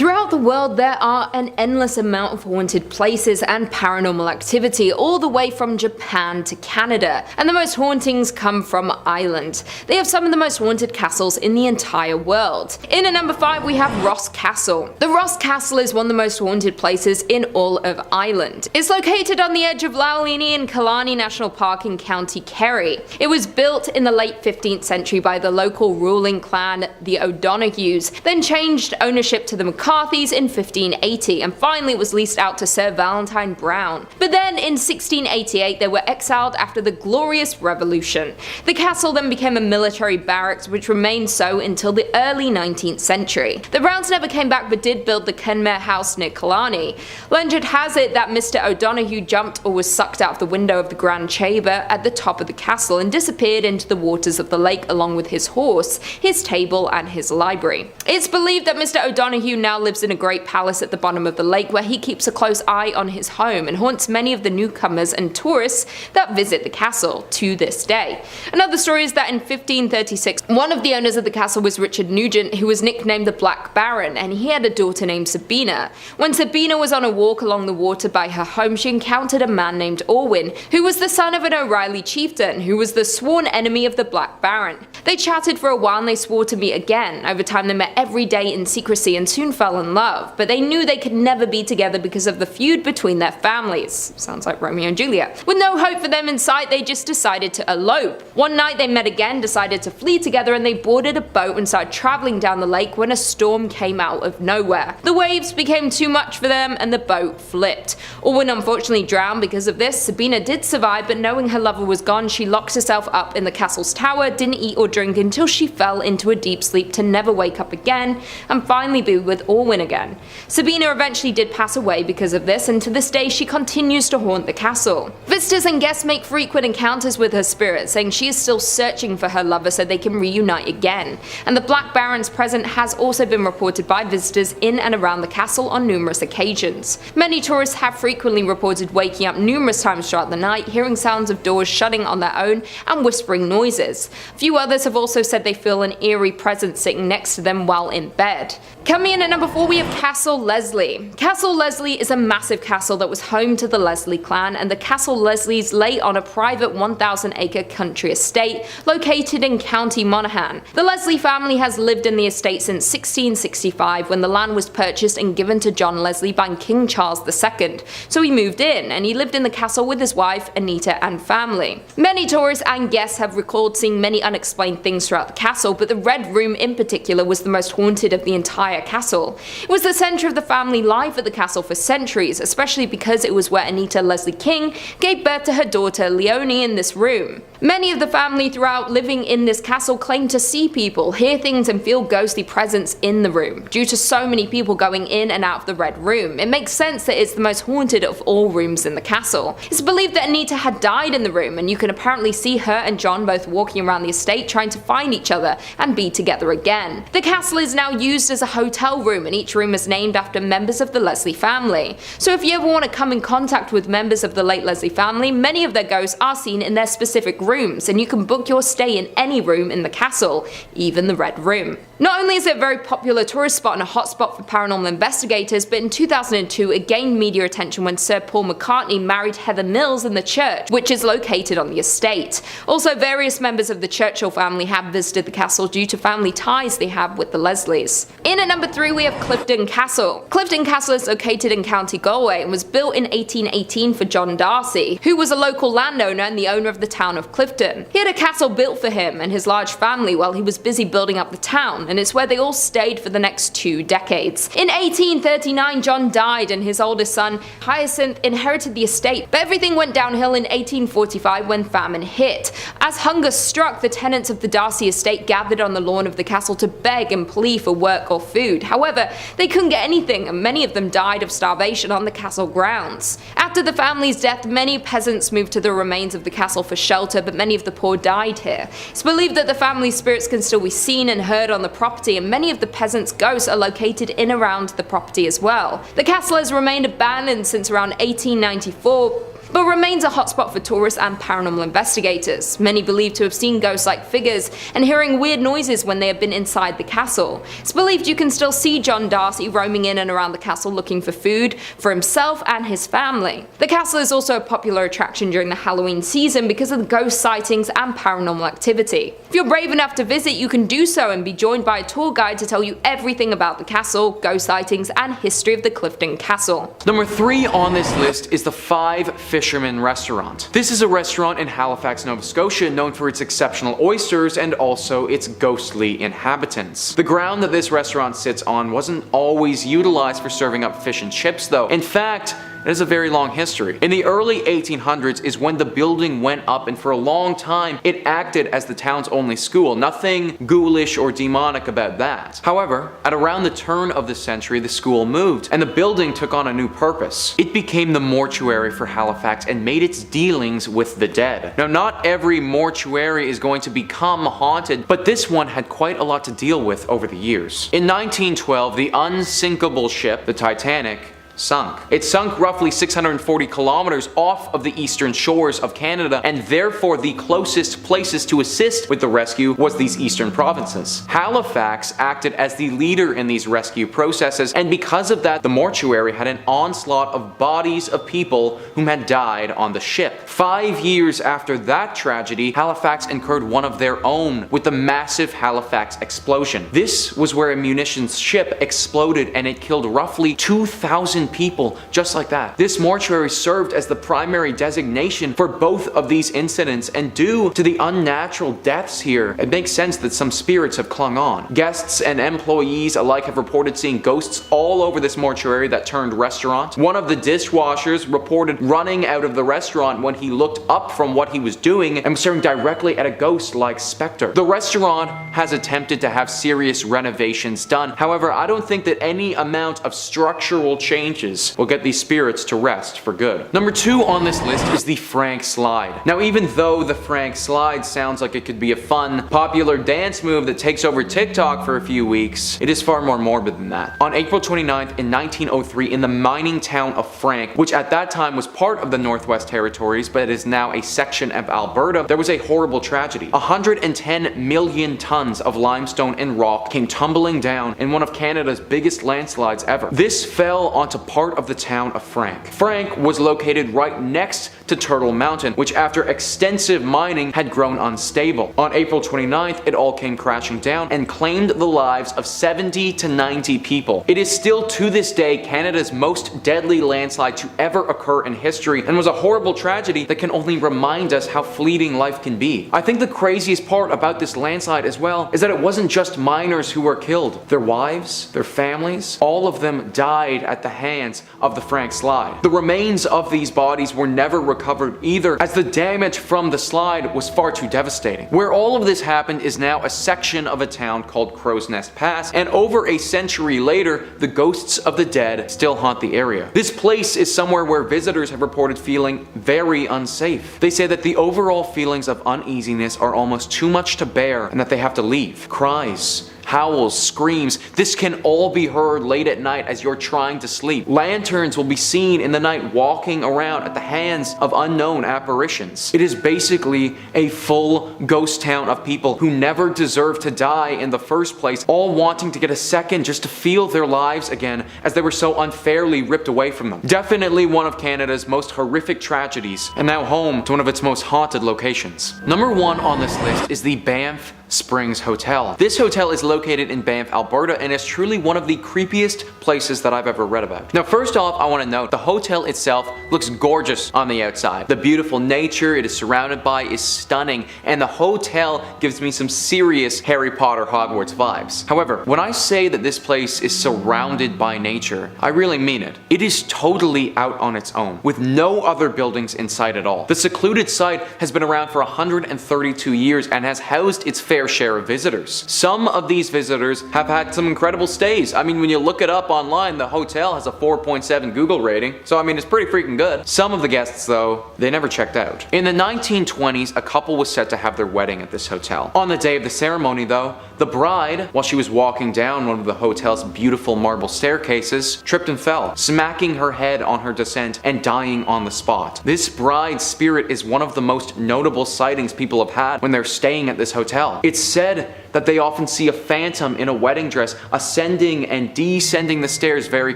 Throughout the world, there are an endless amount of haunted places and paranormal activity, all the way from Japan to Canada, and the most hauntings come from Ireland. They have some of the most haunted castles in the entire world. In at number 5 we have Ross Castle. The Ross Castle is one of the most haunted places in all of Ireland. It's located on the edge of Loughleeney and Killarney National Park in County Kerry. It was built in the late 15th century by the local ruling clan, the O'Donohues, then changed ownership to the McCarthys in 1580, and finally was leased out to Sir Valentine Browne. But then in 1688 they were exiled after the Glorious Revolution. The castle then became a military barracks, which remained so until the early 19th century. The Browns never came back but did build the Kenmare House near Killarney. Legend has it that Mr. O'Donoghue jumped or was sucked out of the window of the Grand Chamber at the top of the castle and disappeared into the waters of the lake along with his horse, his table and his library. It's believed that Mr. O'Donoghue now lives in a great palace at the bottom of the lake where he keeps a close eye on his home and haunts many of the newcomers and tourists that visit the castle to this day. Another story is that in 1536, one of the owners of the castle was Richard Nugent, who was nicknamed the Black Baron, and he had a daughter named Sabina. When Sabina was on a walk along the water by her home, she encountered a man named Orwin, who was the son of an O'Reilly chieftain, who was the sworn enemy of the Black Baron. They chatted for a while and they swore to meet again. Over time they met every day in secrecy and soon fell in love, but they knew they could never be together because of the feud between their families. Sounds like Romeo and Juliet. With no hope for them in sight, they just decided to elope. One night they met again, decided to flee together, and they boarded a boat and started traveling down the lake when a storm came out of nowhere. The waves became too much for them and the boat flipped. Orwin unfortunately drowned because of this. Sabina did survive, but knowing her lover was gone, she locked herself up in the castle's tower, didn't eat or drink until she fell into a deep sleep to never wake up again and finally be with Orwin again. Sabina eventually did pass away because of this, and to this day she continues to haunt the castle. Visitors and guests make frequent encounters with her spirit, saying she is still searching for her lover so they can reunite again. And the Black Baron's presence has also been reported by visitors in and around the castle on numerous occasions. Many tourists have frequently reported waking up numerous times throughout the night, hearing sounds of doors shutting on their own and whispering noises. Few others have also said they feel an eerie presence sitting next to them while in bed. Coming in at number 4 we have Castle Leslie. Castle Leslie is a massive castle that was home to the Leslie clan, and the Castle Leslies lay on a private 1,000-acre country estate located in County Monaghan. The Leslie family has lived in the estate since 1665, when the land was purchased and given to John Leslie by King Charles II. So he moved in, and he lived in the castle with his wife Anita and family. Many tourists and guests have recalled seeing many unexplained things throughout the castle, but the Red Room in particular was the most haunted of the entire castle. It was the centre of the family life at the castle for centuries, especially because it was where Anita Leslie King gave birth to her daughter Leonie in this room. Many of the family throughout living in this castle claim to see people, hear things and feel ghostly presence in the room. Due to so many people going in and out of the Red Room, it makes sense that it's the most haunted of all rooms in the castle. It's believed that Anita had died in the room, and you can apparently see her and John both walking around the estate trying to find each other and be together again. The castle is now used as a hotel room, and each room is named after members of the Leslie family. So if you ever want to come in contact with members of the late Leslie family, many of their ghosts are seen in their specific rooms, and you can book your stay in any room in the castle, even the Red Room. Not only is it a very popular tourist spot and a hotspot for paranormal investigators, but in 2002 it gained media attention when Sir Paul McCartney married Heather Mills in the church, which is located on the estate. Also, various members of the Churchill family have visited the castle due to family ties they have with the Leslies. In at number 3 we have Clifton Castle. Clifton Castle is located in County Galway and was built in 1818 for John Darcy, who was a local landowner and the owner of the town of Clifton. He had a castle built for him and his large family while he was busy building up the town, and it's where they all stayed for the next 2 decades. In 1839 John died and his oldest son Hyacinth inherited the estate, but everything went downhill in 1845 when famine hit. As hunger struck, the tenants of the Darcy estate gathered on the lawn of the castle to beg and plead for work or food. However, they couldn't get anything, and many of them died of starvation on the castle grounds. After the family's death, many peasants moved to the remains of the castle for shelter, but many of the poor died here. It's believed that the family spirits can still be seen and heard on the property, and many of the peasants' ghosts are located in around the property as well. The castle has remained abandoned since around 1894, but remains a hotspot for tourists and paranormal investigators. Many believe to have seen ghost-like figures and hearing weird noises when they have been inside the castle. It's believed you can still see John Darcy roaming in and around the castle looking for food for himself and his family. The castle is also a popular attraction during the Halloween season because of the ghost sightings and paranormal activity. If you're brave enough to visit, you can do so and be joined by a tour guide to tell you everything about the castle, ghost sightings, and history of the Clifton Castle. Number 3 on this list is the Five Fishermen Restaurant. This is a restaurant in Halifax, Nova Scotia, known for its exceptional oysters and also its ghostly inhabitants. The ground that this restaurant sits on wasn't always utilized for serving up fish and chips though. In fact, it has a very long history. In the early 1800s is when the building went up, and for a long time it acted as the town's only school. Nothing ghoulish or demonic about that. However, at around the turn of the century, the school moved and the building took on a new purpose. It became the mortuary for Halifax and made its dealings with the dead. Now, not every mortuary is going to become haunted, but this one had quite a lot to deal with over the years. In 1912, the unsinkable ship, the Titanic, sunk. It sunk roughly 640 kilometers off of the eastern shores of Canada, and therefore the closest places to assist with the rescue was these eastern provinces. Halifax acted as the leader in these rescue processes, and because of that, the mortuary had an onslaught of bodies of people whom had died on the ship. 5 years after that tragedy, Halifax incurred one of their own with the massive Halifax explosion. This was where a munitions ship exploded and it killed roughly 2,000 people just like that. This mortuary served as the primary designation for both of these incidents, and due to the unnatural deaths here, it makes sense that some spirits have clung on. Guests and employees alike have reported seeing ghosts all over this mortuary that turned restaurant. One of the dishwashers reported running out of the restaurant when he looked up from what he was doing and was staring directly at a ghost-like specter. The restaurant has attempted to have serious renovations done. However, I don't think that any amount of structural changes will get these spirits to rest for good. Number 2 on this list is the Frank Slide. Now, even though the Frank Slide sounds like it could be a fun, popular dance move that takes over TikTok for a few weeks, it is far more morbid than that. On April 29th in 1903, in the mining town of Frank, which at that time was part of the Northwest Territories but is now a section of Alberta, there was a horrible tragedy. 110 million tons of limestone and rock came tumbling down in one of Canada's biggest landslides ever. This fell onto part of the town of Frank. Frank was located right next to Turtle Mountain, which after extensive mining had grown unstable. On April 29th, it all came crashing down and claimed the lives of 70 to 90 people. It is still to this day Canada's most deadly landslide to ever occur in history, and was a horrible tragedy that can only remind us how fleeting life can be. I think the craziest part about this landslide as well is that it wasn't just miners who were killed. Their wives, their families, all of them died at the hands of the Frank Slide. The remains of these bodies were never recovered either, as the damage from the slide was far too devastating. Where all of this happened is now a section of a town called Crow's Nest Pass, and over a century later, the ghosts of the dead still haunt the area. This place is somewhere where visitors have reported feeling very unsafe. They say that the overall feelings of uneasiness are almost too much to bear and that they have to leave. Cries, howls, screams, this can all be heard late at night as you're trying to sleep. Lanterns will be seen in the night walking around at the hands of unknown apparitions. It is basically a full ghost town of people who never deserved to die in the first place, all wanting to get a second just to feel their lives again as they were so unfairly ripped away from them. Definitely one of Canada's most horrific tragedies, and now home to one of its most haunted locations. Number 1 on this list is the Banff Springs Hotel. This hotel is located in Banff, Alberta, and is truly one of the creepiest places that I've ever read about. Now, first off, I want to note the hotel itself looks gorgeous on the outside. The beautiful nature it is surrounded by is stunning, and the hotel gives me some serious Harry Potter Hogwarts vibes. However, when I say that this place is surrounded by nature, I really mean it. It is totally out on its own, with no other buildings in sight at all. The secluded site has been around for 132 years and has housed its fair share of visitors. Some of these visitors have had some incredible stays. I mean, when you look it up online, the hotel has a 4.7 Google rating, so I mean, it's pretty freaking good. Some of the guests, though, they never checked out. In the 1920s, a couple was set to have their wedding at this hotel. On the day of the ceremony, though, The bride, while she was walking down one of the hotel's beautiful marble staircases, tripped and fell, smacking her head on her descent and dying on the spot. This bride's spirit is one of the most notable sightings people have had when they're staying at this hotel. It's said that they often see a phantom in a wedding dress ascending and descending the stairs very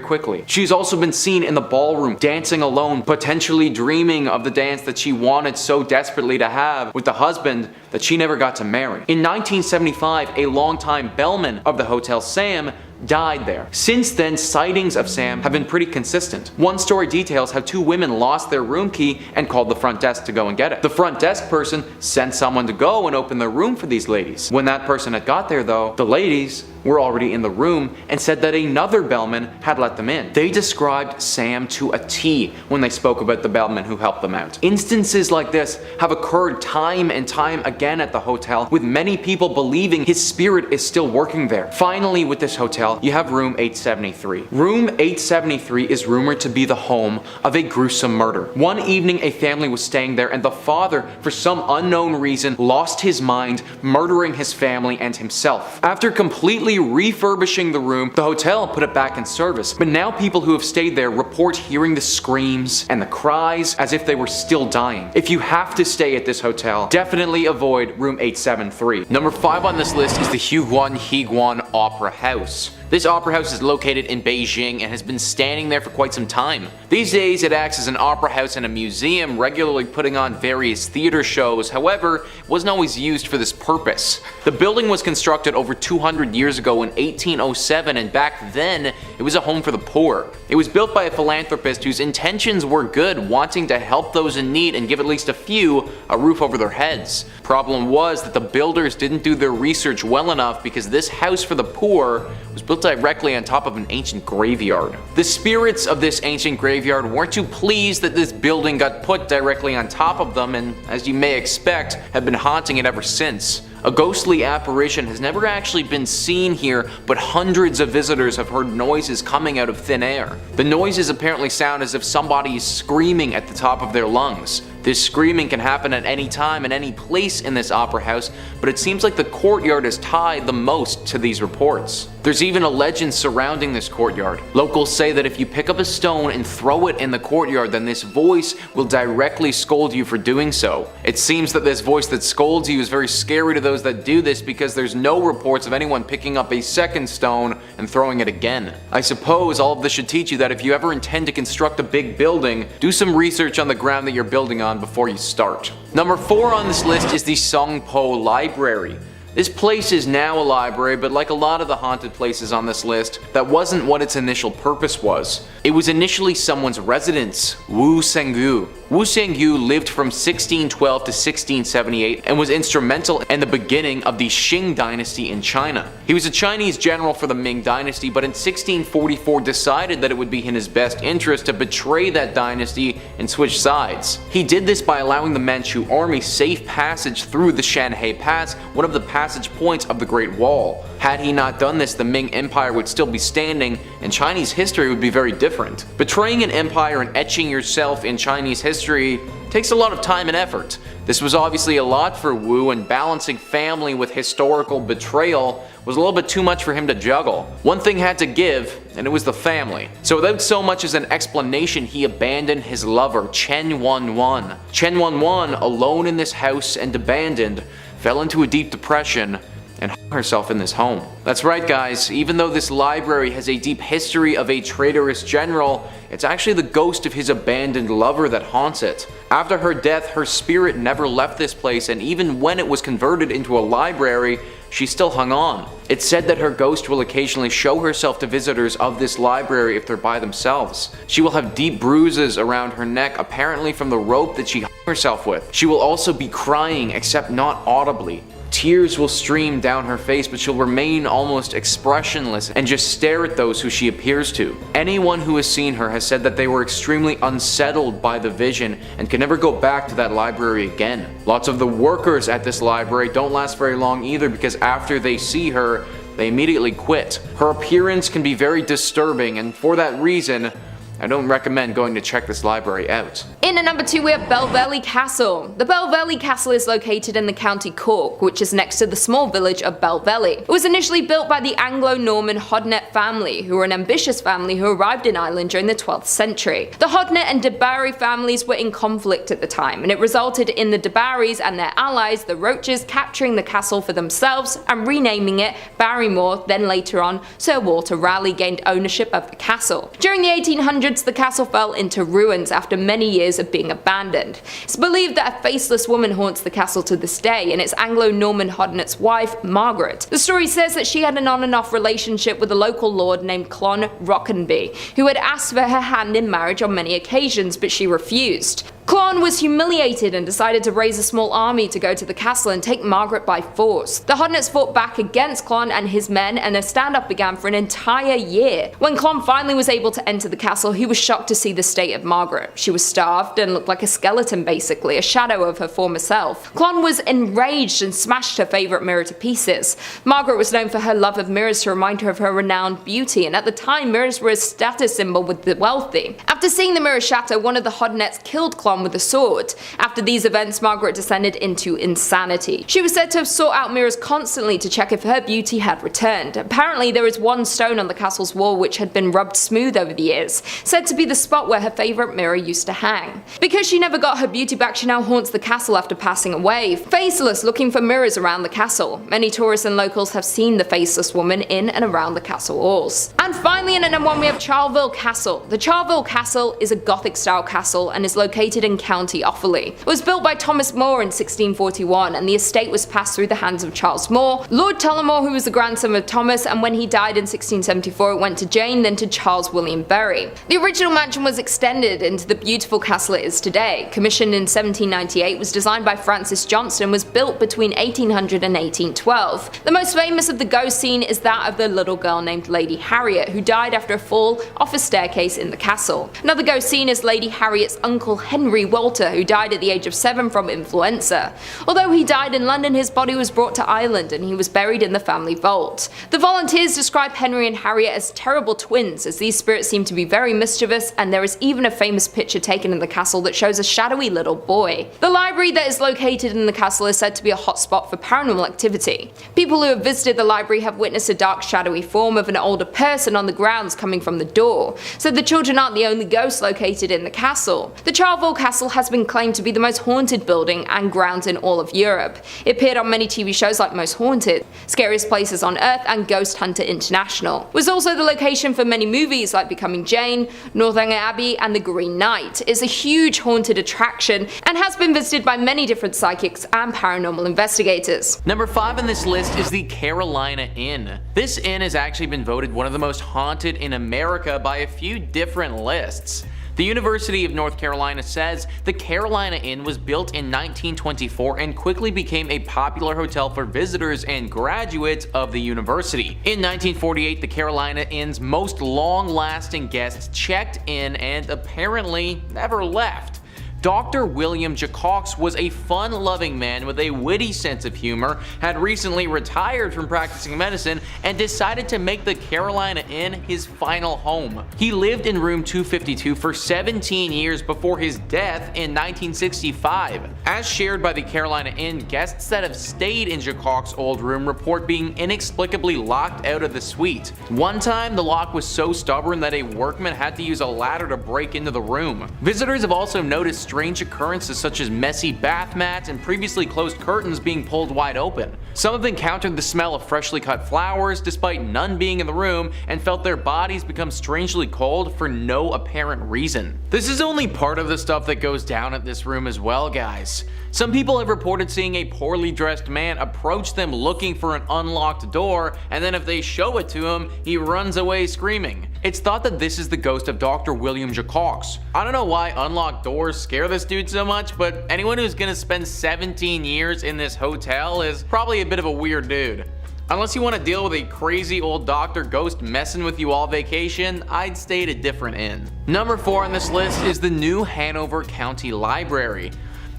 quickly. She's also been seen in the ballroom dancing alone, potentially dreaming of the dance that she wanted so desperately to have with the husband that she never got to marry. In 1975, a longtime bellman of the hotel, Sam, died there. Since then, sightings of Sam have been pretty consistent. One story details how two women lost their room key and called the front desk to go and get it. The front desk person sent someone to go and open their room for these ladies. When that person had got there though, the ladies were already in the room and said that another bellman had let them in. They described Sam to a T when they spoke about the bellman who helped them out. Instances like this have occurred time and time again at the hotel, with many people believing his spirit is still working there. Finally, with this hotel, you have room 873. Room 873 is rumored to be the home of a gruesome murder. One evening, a family was staying there and the father, for some unknown reason, lost his mind, murdering his family and himself. After completely refurbishing the room, the hotel put it back in service, but now people who have stayed there report hearing the screams and the cries as if they were still dying. If you have to stay at this hotel, definitely avoid room 873. Number 5 on this list is the Higuan Opera House. This opera house is located in Beijing and has been standing there for quite some time. These days it acts as an opera house and a museum, regularly putting on various theater shows. However, it wasn't always used for this purpose. The building was constructed over 200 years ago in 1807, and back then it was a home for the poor. It was built by a philanthropist whose intentions were good, wanting to help those in need and give at least a few a roof over their heads. Problem was that the builders didn't do their research well enough, because this house for the poor was built directly on top of an ancient graveyard. The spirits of this ancient graveyard weren't too pleased that this building got put directly on top of them, and as you may expect, have been haunting it ever since. A ghostly apparition has never actually been seen here, but hundreds of visitors have heard noises coming out of thin air. The noises apparently sound as if somebody is screaming at the top of their lungs. This screaming can happen at any time and any place in this opera house, but it seems like the courtyard is tied the most to these reports. There's even a legend surrounding this courtyard. Locals say that if you pick up a stone and throw it in the courtyard, then this voice will directly scold you for doing so. It seems that this voice that scolds you is very scary to those that do this, because there's no reports of anyone picking up a second stone and throwing it again. I suppose all of this should teach you that if you ever intend to construct a big building, do some research on the ground that you're building on before you start. Number 4 on this list is the Songpo Library. This place is now a library, but like a lot of the haunted places on this list, that wasn't what its initial purpose was. It was initially someone's residence, Wu Shengyu. Wu Shengyu lived from 1612 to 1678 and was instrumental in the beginning of the Qing dynasty in China. He was a Chinese general for the Ming dynasty, but in 1644 decided that it would be in his best interest to betray that dynasty and switch sides. He did this by allowing the Manchu army safe passage through the Shanhai Pass, one of the passage points of the Great Wall. Had he not done this, the Ming Empire would still be standing, and Chinese history would be very different. Betraying an empire and etching yourself in Chinese history takes a lot of time and effort. This was obviously a lot for Wu, and balancing family with historical betrayal was a little bit too much for him to juggle. One thing had to give, and it was the family. So without so much as an explanation, he abandoned his lover, Chen Wanwan. Chen Wanwan, alone in this house and abandoned, fell into a deep depression and hung herself in this home. That's right guys, even though this library has a deep history of a traitorous general, it's actually the ghost of his abandoned lover that haunts it. After her death, her spirit never left this place, and even when it was converted into a library, she still hung on. It's said that her ghost will occasionally show herself to visitors of this library if they're by themselves. She will have deep bruises around her neck, apparently from the rope that she hung herself with. She will also be crying, except not audibly. Tears will stream down her face, but she'll remain almost expressionless and just stare at those who she appears to. Anyone who has seen her has said that they were extremely unsettled by the vision and can never go back to that library again. Lots of the workers at this library don't last very long either, because after they see her, they immediately quit. Her appearance can be very disturbing, and for that reason, I don't recommend going to check this library out. In at number 2 we have Belvelly Castle. The Belvelly Castle is located in the County Cork, which is next to the small village of Belvelly. It was initially built by the Anglo-Norman Hodnet family, who were an ambitious family who arrived in Ireland during the 12th century. The Hodnet and de Barry families were in conflict at the time, and it resulted in the de Barrys and their allies, the Roaches, capturing the castle for themselves and renaming it Barrymore. Then later on, Sir Walter Raleigh gained ownership of the castle. During the 1800s, the castle fell into ruins after many years of being abandoned. It's believed that a faceless woman haunts the castle to this day, and it's Anglo-Norman Hodnet's wife, Margaret. The story says that she had an on and off relationship with a local lord named Clon Rockenby, who had asked for her hand in marriage on many occasions, but she refused. Clon was humiliated and decided to raise a small army to go to the castle and take Margaret by force. The Hodnets fought back against Clon and his men, and a standoff began for an entire year. When Clon finally was able to enter the castle, he was shocked to see the state of Margaret. She was starved and looked like a skeleton basically, a shadow of her former self. Clon was enraged and smashed her favourite mirror to pieces. Margaret was known for her love of mirrors to remind her of her renowned beauty, and at the time mirrors were a status symbol with the wealthy. After seeing the mirror shatter, one of the Hodnets killed Clon with a sword. After these events, Margaret descended into insanity. She was said to have sought out mirrors constantly to check if her beauty had returned. Apparently there is one stone on the castle's wall which had been rubbed smooth over the years, said to be the spot where her favourite mirror used to hang. Because she never got her beauty back, she now haunts the castle after passing away, faceless, looking for mirrors around the castle. Many tourists and locals have seen the faceless woman in and around the castle walls. And finally, in at number 1 we have Charleville Castle. The Charleville Castle is a Gothic style castle and is located in County Offaly. It was built by Thomas More in 1641, and the estate was passed through the hands of Charles More, Lord Tullamore, who was the grandson of Thomas, and when he died in 1674 it went to Jane, then to Charles William Berry. The original mansion was extended into the beautiful castle it is today. Commissioned in 1798, was designed by Francis Johnston, and was built between 1800 and 1812. The most famous of the ghost scene is that of the little girl named Lady Harriet, who died after a fall off a staircase in the castle. Another ghost scene is Lady Harriet's uncle Henry Walter, who died at the age of 7 from influenza. Although he died in London, his body was brought to Ireland and he was buried in the family vault. The volunteers describe Henry and Harriet as terrible twins, as these spirits seem to be very mischievous, and there is even a famous picture taken in the castle that shows a shadowy little boy. The library that is located in the castle is said to be a hotspot for paranormal activity. People who have visited the library have witnessed a dark shadowy form of an older person on the grounds coming from the door, so the children aren't the only ghosts located in the castle. The Charleville Castle has been claimed to be the most haunted building and grounds in all of Europe. It appeared on many TV shows like Most Haunted, Scariest Places on Earth, and Ghost Hunter International. It was also the location for many movies like Becoming Jane, Northanger Abbey, and The Green Knight. It's a huge haunted attraction and has been visited by many different psychics and paranormal investigators. Number 5 on this list is the Carolina Inn. This inn has actually been voted one of the most haunted in America by a few different lists. The University of North Carolina says the Carolina Inn was built in 1924 and quickly became a popular hotel for visitors and graduates of the university. In 1948, the Carolina Inn's most long-lasting guests checked in and apparently never left. Dr. William Jacox was a fun-loving man with a witty sense of humor, had recently retired from practicing medicine, and decided to make the Carolina Inn his final home. He lived in room 252 for 17 years before his death in 1965. As shared by the Carolina Inn, guests that have stayed in Jacox's old room report being inexplicably locked out of the suite. One time, the lock was so stubborn that a workman had to use a ladder to break into the room. Visitors have also noticed strange occurrences such as messy bath mats and previously closed curtains being pulled wide open. Some have encountered the smell of freshly cut flowers despite none being in the room, and felt their bodies become strangely cold for no apparent reason. This is only part of the stuff that goes down at this room as well, guys. Some people have reported seeing a poorly dressed man approach them looking for an unlocked door, and then if they show it to him, he runs away screaming. It's thought that this is the ghost of Dr. William Jacox. I don't know why unlocked doors scare this dude so much, but anyone who's gonna spend 17 years in this hotel is probably a bit of a weird dude. Unless you want to deal with a crazy old doctor ghost messing with you all vacation, I'd stay at a different inn. Number 4 on this list is the New Hanover County Library.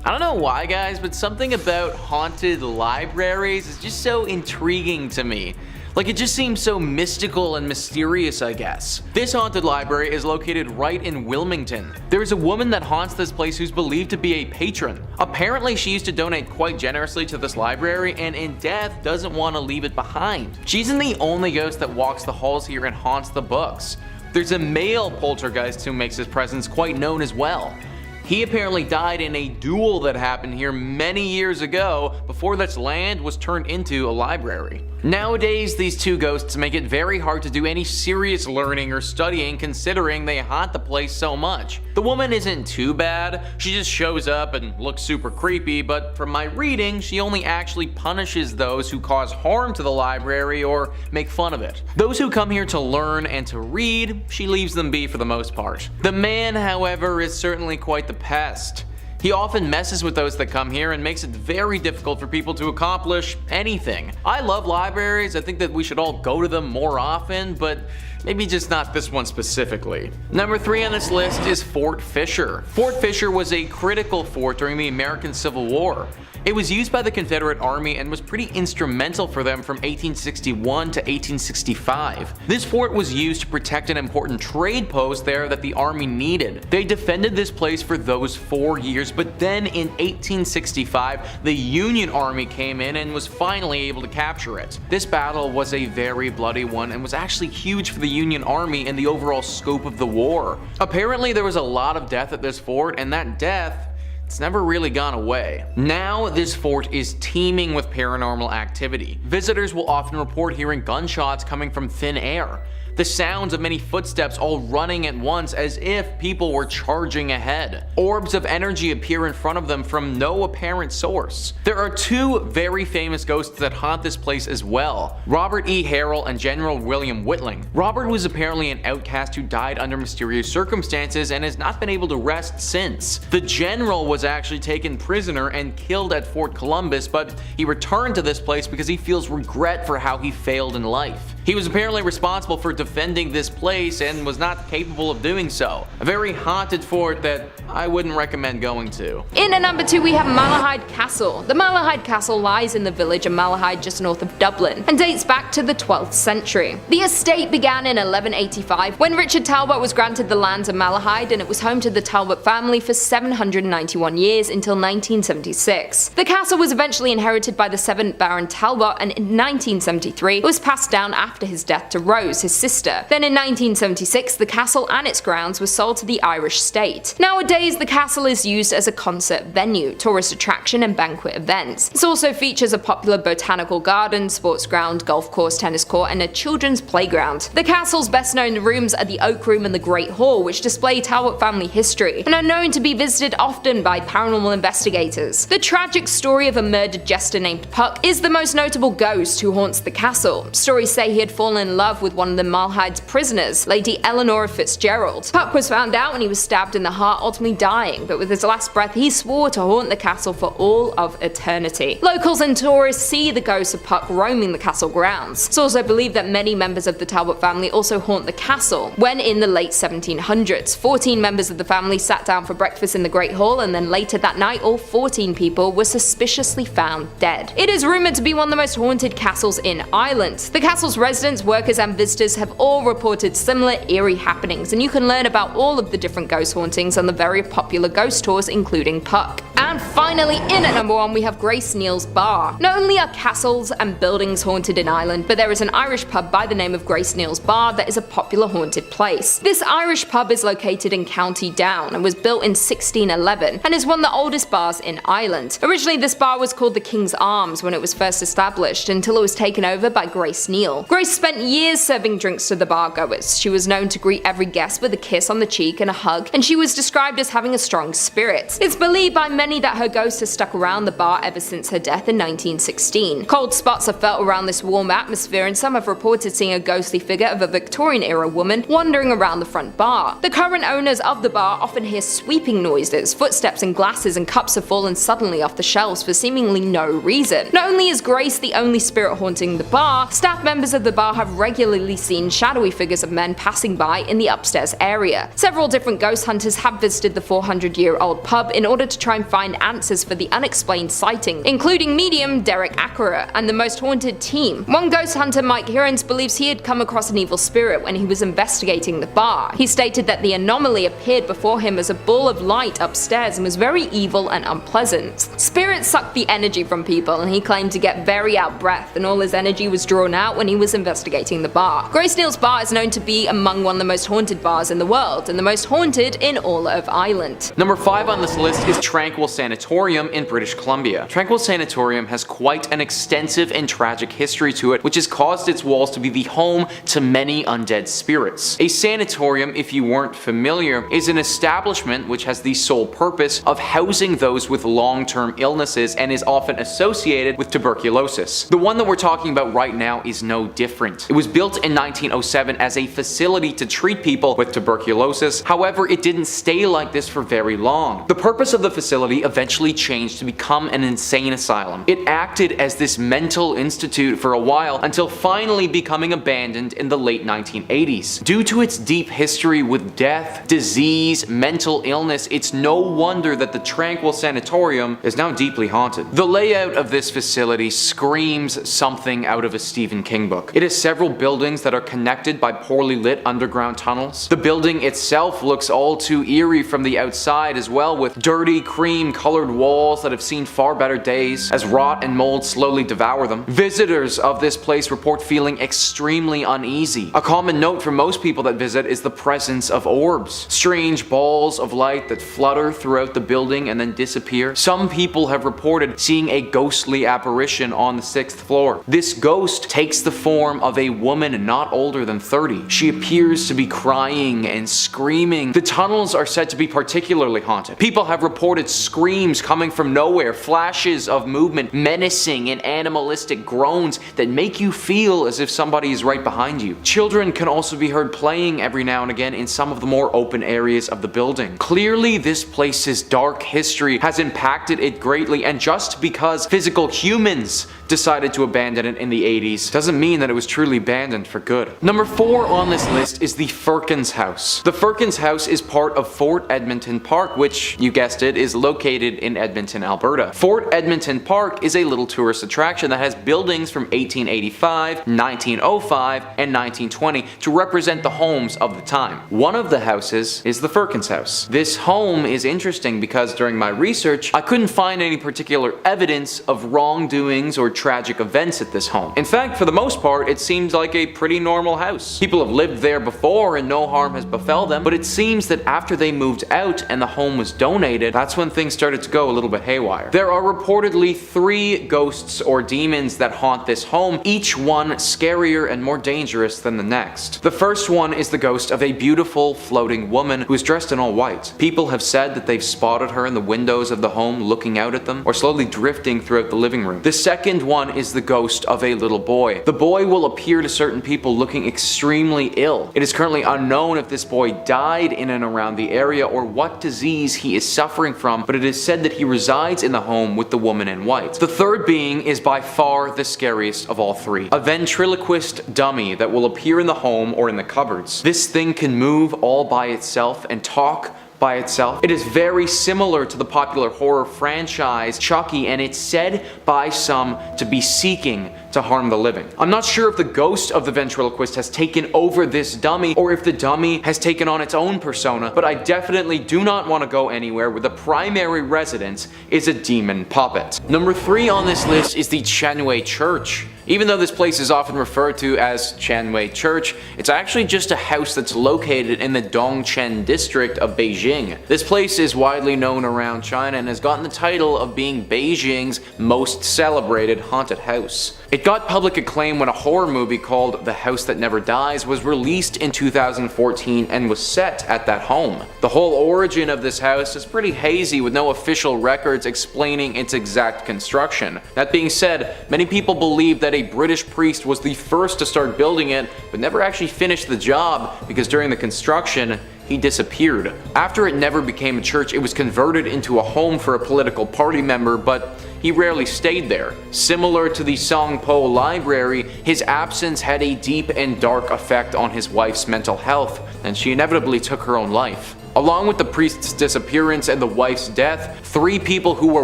I don't know why, guys, but something about haunted libraries is just so intriguing to me. Like, it just seems so mystical and mysterious, I guess. This haunted library is located right in Wilmington. There is a woman that haunts this place who's believed to be a patron. Apparently she used to donate quite generously to this library, and in death doesn't want to leave it behind. She isn't the only ghost that walks the halls here and haunts the books. There's a male poltergeist who makes his presence quite known as well. He apparently died in a duel that happened here many years ago before this land was turned into a library. Nowadays, these two ghosts make it very hard to do any serious learning or studying considering they haunt the place so much. The woman isn't too bad, she just shows up and looks super creepy, but from my reading, she only actually punishes those who cause harm to the library or make fun of it. Those who come here to learn and to read, she leaves them be for the most part. The man, however, is certainly quite the pest. He often messes with those that come here and makes it very difficult for people to accomplish anything. I love libraries, I think that we should all go to them more often, but maybe just not this one specifically. Number 3 on this list is Fort Fisher. Fort Fisher was a critical fort during the American Civil War. It was used by the Confederate Army and was pretty instrumental for them from 1861 to 1865. This fort was used to protect an important trade post there that the Army needed. They defended this place for those 4 years, but then in 1865, the Union Army came in and was finally able to capture it. This battle was a very bloody one and was actually huge for the Union Army and the overall scope of the war. Apparently there was a lot of death at this fort, and that death, it's never really gone away. Now, this fort is teeming with paranormal activity. Visitors will often report hearing gunshots coming from thin air. The sounds of many footsteps all running at once as if people were charging ahead. Orbs of energy appear in front of them from no apparent source. There are 2 very famous ghosts that haunt this place as well, Robert E. Harrell and General William Whitling. Robert was apparently an outcast who died under mysterious circumstances and has not been able to rest since. The general was actually taken prisoner and killed at Fort Columbus, but he returned to this place because he feels regret for how he failed in life. He was apparently responsible for defending this place and was not capable of doing so. A very haunted fort that I wouldn't recommend going to. In at number 2 we have Malahide Castle. The Malahide Castle lies in the village of Malahide just north of Dublin and dates back to the 12th century. The estate began in 1185 when Richard Talbot was granted the lands of Malahide, and it was home to the Talbot family for 791 years until 1976. The castle was eventually inherited by the 7th Baron Talbot, and in 1973 it was passed down after his death to Rose, his sister. Then in 1976 the castle and its grounds were sold to the Irish state. Nowadays the castle is used as a concert venue, tourist attraction and banquet events. It also features a popular botanical garden, sports ground, golf course, tennis court and a children's playground. The castle's best known rooms are the Oak Room and the Great Hall, which display Talbot family history and are known to be visited often by paranormal investigators. The tragic story of a murdered jester named Puck is the most notable ghost who haunts the castle. Stories say he had fallen in love with one of the Malahide prisoners, Lady Eleanor Fitzgerald. Puck was found out when he was stabbed in the heart, ultimately dying, but with his last breath he swore to haunt the castle for all of eternity. Locals and tourists see the ghost of Puck roaming the castle grounds. It's also believed that many members of the Talbot family also haunt the castle. When in the late 1700s, 14 members of the family sat down for breakfast in the Great Hall, and then later that night all 14 people were suspiciously found dead. It is rumored to be one of the most haunted castles in Ireland. The castle's residents, workers and visitors have all reported similar eerie happenings, and you can learn about all of the different ghost hauntings on the very popular ghost tours including Puck. And finally, in at number 1 we have Grace Neal's Bar. Not only are castles and buildings haunted in Ireland, but there is an Irish pub by the name of Grace Neal's Bar that is a popular haunted place. This Irish pub is located in County Down and was built in 1611 and is one of the oldest bars in Ireland. Originally this bar was called the King's Arms when it was first established, until it was taken over by Grace Neal. Grace spent years serving drinks to the bar goers. She was known to greet every guest with a kiss on the cheek and a hug, and she was described as having a strong spirit. It's believed by many that her ghost has stuck around the bar ever since her death in 1916. Cold spots are felt around this warm atmosphere, and some have reported seeing a ghostly figure of a Victorian-era woman wandering around the front bar. The current owners of the bar often hear sweeping noises, footsteps and glasses and cups have fallen suddenly off the shelves for seemingly no reason. Not only is Grace the only spirit haunting the bar, staff members of the bar have regularly seen shadowy figures of men passing by in the upstairs area. Several different ghost hunters have visited the 400-year-old pub in order to try and find find answers for the unexplained sighting, including medium Derek Ackera and the Most Haunted team. One ghost hunter, Mike Hearns, believes he had come across an evil spirit when he was investigating the bar. He stated that the anomaly appeared before him as a ball of light upstairs and was very evil and unpleasant. Spirits suck the energy from people, and he claimed to get very out breath, and all his energy was drawn out when he was investigating the bar. Grace Neal's bar is known to be among one of the most haunted bars in the world, and the most haunted in all of Ireland. Number 5 on this list is Tranquil Sanatorium in British Columbia. Tranquil Sanatorium has quite an extensive and tragic history to it, which has caused its walls to be the home to many undead spirits. A sanatorium, if you weren't familiar, is an establishment which has the sole purpose of housing those with long-term illnesses and is often associated with tuberculosis. The one that we're talking about right now is no different. It was built in 1907 as a facility to treat people with tuberculosis. However, it didn't stay like this for very long. The purpose of the facility eventually changed to become an insane asylum. It acted as this mental institute for a while until finally becoming abandoned in the late 1980s. Due to its deep history with death, disease, mental illness, it's no wonder that the Tranquil Sanatorium is now deeply haunted. The layout of this facility screams something out of a Stephen King book. It has several buildings that are connected by poorly lit underground tunnels. The building itself looks all too eerie from the outside as well, with dirty cream colored walls that have seen far better days as rot and mold slowly devour them. Visitors of this place report feeling extremely uneasy. A common note for most people that visit is the presence of orbs, strange balls of light that flutter throughout the building and then disappear. Some people have reported seeing a ghostly apparition on the 6th floor. This ghost takes the form of a woman not older than 30. She appears to be crying and screaming. The tunnels are said to be particularly haunted. People have reported screams coming from nowhere, flashes of movement, menacing and animalistic groans that make you feel as if somebody is right behind you. Children can also be heard playing every now and again in some of the more open areas of the building. Clearly, this place's dark history has impacted it greatly, and just because physical humans decided to abandon it in the 80s doesn't mean that it was truly abandoned for good. Number 4 on this list is the Firkins House. The Firkins House is part of Fort Edmonton Park, which, you guessed it, is located in Edmonton, Alberta. Fort Edmonton Park is a little tourist attraction that has buildings from 1885, 1905, and 1920 to represent the homes of the time. One of the houses is the Firkins House. This home is interesting because during my research, I couldn't find any particular evidence of wrongdoings or tragic events at this home. In fact, for the most part, it seems like a pretty normal house. People have lived there before and no harm has befell them, but it seems that after they moved out and the home was donated, that's when things started to go a little bit haywire. There are reportedly 3 ghosts or demons that haunt this home, each one scarier and more dangerous than the next. The first one is the ghost of a beautiful floating woman who is dressed in all white. People have said that they've spotted her in the windows of the home looking out at them or slowly drifting throughout the living room. The second one is the ghost of a little boy. The boy will appear to certain people looking extremely ill. It is currently unknown if this boy died in and around the area or what disease he is suffering from, but it is said that he resides in the home with the woman in white. The third being is by far the scariest of all 3. A ventriloquist dummy that will appear in the home or in the cupboards. This thing can move all by itself and talk by itself. It is very similar to the popular horror franchise Chucky, and it's said by some to be seeking to harm the living. I'm not sure if the ghost of the ventriloquist has taken over this dummy or if the dummy has taken on its own persona, but I definitely do not want to go anywhere where the primary residence is a demon puppet. Number 3 on this list is the Chenwei Church. Even though this place is often referred to as Chenwei Church, it's actually just a house that's located in the Dongchen district of Beijing. This place is widely known around China and has gotten the title of being Beijing's most celebrated haunted house. It got public acclaim when a horror movie called The House That Never Dies was released in 2014 and was set at that home. The whole origin of this house is pretty hazy with no official records explaining its exact construction. That being said, many people believe that a British priest was the first to start building it, but never actually finished the job because during the construction, he disappeared. After it never became a church, it was converted into a home for a political party member, but he rarely stayed there. Similar to the Songpo Library, his absence had a deep and dark effect on his wife's mental health, and she inevitably took her own life. A Along with the priest's disappearance and the wife's death, 3 people who were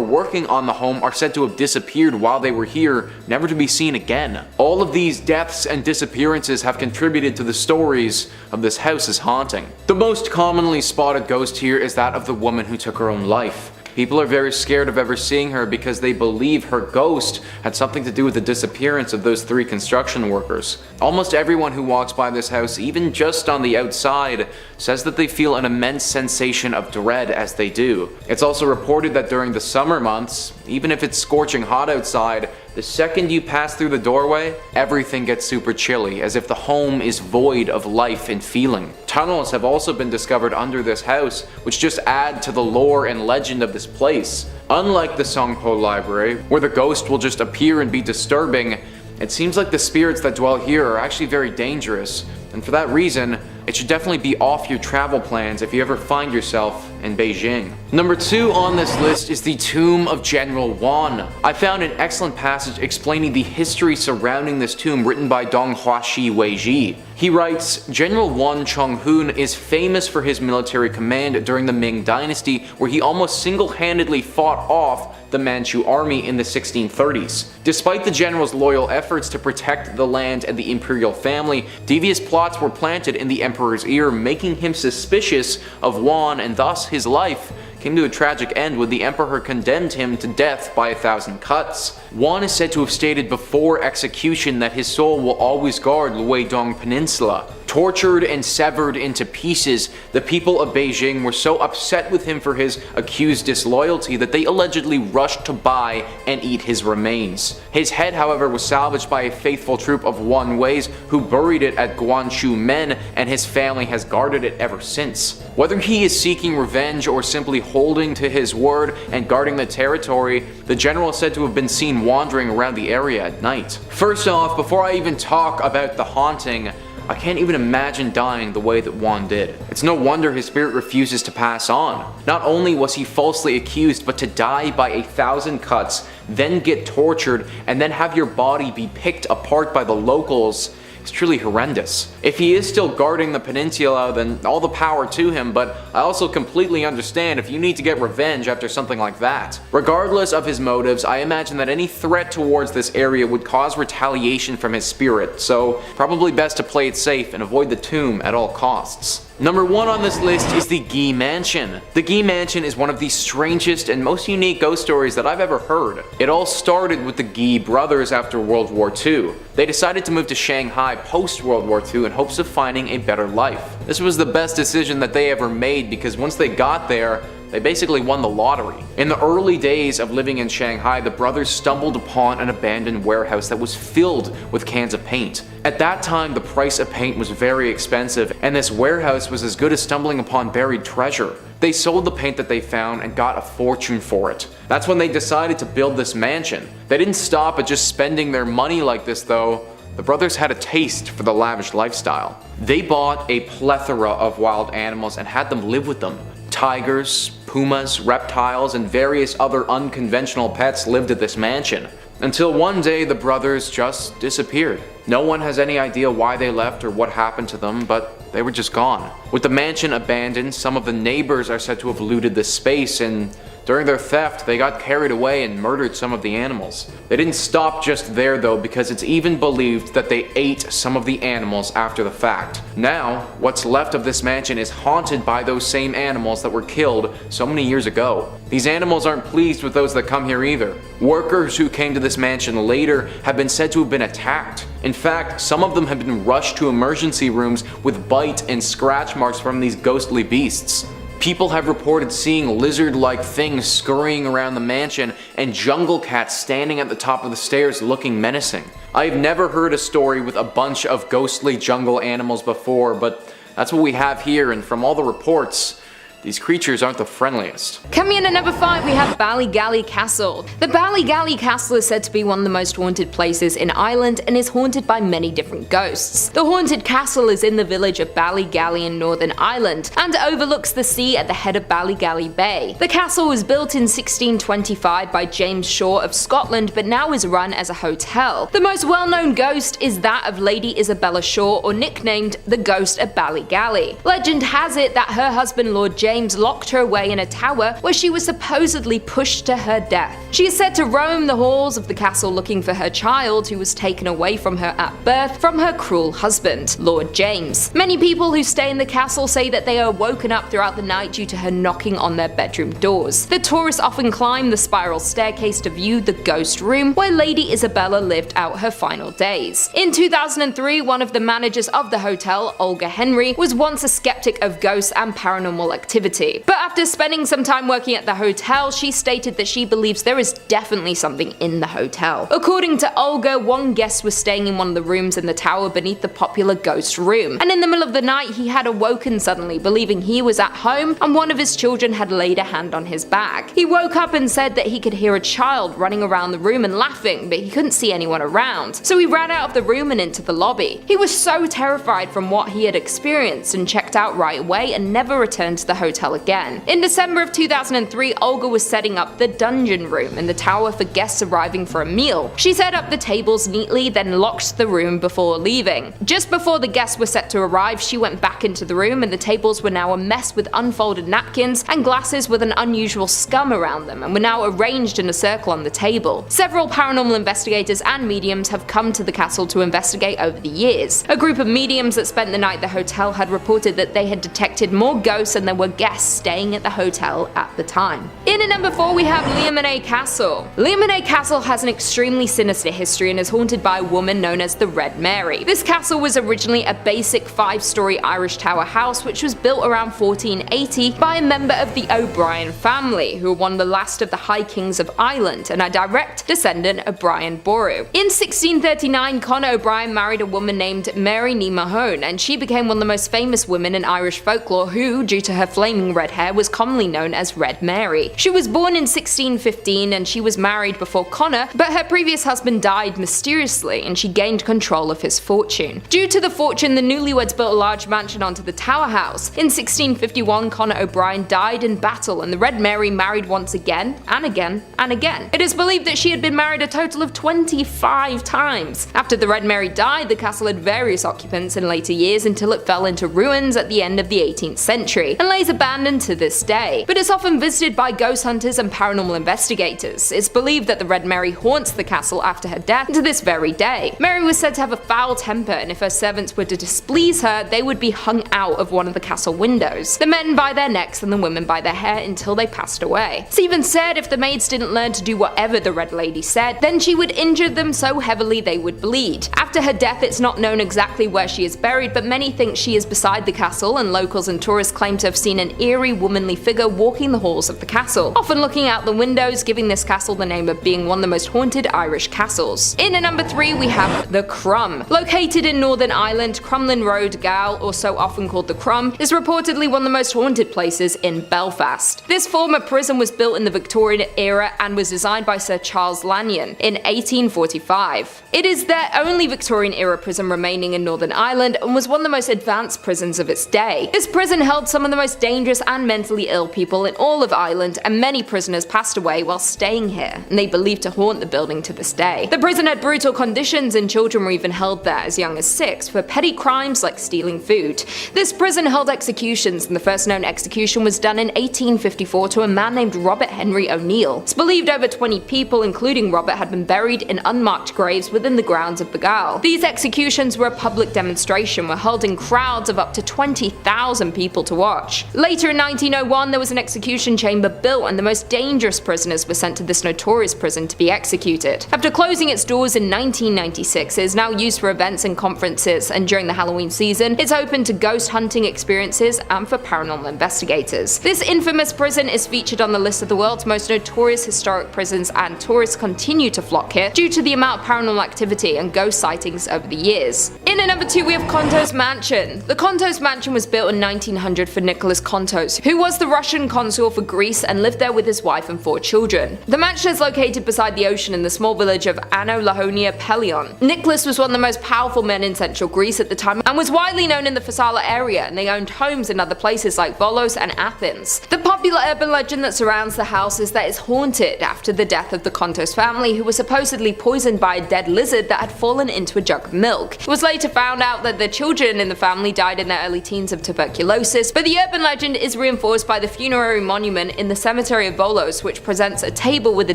working on the home are said to have disappeared while they were here, never to be seen again. All of these deaths and disappearances have contributed to the stories of this house's haunting. The most commonly spotted ghost here is that of the woman who took her own life. People are very scared of ever seeing her because they believe her ghost had something to do with the disappearance of those 3 construction workers. Almost everyone who walks by this house, even just on the outside, says that they feel an immense sensation of dread as they do. It's also reported that during the summer months, even if it's scorching hot outside, the second you pass through the doorway, everything gets super chilly, as if the home is void of life and feeling. Tunnels have also been discovered under this house, which just add to the lore and legend of this place. Unlike the Songpo Library, where the ghost will just appear and be disturbing, it seems like the spirits that dwell here are actually very dangerous, and for that reason, it should definitely be off your travel plans if you ever find yourself in Beijing. Number 2 on this list is the Tomb of General Wan. I found an excellent passage explaining the history surrounding this tomb written by Dong Huaxi Weiji. He writes, General Wan Chonghoon is famous for his military command during the Ming Dynasty, where he almost single-handedly fought off the Manchu army in the 1630s. Despite the general's loyal efforts to protect the land and the imperial family, devious plots were planted in the emperor's ear, making him suspicious of Wan, and thus his life came to a tragic end when the emperor condemned him to death by 1,000 cuts. Wan is said to have stated before execution that his soul will always guard Luidong Peninsula. Tortured and severed into pieces, the people of Beijing were so upset with him for his accused disloyalty that they allegedly rushed to buy and eat his remains. His head, however, was salvaged by a faithful troop of Wan Weis who buried it at Guanshu Men, and his family has guarded it ever since. Whether he is seeking revenge or simply holding to his word and guarding the territory, the general is said to have been seen wandering around the area at night. First off, before I even talk about the haunting, I can't even imagine dying the way that Wan did. It's no wonder his spirit refuses to pass on. Not only was he falsely accused, but to die by 1,000 cuts, then get tortured, and then have your body be picked apart by the locals is truly horrendous. If he is still guarding the peninsula, then all the power to him, but I also completely understand if you need to get revenge after something like that. Regardless of his motives, I imagine that any threat towards this area would cause retaliation from his spirit, so probably best to play it safe and avoid the tomb at all costs. Number 1 on this list is the Guy Mansion. The Guy Mansion is one of the strangest and most unique ghost stories that I've ever heard. It all started with the Guy brothers after World War II. They decided to move to Shanghai post-World War II in hopes of finding a better life. This was the best decision that they ever made because once they got there, they basically won the lottery. In the early days of living in Shanghai, the brothers stumbled upon an abandoned warehouse that was filled with cans of paint. At that time, the price of paint was very expensive, and this warehouse was as good as stumbling upon buried treasure. They sold the paint that they found and got a fortune for it. That's when they decided to build this mansion. They didn't stop at just spending their money like this though. The brothers had a taste for the lavish lifestyle. They bought a plethora of wild animals and had them live with them. Tigers, pumas, reptiles, and various other unconventional pets lived at this mansion. Until one day the brothers just disappeared. No one has any idea why they left or what happened to them, but they were just gone. With the mansion abandoned, some of the neighbors are said to have looted the space, and during their theft, they got carried away and murdered some of the animals. They didn't stop just there though, because it's even believed that they ate some of the animals after the fact. Now, what's left of this mansion is haunted by those same animals that were killed so many years ago. These animals aren't pleased with those that come here either. Workers who came to this mansion later have been said to have been attacked. In fact, some of them have been rushed to emergency rooms with bite and scratch marks from these ghostly beasts. People have reported seeing lizard-like things scurrying around the mansion and jungle cats standing at the top of the stairs looking menacing. I have never heard a story with a bunch of ghostly jungle animals before, but that's what we have here, and from all the reports, these creatures aren't the friendliest. Coming in at number 5, we have Ballygally Castle. The Ballygally Castle is said to be one of the most haunted places in Ireland and is haunted by many different ghosts. The haunted castle is in the village of Ballygally in Northern Ireland and overlooks the sea at the head of Ballygally Bay. The castle was built in 1625 by James Shaw of Scotland, but now is run as a hotel. The most well-known ghost is that of Lady Isabella Shaw, or nicknamed the Ghost of Ballygally. Legend has it that her husband Lord James James locked her away in a tower where she was supposedly pushed to her death. She is said to roam the halls of the castle looking for her child, who was taken away from her at birth from her cruel husband, Lord James. Many people who stay in the castle say that they are woken up throughout the night due to her knocking on their bedroom doors. The tourists often climb the spiral staircase to view the ghost room where Lady Isabella lived out her final days. In 2003, one of the managers of the hotel, Olga Henry, was once a skeptic of ghosts and paranormal activity. But after spending some time working at the hotel, she stated that she believes there is definitely something in the hotel. According to Olga, one guest was staying in one of the rooms in the tower beneath the popular ghost room, and in the middle of the night he had awoken suddenly, believing he was at home and one of his children had laid a hand on his back. He woke up and said that he could hear a child running around the room and laughing, but he couldn't see anyone around, so he ran out of the room and into the lobby. He was so terrified from what he had experienced and checked out right away and never returned to the hotel again. In December of 2003, Olga was setting up the dungeon room in the tower for guests arriving for a meal. She set up the tables neatly, then locked the room before leaving. Just before the guests were set to arrive, she went back into the room and the tables were now a mess with unfolded napkins and glasses with an unusual scum around them, and were now arranged in a circle on the table. Several paranormal investigators and mediums have come to the castle to investigate over the years. A group of mediums that spent the night at the hotel had reported that they had detected more ghosts than there were guests staying at the hotel at the time. In at number 4 we have Leamonay Castle. Leamonay Castle has an extremely sinister history and is haunted by a woman known as the Red Mary. This castle was originally a basic 5-story Irish tower house which was built around 1480 by a member of the O'Brien family, who were one of the last of the High Kings of Ireland and a direct descendant of Brian Boru. In 1639, Conor O'Brien married a woman named Mary Ní Mahone, and she became one of the most famous women in Irish folklore who, due to her flaming red hair, was commonly known as Red Mary. She was born in 1615 and she was married before Conor, but her previous husband died mysteriously and she gained control of his fortune. Due to the fortune, the newlyweds built a large mansion onto the tower house. In 1651, Conor O'Brien died in battle and the Red Mary married once again and again and again. It is believed that she had been married a total of 25 times. After the Red Mary died, the castle had various occupants in later years until it fell into ruins at the end of the 18th century and lays abandoned to this day. But it's often visited by ghost hunters and paranormal investigators. It's believed that the Red Mary haunts the castle after her death to this very day. Mary was said to have a foul temper, and if her servants were to displease her, they would be hung out of one of the castle windows, the men by their necks and the women by their hair, until they passed away. It's even said if the maids didn't learn to do whatever the Red Lady said, then she would injure them so heavily they would bleed. After her death, it's not known exactly where she is buried, but many think she is beside the castle, and locals and tourists claim to have seen an eerie womanly figure walking the halls of the castle, often looking out the windows, giving this castle the name of being one of the most haunted Irish castles. In at number 3 we have the Crum. Located in Northern Ireland, Crumlin Road, Gal, or so often called the Crum, is reportedly one of the most haunted places in Belfast. This former prison was built in the Victorian era and was designed by Sir Charles Lanyon in 1845. It is their only Victorian era prison remaining in Northern Ireland and was one of the most advanced prisons of its day. This prison held some of the most dangerous and mentally ill people in all of Ireland, and many prisoners passed away while staying here, and they believed to haunt the building to this day. The prison had brutal conditions and children were even held there as young as 6 for petty crimes like stealing food. This prison held executions, and the first known execution was done in 1854 to a man named Robert Henry O'Neill. It's believed over 20 people, including Robert, had been buried in unmarked graves within the grounds of Begal. These executions were a public demonstration, were held in crowds of up to 20,000 people to watch. Later in 1901, there was an execution chamber built, and the most dangerous prisoners were sent to this notorious prison to be executed. After closing its doors in 1996, it is now used for events and conferences, and during the Halloween season, it's open to ghost hunting experiences and for paranormal investigators. This infamous prison is featured on the list of the world's most notorious historic prisons, and tourists continue to flock here due to the amount of paranormal activity and ghost sightings over the years. In at number 2 we have Kontos Mansion. The Kontos Mansion was built in 1900 for Nicholas Kontos, who was the Russian consul for Greece and lived there with his wife and 4 children. The mansion is located beside the ocean in the small village of Ano Lahonia Pelion. Nicholas was one of the most powerful men in central Greece at the time and was widely known in the Fassala area, and they owned homes in other places like Volos and Athens. The popular urban legend that surrounds the house is that it's haunted after the death of the Contos family, who were supposedly poisoned by a dead lizard that had fallen into a jug of milk. It was later found out that the children in the family died in their early teens of tuberculosis, but the urban legend is reinforced by the funerary monument in the cemetery of Volos, which presents a table with a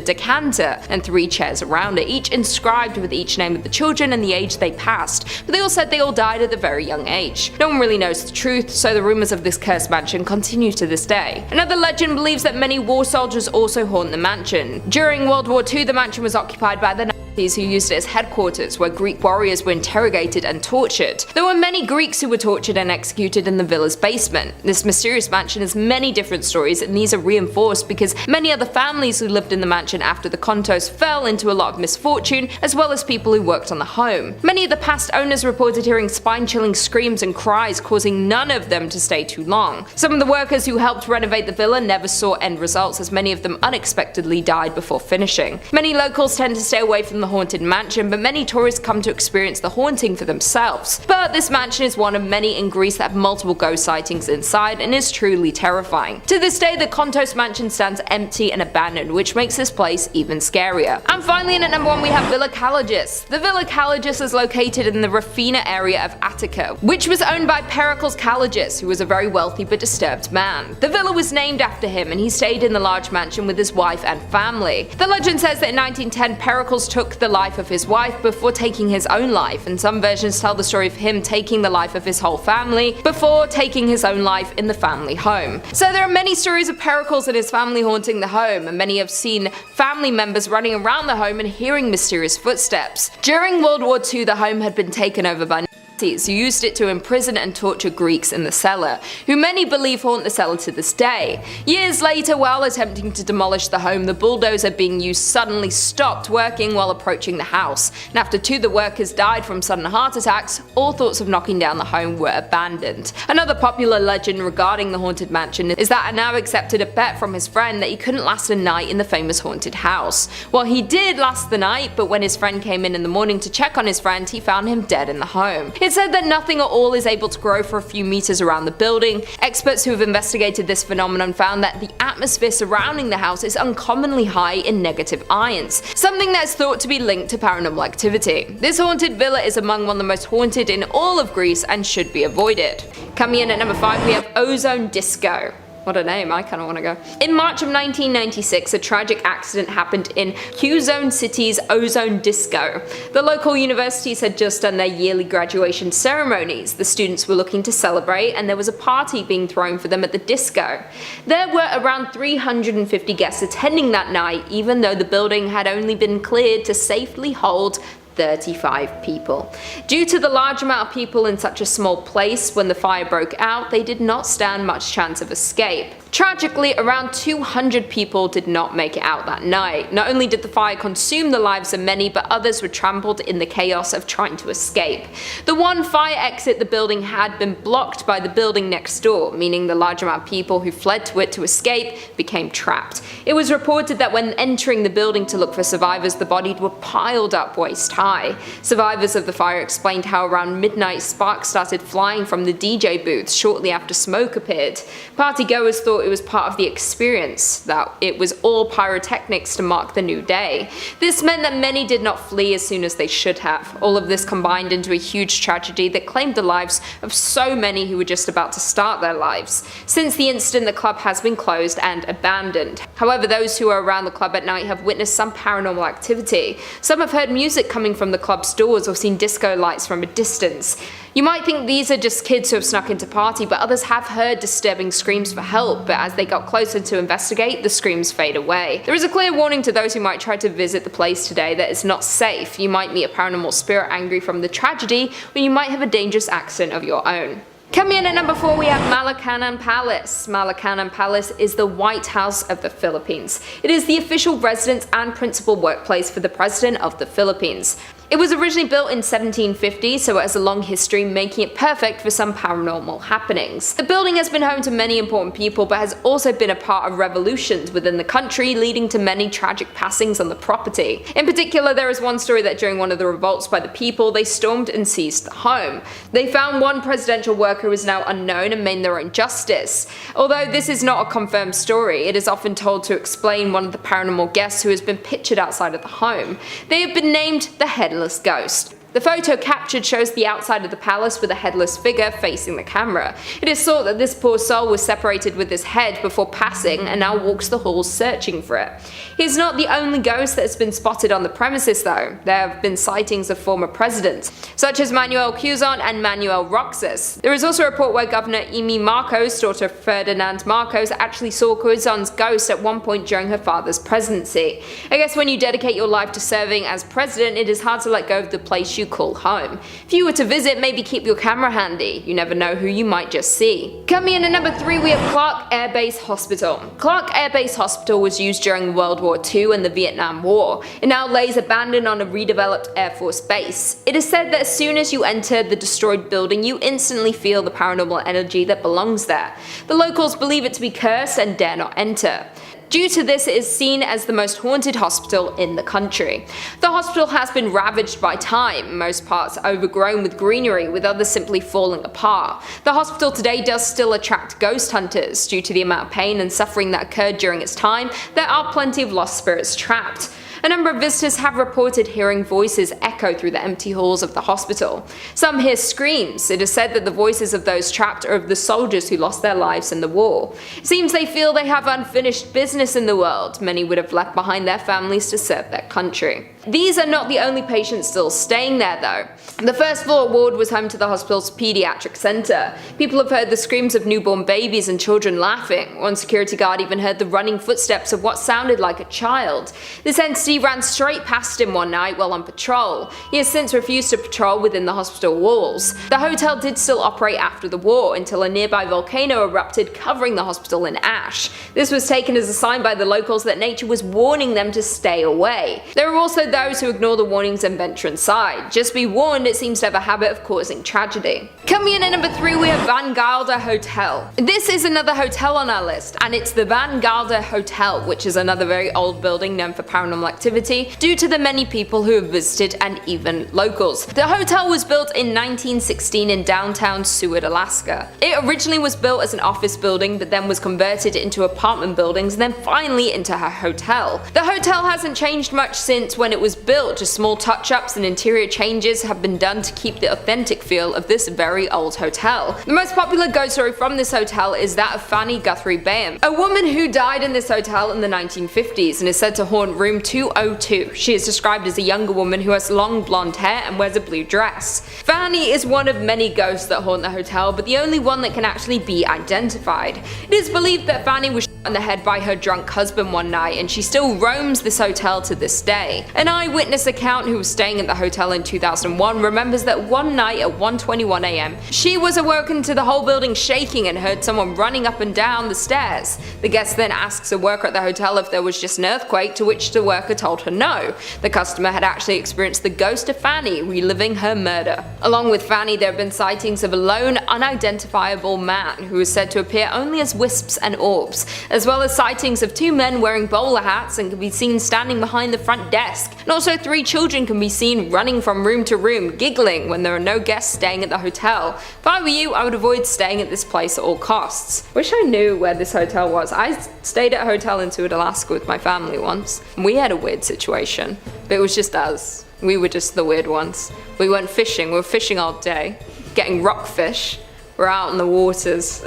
decanter and 3 chairs around it, each inscribed with each name of the children and the age they passed, but they all said they all died at a very young age. No one really knows the truth, so the rumors of this cursed mansion continue to this day. Another legend believes that many war soldiers also haunt the mansion. During World War II, the mansion was occupied by the Nazis, who used it as headquarters where Greek warriors were interrogated and tortured. There were many Greeks who were tortured and executed in the villa's basement. This mysterious mansion has many different stories, and these are reinforced because many other families who lived in the mansion after the Contos fell into a lot of misfortune, as well as people who worked on the home. Many of the past owners reported hearing spine-chilling screams and cries, causing none of them to stay too long. Some of the workers who helped renovate the villa never saw end results, as many of them unexpectedly died before finishing. Many locals tend to stay away from the haunted mansion, but many tourists come to experience the haunting for themselves. But this mansion is one of many in Greece that have multiple ghost sightings inside and is truly terrifying. To this day, the Contos mansion stands empty and abandoned, which makes this place even scarier. And finally, in at number 1 we have Villa Kalogis. The Villa Kalogis is located in the Rafina area of Attica, which was owned by Pericles Kalogis, who was a very wealthy but disturbed man. The villa was named after him, and he stayed in the large mansion with his wife and family. The legend says that in 1910 Pericles took the life of his wife before taking his own life, and some versions tell the story of him taking the life of his whole family before taking his own life in the family home. So there are many stories of Pericles and his family haunting the home, and many have seen family members running around the home and hearing mysterious footsteps. During World War II, the home had been taken over by who used it to imprison and torture Greeks in the cellar, who many believe haunt the cellar to this day. Years later, while attempting to demolish the home, the bulldozer being used suddenly stopped working while approaching the house, and after 2 of the workers died from sudden heart attacks, all thoughts of knocking down the home were abandoned. Another popular legend regarding the haunted mansion is that Anab accepted a bet from his friend that he couldn't last a night in the famous haunted house. Well, he did last the night, but when his friend came in the morning to check on his friend, he found him dead in the home. It's said that nothing at all is able to grow for a few meters around the building. Experts who have investigated this phenomenon found that the atmosphere surrounding the house is uncommonly high in negative ions, something that is thought to be linked to paranormal activity. This haunted villa is among one of the most haunted in all of Greece and should be avoided. Coming in at number 5 we have Ozone Disco. What a name, I kinda wanna go. In March of 1996, a tragic accident happened in Q-Zone City's Ozone Disco. The local universities had just done their yearly graduation ceremonies. The students were looking to celebrate, and there was a party being thrown for them at the disco. There were around 350 guests attending that night, even though the building had only been cleared to safely hold 35 people. Due to the large amount of people in such a small place, when the fire broke out, they did not stand much chance of escape. Tragically, around 200 people did not make it out that night. Not only did the fire consume the lives of many, but others were trampled in the chaos of trying to escape. The one fire exit the building had been blocked by the building next door, meaning the large amount of people who fled to it to escape became trapped. It was reported that when entering the building to look for survivors, the bodies were piled up waist high. Survivors of the fire explained how around midnight sparks started flying from the DJ booths shortly after smoke appeared. Partygoers thought it was part of the experience, that it was all pyrotechnics to mark the new day. This meant that many did not flee as soon as they should have. All of this combined into a huge tragedy that claimed the lives of so many who were just about to start their lives. Since the incident, the club has been closed and abandoned. However, those who are around the club at night have witnessed some paranormal activity. Some have heard music coming from the club's doors or seen disco lights from a distance. You might think these are just kids who have snuck into party, but others have heard disturbing screams for help, but as they got closer to investigate, the screams fade away. There is a clear warning to those who might try to visit the place today that it's not safe. You might meet a paranormal spirit angry from the tragedy, or you might have a dangerous accident of your own. Coming in at number 4 we have Malacañang Palace. Malacañang Palace is the White House of the Philippines. It is the official residence and principal workplace for the President of the Philippines. It was originally built in 1750, so it has a long history, making it perfect for some paranormal happenings. The building has been home to many important people, but has also been a part of revolutions within the country, leading to many tragic passings on the property. In particular, there is one story that during one of the revolts by the people, they stormed and seized the home. They found one presidential worker who is now unknown and made their own justice. Although this is not a confirmed story, it is often told to explain one of the paranormal guests who has been pictured outside of the home. They have been named the Headless Ghost. The photo captured shows the outside of the palace with a headless figure facing the camera. It is thought that this poor soul was separated with his head before passing and now walks the halls searching for it. He is not the only ghost that has been spotted on the premises though. There have been sightings of former presidents, such as Manuel Curzon and Manuel Roxas. There is also a report where Governor Amy Marcos, daughter of Ferdinand Marcos, actually saw Curzon's ghost at one point during her father's presidency. I guess when you dedicate your life to serving as president, it is hard to let go of the place you call home. If you were to visit, maybe keep your camera handy. You never know who you might just see. Coming in at number 3, we have Clark Air Base Hospital. Clark Air Base Hospital was used during World War II and the Vietnam War. It now lays abandoned on a redeveloped Air Force base. It is said that as soon as you enter the destroyed building, you instantly feel the paranormal energy that belongs there. The locals believe it to be cursed and dare not enter. Due to this, it is seen as the most haunted hospital in the country. The hospital has been ravaged by time, most parts overgrown with greenery, with others simply falling apart. The hospital today does still attract ghost hunters. Due to the amount of pain and suffering that occurred during its time, there are plenty of lost spirits trapped. A number of visitors have reported hearing voices echo through the empty halls of the hospital. Some hear screams. It is said that the voices of those trapped are of the soldiers who lost their lives in the war. It seems they feel they have unfinished business in the world. Many would have left behind their families to serve their country. These are not the only patients still staying there though. The first floor ward was home to the hospital's pediatric center. People have heard the screams of newborn babies and children laughing. One security guard even heard the running footsteps of what sounded like a child. This entity ran straight past him one night while on patrol. He has since refused to patrol within the hospital walls. The hotel did still operate after the war until a nearby volcano erupted, covering the hospital in ash. This was taken as a sign by the locals that nature was warning them to stay away. There are also those who ignore the warnings and venture inside. Just be warned, it seems to have a habit of causing tragedy. Coming in at number 3, we have Van Gelder Hotel. This is another hotel on our list, and it's the Van Gelder Hotel, which is another very old building known for paranormal activity due to the many people who have visited and even locals. The hotel was built in 1916 in downtown Seward, Alaska. It originally was built as an office building, but then was converted into apartment buildings and then finally into a hotel. The hotel hasn't changed much since when it was built, just small touch-ups and interior changes have been done to keep the authentic feel of this very old hotel. The most popular ghost story from this hotel is that of Fanny Guthrie Bayham, a woman who died in this hotel in the 1950s and is said to haunt room 202. She is described as a younger woman who has long blonde hair and wears a blue dress. Fanny is one of many ghosts that haunt the hotel, but the only one that can actually be identified. It is believed that Fanny was shot in the head by her drunk husband one night, and she still roams this hotel to this day. An eyewitness account who was staying at the hotel in 2001 remembers that one night at 1:21 AM, she was awoken to the whole building shaking and heard someone running up and down the stairs. The guest then asks a worker at the hotel if there was just an earthquake, to which the worker told her no. The customer had actually experienced the ghost of Fanny reliving her murder. Along with Fanny, there have been sightings of a lone, unidentifiable man who is said to appear only as wisps and orbs, as well as sightings of 2 men wearing bowler hats and can be seen standing behind the front desk. And also 3 children can be seen running from room to room, giggling when there are no guests staying at the hotel. If I were you, I would avoid staying at this place at all costs. Wish I knew where this hotel was. I stayed at a hotel in Seward, Alaska with my family once. We had a weird situation, but it was just us. We were just the weird ones. We went fishing, we were fishing all day, getting rockfish. We're out in the waters.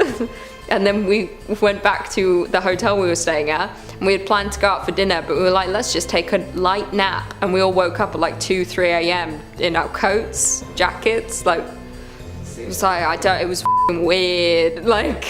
And then we went back to the hotel we were staying at, and we had planned to go out for dinner, but we were like, let's just take a light nap. And we all woke up at like 2-3 AM in our coats, jackets, like, it was like, it was f***ing weird, like,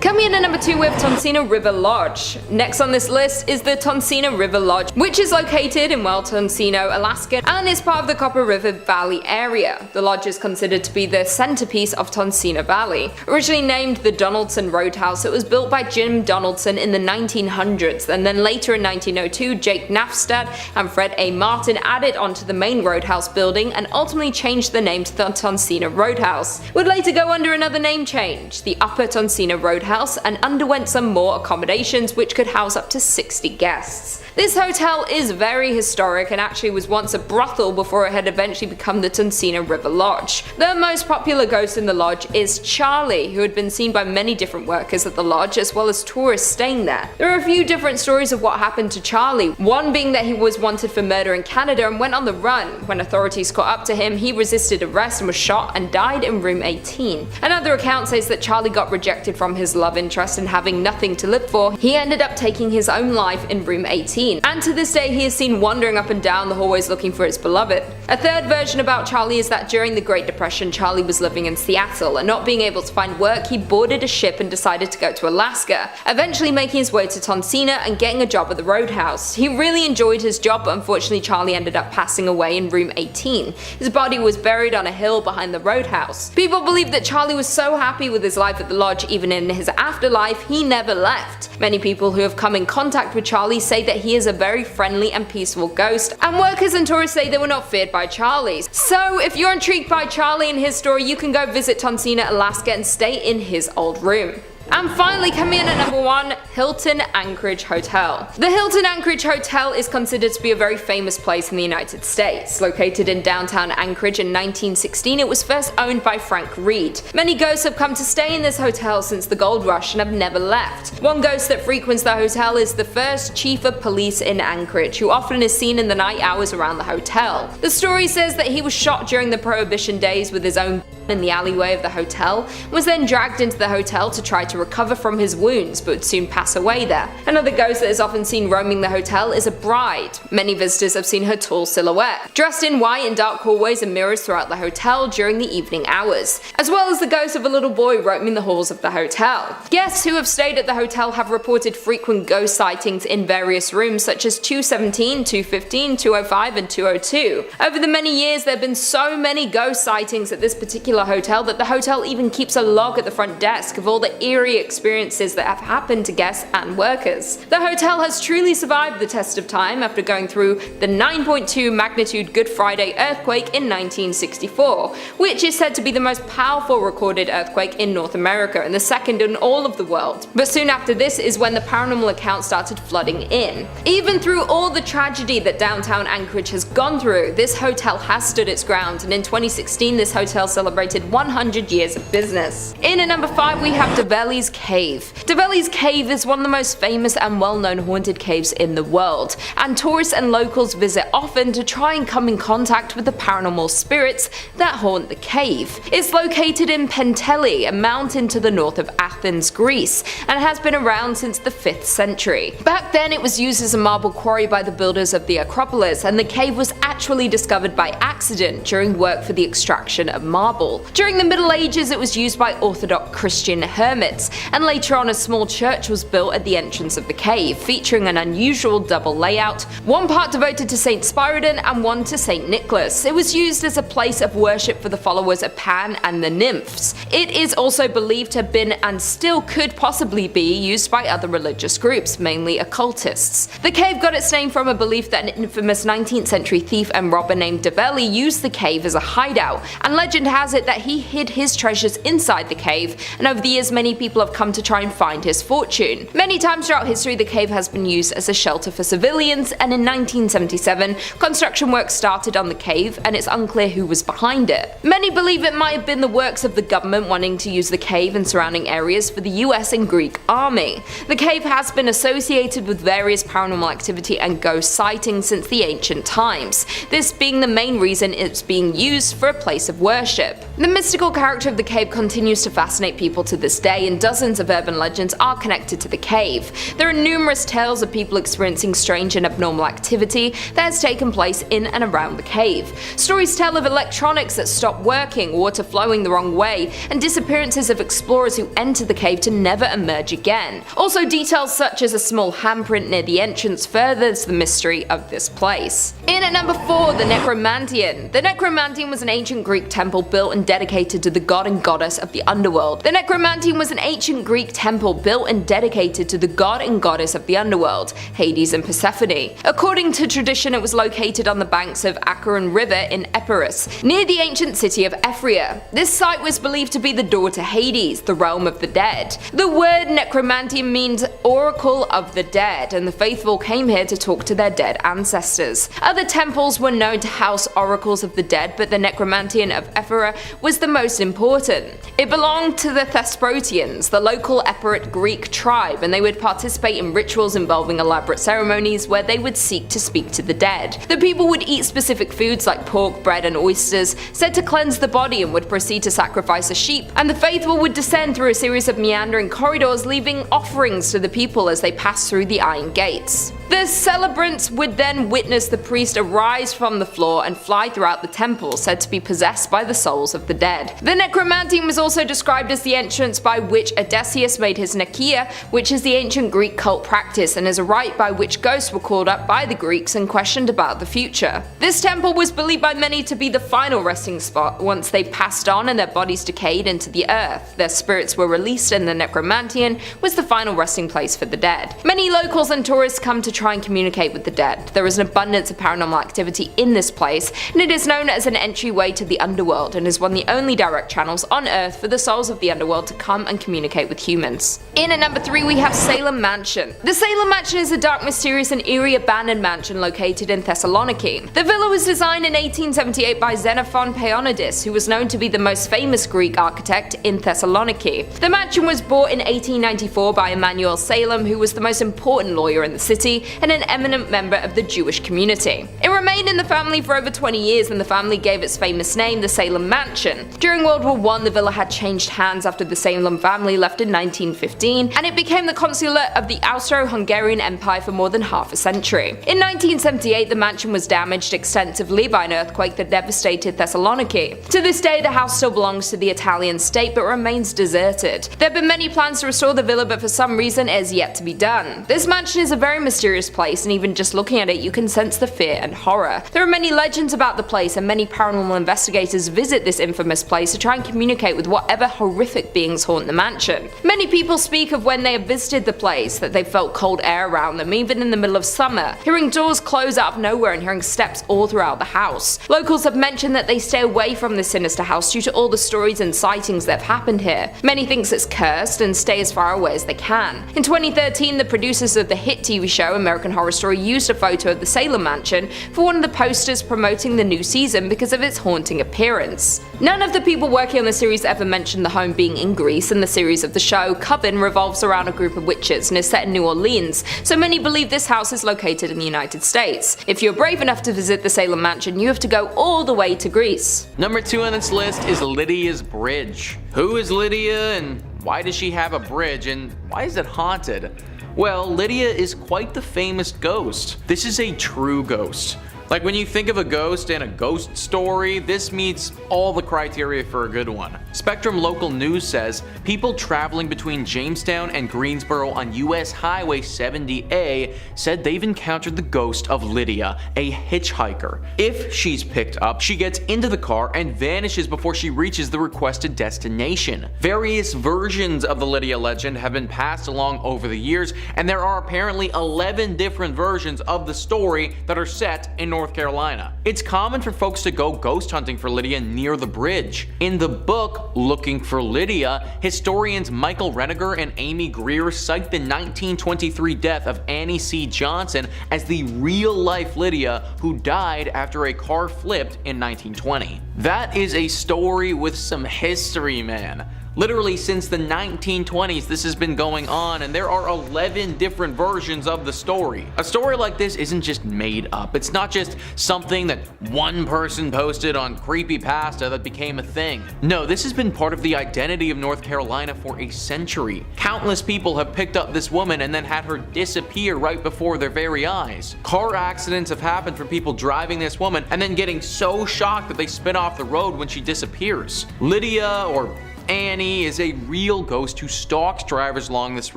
Coming in at number 2 we have Tonsina River Lodge. Next on this list is the Tonsina River Lodge, which is located in Tonsino, Alaska, and is part of the Copper River Valley area. The lodge is considered to be the centerpiece of Tonsina Valley. Originally named the Donaldson Roadhouse, it was built by Jim Donaldson in the 1900s, and then later in 1902 Jake Nafstad and Fred A. Martin added onto the main roadhouse building and ultimately changed the name to the Tonsina Roadhouse. It would later go under another name change, the Upper Tonsina Roadhouse, and underwent some more accommodations which could house up to 60 guests. This hotel is very historic and actually was once a brothel before it had eventually become the Tonsina River Lodge. The most popular ghost in the lodge is Charlie, who had been seen by many different workers at the lodge as well as tourists staying there. There are a few different stories of what happened to Charlie, one being that he was wanted for murder in Canada and went on the run. When authorities caught up to him, he resisted arrest and was shot and died in room 18. Another account says that Charlie got rejected from his love interest and having nothing to live for, he ended up taking his own life in room 18. And to this day he is seen wandering up and down the hallways looking for his beloved. A third version about Charlie is that during the Great Depression Charlie was living in Seattle, and not being able to find work he boarded a ship and decided to go to Alaska, eventually making his way to Tonsina and getting a job at the Roadhouse. He really enjoyed his job, but unfortunately Charlie ended up passing away in room 18. His body was buried on a hill behind the Roadhouse. People believe that Charlie was so happy with his life at the lodge, even in his afterlife he never left. Many people who have come in contact with Charlie say that he is a very friendly and peaceful ghost, and workers and tourists say they were not feared by Charlie. So if you're intrigued by Charlie and his story, you can go visit Tonsina, Alaska and stay in his old room. And finally, coming in at number 1, Hilton Anchorage Hotel. The Hilton Anchorage Hotel is considered to be a very famous place in the United States. Located in downtown Anchorage in 1916, it was first owned by Frank Reed. Many ghosts have come to stay in this hotel since the gold rush and have never left. One ghost that frequents the hotel is the first chief of police in Anchorage, who often is seen in the night hours around the hotel. The story says that he was shot during the Prohibition days with his own in the alleyway of the hotel, was then dragged into the hotel to try to recover from his wounds, but would soon pass away there. Another ghost that is often seen roaming the hotel is a bride. Many visitors have seen her tall silhouette, dressed in white in dark hallways and mirrors throughout the hotel during the evening hours, as well as the ghost of a little boy roaming the halls of the hotel. Guests who have stayed at the hotel have reported frequent ghost sightings in various rooms such as 217, 215, 205 and 202. Over the many years there have been so many ghost sightings at this particular hotel that the hotel even keeps a log at the front desk of all the eerie experiences that have happened to guests and workers. The hotel has truly survived the test of time after going through the 9.2 magnitude Good Friday earthquake in 1964, which is said to be the most powerful recorded earthquake in North America and the second in all of the world. But soon after this is when the paranormal accounts started flooding in. Even through all the tragedy that downtown Anchorage has gone through, this hotel has stood its ground, and in 2016 this hotel celebrated 100 years of business. In at number 5 we have Develi's Cave. Develi's Cave is one of the most famous and well-known haunted caves in the world, and tourists and locals visit often to try and come in contact with the paranormal spirits that haunt the cave. It's located in Penteli, a mountain to the north of Athens, Greece, and has been around since the 5th century. Back then it was used as a marble quarry by the builders of the Acropolis, and the cave was actually discovered by accident during work for the extraction of marble. During the Middle Ages it was used by Orthodox Christian hermits, and later on a small church was built at the entrance of the cave, featuring an unusual double layout, one part devoted to Saint Spiridon and one to Saint Nicholas. It was used as a place of worship for the followers of Pan and the nymphs. It is also believed to have been, and still could possibly be, used by other religious groups, mainly occultists. The cave got its name from a belief that an infamous 19th century thief and robber named Develi used the cave as a hideout, and legend has it that he hid his treasures inside the cave, and over the years many people have come to try and find his fortune. Many times throughout history the cave has been used as a shelter for civilians, and in 1977 construction work started on the cave, and it's unclear who was behind it. Many believe it might have been the works of the government wanting to use the cave and surrounding areas for the US and Greek army. The cave has been associated with various paranormal activity and ghost sightings since the ancient times, this being the main reason it's being used for a place of worship. The mystical character of the cave continues to fascinate people to this day, and dozens of urban legends are connected to the cave. There are numerous tales of people experiencing strange and abnormal activity that has taken place in and around the cave. Stories tell of electronics that stop working, water flowing the wrong way, and disappearances of explorers who enter the cave to never emerge again. Also, details such as a small handprint near the entrance furthers the mystery of this place. In at number 4, the Necromantian. The Necromantian was an ancient Greek temple built and dedicated to the god and goddess of the underworld. The Necromantian was an ancient Greek temple built and dedicated to the god and goddess of the underworld, Hades and Persephone. According to tradition, it was located on the banks of Acheron River in Epirus, near the ancient city of Ephria. This site was believed to be the door to Hades, the realm of the dead. The word Necromantian means oracle of the dead, and the faithful came here to talk to their dead ancestors. Other temples were known to house oracles of the dead, but the Necromantian of Ephira was the most important. It belonged to the Thesprotians, the local Epirot Greek tribe, and they would participate in rituals involving elaborate ceremonies where they would seek to speak to the dead. The people would eat specific foods like pork, bread, and oysters, said to cleanse the body, and would proceed to sacrifice a sheep, and the faithful would descend through a series of meandering corridors, leaving offerings to the people as they passed through the iron gates. The celebrants would then witness the priest arise from the floor and fly throughout the temple, said to be possessed by the souls of the dead. The Necromantian was also described as the entrance by which Odysseus made his Nekia, which is the ancient Greek cult practice and is a rite by which ghosts were called up by the Greeks and questioned about the future. This temple was believed by many to be the final resting spot. Once they passed on and their bodies decayed into the earth, their spirits were released, and the Necromantian was the final resting place for the dead. Many locals and tourists come to try and communicate with the dead. There is an abundance of paranormal activity in this place, and it is known as an entryway to the underworld, and is one of the only direct channels on Earth for the souls of the underworld to come and communicate with humans. In at number 3, we have Salem Mansion. The Salem Mansion is a dark, mysterious, and eerie abandoned mansion located in Thessaloniki. The villa was designed in 1878 by Xenophon Paeonides, who was known to be the most famous Greek architect in Thessaloniki. The mansion was bought in 1894 by Emmanuel Salem, who was the most important lawyer in the city and an eminent member of the Jewish community. It remained in the family for over 20 years, and the family gave its famous name the Salem Mansion. During World War I, the villa had changed hands after the Salem family left in 1915, and it became the consulate of the Austro-Hungarian Empire for more than half a century. In 1978, the mansion was damaged extensively by an earthquake that devastated Thessaloniki. To this day, the house still belongs to the Italian state but remains deserted. There have been many plans to restore the villa, but for some reason it has yet to be done. This mansion is a very mysterious place, and even just looking at it, you can sense the fear and horror. There are many legends about the place, and many paranormal investigators visit this infamous place to try and communicate with whatever horrific beings haunt the mansion. Many people speak of when they have visited the place that they felt cold air around them, even in the middle of summer, hearing doors close out of nowhere and hearing steps all throughout the house. Locals have mentioned that they stay away from this sinister house due to all the stories and sightings that have happened here. Many think it's cursed and stay as far away as they can. In 2013, the producers of the hit TV show American Horror Story used a photo of the Salem Mansion for one of the posters promoting the new season because of its haunting appearance. None of the people working on the series ever mentioned the home being in Greece, and the series of the show, Coven, revolves around a group of witches and is set in New Orleans, so many believe this house is located in the United States. If you're brave enough to visit the Salem Mansion, you have to go all the way to Greece. Number 2 on this list is Lydia's Bridge. Who is Lydia, and why does she have a bridge, and why is it haunted? Well, Lydia is quite the famous ghost. This is a true ghost. Like when you think of a ghost and a ghost story, this meets all the criteria for a good one. Spectrum Local News says people traveling between Jamestown and Greensboro on US Highway 70A said they've encountered the ghost of Lydia, a hitchhiker. If she's picked up, she gets into the car and vanishes before she reaches the requested destination. Various versions of the Lydia legend have been passed along over the years, and there are apparently 11 different versions of the story that are set in North Carolina. It's common for folks to go ghost hunting for Lydia near the bridge. In the book Looking for Lydia, historians Michael Reniger and Amy Greer cite the 1923 death of Annie C. Johnson as the real-life Lydia who died after a car flipped in 1920. That is a story with some history, man. Literally since the 1920s this has been going on, and there are 11 different versions of the story. A story like this isn't just made up. It's not just something that one person posted on Creepypasta that became a thing. No, this has been part of the identity of North Carolina for a century. Countless people have picked up this woman and then had her disappear right before their very eyes. Car accidents have happened from people driving this woman and then getting so shocked that they spin off the road when she disappears. Lydia, or Annie, is a real ghost who stalks drivers along this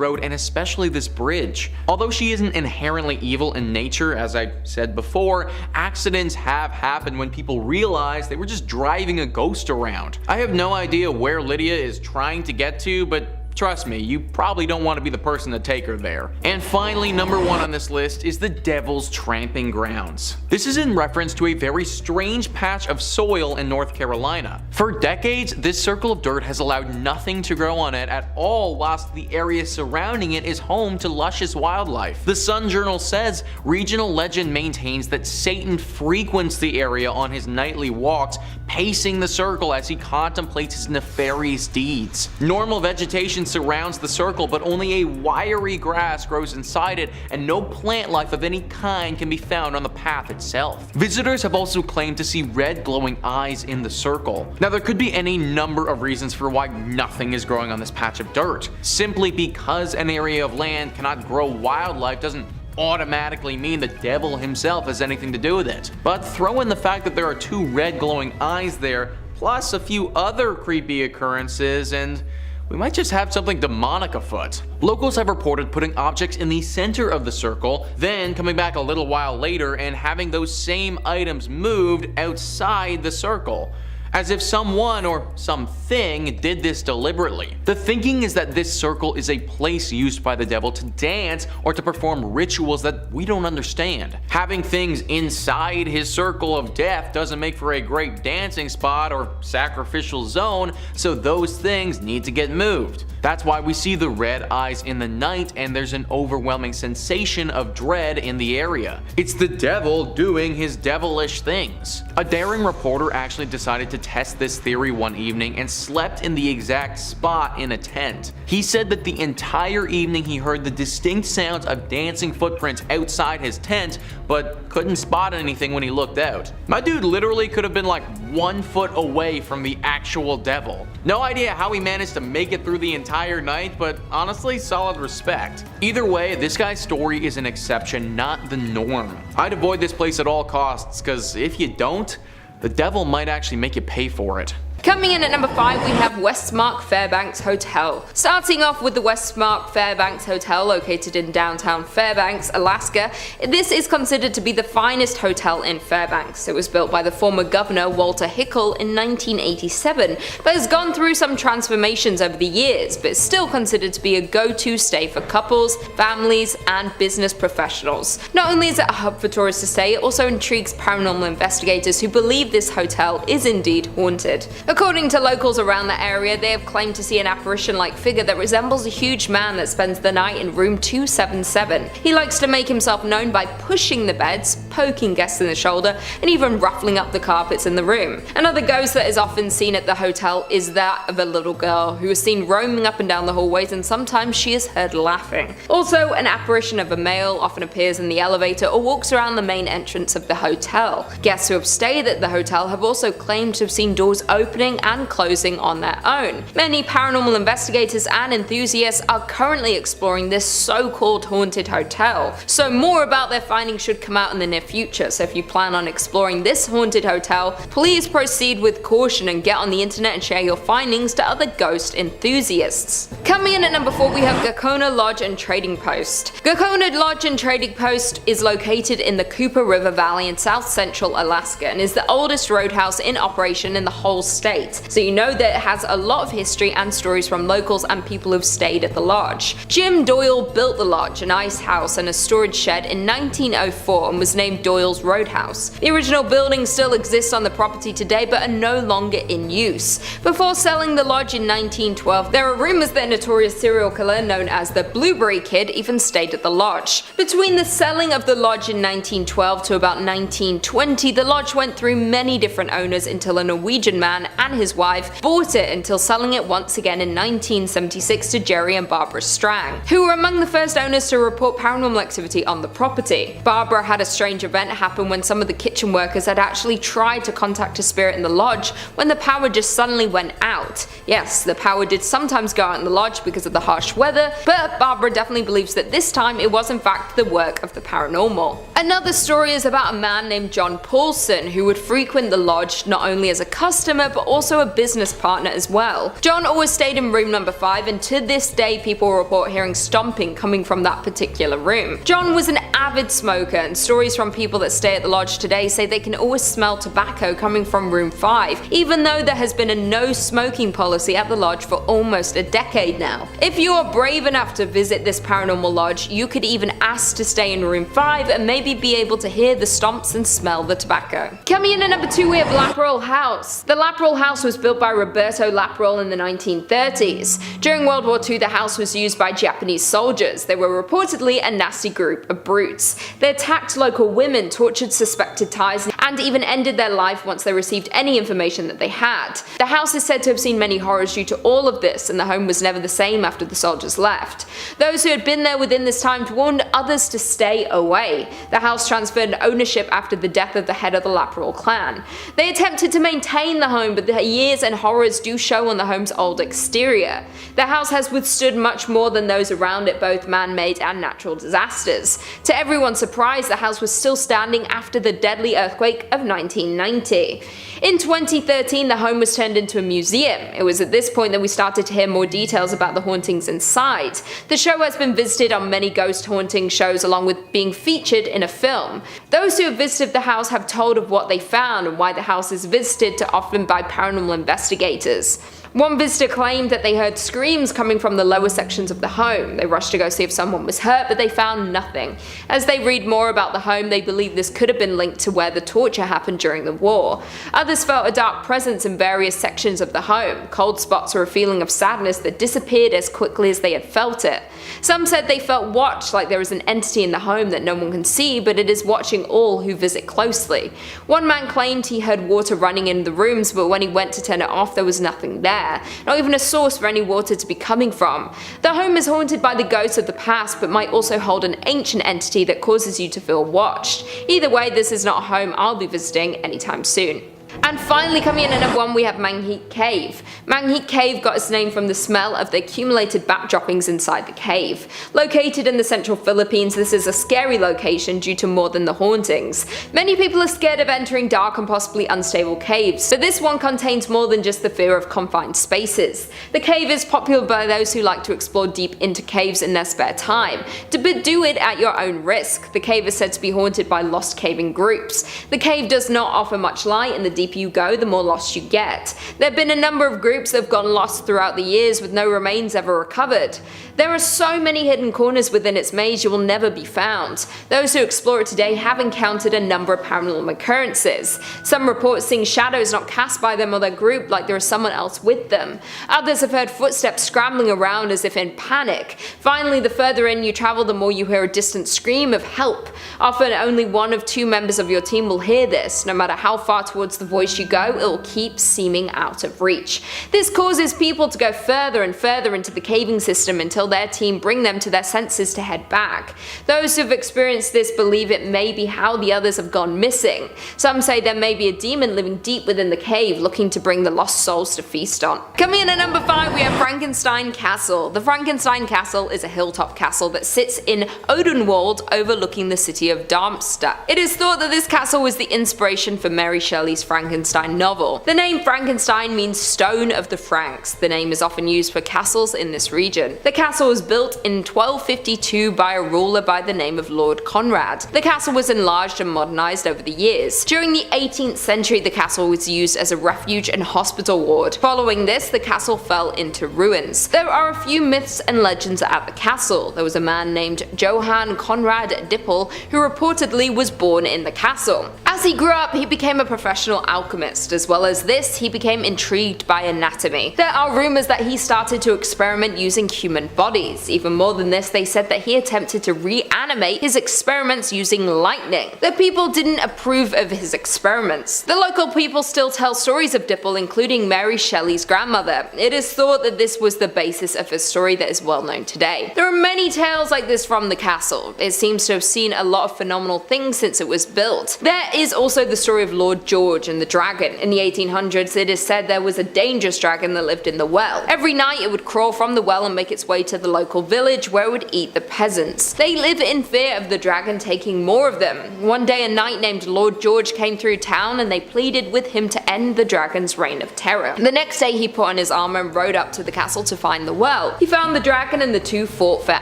road and especially this bridge. Although she isn't inherently evil in nature, as I said before, accidents have happened when people realize they were just driving a ghost around. I have no idea where Lydia is trying to get to, but trust me, you probably don't want to be the person to take her there. And finally, number 1 on this list is the Devil's Tramping Grounds. This is in reference to a very strange patch of soil in North Carolina. For decades, this circle of dirt has allowed nothing to grow on it at all, whilst the area surrounding it is home to luscious wildlife. The Sun Journal says regional legend maintains that Satan frequents the area on his nightly walks, pacing the circle as he contemplates his nefarious deeds. Normal vegetation surrounds the circle, but only a wiry grass grows inside it, and no plant life of any kind can be found on the path itself. Visitors have also claimed to see red glowing eyes in the circle. Now, there could be any number of reasons for why nothing is growing on this patch of dirt. Simply because an area of land cannot grow wildlife doesn't automatically mean the devil himself has anything to do with it. But throw in the fact that there are 2 red glowing eyes there, plus a few other creepy occurrences, and we might just have something demonic afoot. Locals have reported putting objects in the center of the circle, then coming back a little while later and having those same items moved outside the circle, as if someone or something did this deliberately. The thinking is that this circle is a place used by the devil to dance or to perform rituals that we don't understand. Having things inside his circle of death doesn't make for a great dancing spot or sacrificial zone, so those things need to get moved. That's why we see the red eyes in the night, and there's an overwhelming sensation of dread in the area. It's the devil doing his devilish things. A daring reporter actually decided to test this theory one evening and slept in the exact spot in a tent. He said that the entire evening he heard the distinct sounds of dancing footprints outside his tent, but couldn't spot anything when he looked out. My dude literally could have been like 1 foot away from the actual devil. No idea how he managed to make it through the entire night, but honestly, solid respect. Either way, this guy's story is an exception, not the norm. I'd avoid this place at all costs, cause if you don't, the devil might actually make you pay for it. Coming in at number 5, we have Westmark Fairbanks Hotel. Starting off with the Westmark Fairbanks Hotel, located in downtown Fairbanks, Alaska. This is considered to be the finest hotel in Fairbanks. It was built by the former governor Walter Hickel in 1987, but has gone through some transformations over the years, but is still considered to be a go-to stay for couples, families, and business professionals. Not only is it a hub for tourists to stay, it also intrigues paranormal investigators who believe this hotel is indeed haunted. According to locals around the area, they have claimed to see an apparition-like figure that resembles a huge man that spends the night in room 277. He likes to make himself known by pushing the beds, poking guests in the shoulder, and even ruffling up the carpets in the room. Another ghost that is often seen at the hotel is that of a little girl who is seen roaming up and down the hallways, and sometimes she is heard laughing. Also, an apparition of a male often appears in the elevator or walks around the main entrance of the hotel. Guests who have stayed at the hotel have also claimed to have seen doors opening and closing on their own. Many paranormal investigators and enthusiasts are currently exploring this so-called haunted hotel, so more about their findings should come out in the near future, so if you plan on exploring this haunted hotel, please proceed with caution and get on the internet and share your findings to other ghost enthusiasts. Coming in at number 4, we have Gakona Lodge and Trading Post. Gakona Lodge and Trading Post is located in the Cooper River Valley in south central Alaska and is the oldest roadhouse in operation in the whole state. So you know that it has a lot of history and stories from locals and people who've stayed at the lodge. Jim Doyle built the lodge, an ice house and a storage shed in 1904 and was named Doyle's Roadhouse. The original building still exists on the property today but are no longer in use. Before selling the lodge in 1912, there are rumors that a notorious serial killer known as the Blueberry Kid even stayed at the lodge. Between the selling of the lodge in 1912 to about 1920, the lodge went through many different owners until a Norwegian man, and his wife bought it until selling it once again in 1976 to Jerry and Barbara Strang, who were among the first owners to report paranormal activity on the property. Barbara had a strange event happen when some of the kitchen workers had actually tried to contact a spirit in the lodge when the power just suddenly went out. Yes, the power did sometimes go out in the lodge because of the harsh weather, but Barbara definitely believes that this time it was in fact the work of the paranormal. Another story is about a man named John Paulson who would frequent the lodge not only as a customer but also a business partner as well. John always stayed in room number 5, and to this day people report hearing stomping coming from that particular room. John was an avid smoker, and stories from people that stay at the lodge today say they can always smell tobacco coming from room 5, even though there has been a no smoking policy at the lodge for almost a decade now. If you are brave enough to visit this paranormal lodge, you could even ask to stay in room 5 and maybe be able to hear the stomps and smell the tobacco. Coming in at number 2 we have Laprol House. The Laprol House was built by Roberto Laprol in the 1930s. During World War II the house was used by Japanese soldiers. They were reportedly a nasty group of brutes. They attacked local women, tortured suspected ties, and even ended their life once they received any information that they had. The house is said to have seen many horrors due to all of this, and the home was never the same after the soldiers left. Those who had been there within this time warned others to stay away. The house transferred ownership after the death of the head of the Laprol clan. They attempted to maintain the home, but the years and horrors do show on the home's old exterior. The house has withstood much more than those around it, both man-made and natural disasters. To everyone's surprise, the house was still standing after the deadly earthquake of 1990. In 2013, the home was turned into a museum. It was at this point that we started to hear more details about the hauntings inside. The show has been visited on many ghost haunting shows, along with being featured in a film. Those who have visited the house have told of what they found and why the house is visited often by paranormal investigators. One visitor claimed that they heard screams coming from the lower sections of the home. They rushed to go see if someone was hurt, but they found nothing. As they read more about the home, they believe this could have been linked to where the torture happened during the war. Others felt a dark presence in various sections of the home, cold spots or a feeling of sadness that disappeared as quickly as they had felt it. Some said they felt watched, like there is an entity in the home that no one can see, but it is watching all who visit closely. One man claimed he heard water running in the rooms, but when he went to turn it off, there was nothing there. Not even a source for any water to be coming from. The home is haunted by the ghosts of the past, but might also hold an ancient entity that causes you to feel watched. Either way, this is not a home I'll be visiting anytime soon. And finally, coming in at number 1, we have Manghit Cave. Manghit Cave got its name from the smell of the accumulated bat droppings inside the cave. Located in the central Philippines, this is a scary location due to more than the hauntings. Many people are scared of entering dark and possibly unstable caves, but this one contains more than just the fear of confined spaces. The cave is popular by those who like to explore deep into caves in their spare time, but do it at your own risk. The cave is said to be haunted by lost caving groups. The cave does not offer much light, and the deeper you go, the more lost you get. There have been a number of groups that have gone lost throughout the years with no remains ever recovered. There are so many hidden corners within its maze you will never be found. Those who explore it today have encountered a number of paranormal occurrences. Some report seeing shadows not cast by them or their group, like there is someone else with them. Others have heard footsteps scrambling around as if in panic. Finally, the further in you travel, the more you hear a distant scream of help. Often only one of 2 members of your team will hear this. No matter how far towards the voice you go, it will keep seeming out of reach. This causes people to go further and further into the caving system until their team bring them to their senses to head back. Those who have experienced this believe it may be how the others have gone missing. Some say there may be a demon living deep within the cave looking to bring the lost souls to feast on. Coming in at number 5, we have Frankenstein Castle. The Frankenstein Castle is a hilltop castle that sits in Odenwald overlooking the city of Darmstadt. It is thought that this castle was the inspiration for Mary Shelley's Frankenstein novel. The name Frankenstein means stone of the Franks. The name is often used for castles in this region. The castle was built in 1252 by a ruler by the name of Lord Conrad. The castle was enlarged and modernized over the years. During the 18th century, the castle was used as a refuge and hospital ward. Following this, the castle fell into ruins. There are a few myths and legends at the castle. There was a man named Johann Conrad Dippel who reportedly was born in the castle. As As he grew up, he became a professional alchemist. As well as this, he became intrigued by anatomy. There are rumors that he started to experiment using human bodies. Even more than this, they said that he attempted to reanimate his experiments using lightning. The people didn't approve of his experiments. The local people still tell stories of Dipple, including Mary Shelley's grandmother. It is thought that this was the basis of a story that is well known today. There are many tales like this from the castle. It seems to have seen a lot of phenomenal things since it was built. There is also the story of Lord George and the dragon. In the 1800s, it is said there was a dangerous dragon that lived in the well. Every night it would crawl from the well and make its way to the local village where it would eat the peasants. They live in fear of the dragon taking more of them. One day a knight named Lord George came through town and they pleaded with him to end the dragon's reign of terror. The next day he put on his armor and rode up to the castle to find the well. He found the dragon and the two fought for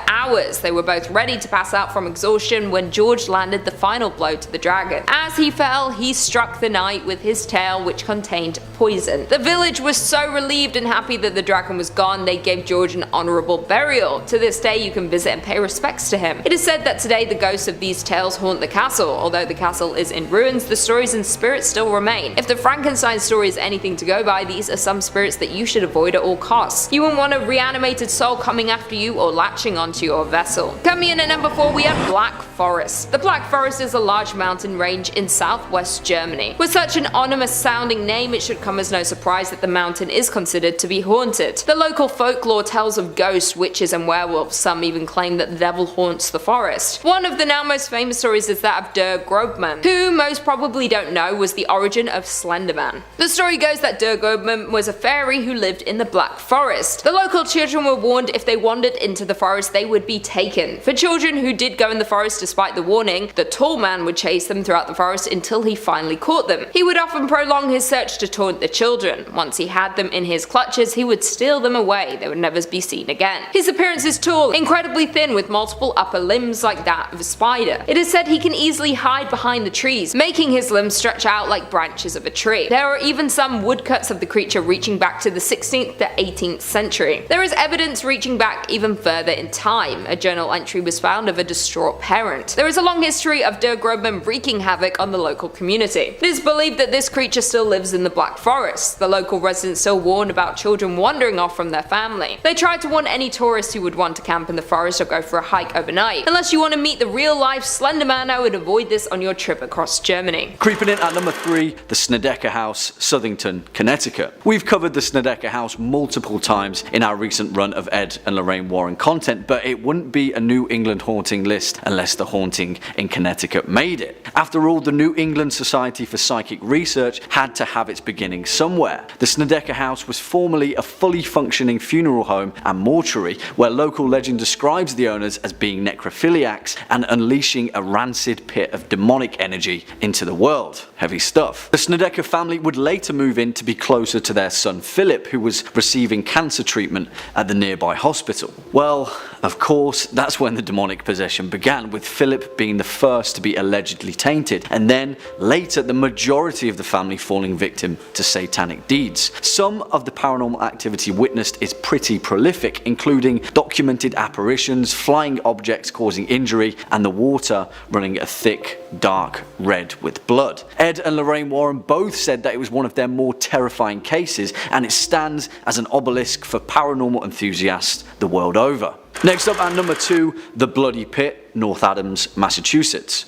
hours. They were both ready to pass out from exhaustion when George landed the final blow to the dragon. As he fell, he struck the knight with his tail, which contained poison. The village was so relieved and happy that the dragon was gone, they gave George an honorable burial. To this day you can visit and pay respects to him. It is said that today the ghosts of these tales haunt the castle. Although the castle is in ruins, the stories and spirits still remain. If the Frankenstein story is anything to go by, these are some spirits that you should avoid at all costs. You wouldn't want a reanimated soul coming after you or latching onto your vessel. Coming in at number 4, we have Black Forest. The Black Forest is a large mountain range in southwest Germany. With such an ominous sounding name, it should come as no surprise that the mountain is considered to be haunted. The local folklore tells of ghosts, witches and werewolves. Some even claim that the devil haunts the forest. One of the now most famous stories is that of Der Grobman, who most probably don't know was the origin of Slenderman. The story goes that Der Grobman was a fairy who lived in the Black Forest. The local children were warned if they wandered into the forest they would be taken. For children who did go in the forest despite the warning, the tall man would chase them throughout the forest until he finally caught them. He would often prolong his search to taunt the children. Once he had them in his clutches, he would steal them away. They would never be seen again. His appearance is tall, incredibly thin with multiple upper limbs like that of a spider. It is said he can easily hide behind the trees, making his limbs stretch out like branches of a tree. There are even some woodcuts of the creature reaching back to the 16th to 18th century. There is evidence reaching back even further in time. A journal entry was found of a distraught parent. There is a long history of Der Grobman wreaking havoc on the local community. It is believed that this creature still lives in the Black Forest. The local residents still warn about children wandering off from their family. They try to warn any tourists who would want to camp in the forest or go for a hike overnight. Unless you want to meet the real life Slender Man, I would avoid this on your trip across Germany. Creeping in at number 3, the Snedeker House, Southington, Connecticut. We've covered the Snedeker House multiple times in our recent run of Ed and Lorraine Warren content, but it wouldn't be a New England haunting list unless the haunting in Connecticut made it. After all, the New England Society for Psychic Research had to have its beginning somewhere. The Snedeker House was formerly a fully functioning funeral home and mortuary, where local legend describes the owners as being necrophiliacs and unleashing a rancid pit of demonic energy into the world. Heavy stuff. The Snedeker family would later move in to be closer to their son Philip, who was receiving cancer treatment at the nearby hospital. Well, of course, that's when the demonic possession began, with Philip being the first to be allegedly tainted, and then later the majority of the family falling victim to satanic deeds. Some of the paranormal activity witnessed is pretty prolific, including documented apparitions, flying objects causing injury, and the water running a thick, dark red with blood. Ed and Lorraine Warren both said that it was one of their more terrifying cases, and it stands as an obelisk for paranormal enthusiasts the world over. Next up at number 2, the Bloody Pit, North Adams, Massachusetts.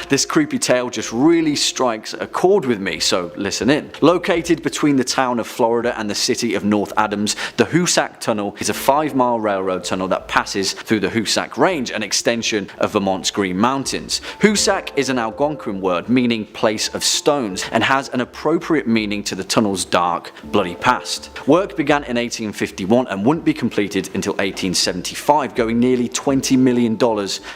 This creepy tale just really strikes a chord with me, so listen in. Located between the town of Florida and the city of North Adams, the Hoosac Tunnel is a 5-mile railroad tunnel that passes through the Hoosac Range, an extension of Vermont's Green Mountains. Hoosac is an Algonquin word meaning place of stones, and has an appropriate meaning to the tunnel's dark, bloody past. Work began in 1851 and wouldn't be completed until 1875, going nearly $20 million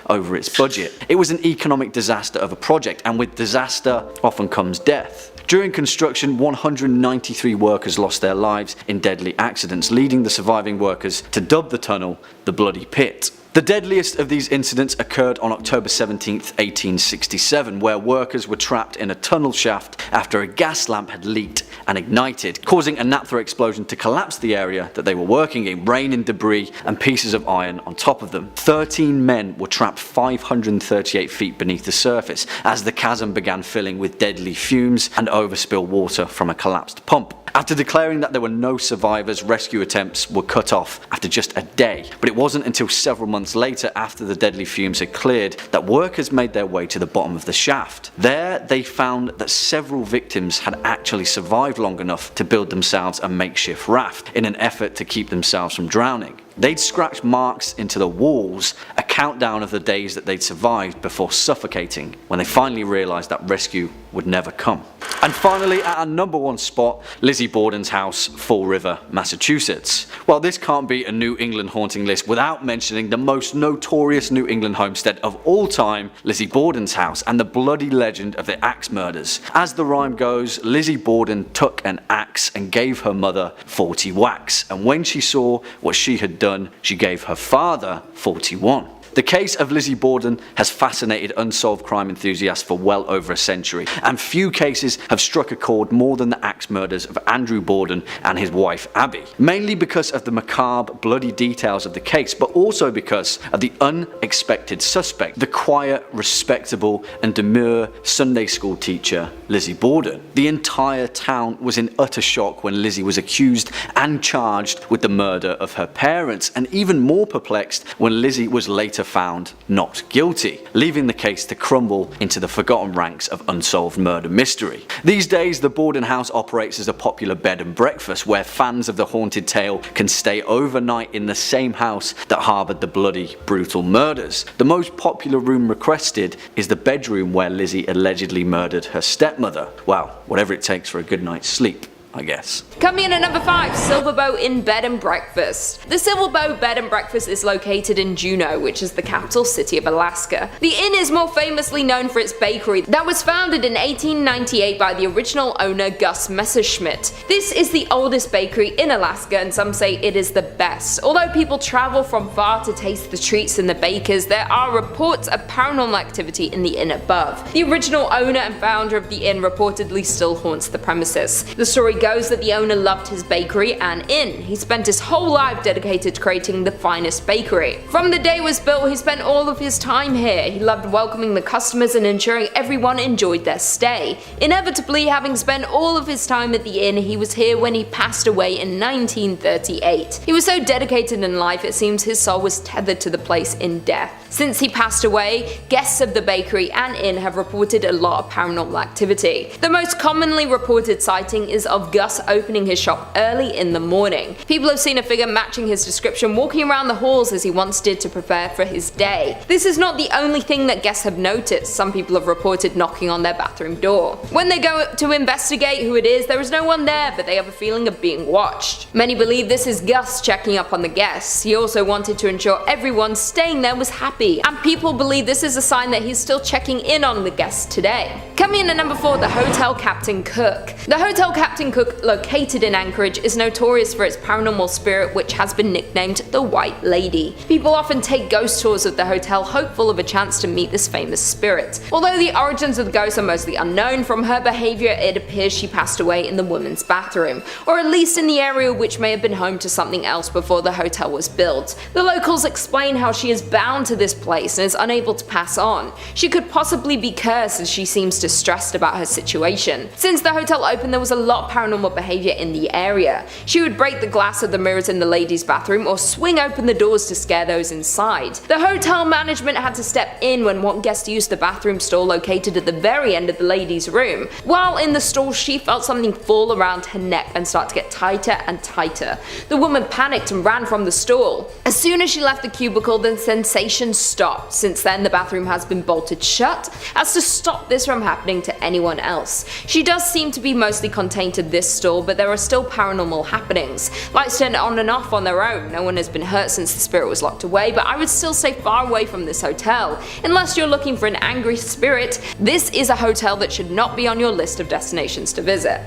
over its budget. It was an economic disaster of a project, and with disaster often comes death. During construction, 193 workers lost their lives in deadly accidents, leading the surviving workers to dub the tunnel the Bloody Pit. The deadliest of these incidents occurred on October 17, 1867, where workers were trapped in a tunnel shaft after a gas lamp had leaked and ignited, causing a naphtha explosion to collapse the area that they were working in, raining debris and pieces of iron on top of them. 13 men were trapped 538 feet beneath the surface as the chasm began filling with deadly fumes and overspill water from a collapsed pump. After declaring that there were no survivors, rescue attempts were cut off after just a day, but it wasn't until several months later, after the deadly fumes had cleared, that workers made their way to the bottom of the shaft. There they found that several victims had actually survived long enough to build themselves a makeshift raft in an effort to keep themselves from drowning. They'd scratched marks into the walls, a countdown of the days that they'd survived before suffocating when they finally realised that rescue would never come. And finally, at our number one spot, Lizzie Borden's house, Fall River, Massachusetts. Well, this can't be a New England haunting list without mentioning the most notorious New England homestead of all time, Lizzie Borden's house, and the bloody legend of the axe murders. As the rhyme goes, Lizzie Borden took an axe and gave her mother 40 whacks, and when she saw what she had done, she gave her father 41. The case of Lizzie Borden has fascinated unsolved crime enthusiasts for well over a century, and few cases have struck a chord more than the axe murders of Andrew Borden and his wife Abby. Mainly because of the macabre, bloody details of the case, but also because of the unexpected suspect, the quiet, respectable and demure Sunday school teacher Lizzie Borden. The entire town was in utter shock when Lizzie was accused and charged with the murder of her parents, and even more perplexed when Lizzie was later found not guilty, leaving the case to crumble into the forgotten ranks of unsolved murder mystery. These days, the Borden house operates as a popular bed and breakfast where fans of the haunted tale can stay overnight in the same house that harboured the bloody, brutal murders. The most popular room requested is the bedroom where Lizzie allegedly murdered her stepmother. Well, whatever it takes for a good night's sleep, I guess. Coming in at number 5, Silverbow Inn Bed and Breakfast. The Silverbow Bed and Breakfast is located in Juneau, which is the capital city of Alaska. The inn is more famously known for its bakery that was founded in 1898 by the original owner Gus Messerschmitt. This is the oldest bakery in Alaska, and some say it is the best. Although people travel from far to taste the treats and the bakers, there are reports of paranormal activity in the inn above. The original owner and founder of the inn reportedly still haunts the premises. The story goes that the owner loved his bakery and inn. He spent his whole life dedicated to creating the finest bakery. From the day it was built, he spent all of his time here. He loved welcoming the customers and ensuring everyone enjoyed their stay. Inevitably, having spent all of his time at the inn, he was here when he passed away in 1938. He was so dedicated in life, it seems his soul was tethered to the place in death. Since he passed away, guests of the bakery and inn have reported a lot of paranormal activity. The most commonly reported sighting is of Gus opening his shop early in the morning. People have seen a figure matching his description walking around the halls as he once did to prepare for his day. This is not the only thing that guests have noticed. Some people have reported knocking on their bathroom door. When they go to investigate who it is, there is no one there, but they have a feeling of being watched. Many believe this is Gus checking up on the guests. He also wanted to ensure everyone staying there was happy, and people believe this is a sign that he's still checking in on the guests today. Coming in at number 4, the Hotel Captain Cook. The Hotel Captain Cook, located in Anchorage, is notorious for its paranormal spirit, which has been nicknamed the White Lady. People often take ghost tours of the hotel, hopeful of a chance to meet this famous spirit. Although the origins of the ghost are mostly unknown, from her behaviour it appears she passed away in the women's bathroom, or at least in the area which may have been home to something else before the hotel was built. The locals explain how she is bound to this place and is unable to pass on. She could possibly be cursed, as she seems distressed about her situation. Since the hotel opened, there was a lot of paranormal behaviour in the area. She would break the glass of the mirrors in the ladies' bathroom or swing open the doors to scare those inside. The hotel management had to step in when one guest used the bathroom stall located at the very end of the ladies' room. While in the stall, she felt something fall around her neck and start to get tighter and tighter. The woman panicked and ran from the stall. As soon as she left the cubicle, the sensation stopped. Since then, the bathroom has been bolted shut as to stop this from happening to anyone else. She does seem to be mostly contained to this stall, but there are still paranormal happenings. Lights turn on and off on their own. No one has been hurt since the spirit was locked away, but I would still stay far away from this hotel. Unless you're looking for an angry spirit, this is a hotel that should not be on your list of destinations to visit.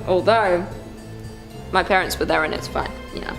Although, my parents were there and it's fine, you know.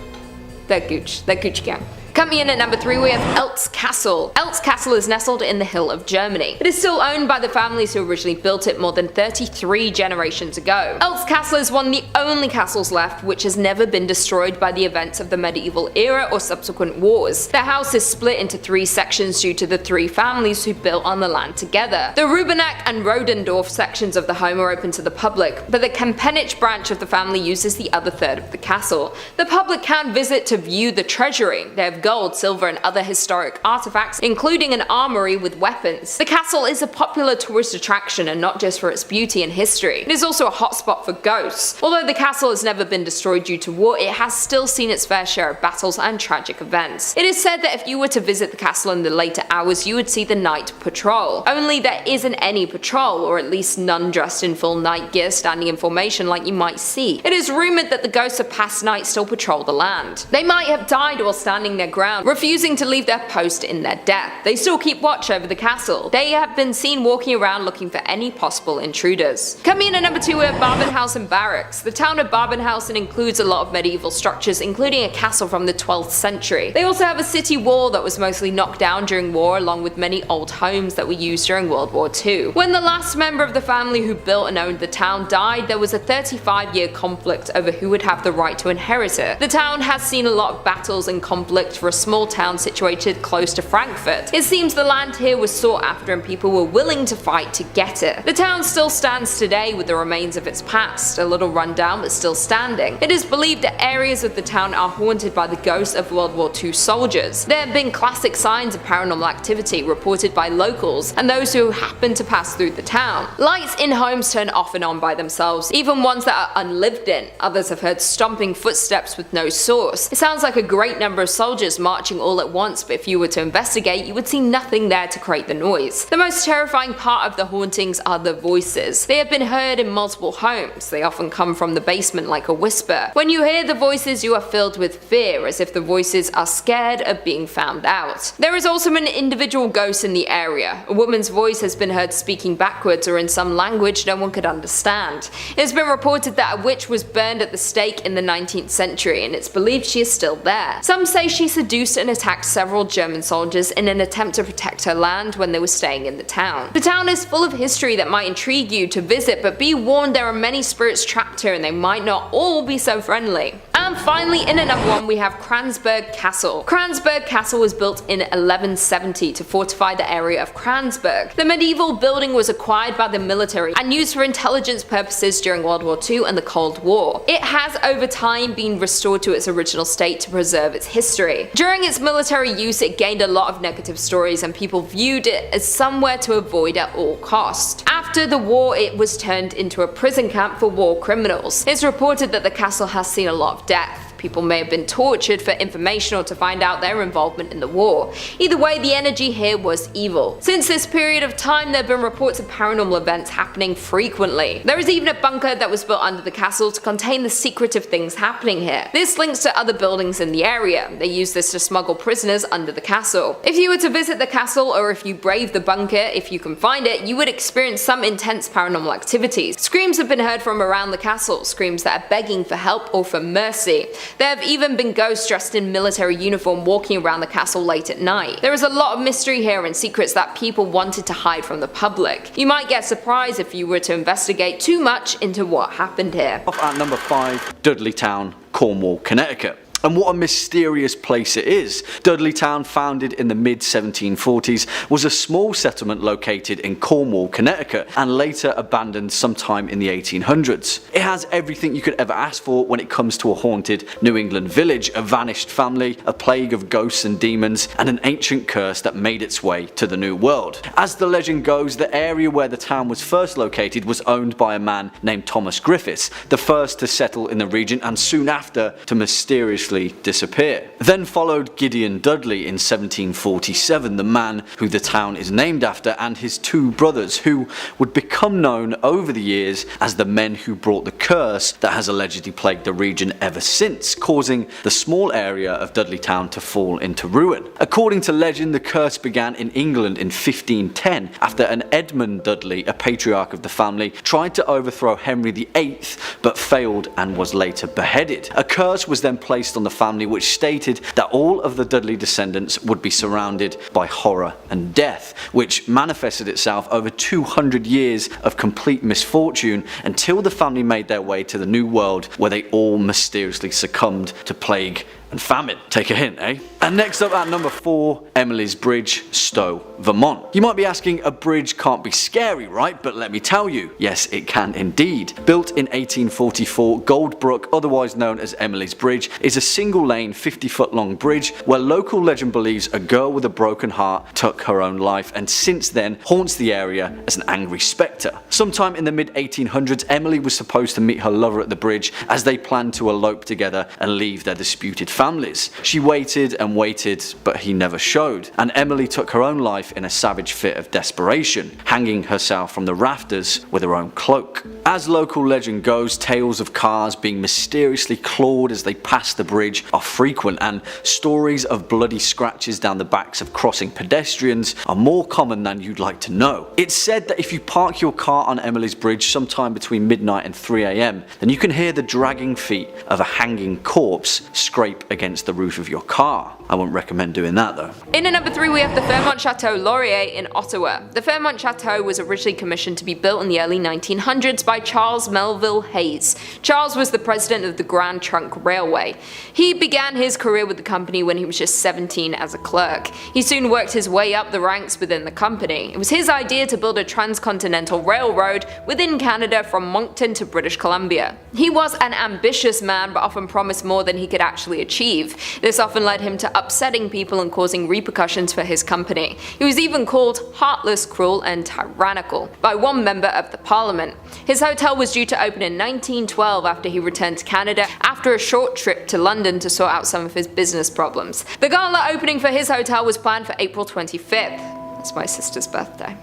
They're Gooch gang. Coming in at number 3 we have Eltz Castle. Eltz Castle is nestled in the hill of Germany. It is still owned by the families who originally built it more than 33 generations ago. Eltz Castle is one of the only castles left which has never been destroyed by the events of the medieval era or subsequent wars. The house is split into 3 sections due to the 3 families who built on the land together. The Rubeneck and Rodendorf sections of the home are open to the public, but the Kempenich branch of the family uses the other third of the castle. The public can visit to view the treasury. They have gold, silver and other historic artifacts, including an armory with weapons. The castle is a popular tourist attraction and not just for its beauty and history. It is also a hotspot for ghosts. Although the castle has never been destroyed due to war, it has still seen its fair share of battles and tragic events. It is said that if you were to visit the castle in the later hours, you would see the night patrol. Only there isn't any patrol, or at least none dressed in full night gear standing in formation like you might see. It is rumoured that the ghosts of past nights still patrol the land. They might have died while standing their ground, refusing to leave their post in their death. They still keep watch over the castle. They have been seen walking around looking for any possible intruders. Coming in at number 2 we have Babenhausen Barracks. The town of Babenhausen includes a lot of medieval structures, including a castle from the 12th century. They also have a city wall that was mostly knocked down during war, along with many old homes that were used during World War II. When the last member of the family who built and owned the town died, there was a 35-year conflict over who would have the right to inherit it. The town has seen a lot of battles and conflict for a small town situated close to Frankfurt. It seems the land here was sought after and people were willing to fight to get it. The town still stands today with the remains of its past, a little run down but still standing. It is believed that areas of the town are haunted by the ghosts of World War II soldiers. There have been classic signs of paranormal activity reported by locals and those who happen to pass through the town. Lights in homes turn off and on by themselves, even ones that are unlived in. Others have heard stomping footsteps with no source. It sounds like a great number of soldiers marching all at once, but if you were to investigate, you would see nothing there to create the noise. The most terrifying part of the hauntings are the voices. They have been heard in multiple homes. They often come from the basement like a whisper. When you hear the voices, you are filled with fear, as if the voices are scared of being found out. There is also an individual ghost in the area. A woman's voice has been heard speaking backwards or in some language no one could understand. It has been reported that a witch was burned at the stake in the 19th century, and it's believed she is still there. Some say she seduced and attacked several German soldiers in an attempt to protect her land when they were staying in the town. The town is full of history that might intrigue you to visit, but be warned there are many spirits trapped here and they might not all be so friendly. And finally, in at number 1 we have Kransberg Castle. Kransberg Castle was built in 1170 to fortify the area of Kransberg. The medieval building was acquired by the military and used for intelligence purposes during World War II and the Cold War. It has over time been restored to its original state to preserve its history. During its military use, it gained a lot of negative stories and people viewed it as somewhere to avoid at all cost. After the war, it was turned into a prison camp for war criminals. It's reported that the castle has seen a lot of death. People may have been tortured for information or to find out their involvement in the war. Either way, the energy here was evil. Since this period of time, there have been reports of paranormal events happening frequently. There is even a bunker that was built under the castle to contain the secretive things happening here. This links to other buildings in the area. They use this to smuggle prisoners under the castle. If you were to visit the castle, or if you brave the bunker, if you can find it, you would experience some intense paranormal activities. Screams have been heard from around the castle, screams that are begging for help or for mercy. There have even been ghosts dressed in military uniform walking around the castle late at night. There is a lot of mystery here and secrets that people wanted to hide from the public. You might get surprised if you were to investigate too much into what happened here. Off at number 5, Dudleytown, Cornwall, Connecticut. And what a mysterious place it is. Dudleytown, founded in the mid-1740s, was a small settlement located in Cornwall, Connecticut, and later abandoned sometime in the 1800s. It has everything you could ever ask for when it comes to a haunted New England village: a vanished family, a plague of ghosts and demons, and an ancient curse that made its way to the New World. As the legend goes, the area where the town was first located was owned by a man named Thomas Griffiths, the first to settle in the region and soon after to mysteriously disappear. Then followed Gideon Dudley in 1747, the man who the town is named after, and his 2 brothers, who would become known over the years as the men who brought the curse that has allegedly plagued the region ever since, causing the small area of Dudleytown to fall into ruin. According to legend, the curse began in England in 1510 after an Edmund Dudley, a patriarch of the family, tried to overthrow Henry VIII but failed and was later beheaded. A curse was then placed on the family which stated that all of the Dudley descendants would be surrounded by horror and death, which manifested itself over 200 years of complete misfortune until the family made their way to the New World, where they all mysteriously succumbed to plague and famine. Take a hint, eh? And next up at number 4, Emily's Bridge, Stowe, Vermont. You might be asking, a bridge can't be scary, right? But let me tell you, yes it can indeed. Built in 1844, Goldbrook, otherwise known as Emily's Bridge, is a single lane 50-foot long bridge where local legend believes a girl with a broken heart took her own life and since then haunts the area as an angry spectre. Sometime in the mid 1800s, Emily was supposed to meet her lover at the bridge as they planned to elope together and leave their disputed families. She waited and waited, but he never showed, and Emily took her own life in a savage fit of desperation, hanging herself from the rafters with her own cloak. As local legend goes, tales of cars being mysteriously clawed as they pass the bridge are frequent, and stories of bloody scratches down the backs of crossing pedestrians are more common than you'd like to know. It's said that if you park your car on Emily's Bridge sometime between midnight and 3 AM, then you can hear the dragging feet of a hanging corpse scrape against the roof of your car. I wouldn't recommend doing that though. In at number 3 we have the Fairmont Chateau Laurier in Ottawa. The Fairmont Chateau was originally commissioned to be built in the early 1900s by Charles Melville Hayes. Charles was the president of the Grand Trunk Railway. He began his career with the company when he was just 17 as a clerk. He soon worked his way up the ranks within the company. It was his idea to build a transcontinental railroad within Canada from Moncton to British Columbia. He was an ambitious man but often promised more than he could actually achieve. This often led him to upsetting people and causing repercussions for his company. He was even called heartless, cruel and tyrannical by one member of the parliament. His hotel was due to open in 1912 after he returned to Canada after a short trip to London to sort out some of his business problems. The gala opening for his hotel was planned for April 25th. That's my sister's birthday.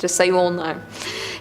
Just so you all know.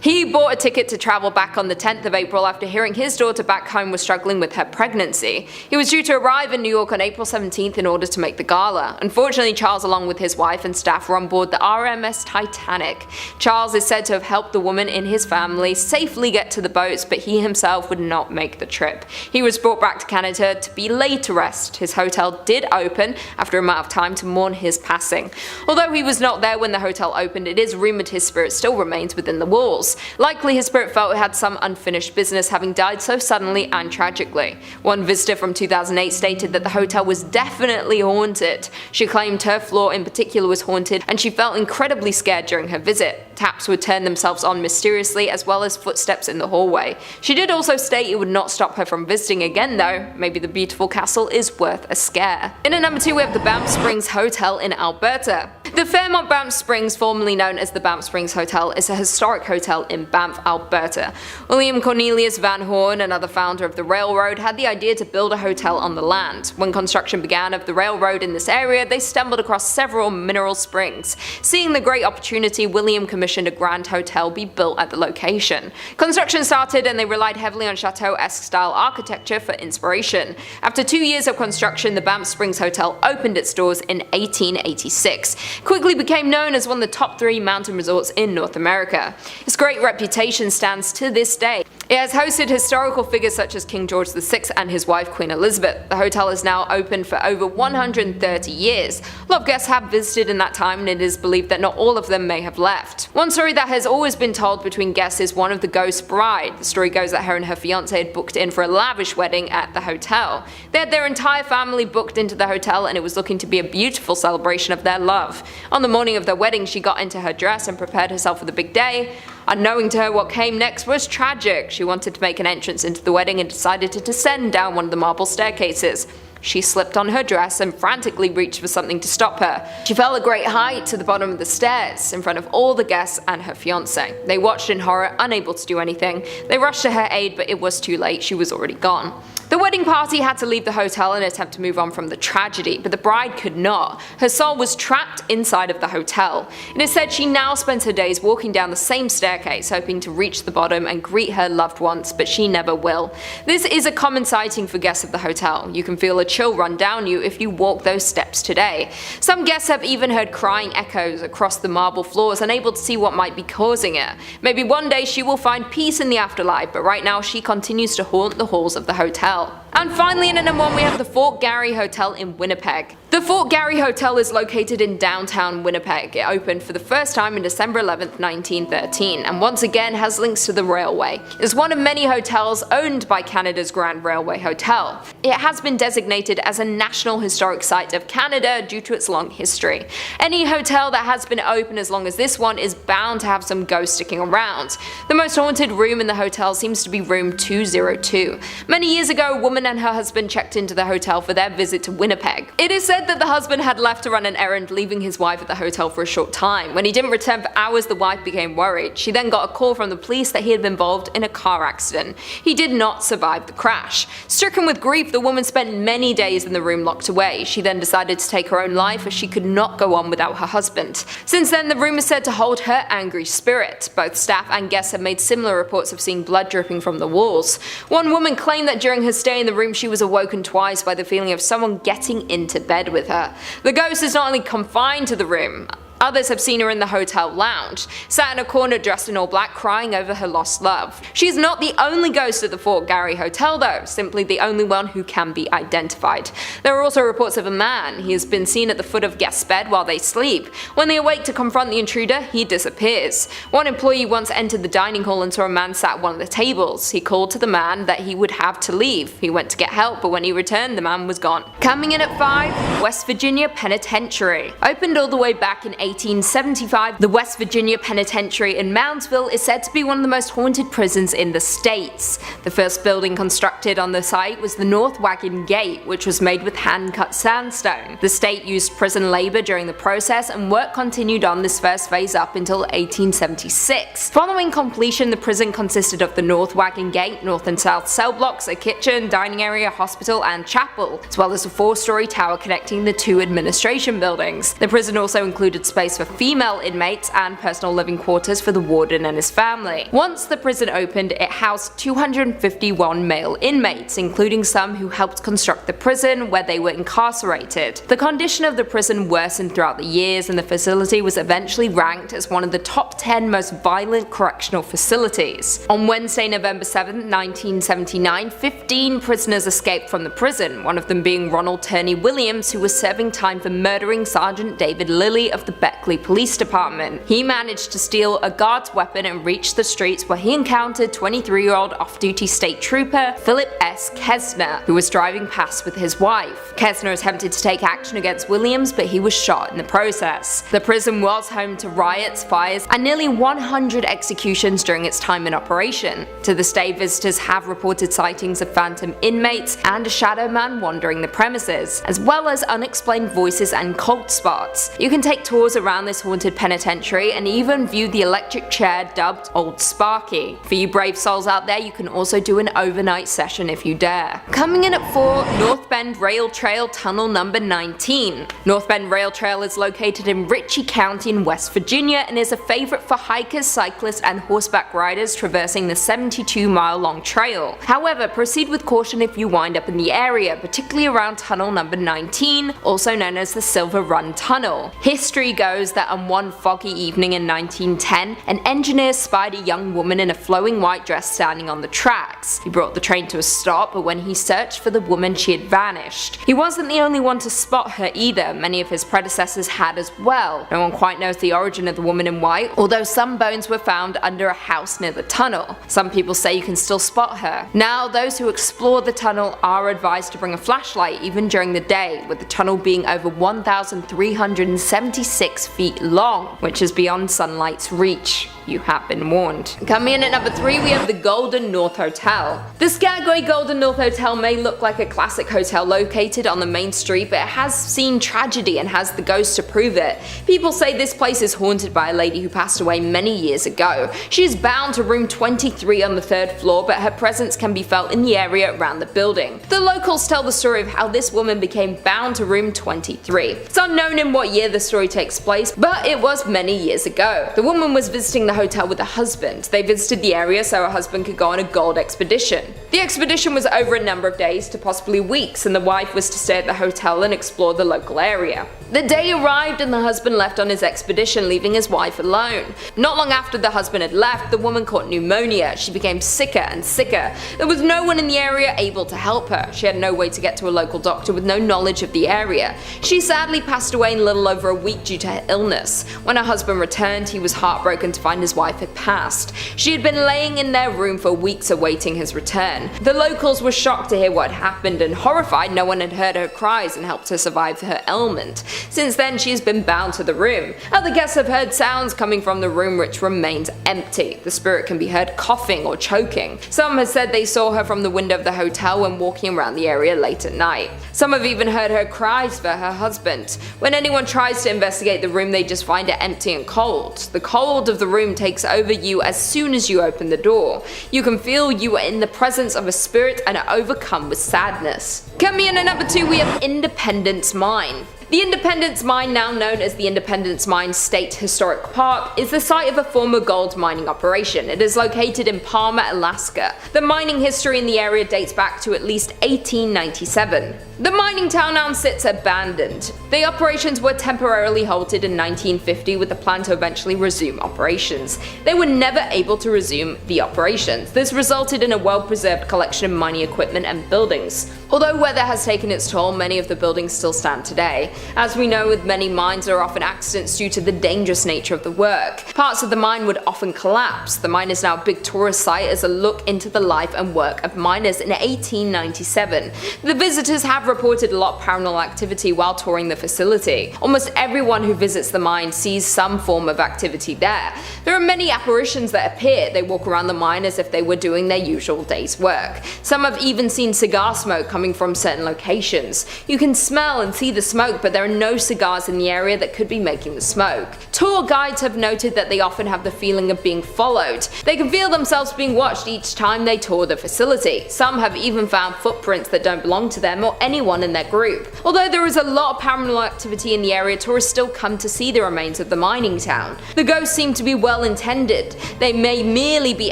He bought a ticket to travel back on the 10th of April after hearing his daughter back home was struggling with her pregnancy. He was due to arrive in New York on April 17th in order to make the gala. Unfortunately, Charles along with his wife and staff were on board the RMS Titanic. Charles is said to have helped the woman in his family safely get to the boats, but he himself would not make the trip. He was brought back to Canada to be laid to rest. His hotel did open after a amount of time to mourn his passing. Although he was not there when the hotel opened, it is rumoured his spirit still remains within the walls. Likely his spirit felt it had some unfinished business, having died so suddenly and tragically. One visitor from 2008 stated that the hotel was definitely haunted. She claimed her floor in particular was haunted and she felt incredibly scared during her visit. Taps would turn themselves on mysteriously as well as footsteps in the hallway. She did also state it would not stop her from visiting again though. Maybe the beautiful castle is worth a scare. In at number 2 we have the Banff Springs Hotel in Alberta. The Fairmont Banff Springs, formerly known as the Banff Springs Hotel, is a historic hotel in Banff, Alberta. William Cornelius Van Horn, another founder of the railroad, had the idea to build a hotel on the land. When construction began of the railroad in this area, they stumbled across several mineral springs. Seeing the great opportunity, William commissioned a grand hotel be built at the location. Construction started and they relied heavily on chateau-esque style architecture for inspiration. After 2 years of construction, the Banff Springs Hotel opened its doors in 1886. Quickly became known as one of the top 3 mountain resorts in North America. Its great reputation stands to this day. It has hosted historical figures such as King George VI and his wife Queen Elizabeth. The hotel is now open for over 130 years. A lot of guests have visited in that time and it is believed that not all of them may have left. One story that has always been told between guests is one of the ghost bride. The story goes that her and her fiance had booked in for a lavish wedding at the hotel. They had their entire family booked into the hotel and it was looking to be a beautiful celebration of their love. On the morning of their wedding she got into her dress and prepared herself for the big day. Unknowing to her, what came next was tragic. She wanted to make an entrance into the wedding and decided to descend down one of the marble staircases. She slipped on her dress and frantically reached for something to stop her. She fell a great height to the bottom of the stairs, in front of all the guests and her fiancé. They watched in horror, unable to do anything. They rushed to her aid, but it was too late, she was already gone. The wedding party had to leave the hotel in an attempt to move on from the tragedy, but the bride could not. Her soul was trapped inside of the hotel. It is said she now spends her days walking down the same staircase, hoping to reach the bottom and greet her loved ones, but she never will. This is a common sighting for guests of the hotel. You can feel a chill run down you if you walk those steps today. Some guests have even heard crying echoes across the marble floors, unable to see what might be causing it. Maybe one day she will find peace in the afterlife, but right now she continues to haunt the halls of the hotel. Hotel. And finally, in at number 1, we have the Fort Garry Hotel in Winnipeg. The Fort Garry Hotel is located in downtown Winnipeg. It opened for the first time on December 11, 1913, and once again has links to the railway. It's one of many hotels owned by Canada's Grand Railway Hotel. It has been designated as a National Historic Site of Canada due to its long history. Any hotel that has been open as long as this one is bound to have some ghosts sticking around. The most haunted room in the hotel seems to be room 202. Many years ago, a woman and her husband checked into the hotel for their visit to Winnipeg. It is said that the husband had left to run an errand, leaving his wife at the hotel for a short time. When he didn't return for hours, the wife became worried. She then got a call from the police that he had been involved in a car accident. He did not survive the crash. Stricken with grief, the woman spent many days in the room locked away. She then decided to take her own life as she could not go on without her husband. Since then, the room is said to hold her angry spirit. Both staff and guests have made similar reports of seeing blood dripping from the walls. One woman claimed that during her stay in the room she was awoken twice by the feeling of someone getting into bed with her. The ghost is not only confined to the room. Others have seen her in the hotel lounge, sat in a corner dressed in all black crying over her lost love. She is not the only ghost at the Fort Garry Hotel though, simply the only one who can be identified. There are also reports of a man. He has been seen at the foot of guest's bed while they sleep. When they awake to confront the intruder, he disappears. One employee once entered the dining hall and saw a man sat at one of the tables. He called to the man that he would have to leave. He went to get help, but when he returned, the man was gone. Coming in at 5, West Virginia Penitentiary. Opened all the way back in 1875, the West Virginia Penitentiary in Moundsville is said to be one of the most haunted prisons in the states. The first building constructed on the site was the North Wagon Gate, which was made with hand-cut sandstone. The state used prison labor during the process, and work continued on this first phase up until 1876. Following completion, the prison consisted of the North Wagon Gate, north and south cell blocks, a kitchen, dining area, hospital, and chapel, as well as a 4-story tower connecting the 2 administration buildings. The prison also included space for female inmates and personal living quarters for the warden and his family. Once the prison opened, it housed 251 male inmates, including some who helped construct the prison where they were incarcerated. The condition of the prison worsened throughout the years, and the facility was eventually ranked as one of the top 10 most violent correctional facilities. On Wednesday, November 7, 1979, 15 prisoners escaped from the prison, one of them being Ronald Turney Williams, who was serving time for murdering Sergeant David Lilly of the Beckley Police Department. He managed to steal a guard's weapon and reach the streets where he encountered 23-year-old off-duty state trooper Philip S. Kesner, who was driving past with his wife. Kesner attempted to take action against Williams, but he was shot in the process. The prison was home to riots, fires, and nearly 100 executions during its time in operation. To this day, visitors have reported sightings of phantom inmates and a shadow man wandering the premises, as well as unexplained voices and cold spots. You can take tours around this haunted penitentiary and even view the electric chair dubbed Old Sparky. For you brave souls out there, you can also do an overnight session if you dare. Coming in at 4, North Bend Rail Trail Tunnel number 19. North Bend Rail Trail is located in Ritchie County in West Virginia and is a favorite for hikers, cyclists, and horseback riders traversing the 72-mile-long trail. However, proceed with caution if you wind up in the area, particularly around tunnel number 19, also known as the Silver Run Tunnel. History goes that on one foggy evening in 1910, an engineer spied a young woman in a flowing white dress standing on the tracks. He brought the train to a stop, but when he searched for the woman, she had vanished. He wasn't the only one to spot her either, many of his predecessors had as well. No one quite knows the origin of the woman in white, although some bones were found under a house near the tunnel. Some people say you can still spot her. Now, those who explore the tunnel are advised to bring a flashlight even during the day, with the tunnel being over 1,376 feet long, which is beyond sunlight's reach. You have been warned. Coming in at number 3, we have the Golden North Hotel. The Skagway Golden North Hotel may look like a classic hotel located on the main street, but it has seen tragedy and has the ghosts to prove it. People say this place is haunted by a lady who passed away many years ago. She is bound to room 23 on the 3rd floor, but her presence can be felt in the area around the building. The locals tell the story of how this woman became bound to room 23. It's unknown in what year the story takes place, but it was many years ago. The woman was visiting the hotel with her husband. They visited the area so her husband could go on a gold expedition. The expedition was over a number of days to possibly weeks, and the wife was to stay at the hotel and explore the local area. The day arrived and the husband left on his expedition, leaving his wife alone. Not long after the husband had left, the woman caught pneumonia. She became sicker and sicker. There was no one in the area able to help her. She had no way to get to a local doctor with no knowledge of the area. She sadly passed away in little over a week due to her illness. When her husband returned, he was heartbroken to find his wife had passed. She had been laying in their room for weeks awaiting his return. The locals were shocked to hear what had happened, and horrified no one had heard her cries and helped her survive her ailment. Since then, she has been bound to the room. Other guests have heard sounds coming from the room which remains empty. The spirit can be heard coughing or choking. Some have said they saw her from the window of the hotel when walking around the area late at night. Some have even heard her cries for her husband. When anyone tries to investigate the room, they just find it empty and cold. The cold of the room takes over you as soon as you open the door. You can feel you are in the presence of a spirit and are overcome with sadness. Coming in at number 2, we have Independence Mine. The Independence Mine, now known as the Independence Mine State Historic Park, is the site of a former gold mining operation. It is located in Palmer, Alaska. The mining history in the area dates back to at least 1897. The mining town now sits abandoned. The operations were temporarily halted in 1950 with the plan to eventually resume operations. They were never able to resume the operations. This resulted in a well-preserved collection of mining equipment and buildings. Although weather has taken its toll, many of the buildings still stand today. As we know, with many mines, there are often accidents due to the dangerous nature of the work. Parts of the mine would often collapse. The mine is now a big tourist site as a look into the life and work of miners in 1897. The visitors have reported a lot of paranormal activity while touring the facility. Almost everyone who visits the mine sees some form of activity there. There are many apparitions that appear. They walk around the mine as if they were doing their usual day's work. Some have even seen cigar smoke coming from certain locations. You can smell and see the smoke, but there are no cigars in the area that could be making the smoke. Tour guides have noted that they often have the feeling of being followed. They can feel themselves being watched each time they tour the facility. Some have even found footprints that don't belong to them or anyone in their group. Although there is a lot of paranormal activity in the area, tourists still come to see the remains of the mining town. The ghosts seem to be well intended. They may merely be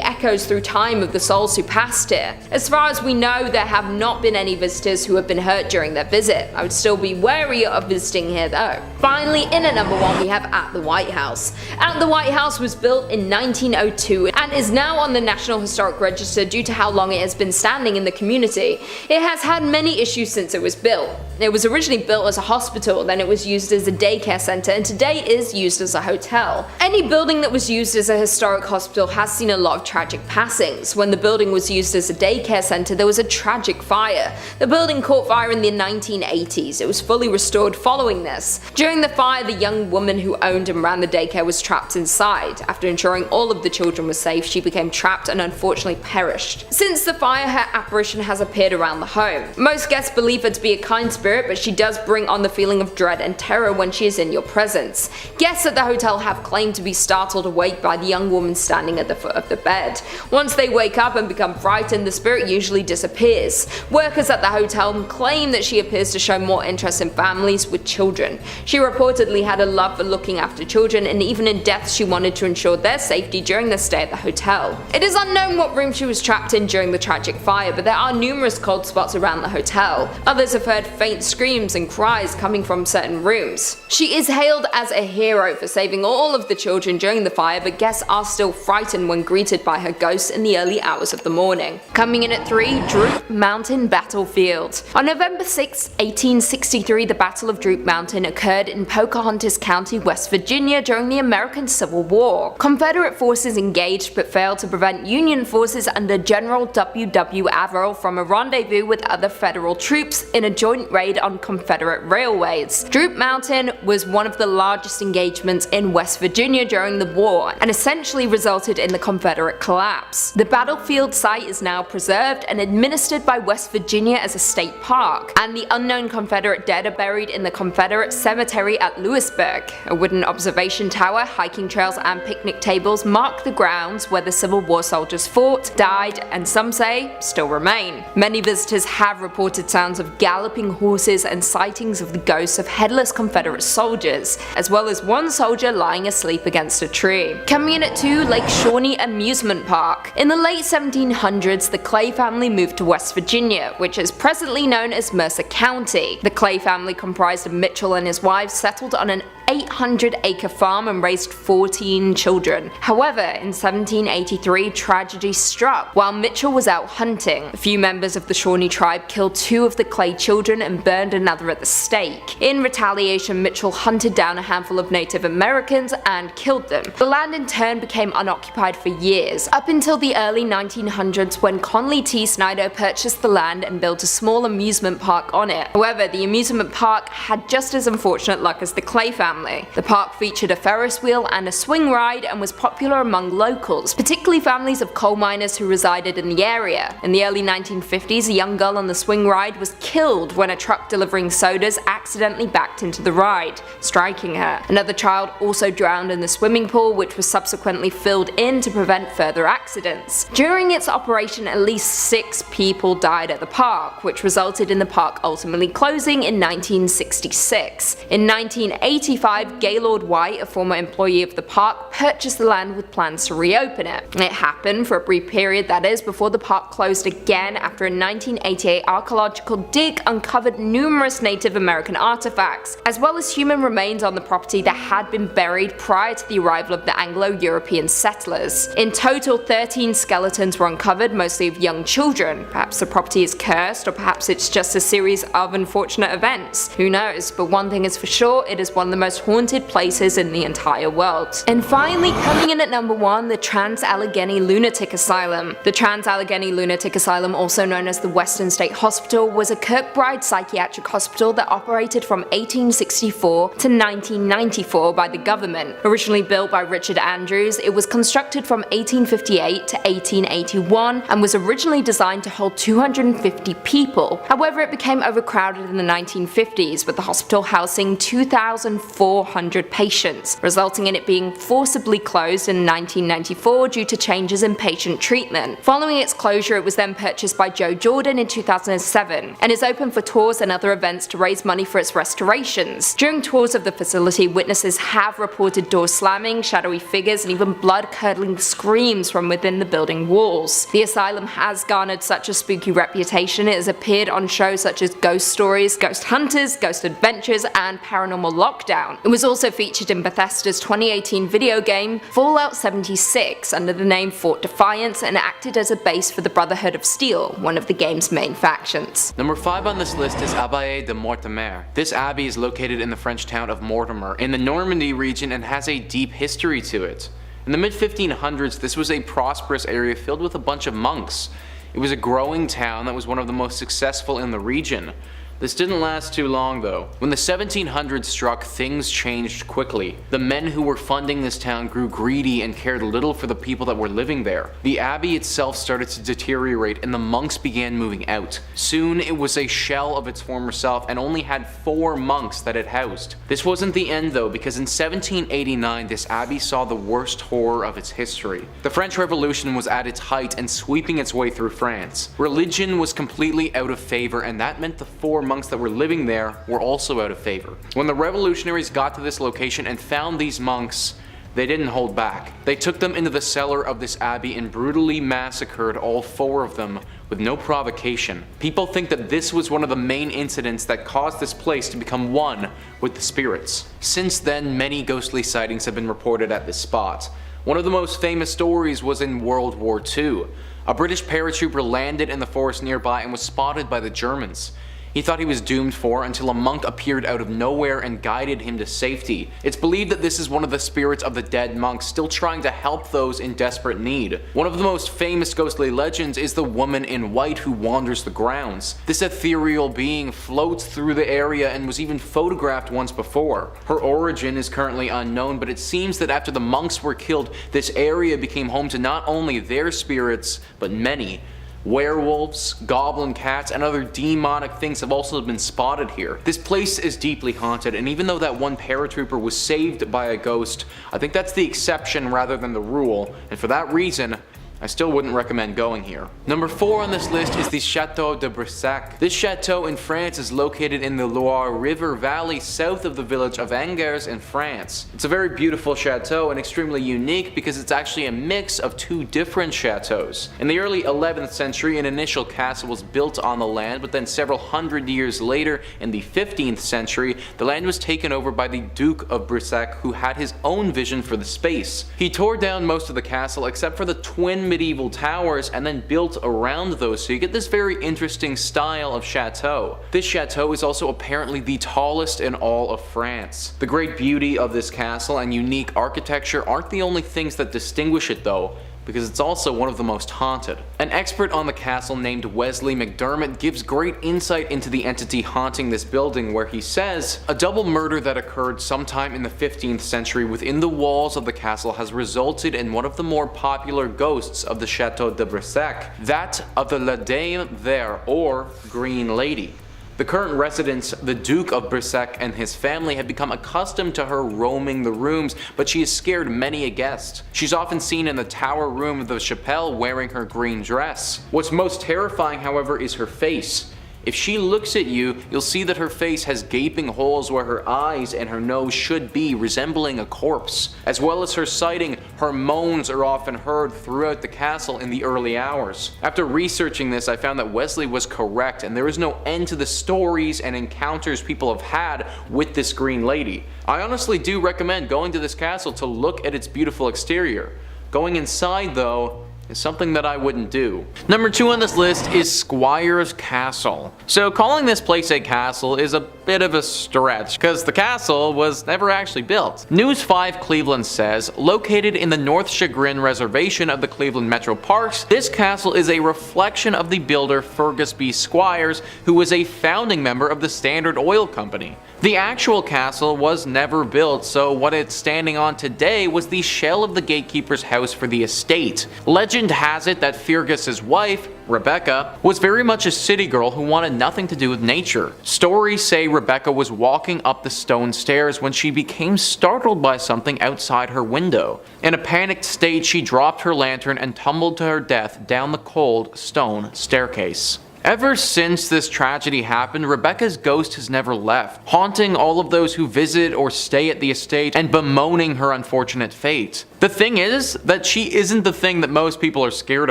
echoes through time of the souls who passed here. As far as we know, there have not been any visitors who have been hurt during their visit. I would still be wary of visiting here though. Finally, in at number 1, we have At the White House. At the White House was built in 1902 and is now on the National Historic Register due to how long it has been standing in the community. It has had many issues since it was built. It was originally built as a hospital, then it was used as a daycare center, and today is used as a hotel. Any building that was used as a historic hospital has seen a lot of tragic passings. When the building was used as a daycare center, there was a tragic fire. The building caught fire in the 1980s. It was fully restored following this. During the fire, the young woman who owned and ran the daycare was trapped inside. After ensuring all of the children were safe, she became trapped and unfortunately perished. Since the fire, her apparition has appeared around the home. Most guests believe her to be a kind spirit, but she does bring on the feeling of dread and terror when she is in your presence. Guests at the hotel have claimed to be startled awake by the young woman standing at the foot of the bed. Once they wake up and become frightened, the spirit usually disappears. Workers at the hotel claim that she appears to show more interest in families with children. She reportedly had a love for looking after children, and even in death she wanted to ensure their safety during their stay at the hotel. It is unknown what room she was trapped in during the tragic fire, but there are numerous cold spots around the hotel. Others have heard faint screams and cries coming from certain rooms. She is hailed as a hero for saving all of the children during the fire, but guests are still frightened when greeted by her ghost in the early hours of the morning. Coming in at 3, Droop Mountain Battlefield. On November 6, 1863, the Battle of Droop Mountain occurred in Pocahontas County, West Virginia during the American Civil War. Confederate forces engaged but failed to prevent Union forces under General W. Averill from a rendezvous with other Federal troops in a joint raid on Confederate railways. Droop Mountain was one of the largest engagements in West Virginia during the war and essentially resulted in the Confederate collapse. The battlefield site is now preserved and administered by West Virginia Virginia as a state park, and the unknown Confederate dead are buried in the Confederate Cemetery at Lewisburg. A wooden observation tower, hiking trails, and picnic tables mark the grounds where the Civil War soldiers fought, died, and some say still remain. Many visitors have reported sounds of galloping horses and sightings of the ghosts of headless Confederate soldiers, as well as one soldier lying asleep against a tree. Coming in at 2, Lake Shawnee Amusement Park. In the late 1700s, the Clay family moved to West Virginia, which is presently known as Mercer County. The Clay family, comprised of Mitchell and his wife, settled on an 800-acre farm and raised 14 children. However, in 1783, tragedy struck. While Mitchell was out hunting, a few members of the Shawnee tribe killed 2 of the Clay children and burned another at the stake. In retaliation, Mitchell hunted down a handful of Native Americans and killed them. The land in turn became unoccupied for years, up until the early 1900s when Conley T. Snyder purchased the land and built a small amusement park on it. However, the amusement park had just as unfortunate luck as the Clay family. The park featured a Ferris wheel and a swing ride and was popular among locals, particularly families of coal miners who resided in the area. In the early 1950s, a young girl on the swing ride was killed when a truck delivering sodas accidentally backed into the ride, striking her. Another child also drowned in the swimming pool, which was subsequently filled in to prevent further accidents. During its operation, at least 6 people died at the park, which resulted in the park ultimately closing in 1966. In 1985, Gaylord White, a former employee of the park, purchased the land with plans to reopen it. It happened for a brief period, that is, before the park closed again after a 1988 archaeological dig uncovered numerous Native American artifacts, as well as human remains on the property that had been buried prior to the arrival of the Anglo-European settlers. In total, 13 skeletons were uncovered, mostly of young children. Perhaps the property is cursed, or perhaps it's just a series of unfortunate events. Who knows? But one thing is for sure, it is one of the most haunted places in the entire world. And finally, coming in at number 1, the Trans-Allegheny Lunatic Asylum. The Trans-Allegheny Lunatic Asylum, also known as the Western State Hospital, was a Kirkbride psychiatric hospital that operated from 1864 to 1994 by the government. Originally built by Richard Andrews, it was constructed from 1858 to 1881 and was originally designed to hold 250 people. However, it became overcrowded in the 1950s, with the hospital housing 2,400 patients, resulting in it being forcibly closed in 1994 due to changes in patient treatment. Following its closure, it was then purchased by Joe Jordan in 2007 and is open for tours and other events to raise money for its restorations. During tours of the facility, witnesses have reported doors slamming, shadowy figures, and even blood-curdling screams from within the building walls. The asylum has garnered such a spooky reputation. It has appeared on shows such as Ghost Stories, Ghost Hunters, Ghost Adventures, and Paranormal Lockdown. It was also featured in Bethesda's 2018 video game Fallout 76 under the name Fort Defiance and acted as a base for the Brotherhood of Steel, one of the game's main factions. Number 5 on this list is Abbaye de Mortemer. This abbey is located in the French town of Mortemer in the Normandy region and has a deep history to it. In the mid-1500s, this was a prosperous area filled with a bunch of monks. It was a growing town that was one of the most successful in the region. This didn't last too long though. When the 1700s struck, things changed quickly. The men who were funding this town grew greedy and cared little for the people that were living there. The abbey itself started to deteriorate and the monks began moving out. Soon it was a shell of its former self and only had 4 monks that it housed. This wasn't the end though, because in 1789 this abbey saw the worst horror of its history. The French Revolution was at its height and sweeping its way through France. Religion was completely out of favor, and that meant the 4 monks that were living there were also out of favor. When the revolutionaries got to this location and found these monks, they didn't hold back. They took them into the cellar of this abbey and brutally massacred all 4 of them with no provocation. People think that this was one of the main incidents that caused this place to become one with the spirits. Since then, many ghostly sightings have been reported at this spot. One of the most famous stories was in World War II. A British paratrooper landed in the forest nearby and was spotted by the Germans. He thought he was doomed for until a monk appeared out of nowhere and guided him to safety. It's believed that this is one of the spirits of the dead monks still trying to help those in desperate need. One of the most famous ghostly legends is the woman in white who wanders the grounds. This ethereal being floats through the area and was even photographed once before. Her origin is currently unknown, but it seems that after the monks were killed, this area became home to not only their spirits, but many. Werewolves, goblin cats, and other demonic things have also been spotted here. This place is deeply haunted, and even though that one paratrooper was saved by a ghost, I think that's the exception rather than the rule, and for that reason, I still wouldn't recommend going here. Number 4 on this list is the Chateau de Brissac. This chateau in France is located in the Loire River Valley south of the village of Lingers in France. It's a very beautiful chateau and extremely unique because it's actually a mix of 2 different chateaus. In the early 11th century, an initial castle was built on the land, but then several hundred years later, in the 15th century, the land was taken over by the Duke of Brissac, who had his own vision for the space. He tore down most of the castle except for the twin medieval towers and then built around those, so you get this very interesting style of chateau. This chateau is also apparently the tallest in all of France. The great beauty of this castle and unique architecture aren't the only things that distinguish it though, because it's also one of the most haunted. An expert on the castle named Wesley McDermott gives great insight into the entity haunting this building, where he says, "A double murder that occurred sometime in the 15th century within the walls of the castle has resulted in one of the more popular ghosts of the Chateau de Brissac, that of the La Dame Verte, or Green Lady. The current residents, the Duke of Brissac and his family, have become accustomed to her roaming the rooms, but she has scared many a guest. She's often seen in the tower room of the chapelle wearing her green dress. What's most terrifying, however, is her face. If she looks at you, you'll see that her face has gaping holes where her eyes and her nose should be, resembling a corpse. As well as her sighting, her moans are often heard throughout the castle in the early hours." After researching this, I found that Wesley was correct, and there is no end to the stories and encounters people have had with this Green Lady. I honestly do recommend going to this castle to look at its beautiful exterior. Going inside though, is something that I wouldn't do. Number 2 on this list is Squire's Castle. So calling this place a castle is a bit of a stretch, because the castle was never actually built. News 5 Cleveland says, located in the North Chagrin Reservation of the Cleveland Metro Parks, this castle is a reflection of the builder Fergus B. Squires, who was a founding member of the Standard Oil Company. The actual castle was never built, so what it's standing on today was the shell of the gatekeeper's house for the estate. Legend has it that Fergus's wife, Rebecca, was very much a city girl who wanted nothing to do with nature. Stories say Rebecca was walking up the stone stairs when she became startled by something outside her window. In a panicked state, she dropped her lantern and tumbled to her death down the cold stone staircase. Ever since this tragedy happened, Rebecca's ghost has never left, haunting all of those who visit or stay at the estate and bemoaning her unfortunate fate. The thing is that she isn't the thing that most people are scared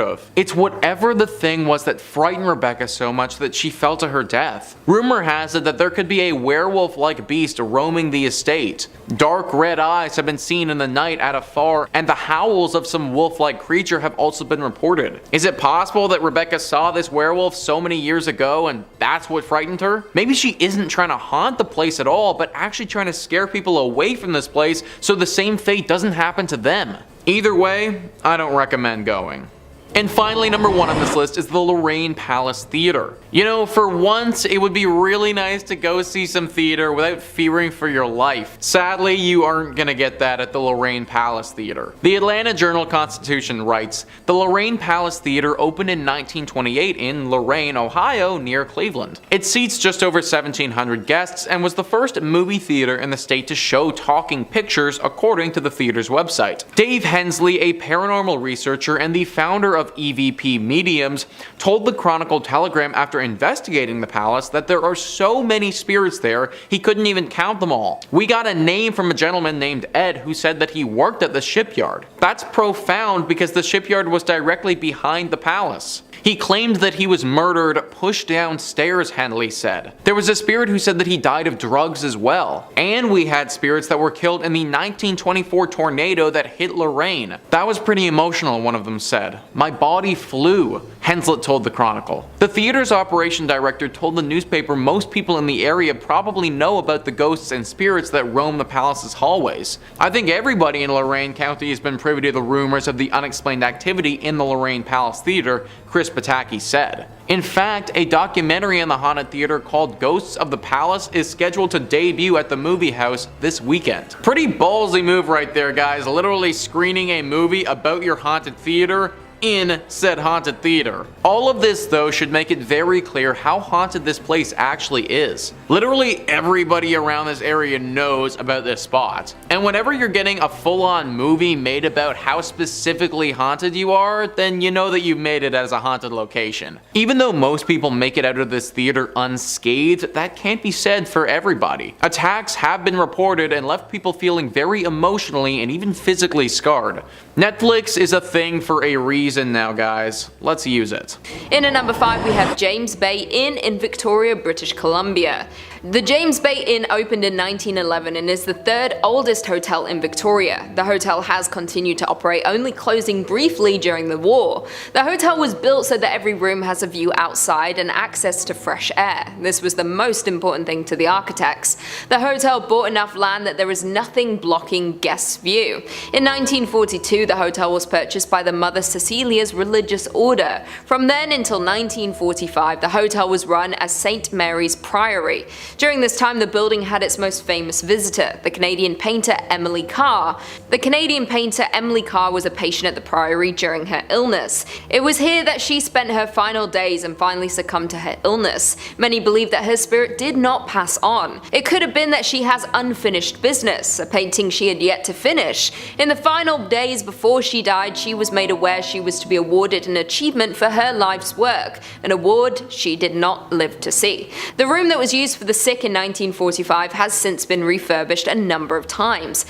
of. It's whatever the thing was that frightened Rebecca so much that she fell to her death. Rumor has it that there could be a werewolf-like beast roaming the estate. Dark red eyes have been seen in the night at afar, and the howls of some wolf-like creature have also been reported. Is it possible that Rebecca saw this werewolf so many years ago and that's what frightened her? Maybe she isn't trying to haunt the place at all, but actually trying to scare people away from this place so the same fate doesn't happen to them. Either way, I don't recommend going. And finally, number 1 on this list is the Lorraine Palace Theater. You know, for once, it would be really nice to go see some theater without fearing for your life. Sadly, you aren't gonna get that at the Lorraine Palace Theater. The Atlanta Journal-Constitution writes, the Lorraine Palace Theater opened in 1928 in Lorain, Ohio, near Cleveland. It seats just over 1,700 guests and was the first movie theater in the state to show talking pictures, according to the theater's website. Dave Hensley, a paranormal researcher and the founder of EVP Mediums, told the Chronicle-Telegram after investigating the palace that there are so many spirits there he couldn't even count them all. We got a name from a gentleman named Ed who said that he worked at the shipyard. That's profound because the shipyard was directly behind the palace. He claimed that he was murdered pushed downstairs, Henley said. There was a spirit who said that he died of drugs as well. And we had spirits that were killed in the 1924 tornado that hit Lorain. That was pretty emotional, one of them said. My body flew, Henslett told the Chronicle. The theater's operation director told the newspaper most people in the area probably know about the ghosts and spirits that roam the palace's hallways. I think everybody in Lorain County has been privy to the rumors of the unexplained activity in the Lorraine Palace Theater, Chris Pataki said. In fact, a documentary in the haunted theater called Ghosts of the Palace is scheduled to debut at the movie house this weekend. Pretty ballsy move right there, guys. Literally screening a movie about your haunted theater in said haunted theater. All of this though should make it very clear how haunted this place actually is. Literally everybody around this area knows about this spot. And whenever you're getting a full-on movie made about how specifically haunted you are, then you know that you've made it as a haunted location. Even though most people make it out of this theater unscathed, that can't be said for everybody. Attacks have been reported and left people feeling very emotionally and even physically scarred. Netflix is a thing for a reason now, guys. Let's use it. In at number 5 we have James Bay Inn in Victoria, British Columbia. The James Bay Inn opened in 1911 and is the third oldest hotel in Victoria. The hotel has continued to operate, only closing briefly during the war. The hotel was built so that every room has a view outside and access to fresh air. This was the most important thing to the architects. The hotel bought enough land that there is nothing blocking guests' view. In 1942, the hotel was purchased by the Mother Cecilia's religious order. From then until 1945, the hotel was run as St. Mary's Priory. During this time, the building had its most famous visitor, the Canadian painter Emily Carr. The Canadian painter Emily Carr was a patient at the Priory during her illness. It was here that she spent her final days and finally succumbed to her illness. Many believe that her spirit did not pass on. It could have been that she has unfinished business, a painting she had yet to finish. In the final days before she died, she was made aware she was to be awarded an achievement for her life's work, an award she did not live to see. The room that was used for the sick in 1945 has since been refurbished a number of times.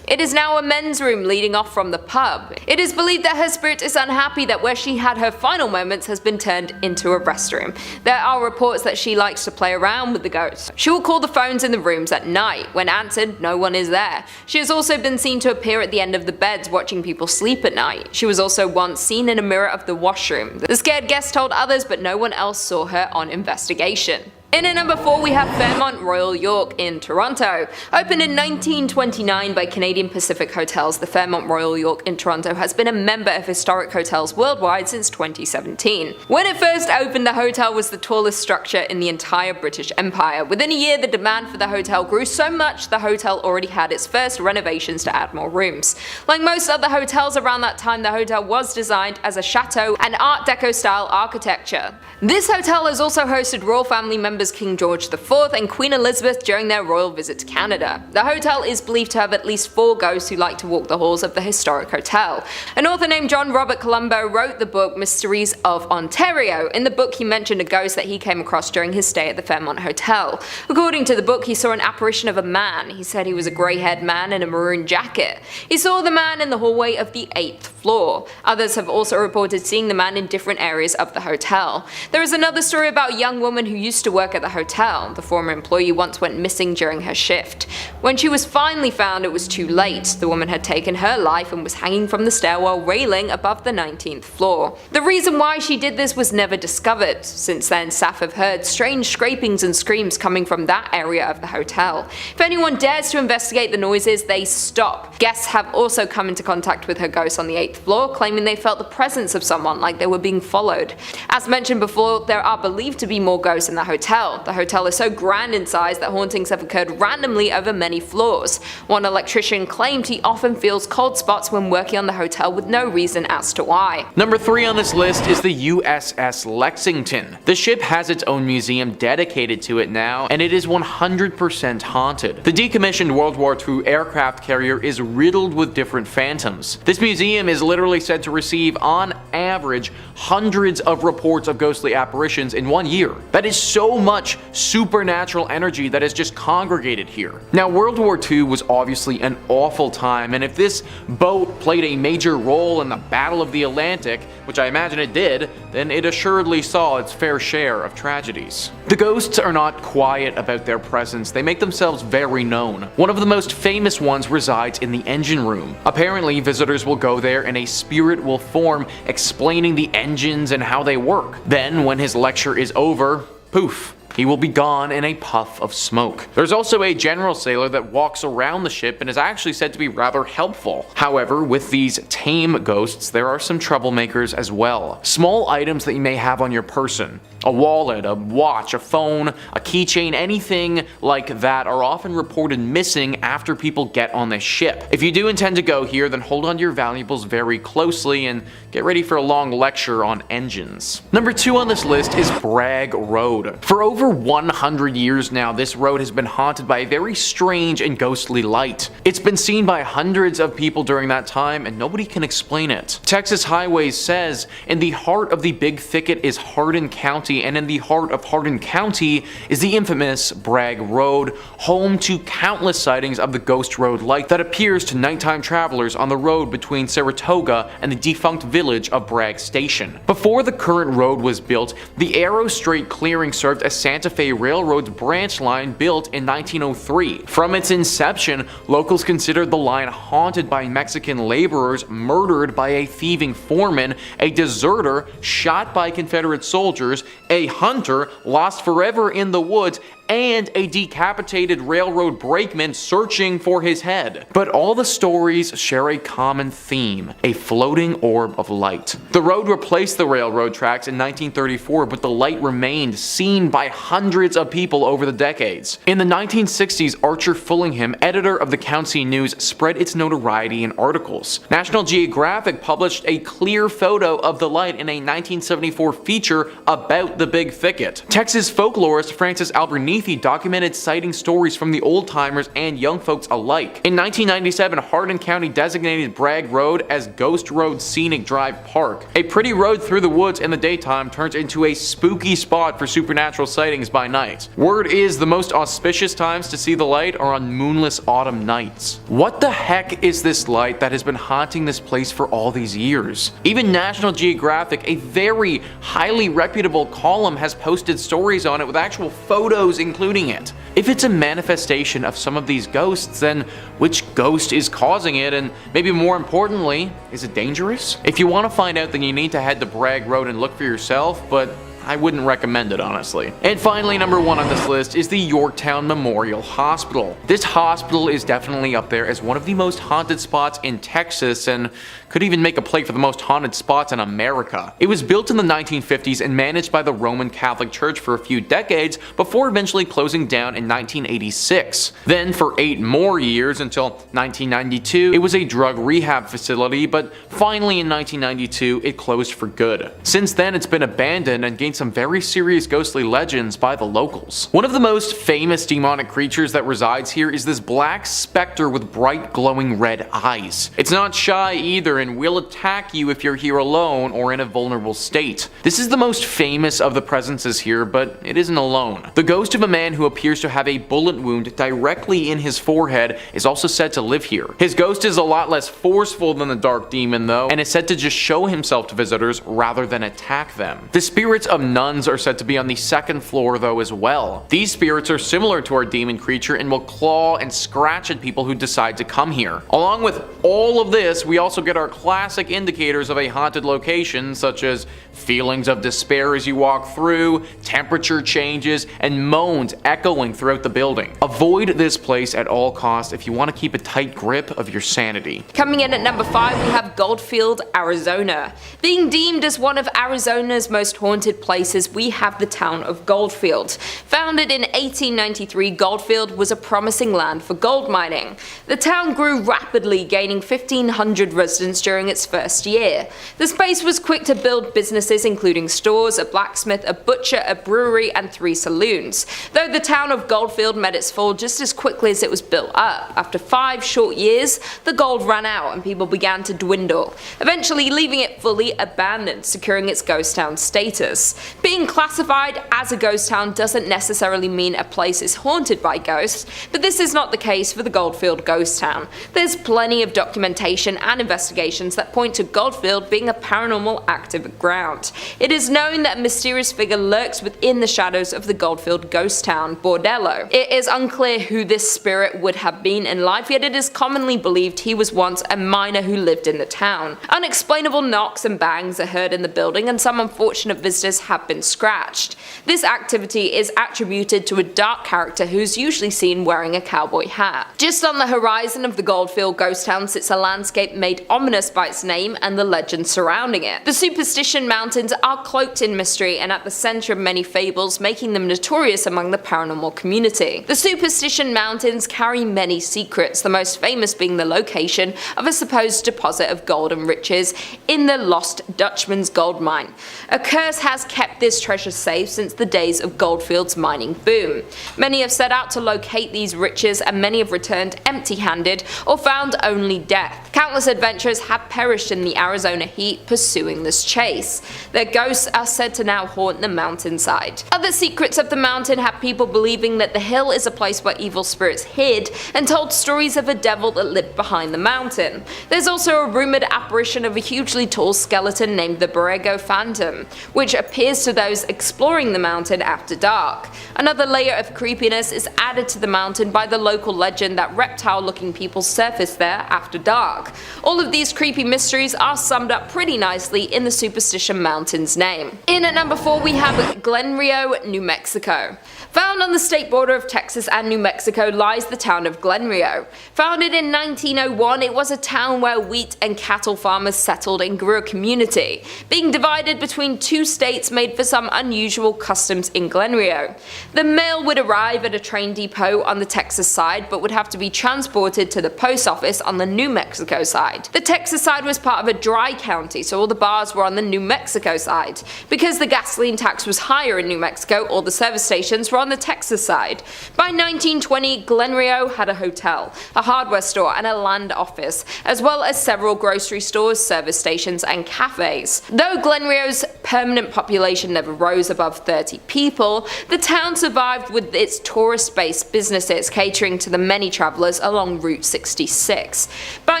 It is now a men's room leading off from the pub. It is believed that her spirit is unhappy that where she had her final moments has been turned into a restroom. There are reports that she likes to play around with the ghost. She will call the phones in the rooms at night. When answered, no one is there. She has also been seen to appear at the end of the beds watching people sleep at night. She was also once seen in a mirror of the washroom. The scared guest told others, but no one else saw her on investigation. In at number 4 we have Fairmont Royal York in Toronto. Opened in 1929 by Canadian Pacific Hotels, the Fairmont Royal York in Toronto has been a member of historic hotels worldwide since 2017. When it first opened, the hotel was the tallest structure in the entire British Empire. Within a year, the demand for the hotel grew so much the hotel already had its first renovations to add more rooms. Like most other hotels around that time, the hotel was designed as a chateau and Art Deco style architecture. This hotel has also hosted royal family members King George IV and Queen Elizabeth during their royal visit to Canada. The hotel is believed to have at least 4 ghosts who like to walk the halls of the historic hotel. An author named John Robert Colombo wrote the book Mysteries of Ontario. In the book, he mentioned a ghost that he came across during his stay at the Fairmont Hotel. According to the book, he saw an apparition of a man. He said he was a grey-haired man in a maroon jacket. He saw the man in the hallway of the 8th floor. Others have also reported seeing the man in different areas of the hotel. There is another story about a young woman who used to work at the hotel. The former employee once went missing during her shift. When she was finally found, it was too late. The woman had taken her life and was hanging from the stairwell railing above the 19th floor. The reason why she did this was never discovered. Since then, staff have heard strange scrapings and screams coming from that area of the hotel. If anyone dares to investigate the noises, they stop. Guests have also come into contact with her ghost on the 8th floor, claiming they felt the presence of someone, like they were being followed. As mentioned before, there are believed to be more ghosts in the hotel. The hotel is so grand in size that hauntings have occurred randomly over many floors. One electrician claimed he often feels cold spots when working on the hotel with no reason as to why. Number 3 on this list is the USS Lexington. The ship has its own museum dedicated to it now, and it is 100% haunted. The decommissioned World War II aircraft carrier is riddled with different phantoms. This museum is literally said to receive, on average, hundreds of reports of ghostly apparitions in 1 year. That is so much supernatural energy that has just congregated here. Now, World War II was obviously an awful time, and if this boat played a major role in the Battle of the Atlantic, which I imagine it did, then it assuredly saw its fair share of tragedies. The ghosts are not quiet about their presence, they make themselves very known. One of the most famous ones resides in the engine room. Apparently, visitors will go there and a spirit will form explaining the engines and how they work. Then, when his lecture is over, poof, he will be gone in a puff of smoke. There's also a general sailor that walks around the ship and is actually said to be rather helpful. However, with these tame ghosts, there are some troublemakers as well. Small items that you may have on your person, a wallet, a watch, a phone, a keychain, anything like that are often reported missing after people get on the ship. If you do intend to go here, then hold on to your valuables very closely and get ready for a long lecture on engines. Number 2 on this list is Bragg Road. For over 100 years now, this road has been haunted by a very strange and ghostly light. It's been seen by hundreds of people during that time and nobody can explain it. Texas Highways says, in the heart of the Big Thicket is Hardin County, and in the heart of Hardin County is the infamous Bragg Road, home to countless sightings of the ghost road light that appears to nighttime travelers on the road between Saratoga and the defunct village of Bragg Station. Before the current road was built, the Arrow Strait clearing served as Santa Fe Railroad's branch line built in 1903. From its inception, locals considered the line haunted by Mexican laborers murdered by a thieving foreman, a deserter shot by Confederate soldiers, a hunter lost forever in the woods, and a decapitated railroad brakeman searching for his head. But all the stories share a common theme, a floating orb of light. The road replaced the railroad tracks in 1934, but the light remained, seen by hundreds of people over the decades. In the 1960s, Archer Fullingham, editor of the County News, spread its notoriety in articles. National Geographic published a clear photo of the light in a 1974 feature about the Big Thicket. Texas folklorist Francis Albernithi documented sighting stories from the old-timers and young folks alike. In 1997, Hardin County designated Bragg Road as Ghost Road Scenic Drive Park. A pretty road through the woods in the daytime turns into a spooky spot for supernatural sightings by night. Word is the most auspicious times to see the light are on moonless autumn nights. What the heck is this light that has been haunting this place for all these years? Even National Geographic, a very highly reputable column, has posted stories on it with actual photos including it. If it's a manifestation of some of these ghosts, then which ghost is causing it, and maybe more importantly, is it dangerous? If you want to find out, then you need to head to Bragg Road and look for yourself, but I wouldn't recommend it, honestly. And finally, number 1 on this list is the Yorktown Memorial Hospital. This hospital is definitely up there as one of the most haunted spots in Texas, and could even make a play for the most haunted spots in America. It was built in the 1950s and managed by the Roman Catholic Church for a few decades before eventually closing down in 1986. Then for 8 more years until 1992, it was a drug rehab facility, but finally in 1992 it closed for good. Since then it's been abandoned and gained some very serious ghostly legends by the locals. One of the most famous demonic creatures that resides here is this black specter with bright glowing red eyes. It's not shy either and will attack you if you're here alone or in a vulnerable state. This is the most famous of the presences here, but it isn't alone. The ghost of a man who appears to have a bullet wound directly in his forehead is also said to live here. His ghost is a lot less forceful than the dark demon though, and is said to just show himself to visitors rather than attack them. The spirits of nuns are said to be on the 2nd floor though as well. These spirits are similar to our demon creature and will claw and scratch at people who decide to come here. Along with all of this, we also get our classic indicators of a haunted location, such as feelings of despair as you walk through, temperature changes, and moans echoing throughout the building. Avoid this place at all costs if you want to keep a tight grip of your sanity. Coming in at number 5, we have Goldfield, Arizona. Being deemed as one of Arizona's most haunted places, we have the town of Goldfield. Founded in 1893, Goldfield was a promising land for gold mining. The town grew rapidly, gaining 1,500 residents during its first year. The space was quick to build businesses including stores, a blacksmith, a butcher, a brewery, and 3 saloons. Though the town of Goldfield met its fall just as quickly as it was built up. After 5 short years, the gold ran out and people began to dwindle, eventually leaving it fully abandoned, securing its ghost town status. Being classified as a ghost town doesn't necessarily mean a place is haunted by ghosts, but this is not the case for the Goldfield ghost town. There's plenty of documentation and investigations that point to Goldfield being a paranormal active ground. It is known that a mysterious figure lurks within the shadows of the Goldfield ghost town, Bordello. It is unclear who this spirit would have been in life, yet it is commonly believed he was once a miner who lived in the town. Unexplainable knocks and bangs are heard in the building, and some unfortunate visitors have been scratched. This activity is attributed to a dark character who's usually seen wearing a cowboy hat. Just on the horizon of the Goldfield ghost town sits a landscape made ominous by its name and the legend surrounding it. The Superstition Mountains are cloaked in mystery and at the center of many fables, making them notorious among the paranormal community. The Superstition Mountains carry many secrets, the most famous being the location of a supposed deposit of gold and riches in the Lost Dutchman's gold mine. A curse has kept this treasure safe since the days of Goldfield's mining boom. Many have set out to locate these riches and many have returned empty-handed or found only death. Countless adventurers have perished in the Arizona heat pursuing this chase. Their ghosts are said to now haunt the mountainside. Other secrets of the mountain have people believing that the hill is a place where evil spirits hid and told stories of a devil that lived behind the mountain. There's also a rumored apparition of a hugely tall skeleton named the Borrego Phantom, which appears to those exploring the mountain after dark. Another layer of creepiness is added to the mountain by the local legend that reptile-looking people surface there after dark. All of these creepy mysteries are summed up pretty nicely in the Superstition Mountain's name. In at number 4 we have Glen Rio, New Mexico. Found on the state border of Texas and New Mexico lies the town of Glen Rio. Founded in 1901, it was a town where wheat and cattle farmers settled and grew a community. Being divided between two states made for some unusual customs in Glen Rio. The mail would arrive at a train depot on the Texas side but would have to be transported to the post office on the New Mexico side. The Texas side was part of a dry county, so all the bars were on the New Mexico side. Because the gasoline tax was higher in New Mexico, all the service stations were on the Texas side. By 1920, Glen Rio had a hotel, a hardware store and a land office, as well as several grocery stores, service stations and cafes. Though Glen Rio's permanent population never rose above 30 people, the town survived with its tourist-based businesses catering to the many travelers along Route 66. By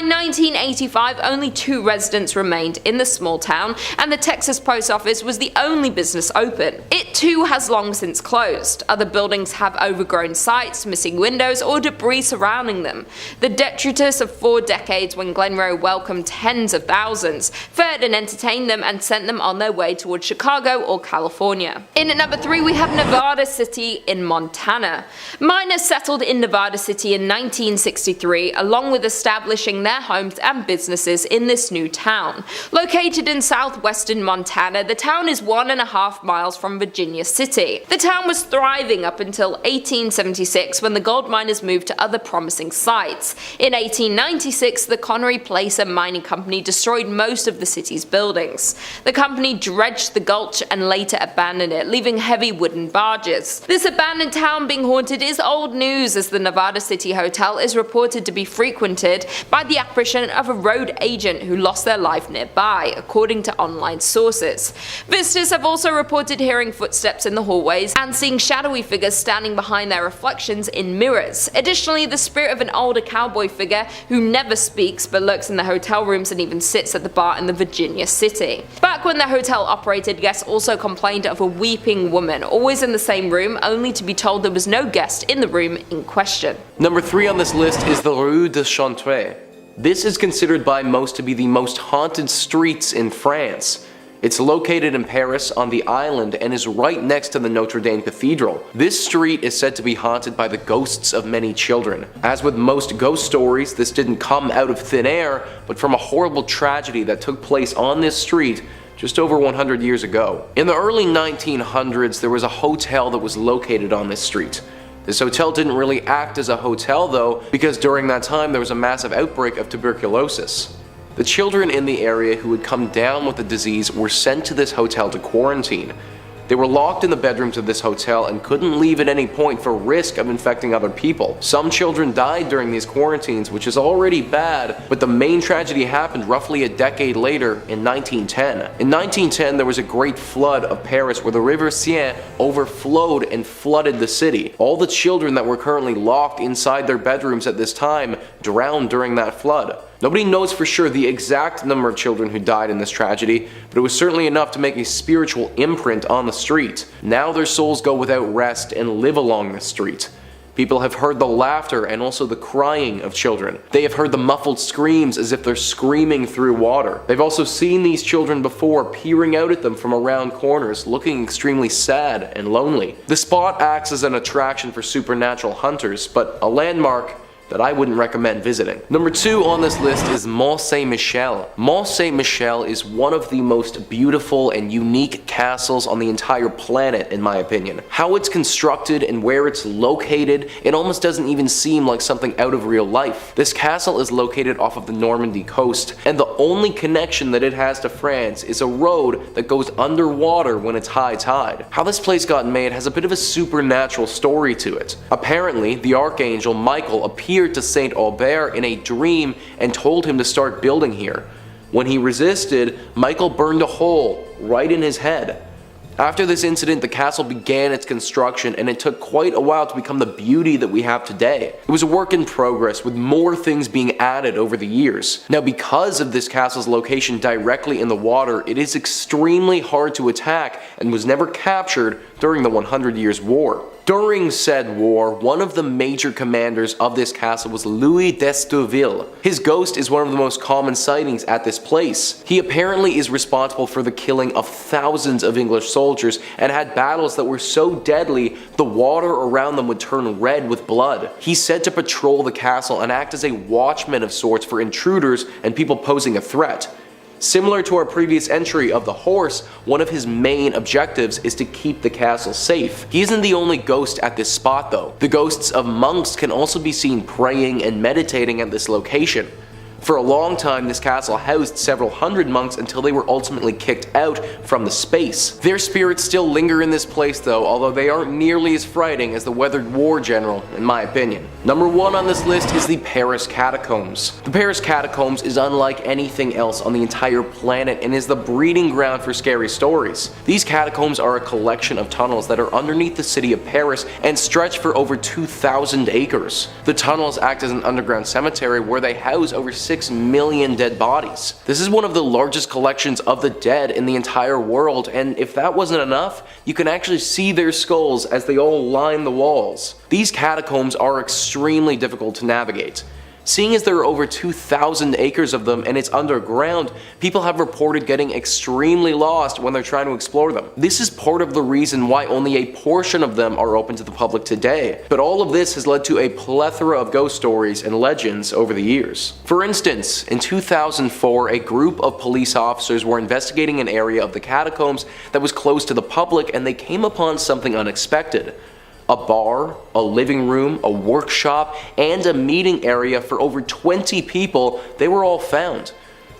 1985, only 2 residents remained in the small town, and the Texas post office was the only business open. It too has long since closed. Other buildings have overgrown sites, missing windows, or debris surrounding them. The detritus of 4 decades when Glen Rio welcomed tens of thousands, fed and entertained them, and sent them on their way towards Chicago or California. In at number 3 we have Nevada City in Montana. Miners settled in Nevada City in 1963, along with establishing their homes and businesses in this new town. Located in southwestern Montana, the town is 1.5 miles from Virginia City. The town was thriving up until 1876 when the gold miners moved to other promising sites. In 1896, the Connery Placer Mining Company destroyed most of the city's buildings. The company dredged the gulch and later abandoned it, leaving heavy wooden barges. This abandoned town being haunted is old news, as the Nevada City Hotel is reported to be frequented by the apparition of a road agent who lost their life nearby, according to online sources. Visitors have also reported hearing footsteps in the hallways and seeing shadowy figures standing behind their reflections in mirrors. Additionally, the spirit of an older cowboy figure who never speaks but lurks in the hotel rooms and even sits at the bar in the Virginia City. Back when the hotel operated, guests also complained of a weeping woman, always in the same room, only to be told there was no guest in the room in question. Number 3 on this list is the Rue de Chantre. This is considered by most to be the most haunted streets in France. It's located in Paris on the island and is right next to the Notre Dame Cathedral. This street is said to be haunted by the ghosts of many children. As with most ghost stories, this didn't come out of thin air, but from a horrible tragedy that took place on this street just over 100 years ago. In the early 1900s, there was a hotel that was located on this street. This hotel didn't really act as a hotel though, because during that time there was a massive outbreak of tuberculosis. The children in the area who had come down with the disease were sent to this hotel to quarantine. They were locked in the bedrooms of this hotel and couldn't leave at any point for risk of infecting other people. Some children died during these quarantines, which is already bad, but the main tragedy happened roughly a decade later in 1910. In 1910, there was a great flood of Paris where the River Seine overflowed and flooded the city. All the children that were currently locked inside their bedrooms at this time drowned during that flood. Nobody knows for sure the exact number of children who died in this tragedy, but it was certainly enough to make a spiritual imprint on the street. Now their souls go without rest and live along this street. People have heard the laughter and also the crying of children. They have heard the muffled screams as if they're screaming through water. They've also seen these children before peering out at them from around corners, looking extremely sad and lonely. The spot acts as an attraction for supernatural hunters, but a landmark that I wouldn't recommend visiting. Number 2 on this list is Mont Saint-Michel. Mont Saint-Michel is one of the most beautiful and unique castles on the entire planet, in my opinion. How it's constructed and where it's located, it almost doesn't even seem like something out of real life. This castle is located off of the Normandy coast, and the only connection that it has to France is a road that goes underwater when it's high tide. How this place got made has a bit of a supernatural story to it. Apparently, the archangel Michael appeared to Saint Aubert in a dream and told him to start building here. When he resisted, Michael burned a hole right in his head. After this incident, the castle began its construction, and it took quite a while to become the beauty that we have today. It was a work in progress, with more things being added over the years. Now, because of this castle's location directly in the water, it is extremely hard to attack and was never captured during the 100 Years' War. During said war, one of the major commanders of this castle was Louis d'Estourville. His ghost is one of the most common sightings at this place. He apparently is responsible for the killing of thousands of English soldiers and had battles that were so deadly the water around them would turn red with blood. He's said to patrol the castle and act as a watchman of sorts for intruders and people posing a threat. Similar to our previous entry of the horse, one of his main objectives is to keep the castle safe. He isn't the only ghost at this spot though. The ghosts of monks can also be seen praying and meditating at this location. For a long time, this castle housed several hundred monks until they were ultimately kicked out from the space. Their spirits still linger in this place though, although they aren't nearly as frightening as the weathered war general, in my opinion. Number 1 on this list is the Paris Catacombs. The Paris Catacombs is unlike anything else on the entire planet and is the breeding ground for scary stories. These catacombs are a collection of tunnels that are underneath the city of Paris and stretch for over 2,000 acres. The tunnels act as an underground cemetery where they house over 6 million dead bodies. This is one of the largest collections of the dead in the entire world, and if that wasn't enough, you can actually see their skulls as they all line the walls. These catacombs are extremely difficult to navigate. Seeing as there are over 2,000 acres of them and it's underground, people have reported getting extremely lost when they're trying to explore them. This is part of the reason why only a portion of them are open to the public today. But all of this has led to a plethora of ghost stories and legends over the years. For instance, in 2004, a group of police officers were investigating an area of the catacombs that was closed to the public, and they came upon something unexpected. A bar, a living room, a workshop, and a meeting area for over 20 people, they were all found.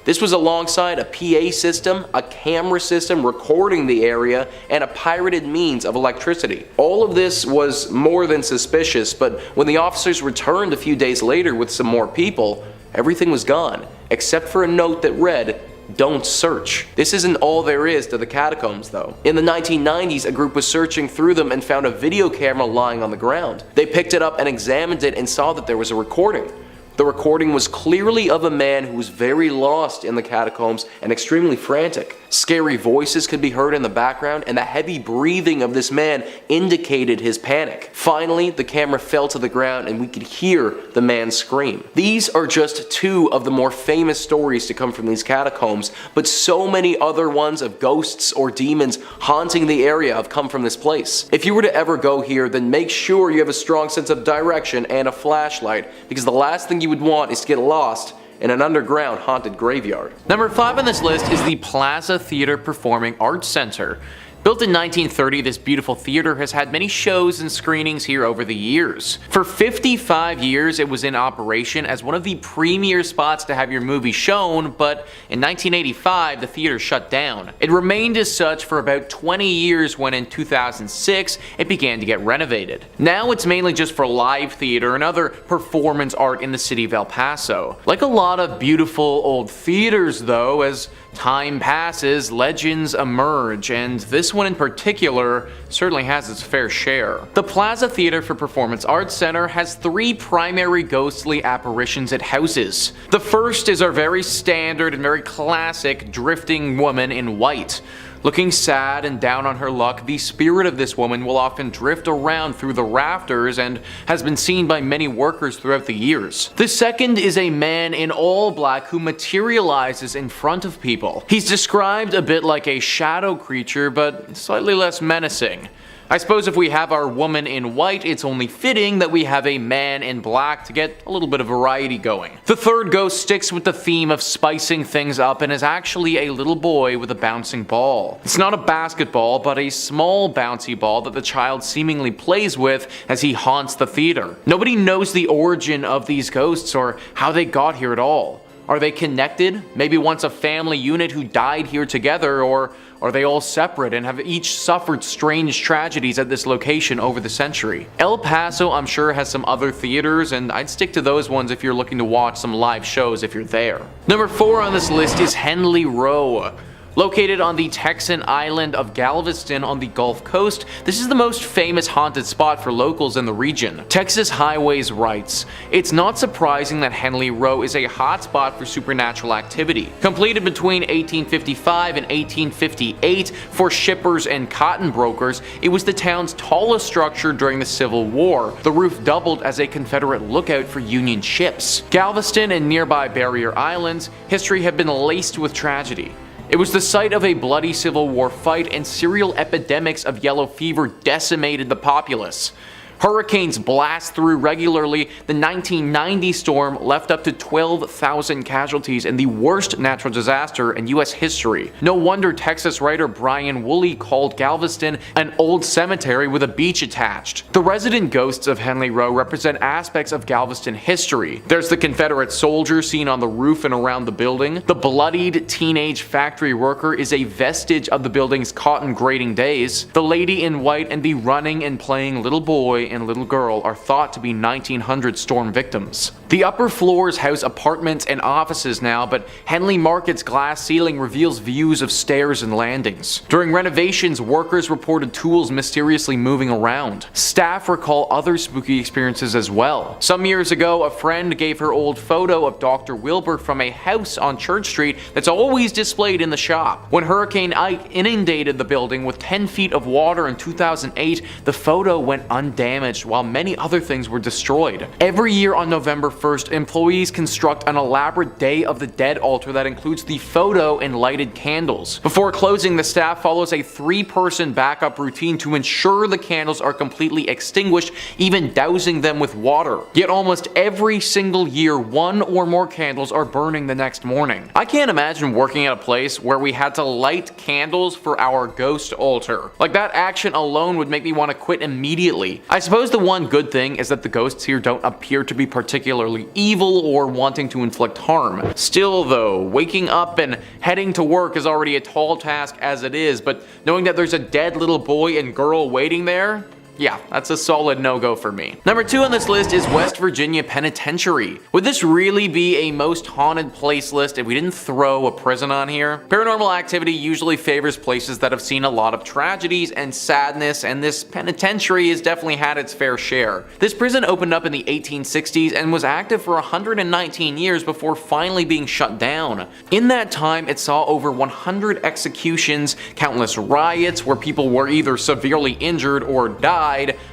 This was alongside a PA system, a camera system recording the area, and a pirated means of electricity. All of this was more than suspicious, but when the officers returned a few days later with some more people, everything was gone, except for a note that read, "Don't search." This isn't all there is to the catacombs though. In the 1990s, a group was searching through them and found a video camera lying on the ground. They picked it up and examined it and saw that there was a recording. The recording was clearly of a man who was very lost in the catacombs and extremely frantic. Scary voices could be heard in the background, and the heavy breathing of this man indicated his panic. Finally, the camera fell to the ground and we could hear the man scream. These are just 2 of the more famous stories to come from these catacombs, but so many other ones of ghosts or demons haunting the area have come from this place. If you were to ever go here, then make sure you have a strong sense of direction and a flashlight, because the last thing you would want is to get lost in an underground haunted graveyard. Number 5 on this list is the Plaza Theater Performing Arts Center. Built in 1930, this beautiful theater has had many shows and screenings here over the years. For 55 years, it was in operation as one of the premier spots to have your movie shown, but in 1985, the theater shut down. It remained as such for about 20 years when in 2006, it began to get renovated. Now it's mainly just for live theater and other performance art in the city of El Paso. Like a lot of beautiful old theaters though, as time passes, legends emerge, and this one in particular certainly has its fair share. The Plaza Theater for Performance Arts Center has 3 primary ghostly apparitions it houses. The first is our very standard and very classic drifting woman in white. Looking sad and down on her luck, the spirit of this woman will often drift around through the rafters and has been seen by many workers throughout the years. The second is a man in all black who materializes in front of people. He's described a bit like a shadow creature, but slightly less menacing. I suppose if we have our woman in white, it's only fitting that we have a man in black to get a little bit of variety going. The third ghost sticks with the theme of spicing things up and is actually a little boy with a bouncing ball. It's not a basketball, but a small bouncy ball that the child seemingly plays with as he haunts the theater. Nobody knows the origin of these ghosts or how they got here at all. Are they connected? Maybe once a family unit who died here together, or are they all separate and have each suffered strange tragedies at this location over the century? El Paso, I'm sure, has some other theaters, and I'd stick to those ones if you're looking to watch some live shows if you're there. Number 4 on this list is Henley Row. Located on the Texan island of Galveston on the Gulf Coast, this is the most famous haunted spot for locals in the region. Texas Highways writes, "It's not surprising that Henley Row is a hotspot for supernatural activity. Completed between 1855 and 1858 for shippers and cotton brokers, it was the town's tallest structure during the Civil War. The roof doubled as a Confederate lookout for Union ships. Galveston and nearby barrier islands, history have been laced with tragedy. It was the site of a bloody Civil War fight, and serial epidemics of yellow fever decimated the populace. Hurricanes blast through regularly. The 1990 storm left up to 12,000 casualties in the worst natural disaster in US history. No wonder Texas writer Brian Woolley called Galveston an old cemetery with a beach attached. The resident ghosts of Henley Row represent aspects of Galveston history. There's the Confederate soldier seen on the roof and around the building. The bloodied teenage factory worker is a vestige of the building's cotton grading days. The lady in white and the running and playing little boy and little girl are thought to be 1900 storm victims. The upper floors house apartments and offices now, but Henley Market's glass ceiling reveals views of stairs and landings. During renovations, workers reported tools mysteriously moving around. Staff recall other spooky experiences as well. Some years ago, a friend gave her old photo of Dr. Wilbur from a house on Church Street that's always displayed in the shop. When Hurricane Ike inundated the building with 10 feet of water in 2008, the photo went undamaged while many other things were destroyed. Every year on November 1st, employees construct an elaborate Day of the Dead altar that includes the photo and lighted candles. Before closing, the staff follows a 3-person backup routine to ensure the candles are completely extinguished, even dousing them with water. Yet almost every single year, 1 or more candles are burning the next morning. I can't imagine working at a place where we had to light candles for our ghost altar. Like, that action alone would make me want to quit immediately. I suppose the one good thing is that the ghosts here don't appear to be particularly evil or wanting to inflict harm. Still though, waking up and heading to work is already a tall task as it is, but knowing that there's a dead little boy and girl waiting there, yeah, that's a solid no-go for me. Number 2 on this list is West Virginia Penitentiary. Would this really be a most haunted place list if we didn't throw a prison on here? Paranormal activity usually favors places that have seen a lot of tragedies and sadness, and this penitentiary has definitely had its fair share. This prison opened up in the 1860s and was active for 119 years before finally being shut down. In that time, it saw over 100 executions, countless riots where people were either severely injured or died,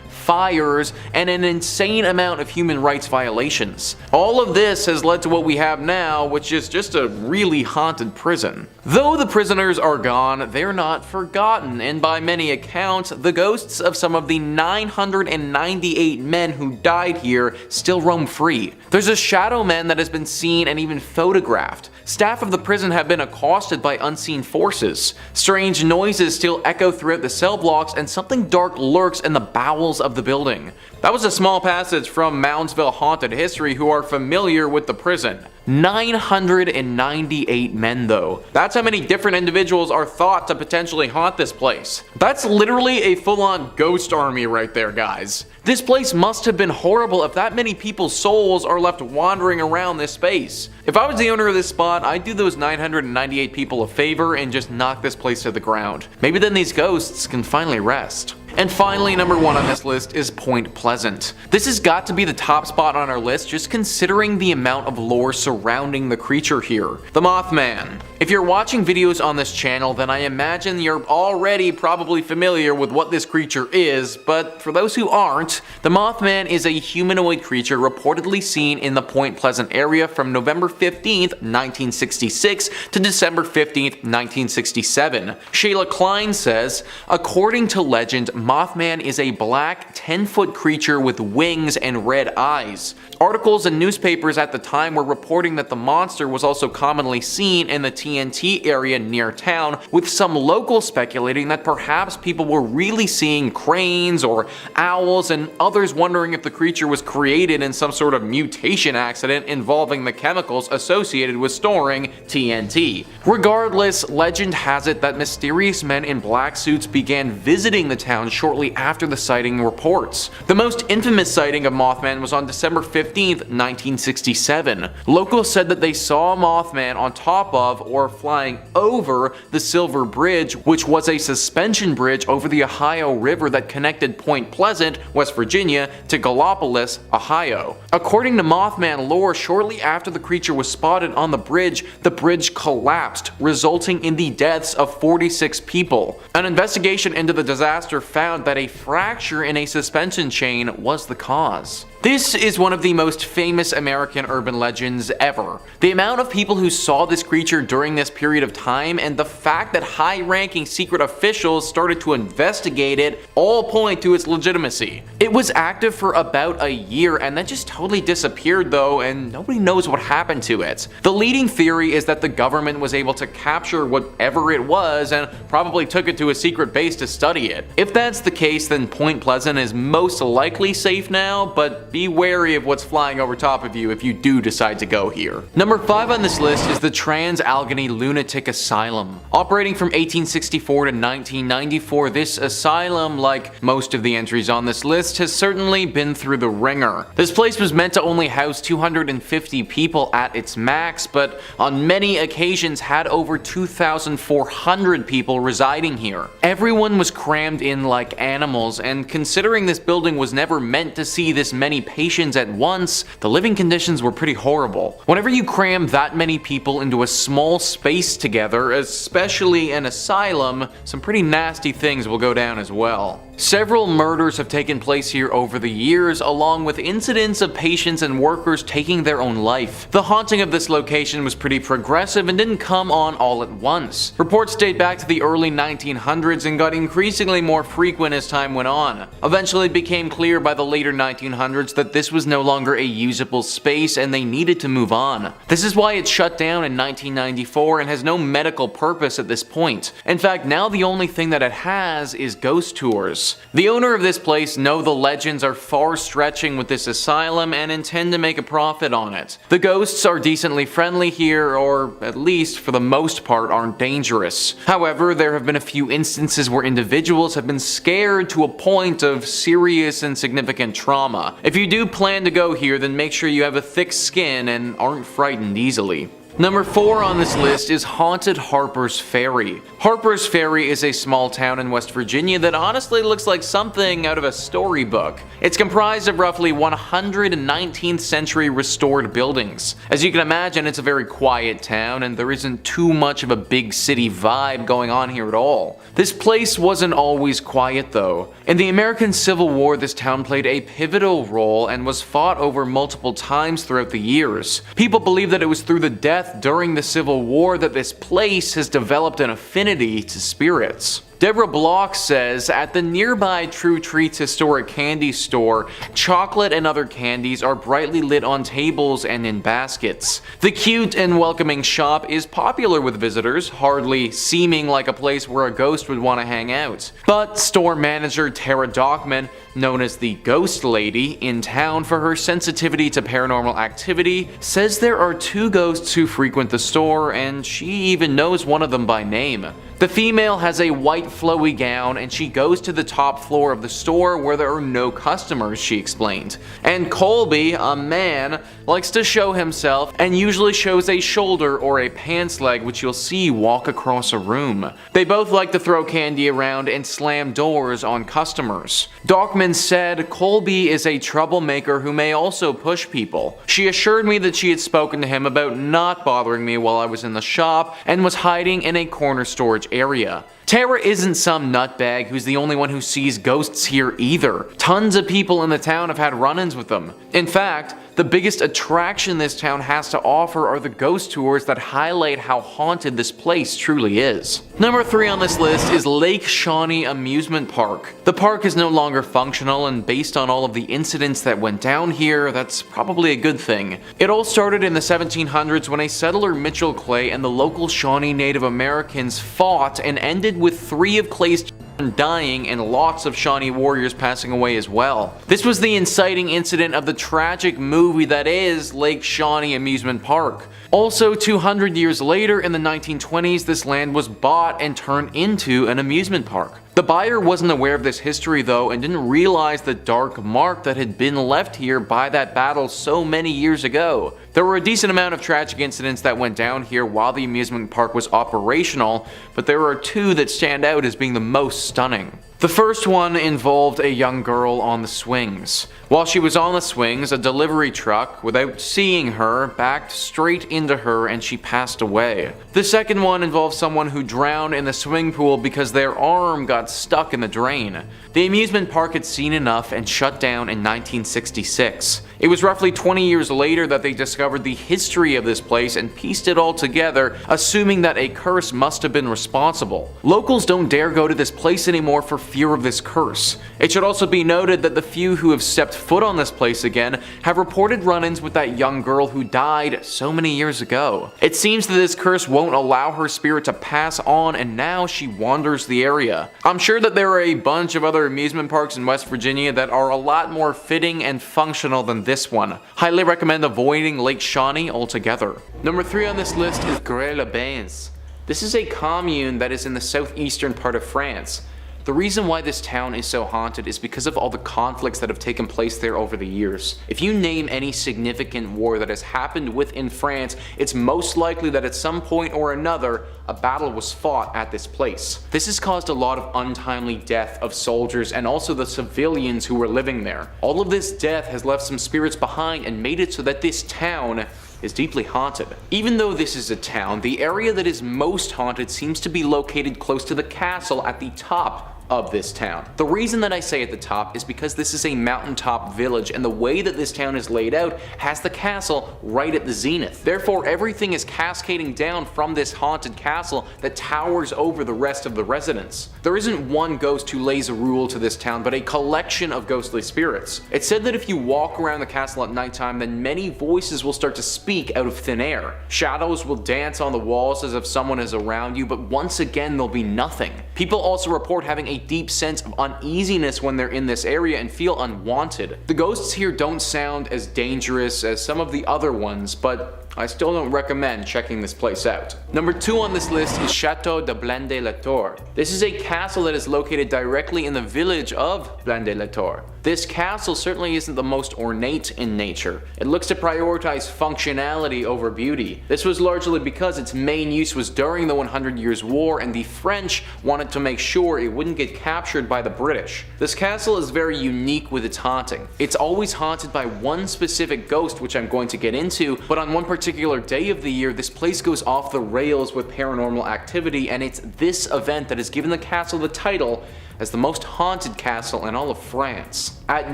fires, and an insane amount of human rights violations. All of this has led to what we have now, which is just a really haunted prison. Though the prisoners are gone, they're not forgotten, and by many accounts, the ghosts of some of the 998 men who died here still roam free. There's a shadow man that has been seen and even photographed. Staff of the prison have been accosted by unseen forces. Strange noises still echo throughout the cell blocks, and something dark lurks in the bowels of the building. That was a small passage from Moundsville Haunted History, who are familiar with the prison. 998 men though. That's how many different individuals are thought to potentially haunt this place. That's literally a full-on ghost army right there, guys. This place must have been horrible if that many people's souls are left wandering around this space. If I was the owner of this spot, I'd do those 998 people a favor and just knock this place to the ground. Maybe then these ghosts can finally rest. And finally, number 1 on this list is Point Pleasant. This has got to be the top spot on our list just considering the amount of lore surrounding the creature here. The Mothman. If you're watching videos on this channel, then I imagine you're already probably familiar with what this creature is, but for those who aren't, the Mothman is a humanoid creature reportedly seen in the Point Pleasant area from November 15th, 1966 to December 15th, 1967. Shayla Klein says, according to legend, Mothman is a black 10-foot creature with wings and red eyes. Articles and newspapers at the time were reporting that the monster was also commonly seen in the TNT area near town, with some locals speculating that perhaps people were really seeing cranes or owls, and others wondering if the creature was created in some sort of mutation accident involving the chemicals associated with storing TNT. Regardless, legend has it that mysterious men in black suits began visiting the town shortly after the sighting reports. The most infamous sighting of Mothman was on December 15th, 1967. Locals said that they saw Mothman on top of or flying over the Silver Bridge, which was a suspension bridge over the Ohio River that connected Point Pleasant, West Virginia, to Gallipolis, Ohio. According to Mothman lore, shortly after the creature was spotted on the bridge collapsed, resulting in the deaths of 46 people. An investigation into the disaster found that a fracture in a suspension chain was the cause. This is one of the most famous American urban legends ever. The amount of people who saw this creature during this period of time and the fact that high-ranking secret officials started to investigate it all point to its legitimacy. It was active for about a year and then just totally disappeared though, and nobody knows what happened to it. The leading theory is that the government was able to capture whatever it was and probably took it to a secret base to study it. If that's the case, then Point Pleasant is most likely safe now, but be wary of what's flying over top of you if you do decide to go here. Number 5 on this list is the Trans-Allegheny Lunatic Asylum. Operating from 1864 to 1994, this asylum, like most of the entries on this list, has certainly been through the ringer. This place was meant to only house 250 people at its max, but on many occasions had over 2,400 people residing here. Everyone was crammed in like animals, and considering this building was never meant to see this many patients at once, the living conditions were pretty horrible. Whenever you cram that many people into a small space together, especially an asylum, some pretty nasty things will go down as well. Several murders have taken place here over the years, along with incidents of patients and workers taking their own life. The haunting of this location was pretty progressive and didn't come on all at once. Reports date back to the early 1900s and got increasingly more frequent as time went on. Eventually it became clear by the later 1900s that this was no longer a usable space and they needed to move on. This is why it shut down in 1994 and has no medical purpose at this point. In fact, now the only thing that it has is ghost tours. The owner of this place know the legends are far stretching with this asylum and intend to make a profit on it. The ghosts are decently friendly here, or at least for the most part aren't dangerous. However, there have been a few instances where individuals have been scared to a point of serious and significant trauma. If you do plan to go here, then make sure you have a thick skin and aren't frightened easily. Number 4 on this list is Haunted Harper's Ferry. Harper's Ferry is a small town in West Virginia that honestly looks like something out of a storybook. It's comprised of roughly 100 19th century restored buildings. As you can imagine, it's a very quiet town and there isn't too much of a big city vibe going on here at all. This place wasn't always quiet though. In the American Civil War, this town played a pivotal role and was fought over multiple times throughout the years. People believe that it was through the death during the Civil War that this place has developed an affinity to spirits. Deborah Block says, at the nearby True Treats historic candy store, chocolate and other candies are brightly lit on tables and in baskets. The cute and welcoming shop is popular with visitors, hardly seeming like a place where a ghost would want to hang out. But store manager Tara Dockman, known as the Ghost Lady, in town for her sensitivity to paranormal activity, says there are 2 ghosts who frequent the store, and she even knows one of them by name. The female has a white white flowy gown and she goes to the top floor of the store where there are no customers, she explained. And Colby, a man, likes to show himself and usually shows a shoulder or a pants leg, which you'll see walk across a room. They both like to throw candy around and slam doors on customers. Dockman said Colby is a troublemaker who may also push people. She assured me that she had spoken to him about not bothering me while I was in the shop and was hiding in a corner storage area. Tara isn't some nutbag who's the only one who sees ghosts here either. Tons of people in the town have had run-ins with them. In fact, the biggest attraction this town has to offer are the ghost tours that highlight how haunted this place truly is. Number 3 on this list is Lake Shawnee Amusement Park. The park is no longer functional, and based on all of the incidents that went down here, that's probably a good thing. It all started in the 1700s when a settler, Mitchell Clay, and the local Shawnee Native Americans fought and ended with 3 of Clay's children dying and lots of Shawnee warriors passing away as well. This was the inciting incident of the tragic movie that is Lake Shawnee Amusement Park. Also, 200 years later, in the 1920s, this land was bought and turned into an amusement park. The buyer wasn't aware of this history though and didn't realize the dark mark that had been left here by that battle so many years ago. There were a decent amount of tragic incidents that went down here while the amusement park was operational, but there are 2 that stand out as being the most stunning. The first one involved a young girl on the swings. While she was on the swings, a delivery truck, without seeing her, backed straight into her and she passed away. The second one involved someone who drowned in the swimming pool because their arm got stuck in the drain. The amusement park had seen enough and shut down in 1966. It was roughly 20 years later that they discovered the history of this place and pieced it all together, assuming that a curse must have been responsible. Locals don't dare go to this place anymore for fear of this curse. It should also be noted that the few who have stepped foot on this place again have reported run-ins with that young girl who died so many years ago. It seems that this curse won't allow her spirit to pass on, and now she wanders the area. I'm sure that there are a bunch of other amusement parks in West Virginia that are a lot more fitting and functional than this one. Highly recommend avoiding Lake Shawnee altogether. Number 3 on this list is Grès-les-Bains. This is a commune that is in the southeastern part of France. The reason why this town is so haunted is because of all the conflicts that have taken place there over the years. If you name any significant war that has happened within France, it's most likely that at some point or another, a battle was fought at this place. This has caused a lot of untimely death of soldiers and also the civilians who were living there. All of this death has left some spirits behind and made it so that this town is deeply haunted. Even though this is a town, the area that is most haunted seems to be located close to the castle at the top of this town. The reason that I say at the top is because this is a mountaintop village, and the way that this town is laid out has the castle right at the zenith. Therefore, everything is cascading down from this haunted castle that towers over the rest of the residents. There isn't one ghost who lays a rule to this town, but a collection of ghostly spirits. It's said that if you walk around the castle at nighttime, then many voices will start to speak out of thin air. Shadows will dance on the walls as if someone is around you, but once again there'll be nothing. People also report having a deep sense of uneasiness when they're in this area and feel unwanted. The ghosts here don't sound as dangerous as some of the other ones, but I still don't recommend checking this place out. Number 2 on this list is Chateau de Blain-de-la-Tour. This is a castle that is located directly in the village of Blain-de-la-Tour. This castle certainly isn't the most ornate in nature. It looks to prioritize functionality over beauty. This was largely because its main use was during the 100 Years' War, and the French wanted to make sure it wouldn't get captured by the British. This castle is very unique with its haunting. It's always haunted by one specific ghost, which I'm going to get into, but on one particular day of the year, this place goes off the rails with paranormal activity, and it's this event that has given the castle the title as the most haunted castle in all of France. At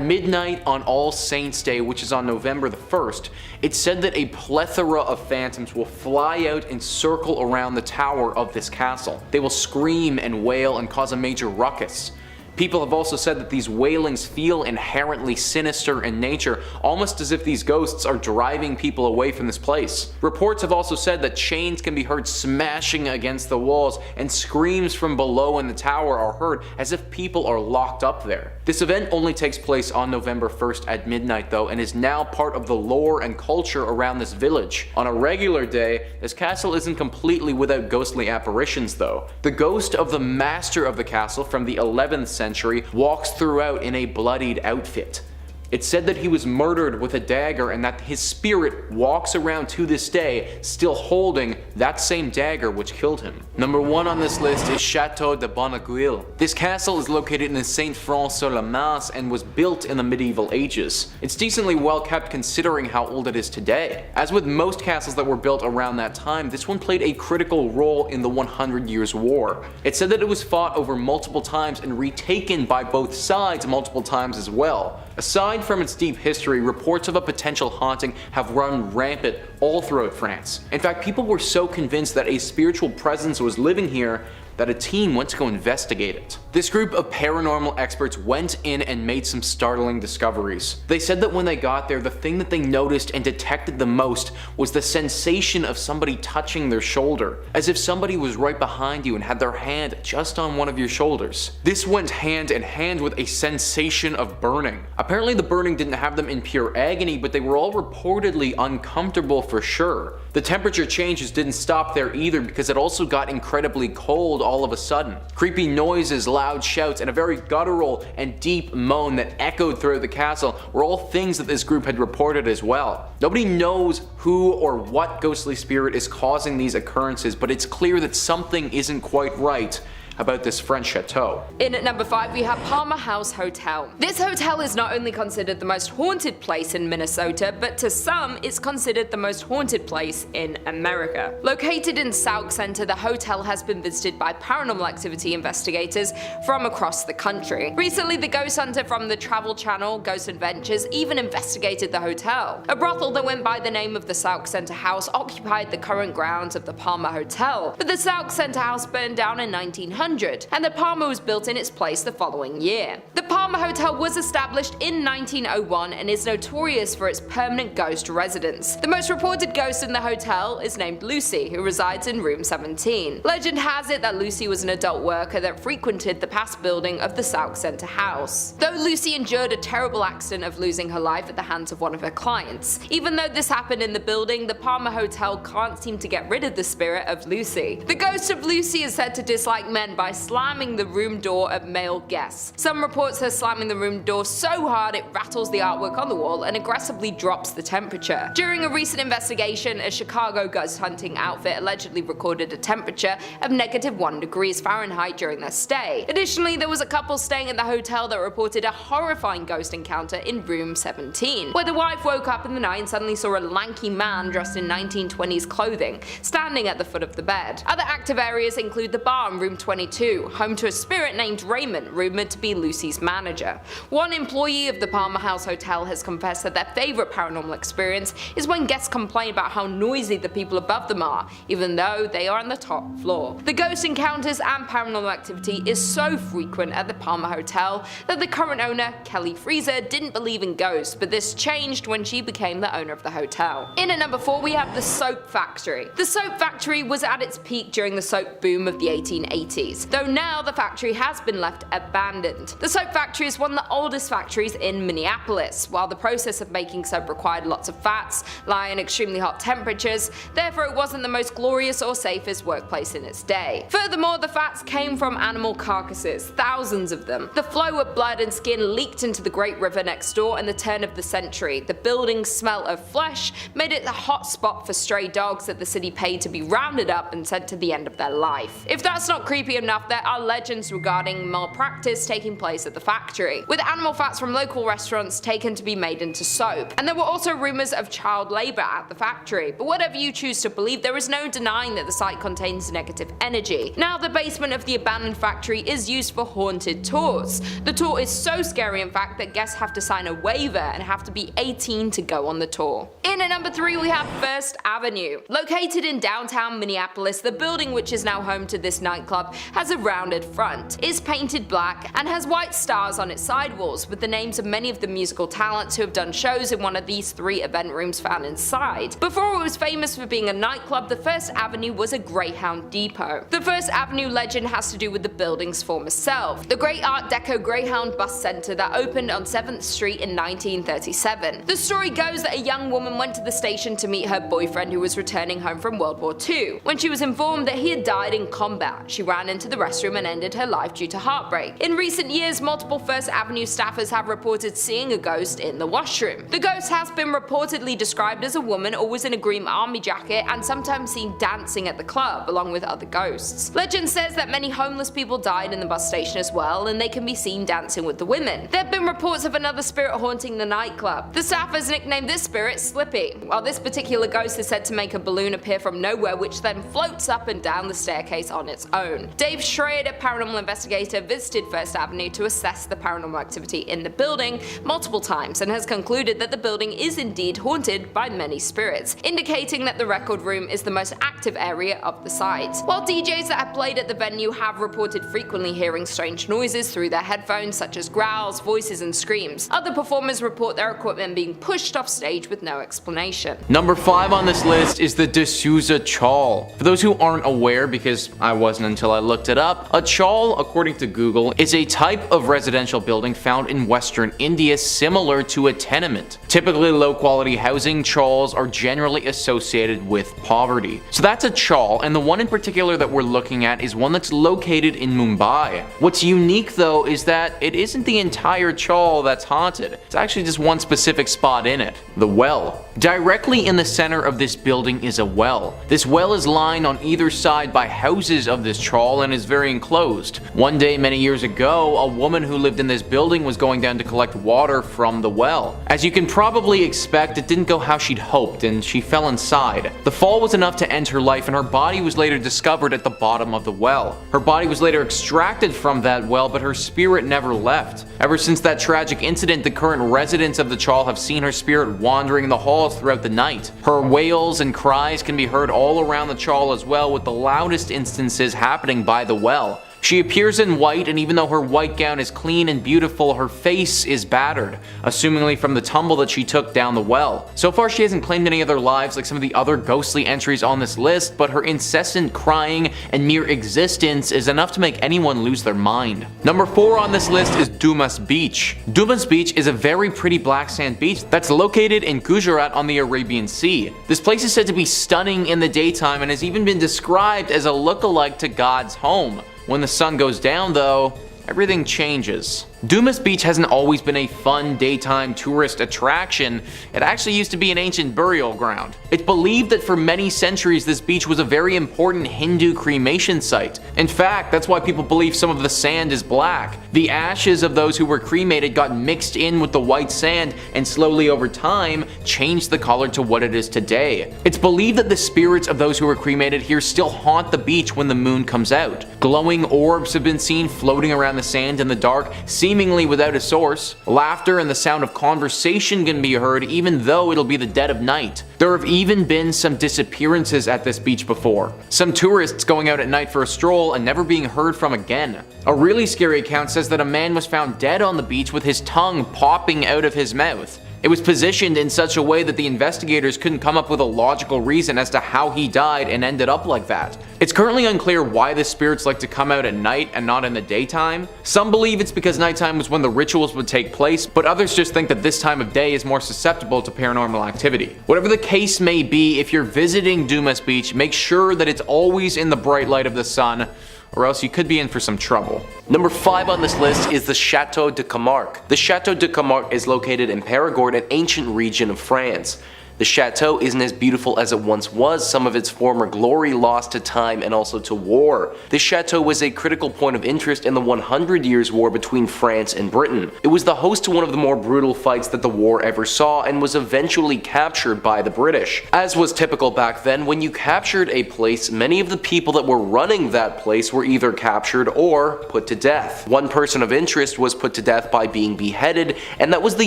midnight on All Saints' Day, which is on November the 1st, it's said that a plethora of phantoms will fly out and circle around the tower of this castle. They will scream and wail and cause a major ruckus. People have also said that these wailings feel inherently sinister in nature, almost as if these ghosts are driving people away from this place. Reports have also said that chains can be heard smashing against the walls, and screams from below in the tower are heard as if people are locked up there. This event only takes place on November 1st at midnight though, and is now part of the lore and culture around this village. On a regular day, this castle isn't completely without ghostly apparitions though. The ghost of the master of the castle from the 11th century walks throughout in a bloodied outfit. It's said that he was murdered with a dagger and that his spirit walks around to this day still holding that same dagger which killed him. Number 1 on this list is Château de Bonneguil. This castle is located in Saint-Front-sur-la-Masse and was built in the medieval ages. It's decently well kept considering how old it is today. As with most castles that were built around that time, this one played a critical role in the 100 Years' War. It's said that it was fought over multiple times and retaken by both sides multiple times as well. Aside from its deep history, reports of a potential haunting have run rampant all throughout France. In fact, people were so convinced that a spiritual presence was living here that a team went to go investigate it. This group of paranormal experts went in and made some startling discoveries. They said that when they got there, the thing that they noticed and detected the most was the sensation of somebody touching their shoulder, as if somebody was right behind you and had their hand just on one of your shoulders. This went hand in hand with a sensation of burning. Apparently the burning didn't have them in pure agony, but they were all reportedly uncomfortable for sure. The temperature changes didn't stop there either, because it also got incredibly cold all of a sudden. Creepy noises, loud shouts, and a very guttural and deep moan that echoed throughout the castle were all things that this group had reported as well. Nobody knows who or what ghostly spirit is causing these occurrences, but it's clear that something isn't quite right about this French chateau. In at number 5 we have Palmer House Hotel. This hotel is not only considered the most haunted place in Minnesota, but to some it's considered the most haunted place in America. Located in Sauk Center, the hotel has been visited by paranormal activity investigators from across the country. Recently, the ghost hunter from the Travel Channel, Ghost Adventures, even investigated the hotel. A brothel that went by the name of the Sauk Center House occupied the current grounds of the Palmer Hotel, but the Sauk Center House burned down in 1900, and the Palmer was built in its place the following year. The Palmer Hotel was established in 1901 and is notorious for its permanent ghost residence. The most reported ghost in the hotel is named Lucy, who resides in room 17. Legend has it that Lucy was an adult worker that frequented the past building of the Sauk Center House. Though Lucy endured a terrible accident of losing her life at the hands of one of her clients. Even though this happened in the building, the Palmer Hotel can't seem to get rid of the spirit of Lucy. The ghost of Lucy is said to dislike men by slamming the room door of male guests. Some reports her slamming the room door so hard it rattles the artwork on the wall and aggressively drops the temperature. During a recent investigation, a Chicago ghost hunting outfit allegedly recorded a temperature of -1 degrees Fahrenheit during their stay. Additionally, there was a couple staying at the hotel that reported a horrifying ghost encounter in room 17, where the wife woke up in the night and suddenly saw a lanky man dressed in 1920s clothing standing at the foot of the bed. Other active areas include the bar in room 22, home to a spirit named Raymond, rumored to be Lucy's manager. One employee of the Palmer House Hotel has confessed that their favorite paranormal experience is when guests complain about how noisy the people above them are, even though they are on the top floor. The ghost encounters and paranormal activity is so frequent at the Palmer Hotel that the current owner, Kelly Freezer, didn't believe in ghosts, but this changed when she became the owner of the hotel. In at number 4 we have the Soap Factory. The Soap Factory was at its peak during the soap boom of the 1880s, though now the factory has been left abandoned. The soap factory is one of the oldest factories in Minneapolis. While the process of making soap required lots of fats, lying in extremely hot temperatures, therefore it wasn't the most glorious or safest workplace in its day. Furthermore, the fats came from animal carcasses, thousands of them. The flow of blood and skin leaked into the Great River next door in the turn of the century. The building's smell of flesh made it a hot spot for stray dogs that the city paid to be rounded up and sent to the end of their life. If that's not creepy enough, there are legends regarding malpractice taking place at the factory, with animal fats from local restaurants taken to be made into soap. And there were also rumors of child labor at the factory, but whatever you choose to believe, there is no denying that the site contains negative energy. Now the basement of the abandoned factory is used for haunted tours. The tour is so scary in fact that guests have to sign a waiver and have to be 18 to go on the tour. In at number 3 we have First Avenue. Located in downtown Minneapolis, the building which is now home to this nightclub has a rounded front, is painted black, and has white stars on its sidewalls with the names of many of the musical talents who have done shows in one of these 3 event rooms found inside. Before it was famous for being a nightclub, the First Avenue was a Greyhound depot. The First Avenue legend has to do with the building's former self, the great Art Deco Greyhound bus center that opened on 7th Street in 1937. The story goes that a young woman went to the station to meet her boyfriend who was returning home from World War II. When she was informed that he had died in combat, she ran into the restroom and ended her life due to heartbreak. In recent years, multiple First Avenue staffers have reported seeing a ghost in the washroom. The ghost has been reportedly described as a woman always in a green army jacket and sometimes seen dancing at the club along with other ghosts. Legend says that many homeless people died in the bus station as well, and they can be seen dancing with the women. There have been reports of another spirit haunting the nightclub. The staffers nicknamed this spirit Slippy, while this particular ghost is said to make a balloon appear from nowhere which then floats up and down the staircase on its own. Dave Schrader, paranormal investigator, visited First Avenue to assess the paranormal activity in the building multiple times and has concluded that the building is indeed haunted by many spirits, indicating that the record room is the most active area of the site. While DJs that have played at the venue have reported frequently hearing strange noises through their headphones such as growls, voices and screams, other performers report their equipment being pushed off stage with no explanation. Number 5 on this list is the D'Souza Chawl. For those who aren't aware, because I wasn't until I looked it up, a chawl, according to Google, is a type of residential building found in Western India similar to a tenement. Typically low quality housing, chawls are generally associated with poverty. So that's a chawl, and the one in particular that we're looking at is one that's located in Mumbai. What's unique though is that it isn't the entire chawl that's haunted. It's actually just one specific spot in it, the well. Directly in the center of this building is a well. This well is lined on either side by houses of this chawl and is very enclosed. One day many years ago, a woman who lived in this building was going down to collect water from the well. As you can probably expect, it didn't go how she'd hoped and she fell inside. The fall was enough to end her life and her body was later discovered at the bottom of the well. Her body was later extracted from that well, but her spirit never left. Ever since that tragic incident, the current residents of the chawl have seen her spirit wandering the halls throughout the night. Her wails and cries can be heard all around the chawl as well, with the loudest instances happening by the well. She appears in white, and even though her white gown is clean and beautiful, her face is battered, assumingly from the tumble that she took down the well. So far she hasn't claimed any other lives like some of the other ghostly entries on this list, but her incessant crying and mere existence is enough to make anyone lose their mind. Number 4 on this list is Dumas Beach. Dumas Beach is a very pretty black sand beach that's located in Gujarat on the Arabian Sea. This place is said to be stunning in the daytime and has even been described as a look-alike to God's home. When the sun goes down though, everything changes. Dumas Beach hasn't always been a fun daytime tourist attraction. It actually used to be an ancient burial ground. It's believed that for many centuries this beach was a very important Hindu cremation site. In fact, that's why people believe some of the sand is black. The ashes of those who were cremated got mixed in with the white sand and slowly over time changed the color to what it is today. It's believed that the spirits of those who were cremated here still haunt the beach when the moon comes out. Glowing orbs have been seen floating around the sand in the dark, seemingly without a source. Laughter and the sound of conversation can be heard even though it'll be the dead of night. There have even been some disappearances at this beach before. Some tourists going out at night for a stroll and never being heard from again. A really scary account says that a man was found dead on the beach with his tongue popping out of his mouth. It was positioned in such a way that the investigators couldn't come up with a logical reason as to how he died and ended up like that. It's currently unclear why the spirits like to come out at night and not in the daytime. Some believe it's because nighttime was when the rituals would take place, but others just think that this time of day is more susceptible to paranormal activity. Whatever the case may be, if you're visiting Dumas Beach, make sure that it's always in the bright light of the sun, or else you could be in for some trouble. Number 5 on this list is the Chateau de Camargue. The Chateau de Camargue is located in Périgord, an ancient region of France. The chateau isn't as beautiful as it once was, some of its former glory lost to time and also to war. This chateau was a critical point of interest in the 100 Years' War between France and Britain. It was the host to one of the more brutal fights that the war ever saw and was eventually captured by the British. As was typical back then, when you captured a place, many of the people that were running that place were either captured or put to death. One person of interest was put to death by being beheaded, and that was the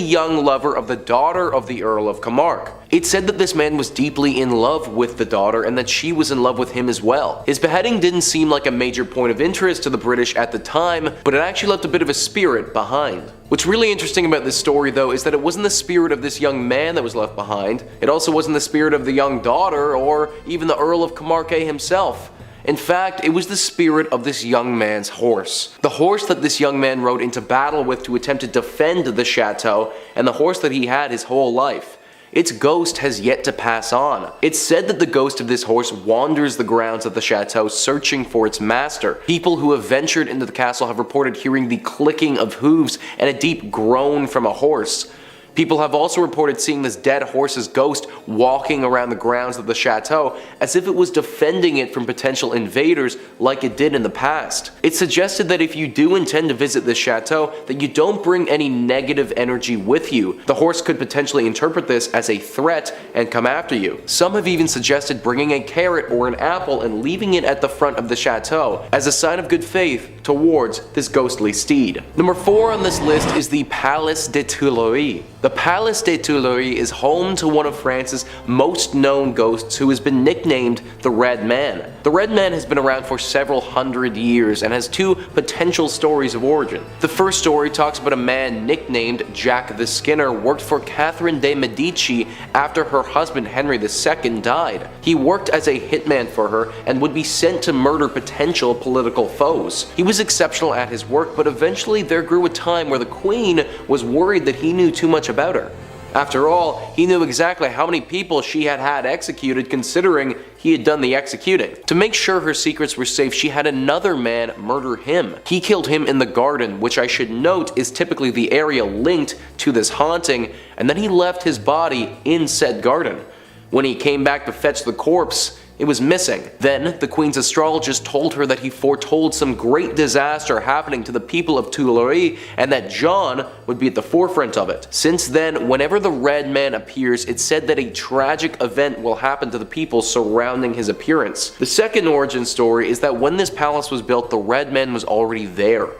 young lover of the daughter of the Earl of Camargue. It said that this man was deeply in love with the daughter and that she was in love with him as well. His beheading didn't seem like a major point of interest to the British at the time, but it actually left a bit of a spirit behind. What's really interesting about this story though is that it wasn't the spirit of this young man that was left behind, it also wasn't the spirit of the young daughter or even the Earl of Camargue himself. In fact, it was the spirit of this young man's horse. The horse that this young man rode into battle with to attempt to defend the chateau, and the horse that he had his whole life. Its ghost has yet to pass on. It's said that the ghost of this horse wanders the grounds of the chateau searching for its master. People who have ventured into the castle have reported hearing the clicking of hooves and a deep groan from a horse. People have also reported seeing this dead horse's ghost walking around the grounds of the chateau as if it was defending it from potential invaders like it did in the past. It's suggested that if you do intend to visit this chateau, that you don't bring any negative energy with you. The horse could potentially interpret this as a threat and come after you. Some have even suggested bringing a carrot or an apple and leaving it at the front of the chateau as a sign of good faith towards this ghostly steed. Number 4 on this list is the Palace des Tuileries. The Palace des Tuileries is home to one of France's most known ghosts who has been nicknamed the Red Man. The Red Man has been around for several hundred years and has 2 potential stories of origin. The first story talks about a man nicknamed Jack the Skinner worked for Catherine de' Medici after her husband Henry II died. He worked as a hitman for her and would be sent to murder potential political foes. He was exceptional at his work, but eventually there grew a time where the Queen was worried that he knew too much about her. After all, he knew exactly how many people she had executed considering he had done the executing. To make sure her secrets were safe, she had another man murder him. He killed him in the garden, which I should note is typically the area linked to this haunting, and then he left his body in said garden. When he came back to fetch the corpse, it was missing. Then, the Queen's astrologist told her that he foretold some great disaster happening to the people of Tuileries and that John would be at the forefront of it. Since then, whenever the Red Man appears, it's said that a tragic event will happen to the people surrounding his appearance. The second origin story is that when this palace was built, the Red Man was already there.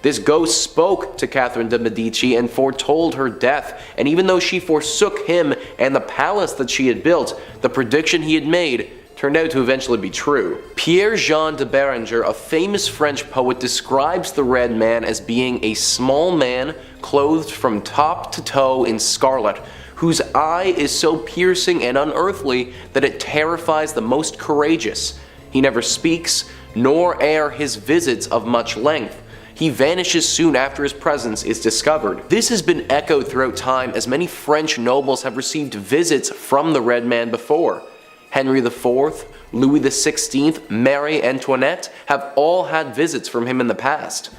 This ghost spoke to Catherine de' Medici and foretold her death, and even though she forsook him and the palace that she had built, the prediction he had made turned out to eventually be true. Pierre-Jean de Béranger, a famous French poet, describes the Red Man as being a small man clothed from top to toe in scarlet, whose eye is so piercing and unearthly that it terrifies the most courageous. He never speaks, nor are his visits of much length. He vanishes soon after his presence is discovered. This has been echoed throughout time as many French nobles have received visits from the Red Man before. Henry IV, Louis XVI, Marie Antoinette have all had visits from him in the past.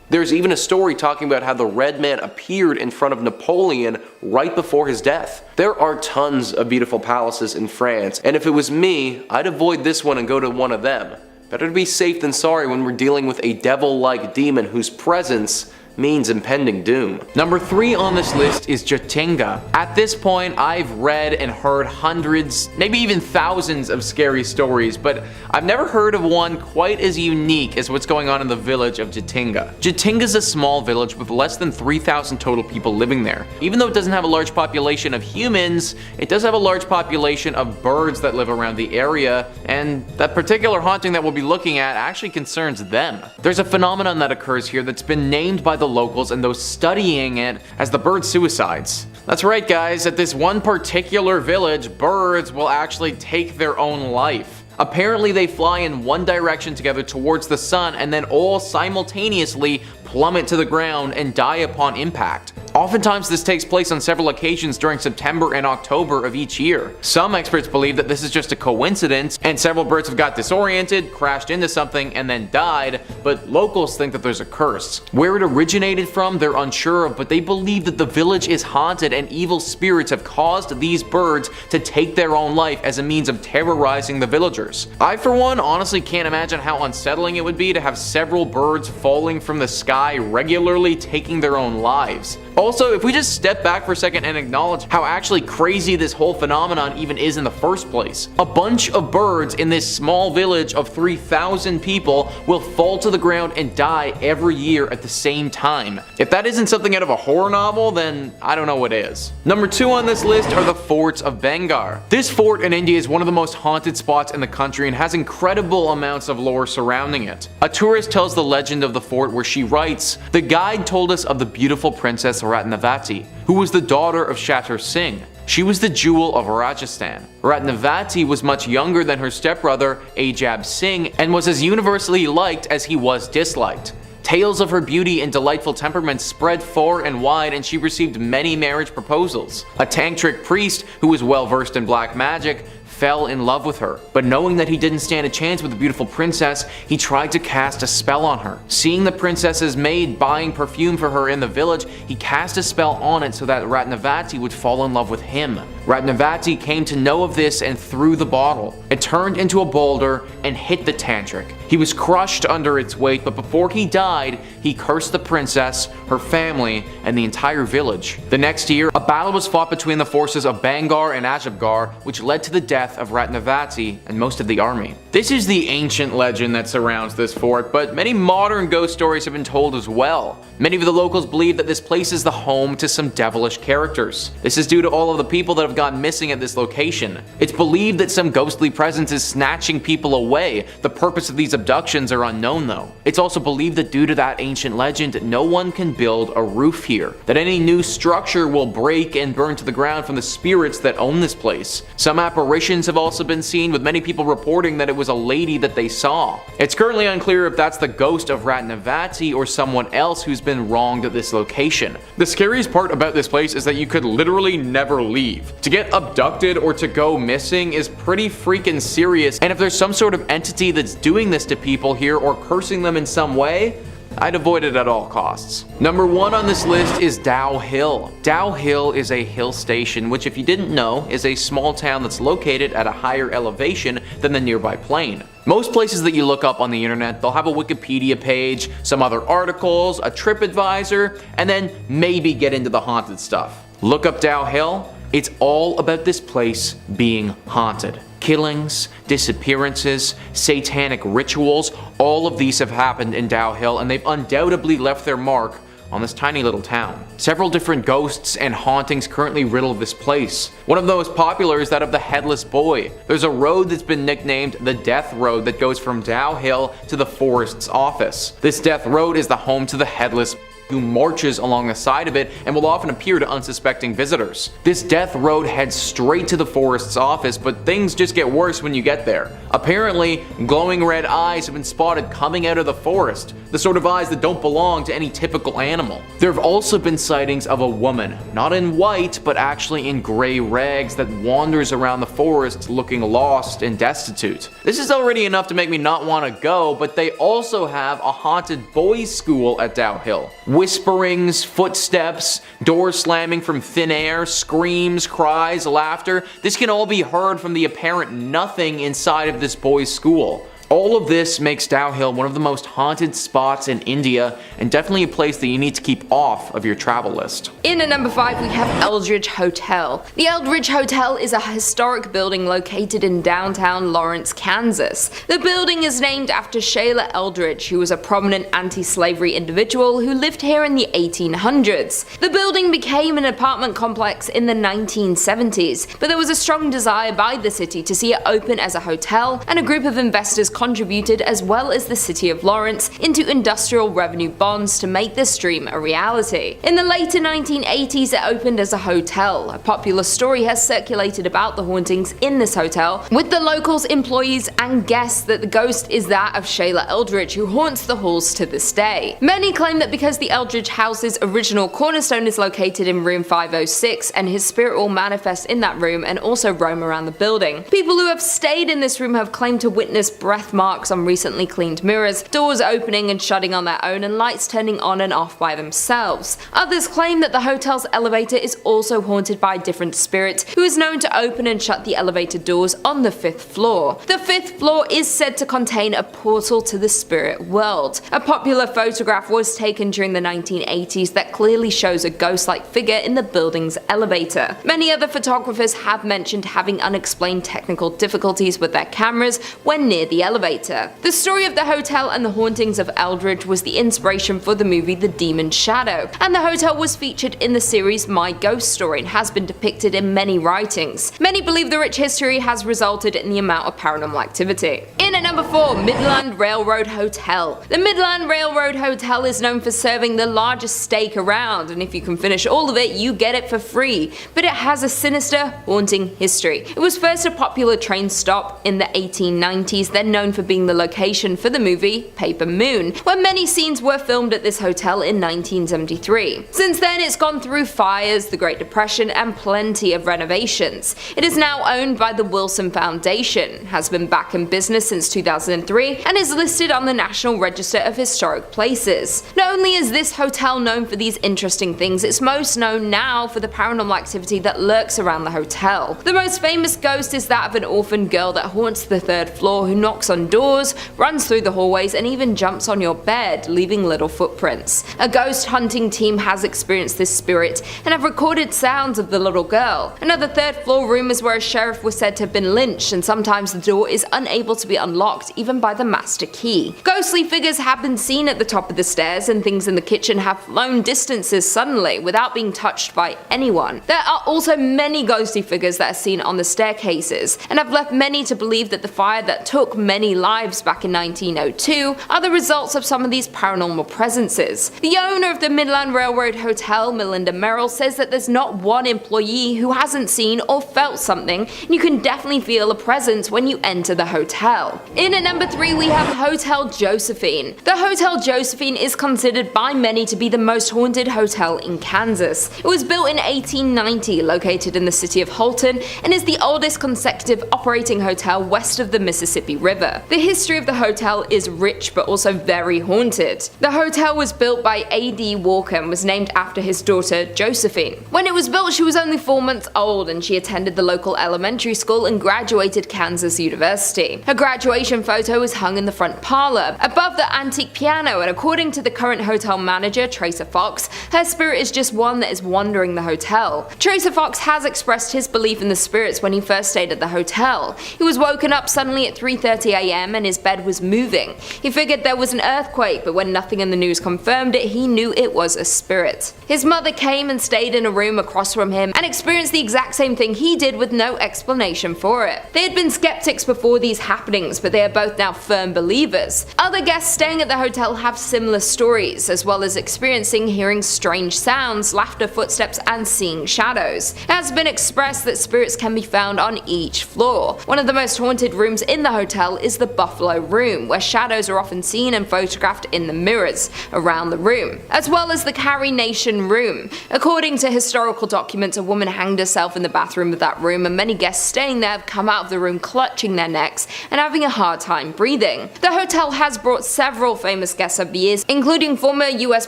There's even a story talking about how the Red Man appeared in front of Napoleon right before his death. There are tons of beautiful palaces in France, and if it was me, I'd avoid this one and go to one of them. Better to be safe than sorry when we're dealing with a devil-like demon whose presence means impending doom. Number 3 on this list is Jatinga. At this point, I've read and heard hundreds, maybe even thousands of scary stories, but I've never heard of one quite as unique as what's going on in the village of Jatinga. Jatinga is a small village with less than 3,000 total people living there. Even though it doesn't have a large population of humans, it does have a large population of birds that live around the area, and that particular haunting that we'll be looking at actually concerns them. There's a phenomenon that occurs here that's been named by the locals and those studying it as the bird suicides. That's right, guys, at this one particular village, birds will actually take their own life. Apparently they fly in one direction together towards the sun and then all simultaneously plummet to the ground and die upon impact. Oftentimes this takes place on several occasions during September and October of each year. Some experts believe that this is just a coincidence and several birds have got disoriented, crashed into something, and then died, but locals think that there's a curse. Where it originated from, they're unsure of, but they believe that the village is haunted and evil spirits have caused these birds to take their own life as a means of terrorizing the villagers. I, for one, honestly can't imagine how unsettling it would be to have several birds falling from the sky regularly taking their own lives. Also, if we just step back for a second and acknowledge how actually crazy this whole phenomenon even is in the first place. A bunch of birds in this small village of 3,000 people will fall to the ground and die every year at the same time. If that isn't something out of a horror novel, then I don't know what is. Number 2 on this list are the forts of Bengal. This fort in India is one of the most haunted spots in the country and has incredible amounts of lore surrounding it. A tourist tells the legend of the fort where she writes, "The guide told us of the beautiful princess Ratnavati, who was the daughter of Shatter Singh. She was the jewel of Rajasthan. Ratnavati was much younger than her stepbrother Ajab Singh and was as universally liked as he was disliked. Tales of her beauty and delightful temperament spread far and wide, and she received many marriage proposals. A tantric priest, who was well versed in black magic, fell in love with her, but knowing that he didn't stand a chance with the beautiful princess, he tried to cast a spell on her. Seeing the princess's maid buying perfume for her in the village, he cast a spell on it so that Ratnavati would fall in love with him. Ratnavati came to know of this and threw the bottle. It turned into a boulder and hit the tantric. He was crushed under its weight, but before he died, he cursed the princess, her family, and the entire village. The next year, a battle was fought between the forces of Bangar and Ajabgar, which led to the death of Ratnavati and most of the army. This is the ancient legend that surrounds this fort, but many modern ghost stories have been told as well. Many of the locals believe that this place is the home to some devilish characters. This is due to all of the people that have gone missing at this location. It's believed that some ghostly presence is snatching people away. The purpose of these abductions are unknown though. It's also believed that due to that ancient legend, no one can build a roof here. That any new structure will break and burn to the ground from the spirits that own this place. Some apparitions have also been seen, with many people reporting that it was a lady that they saw. It's currently unclear if that's the ghost of Ratnavati or someone else who's been wronged at this location. The scariest part about this place is that you could literally never leave. To get abducted or to go missing is pretty freaking serious, and if there's some sort of entity that's doing this to people here or cursing them in some way, I'd avoid it at all costs. Number 1 on this list is Dow Hill. Dow Hill is a hill station, which if you didn't know, is a small town that's located at a higher elevation than the nearby plain. Most places that you look up on the internet, they'll have a Wikipedia page, some other articles, a TripAdvisor, and then maybe get into the haunted stuff. Look up Dow Hill, it's all about this place being haunted. Killings, disappearances, satanic rituals, all of these have happened in Dow Hill, and they've undoubtedly left their mark on this tiny little town. Several different ghosts and hauntings currently riddle this place. One of the most popular is that of the Headless Boy. There's a road that's been nicknamed the Death Road that goes from Dow Hill to the forest's office. This Death Road is the home to the Headless who marches along the side of it and will often appear to unsuspecting visitors. This death road heads straight to the forest's office, but things just get worse when you get there. Apparently, glowing red eyes have been spotted coming out of the forest, the sort of eyes that don't belong to any typical animal. There have also been sightings of a woman, not in white, but actually in gray rags, that wanders around the forest looking lost and destitute. This is already enough to make me not want to go, but they also have a haunted boys' school at Dow Hill. Whisperings, footsteps, doors slamming from thin air, screams, cries, laughter. This can all be heard from the apparent nothing inside of this boys' school. All of this makes Dow Hill one of the most haunted spots in India, and definitely a place that you need to keep off of your travel list. In at number 5 we have Eldridge Hotel. The Eldridge Hotel is a historic building located in downtown Lawrence, Kansas. The building is named after Shayla Eldridge, who was a prominent anti-slavery individual who lived here in the 1800s. The building became an apartment complex in the 1970s, but there was a strong desire by the city to see it open as a hotel, and a group of investors contributed, as well as the city of Lawrence, into industrial revenue bonds to make this dream a reality. In the later 1980s, it opened as a hotel. A popular story has circulated about the hauntings in this hotel, with the locals, employees, and guests that the ghost is that of Shayla Eldridge, who haunts the halls to this day. Many claim that because the Eldridge house's original cornerstone is located in room 506, and his spirit will manifest in that room and also roam around the building. People who have stayed in this room have claimed to witness breath scuff marks on recently cleaned mirrors, doors opening and shutting on their own, and lights turning on and off by themselves. Others claim that the hotel's elevator is also haunted by a different spirit who is known to open and shut the elevator doors on the 5th floor. The 5th floor is said to contain a portal to the spirit world. A popular photograph was taken during the 1980s that clearly shows a ghost-like figure in the building's elevator. Many other photographers have mentioned having unexplained technical difficulties with their cameras when near the elevator. The story of the hotel and the hauntings of Eldridge was the inspiration for the movie The Demon's Shadow, and the hotel was featured in the series My Ghost Story and has been depicted in many writings. Many believe the rich history has resulted in the amount of paranormal activity. In at number 4, Midland Railroad Hotel. The Midland Railroad Hotel is known for serving the largest steak around, and if you can finish all of it, you get it for free. But it has a sinister, haunting history. It was first a popular train stop in the 1890s, then known for being the location for the movie Paper Moon, where many scenes were filmed at this hotel in 1973. Since then, it's gone through fires, the Great Depression, and plenty of renovations. It is now owned by the Wilson Foundation, has been back in business since 2003, and is listed on the National Register of Historic Places. Not only is this hotel known for these interesting things, it's most known now for the paranormal activity that lurks around the hotel. The most famous ghost is that of an orphan girl that haunts the 3rd floor, who knocks on doors, runs through the hallways, and even jumps on your bed, leaving little footprints. A ghost hunting team has experienced this spirit and have recorded sounds of the little girl. Another 3rd floor room is where a sheriff was said to have been lynched, and sometimes the door is unable to be unlocked even by the master key. Ghostly figures have been seen at the top of the stairs, and things in the kitchen have flown distances suddenly without being touched by anyone. There are also many ghostly figures that are seen on the staircases, and have left many to believe that the fire that took many lives back in 1902 are the results of some of these paranormal presences. The owner of the Midland Railroad Hotel, Melinda Merrill, says that there's not one employee who hasn't seen or felt something, and you can definitely feel a presence when you enter the hotel. In at number 3, we have Hotel Josephine. The Hotel Josephine is considered by many to be the most haunted hotel in Kansas. It was built in 1890, located in the city of Holton, and is the oldest consecutive operating hotel west of the Mississippi River. The history of the hotel is rich but also very haunted. The hotel was built by A.D. Walker and was named after his daughter Josephine. When it was built, she was only 4 months old, and she attended the local elementary school and graduated Kansas University. Her graduation photo is hung in the front parlor, above the antique piano, and according to the current hotel manager, Tracer Fox, her spirit is just one that is wandering the hotel. Tracer Fox has expressed his belief in the spirits when he first stayed at the hotel. He was woken up suddenly at 3:30 a.m. and his bed was moving. He figured there was an earthquake, but when nothing in the news confirmed it, he knew it was a spirit. His mother came and stayed in a room across from him and experienced the exact same thing he did with no explanation for it. They had been skeptics before these happenings, but they are both now firm believers. Other guests staying at the hotel have similar stories, as well as experiencing hearing strange sounds, laughter, footsteps, and seeing shadows. It has been expressed that spirits can be found on each floor. One of the most haunted rooms in the hotel is the Buffalo Room, where shadows are often seen and photographed in the mirrors around the room, as well as the Carrie Nation Room. According to historical documents, a woman hanged herself in the bathroom of that room, and many guests staying there have come out of the room clutching their necks and having a hard time breathing. The hotel has brought several famous guests over the years, including former US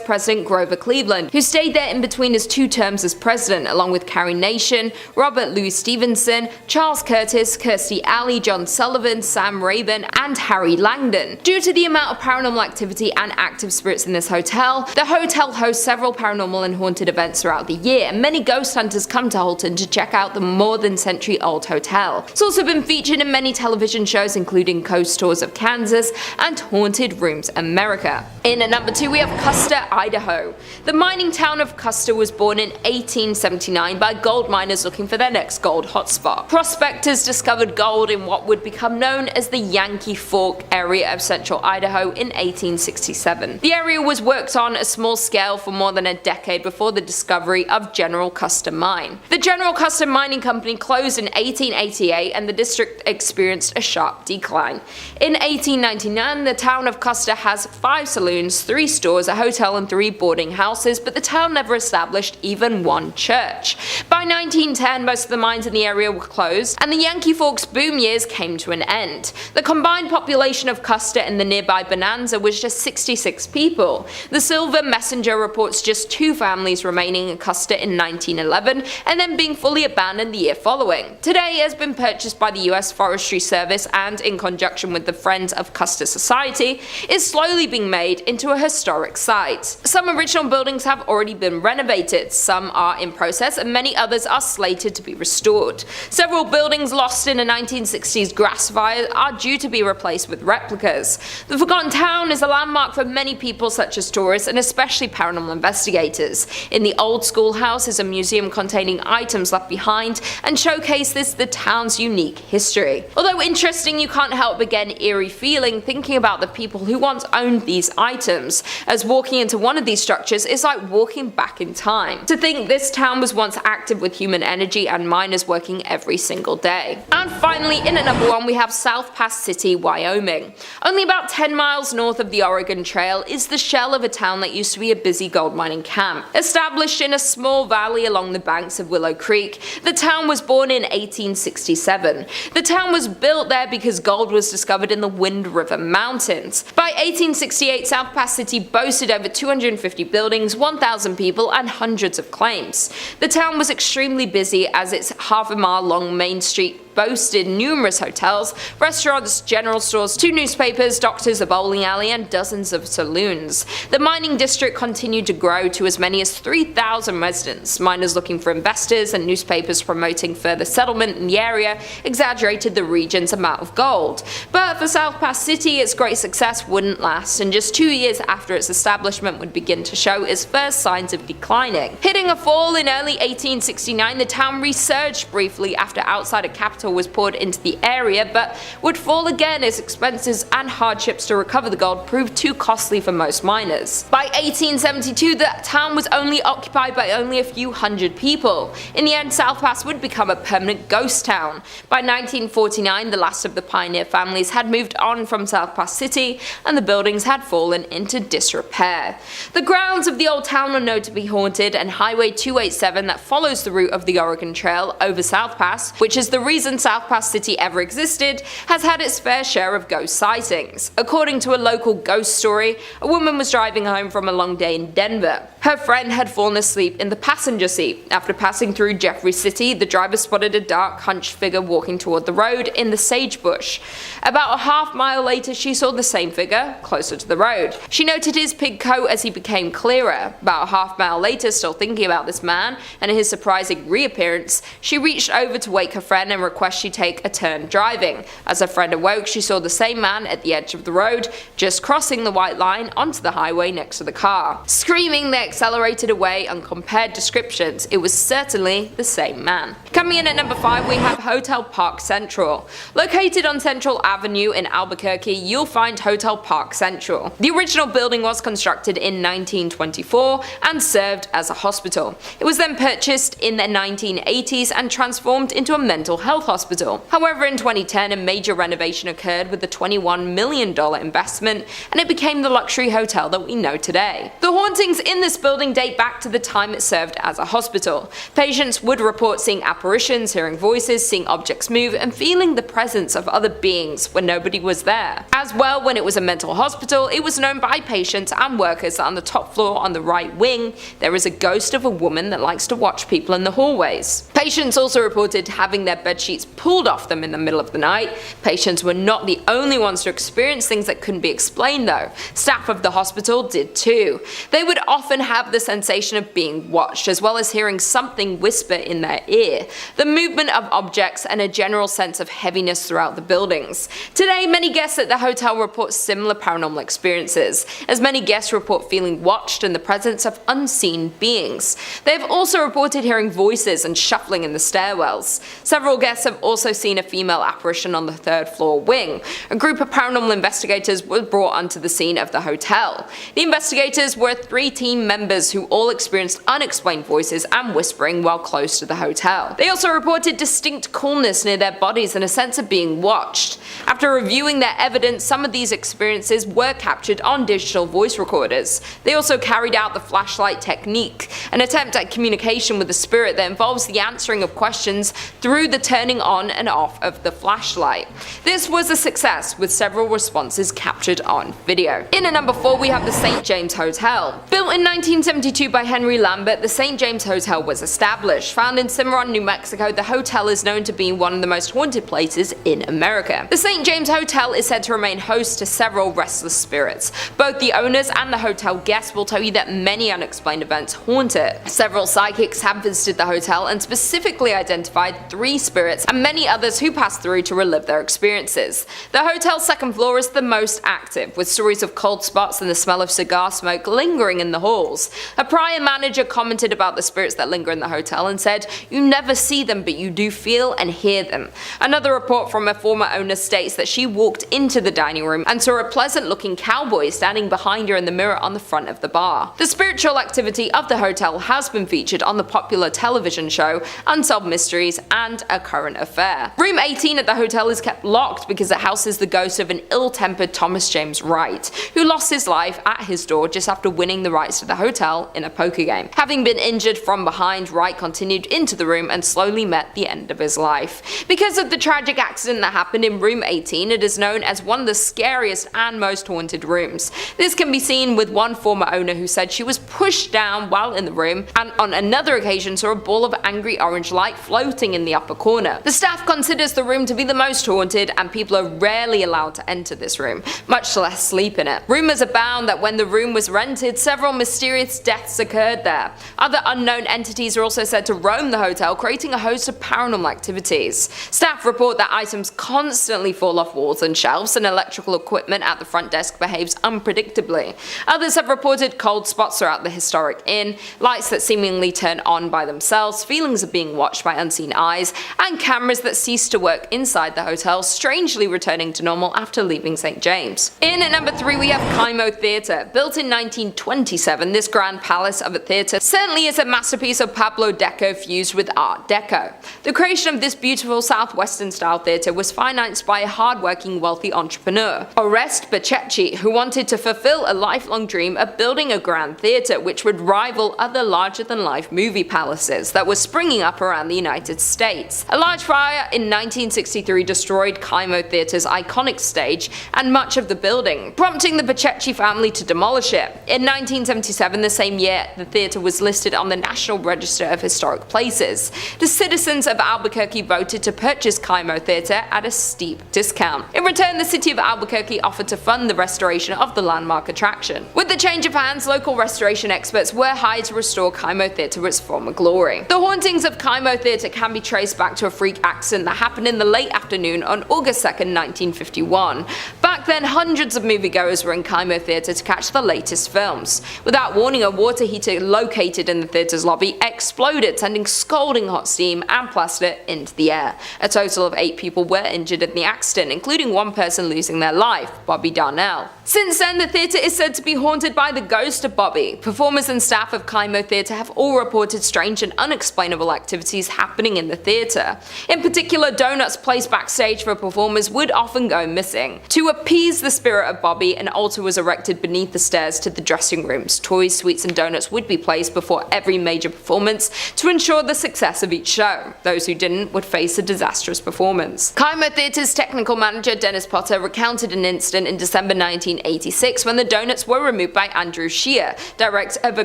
President Grover Cleveland, who stayed there in between his 2 terms as president, along with Carrie Nation, Robert Louis Stevenson, Charles Curtis, Kirstie Alley, John Sullivan, Sam Rayburn, and Harry Langdon. Due to the amount of paranormal activity and active spirits in this hotel, the hotel hosts several paranormal and haunted events throughout the year, and many ghost hunters come to Holton to check out the more than century-old hotel. It's also been featured in many television shows, including Coast Tours of Kansas and Haunted Rooms America. In at number 2, we have Custer, Idaho. The mining town of Custer was born in 1879 by gold miners looking for their next gold hotspot. Prospectors discovered gold in what would become known as the Yankee Fork area of central Idaho in 1867. The area was worked on a small scale for more than a decade before the discovery of General Custer Mine. The General Custer Mining Company closed in 1888, and the district experienced a sharp decline. line. In 1899, the town of Custer has 5 saloons, 3 stores, a hotel and 3 boarding houses, but the town never established even one church. By 1910, most of the mines in the area were closed, and the Yankee Forks boom years came to an end. The combined population of Custer and the nearby Bonanza was just 66 people. The Silver Messenger reports just 2 families remaining in Custer in 1911, and then being fully abandoned the year following. Today, it has been purchased by the U.S. Forestry Service and, in conjunction with the Friends of Custer Society, is slowly being made into a historic site. Some original buildings have already been renovated, some are in process, and many others are slated to be restored. Several buildings lost in a 1960s grass fire are due to be replaced with replicas. The Forgotten Town is a landmark for many people such as tourists and especially paranormal investigators. In the old schoolhouse is a museum containing items left behind and showcases the town's unique history. Although interesting, you can't help but get an eerie feeling thinking about the people who once owned these items, as walking into one of these structures is like walking back in time. To think this town was once active with human energy and miners working every single day. And finally, in at number 1, we have South Pass City, Wyoming. Only about 10 miles north of the Oregon Trail is the shell of a town that used to be a busy gold mining camp. Established in a small valley along the banks of Willow Creek, the town was born in 1867. The town was built there because gold was discovered in the Wind River Mountains. By 1868, South Pass City boasted over 250 buildings, 1,000 people, and hundreds of claims. The town was extremely busy as its half-a-mile-long main street boasted numerous hotels, restaurants, general stores, 2 newspapers, doctors, a bowling alley, and dozens of saloons. The mining district continued to grow to as many as 3,000 residents. Miners looking for investors and newspapers promoting further settlement in the area exaggerated the region's amount of gold. But for South Pass City, its great success wouldn't last, and just 2 years after its establishment would begin to show its first signs of declining. Hitting a fall in early 1869, the town resurged briefly after outsider capital was poured into the area, but would fall again as expenses and hardships to recover the gold proved too costly for most miners. By 1872, the town was only occupied by only a few hundred people. In the end, South Pass would become a permanent ghost town. By 1949, the last of the pioneer families had moved on from South Pass City, and the buildings had fallen into disrepair. The grounds of the old town are known to be haunted, and Highway 287 that follows the route of the Oregon Trail over South Pass, which is the reason South Pass City ever existed, has had its fair share of ghost sightings. According to a local ghost story, a woman was driving home from a long day in Denver. Her friend had fallen asleep in the passenger seat. After passing through Jeffrey City, the driver spotted a dark, hunched figure walking toward the road in the sagebush. About a half-mile later, she saw the same figure closer to the road. She noted his pig coat as he became clearer. About a half-mile later, still thinking about this man and his surprising reappearance, she reached over to wake her friend and request she take a turn driving. As her friend awoke, she saw the same man at the edge of the road, just crossing the white line onto the highway next to the car. Screaming, they accelerated away and compared descriptions. It was certainly the same man. Coming in at number 5, we have Hotel Park Central. Located on Central Avenue in Albuquerque, you'll find Hotel Park Central. The original building was constructed in 1924 and served as a hospital. It was then purchased in the 1980s and transformed into a mental health hospital. However, in 2010, a major renovation occurred with a $21 million investment, and it became the luxury hotel that we know today. The hauntings in this building date back to the time it served as a hospital. Patients would report seeing apparitions, hearing voices, seeing objects move, and feeling the presence of other beings when nobody was there. As well, when it was a mental hospital, it was known by patients and workers that on the top floor on the right wing, there is a ghost of a woman that likes to watch people in the hallways. Patients also reported having their bedsheets pulled off them in the middle of the night. Patients were not the only ones to experience things that couldn't be explained though. Staff of the hospital did too. They would often have the sensation of being watched, as well as hearing something whisper in their ear, the movement of objects, and a general sense of heaviness throughout the buildings. Today, many guests at the hotel report similar paranormal experiences, as many guests report feeling watched and the presence of unseen beings. They have also reported hearing voices and shuffling in the stairwells. Several guests have also seen a female apparition on the third floor wing. A group of paranormal investigators were brought onto the scene of the hotel. The investigators were 3 team members who all experienced unexplained voices and whispering while close to the hotel. They also reported distinct coolness near their bodies and a sense of being watched. After reviewing their evidence, some of these experiences were captured on digital voice recorders. They also carried out the flashlight technique, an attempt at communication with the spirit that involves the answering of questions through the turning on and off of the flashlight. This was a success, with several responses captured on video. In at number 4 we have the St. James Hotel. Built in 1972 by Henry Lambert, the St. James Hotel was established. Found in Cimarron, New Mexico, the hotel is known to be one of the most haunted places in America. The St. James Hotel is said to remain host to several restless spirits. Both the owners and the hotel guests will tell you that many unexplained events haunt it. Several psychics have visited the hotel and specifically identified 3 spirits and many others who passed through to relive their experiences. The hotel's second floor is the most active, with stories of cold spots and the smell of cigar smoke lingering in the halls. A prior manager commented about the spirits that linger in the hotel and said, "You never see them, but you do feel and hear them." Another report from a former owner states that she walked into the dining room and saw a pleasant-looking cowboy standing behind her in the mirror on the front of the bar. The spiritual activity of the hotel has been featured on the popular television show Unsolved Mysteries and A Current Affair. Room 18 at the hotel is kept locked because it houses the ghost of an ill-tempered Thomas James Wright, who lost his life at his door just after winning the rights to the hotel in a poker game. Having been injured from behind, Wright continued into the room and slowly met the end of his life. Because of the tragic accident that happened in room 18, it is known as one of the scariest and most haunted rooms. This can be seen with one former owner who said she was pushed down while in the room, and on another occasion saw a ball of angry orange light floating in the upper corner. The staff considers the room to be the most haunted, and people are rarely allowed to enter this room, much less sleep in it. Rumors abound that when the room was rented, several mysterious deaths occurred there. Other unknown entities are also said to roam the hotel, creating a host of paranormal activities. Staff report that items constantly fall off walls and shelves, and electrical equipment at the front desk behaves unpredictably. Others have reported cold spots throughout the historic inn, lights that seemingly turn on by themselves, feelings of being watched by unseen eyes, and cameras that cease to work inside the hotel, strangely returning to normal after leaving St. James. In at number 3 we have Kaimo Theatre. Built in 1927, this grand palace of a theatre certainly is a masterpiece of Pablo Deco fused with Art Deco. The creation of this beautiful southwestern style theatre was financed by a hard-working wealthy entrepreneur, Oreste Bacecci, who wanted to fulfill a lifelong dream of building a grand theatre which would rival other larger-than-life movie palaces that were springing up around the United States. A large fire in 1963 destroyed Kaimo Theatre's iconic stage and much of the building, prompting the Bacecci family to demolish it. In 1977, the same year, the theatre was listed on the National Register of Historic Places. The citizens of Albuquerque voted to purchase Kaimo Theatre at a steep discount. In return, the city of Albuquerque offered to fund the restoration of the landmark attraction. With the change of hands, local restoration experts were hired to restore Kaimo Theatre to its former glory. The hauntings of Kaimo Theatre can be traced back to a freak accident that happened in the late afternoon on August 2nd, 1951. Back then, hundreds of moviegoers were in Kaimo Theatre to catch the latest films. Without warning, a water heater located in the theatre's lobby exploded, sending scalding hot steam and plaster into the air. A total of 8 people were injured in the accident, including one person losing their life, Bobby Darnell. Since then, the theatre is said to be haunted by the ghost of Bobby. Performers and staff of Kaimo Theatre have all reported strange and unexplainable activities happening in the theatre. In particular, donuts placed backstage for performers would often go missing. To appease the spirit of Bobby, an altar was erected beneath the stairs to the dressing rooms. Toys, sweets and donuts would be placed before every major performance to ensure the success of each show. Those who didn't would face a disastrous performance. Kaimo Theatre's technical manager Dennis Potter recounted an incident in December 1986 when the donuts were removed by Andrew Shear, director of A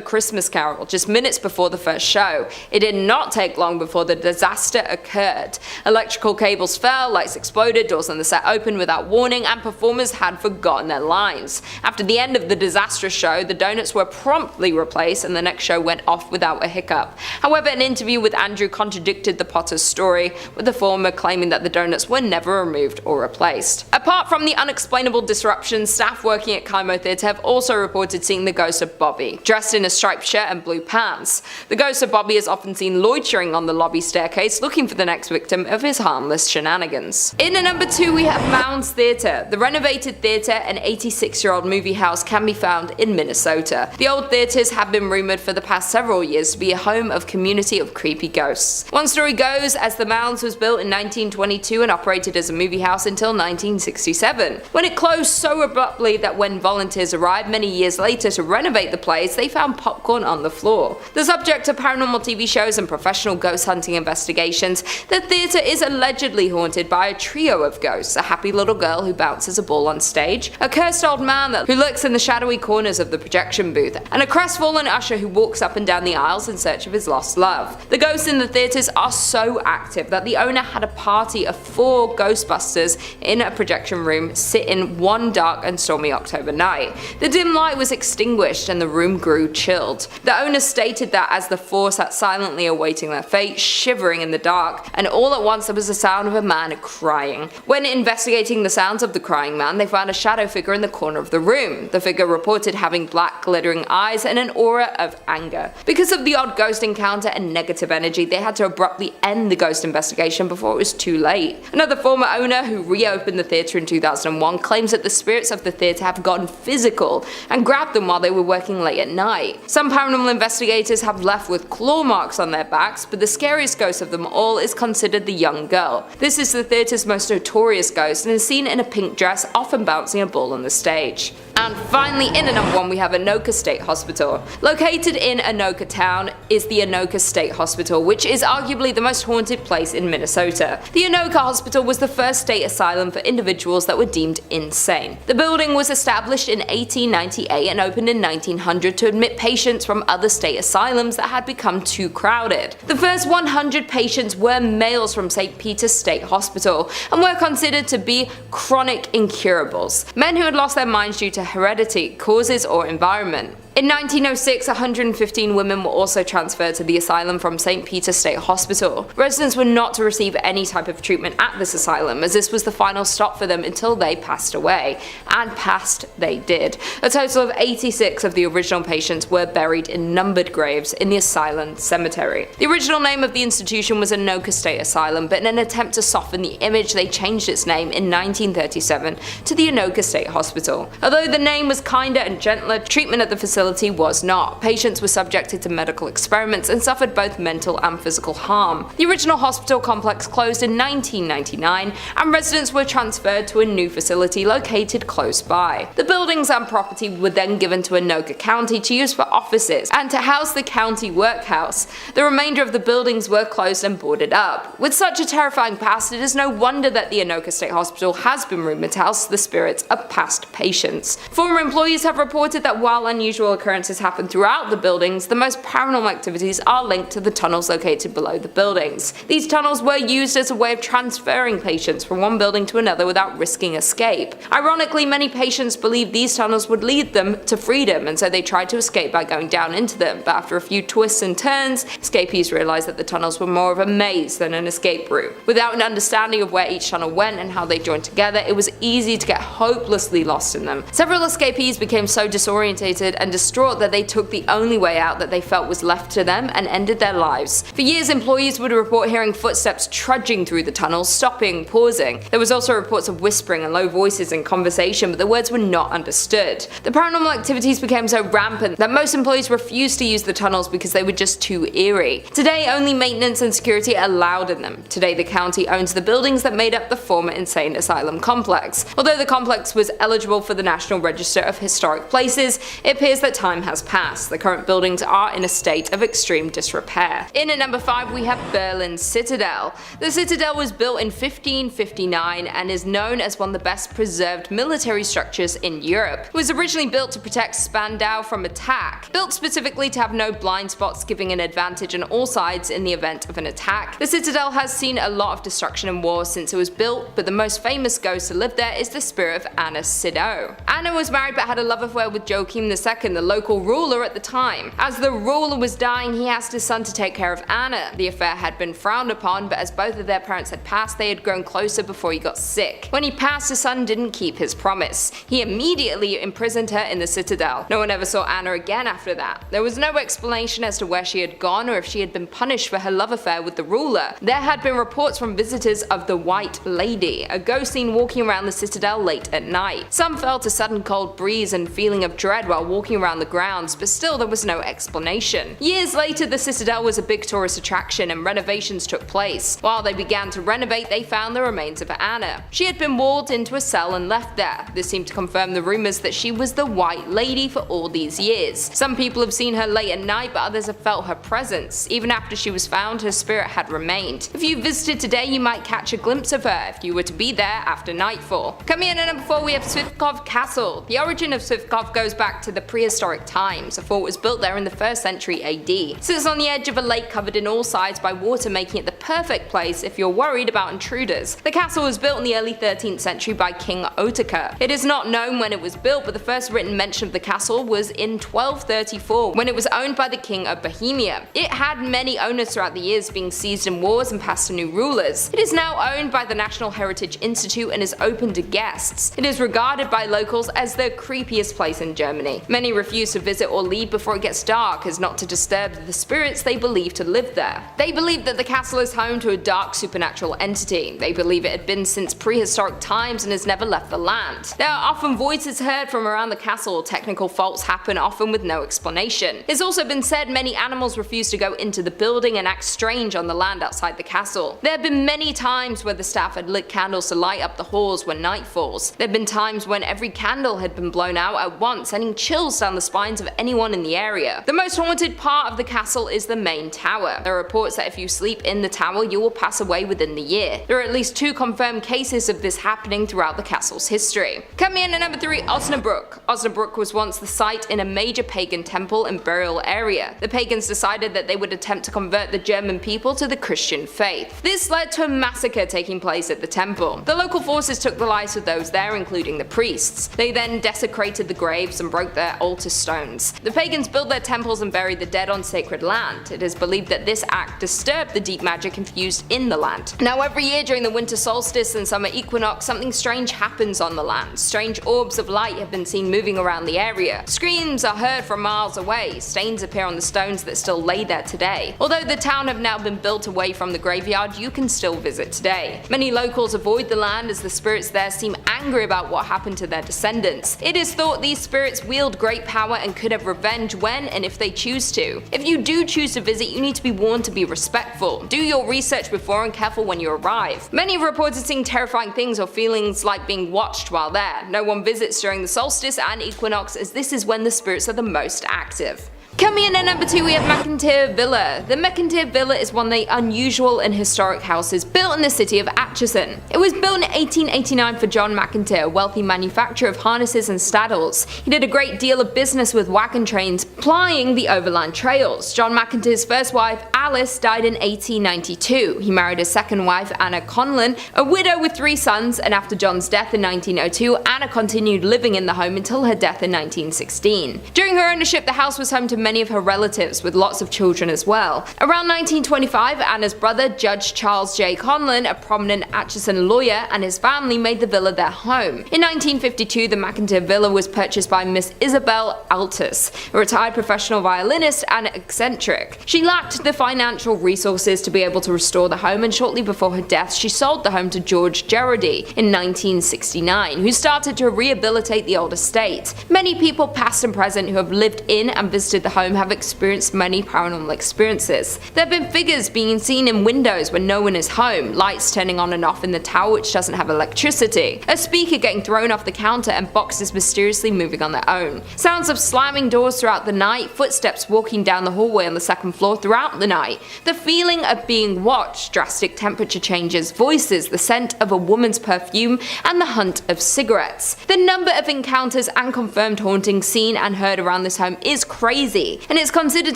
Christmas Carol, just minutes before the first show. It did not take long before the disaster occurred. Electrical cables fell, lights exploded, doors on the set opened without warning, and performers performers had forgotten their lines. After the end of the disastrous show, the donuts were promptly replaced and the next show went off without a hiccup. However, an interview with Andrew contradicted the Potter's story, with the former claiming that the donuts were never removed or replaced. Apart from the unexplainable disruptions, staff working at Kaimo Theatre have also reported seeing the ghost of Bobby, dressed in a striped shirt and blue pants. The ghost of Bobby is often seen loitering on the lobby staircase looking for the next victim of his harmless shenanigans. In at number 2 we have Mounds Theatre. The renovated theatre, an 86-year-old movie house, can be found in Minnesota. The old theatres have been rumoured for the past several years to be a home of community of creepy ghosts. One story goes as the Mounds was built in 1922 and operated as a movie house until 1967, when it closed so abruptly that when volunteers arrived many years later to renovate the place, they found popcorn on the floor. The subject of paranormal TV shows and professional ghost hunting investigations, the theatre is allegedly haunted by a trio of ghosts: a happy little girl who bounces a ball on stage, a cursed old man who lurks in the shadowy corners of the projection booth, and a crestfallen usher who walks up and down the aisles in search of his lost love. The ghosts in the theatres are so active that the owner had a party of 4 Ghostbusters in a projection room sit in one dark and stormy October night. The dim light was extinguished and the room grew chilled. The owner stated that as the 4 sat silently awaiting their fate, shivering in the dark, and all at once there was the sound of a man crying. When investigating the sounds of the crying man, they found a shadow figure in the corner of the room. The figure reported having black glittering eyes and an aura of anger. Because of the odd ghost encounter and negative energy, they had to abruptly end the ghost investigation before it was too late. Another former owner who reopened the theatre in 2001 claims that the spirits of the theatre have gotten physical and grabbed them while they were working late at night. Some paranormal investigators have left with claw marks on their backs, but the scariest ghost of them all is considered the young girl. This is the theatre's most notorious ghost and is seen in a pink dress, often bouncing a ball on the stage. And finally, in at number 1 we have Anoka State Hospital. Located in Anoka town is the Anoka State Hospital, which is arguably the most haunted place in Minnesota. The Anoka Hospital was the first state asylum for individuals that were deemed insane. The building was established in 1898 and opened in 1900 to admit patients from other state asylums that had become too crowded. The first 100 patients were males from St. Peter's State Hospital and were considered to be chronic incurables, men who had lost their minds due to heredity, causes, or environment. In 1906, 115 women were also transferred to the asylum from St. Peter's State Hospital. Residents were not to receive any type of treatment at this asylum, as this was the final stop for them until they passed away. And passed they did. A total of 86 of the original patients were buried in numbered graves in the asylum cemetery. The original name of the institution was Anoka State Asylum, but in an attempt to soften the image, they changed its name in 1937 to the Anoka State Hospital. Although the name was kinder and gentler, treatment at the facility was not. Patients were subjected to medical experiments and suffered both mental and physical harm. The original hospital complex closed in 1999 and residents were transferred to a new facility located close by. The buildings and property were then given to Anoka County to use for offices and to house the county workhouse. The remainder of the buildings were closed and boarded up. With such a terrifying past, it is no wonder that the Anoka State Hospital has been rumored to house the spirits of past patients. Former employees have reported that while unusual occurrences happen throughout the buildings, the most paranormal activities are linked to the tunnels located below the buildings. These tunnels were used as a way of transferring patients from one building to another without risking escape. Ironically, many patients believed these tunnels would lead them to freedom, and so they tried to escape by going down into them, but after a few twists and turns, escapees realized that the tunnels were more of a maze than an escape route. Without an understanding of where each tunnel went and how they joined together, it was easy to get hopelessly lost in them. Several escapees became so disorientated and distraught that they took the only way out that they felt was left to them and ended their lives. For years, employees would report hearing footsteps trudging through the tunnels, stopping, pausing. There was also reports of whispering and low voices in conversation, but the words were not understood. The paranormal activities became so rampant that most employees refused to use the tunnels because they were just too eerie. Today, only maintenance and security are allowed in them. Today, the county owns the buildings that made up the former insane asylum complex. Although the complex was eligible for the National Register of Historic Places, it appears that time has passed. The current buildings are in a state of extreme disrepair. In at number 5 we have Berlin Citadel. The Citadel was built in 1559 and is known as one of the best preserved military structures in Europe. It was originally built to protect Spandau from attack. Built specifically to have no blind spots, giving an advantage on all sides in the event of an attack. The Citadel has seen a lot of destruction and war since it was built, but the most famous ghost to live there is the spirit of Anna Sidow. Anna was married but had a love affair with Joachim II, the local ruler at the time. As the ruler was dying, he asked his son to take care of Anna. The affair had been frowned upon, but as both of their parents had passed, they had grown closer before he got sick. When he passed, his son didn't keep his promise. He immediately imprisoned her in the Citadel. No one ever saw Anna again after that. There was no explanation as to where she had gone or if she had been punished for her love affair with the ruler. There had been reports from visitors of the White Lady, a ghost seen walking around the Citadel late at night. Some felt a sudden cold breeze and feeling of dread while walking around the grounds, but still there was no explanation. Years later, the Citadel was a big tourist attraction and renovations took place. While they began to renovate, they found the remains of Anna. She had been walled into a cell and left there. This seemed to confirm the rumors that she was the White Lady for all these years. Some people have seen her late at night, but others have felt her presence. Even after she was found, her spirit had remained. If you visited today, you might catch a glimpse of her if you were to be there after nightfall. Coming in at number 4 we have Swiftcov Castle. The origin of Swiftcov goes back to the prehistoric times. A fort was built there in the 1st century AD. It sits on the edge of a lake covered in all sides by water, making it the perfect place if you're worried about intruders. The castle was built in the early 13th century by King Otakar. It is not known when it was built, but the first written mention of the castle was in 1234 when it was owned by the King of Bohemia. It had many owners throughout the years, being seized in wars and passed to new rulers. It is now owned by the National Heritage Institute and is open to guests. It is regarded by locals as the creepiest place in Germany. Many refuse to visit or leave before it gets dark, as not to disturb the spirits they believe to live there. They believe that the castle is home to a dark supernatural entity. They believe it had been since prehistoric times and has never left the land. There are often voices heard from around the castle. Technical faults happen, often with no explanation. It's also been said many animals refuse to go into the building and act strange on the land outside the castle. There have been many times where the staff had lit candles to light up the halls when night falls. There have been times when every candle had been blown out at once, sending chills down the spines of anyone in the area. The most haunted part of the castle is the main tower. There are reports that if you sleep in the tower, you will pass away within the year. There are at least 2 confirmed cases of this happening throughout the castle's history. Coming in at number 3, Osnabrück. Osnabrück was once the site in a major pagan temple and burial area. The pagans decided that they would attempt to convert the German people to the Christian faith. This led to a massacre taking place at the temple. The local forces took the lives of those there, including the priests. They then desecrated the graves and broke their altar stones. The pagans built their temples and buried the dead on sacred land. It is believed that this act disturbed the deep magic infused in the land. Now every year during the winter solstice and summer equinox, something strange happens on the land. Strange orbs of light have been seen moving around the area. Screams are heard from miles away. Stains appear on the stones that still lay there today. Although the town have now been built away from the graveyard, you can still visit today. Many locals avoid the land as the spirits there seem angry about what happened to their descendants. It is thought these spirits wield great power and could have revenge when and if they choose to. If you do choose to visit, you need to be warned to be respectful. Do your research before and careful when you arrive. Many have reported seeing terrifying things or feelings like being watched while there. No one visits during the solstice and equinox, as this is when the spirits are the most active. Coming in at number 2 we have McIntyre Villa. The McIntyre Villa is one of the unusual and historic houses built in the city of Atchison. It was built in 1889 for John McIntyre, a wealthy manufacturer of harnesses and saddles. He did a great deal of business with wagon trains, plying the overland trails. John McIntyre's first wife, Alice, died in 1892. He married his second wife, Anna Conlon, a widow with 3 sons, and after John's death in 1902, Anna continued living in the home until her death in 1916. During her ownership, the house was home to many of her relatives, with lots of children as well. Around 1925, Anna's brother, Judge Charles J. Conlon, a prominent Atchison lawyer, and his family made the villa their home. In 1952, the McIntyre Villa was purchased by Miss Isabel Altus, a retired professional violinist and eccentric. She lacked the financial resources to be able to restore the home, and shortly before her death, she sold the home to George Gerardi in 1969, who started to rehabilitate the old estate. Many people, past and present, who have lived in and visited the home have experienced many paranormal experiences. There have been figures being seen in windows when no one is home, lights turning on on and off in the tower which doesn't have electricity, a speaker getting thrown off the counter, and boxes mysteriously moving on their own. Sounds of slamming doors throughout the night, footsteps walking down the hallway on the second floor throughout the night, the feeling of being watched, drastic temperature changes, voices, the scent of a woman's perfume, and the hunt of cigarettes. The number of encounters and confirmed hauntings seen and heard around this home is crazy, and it's considered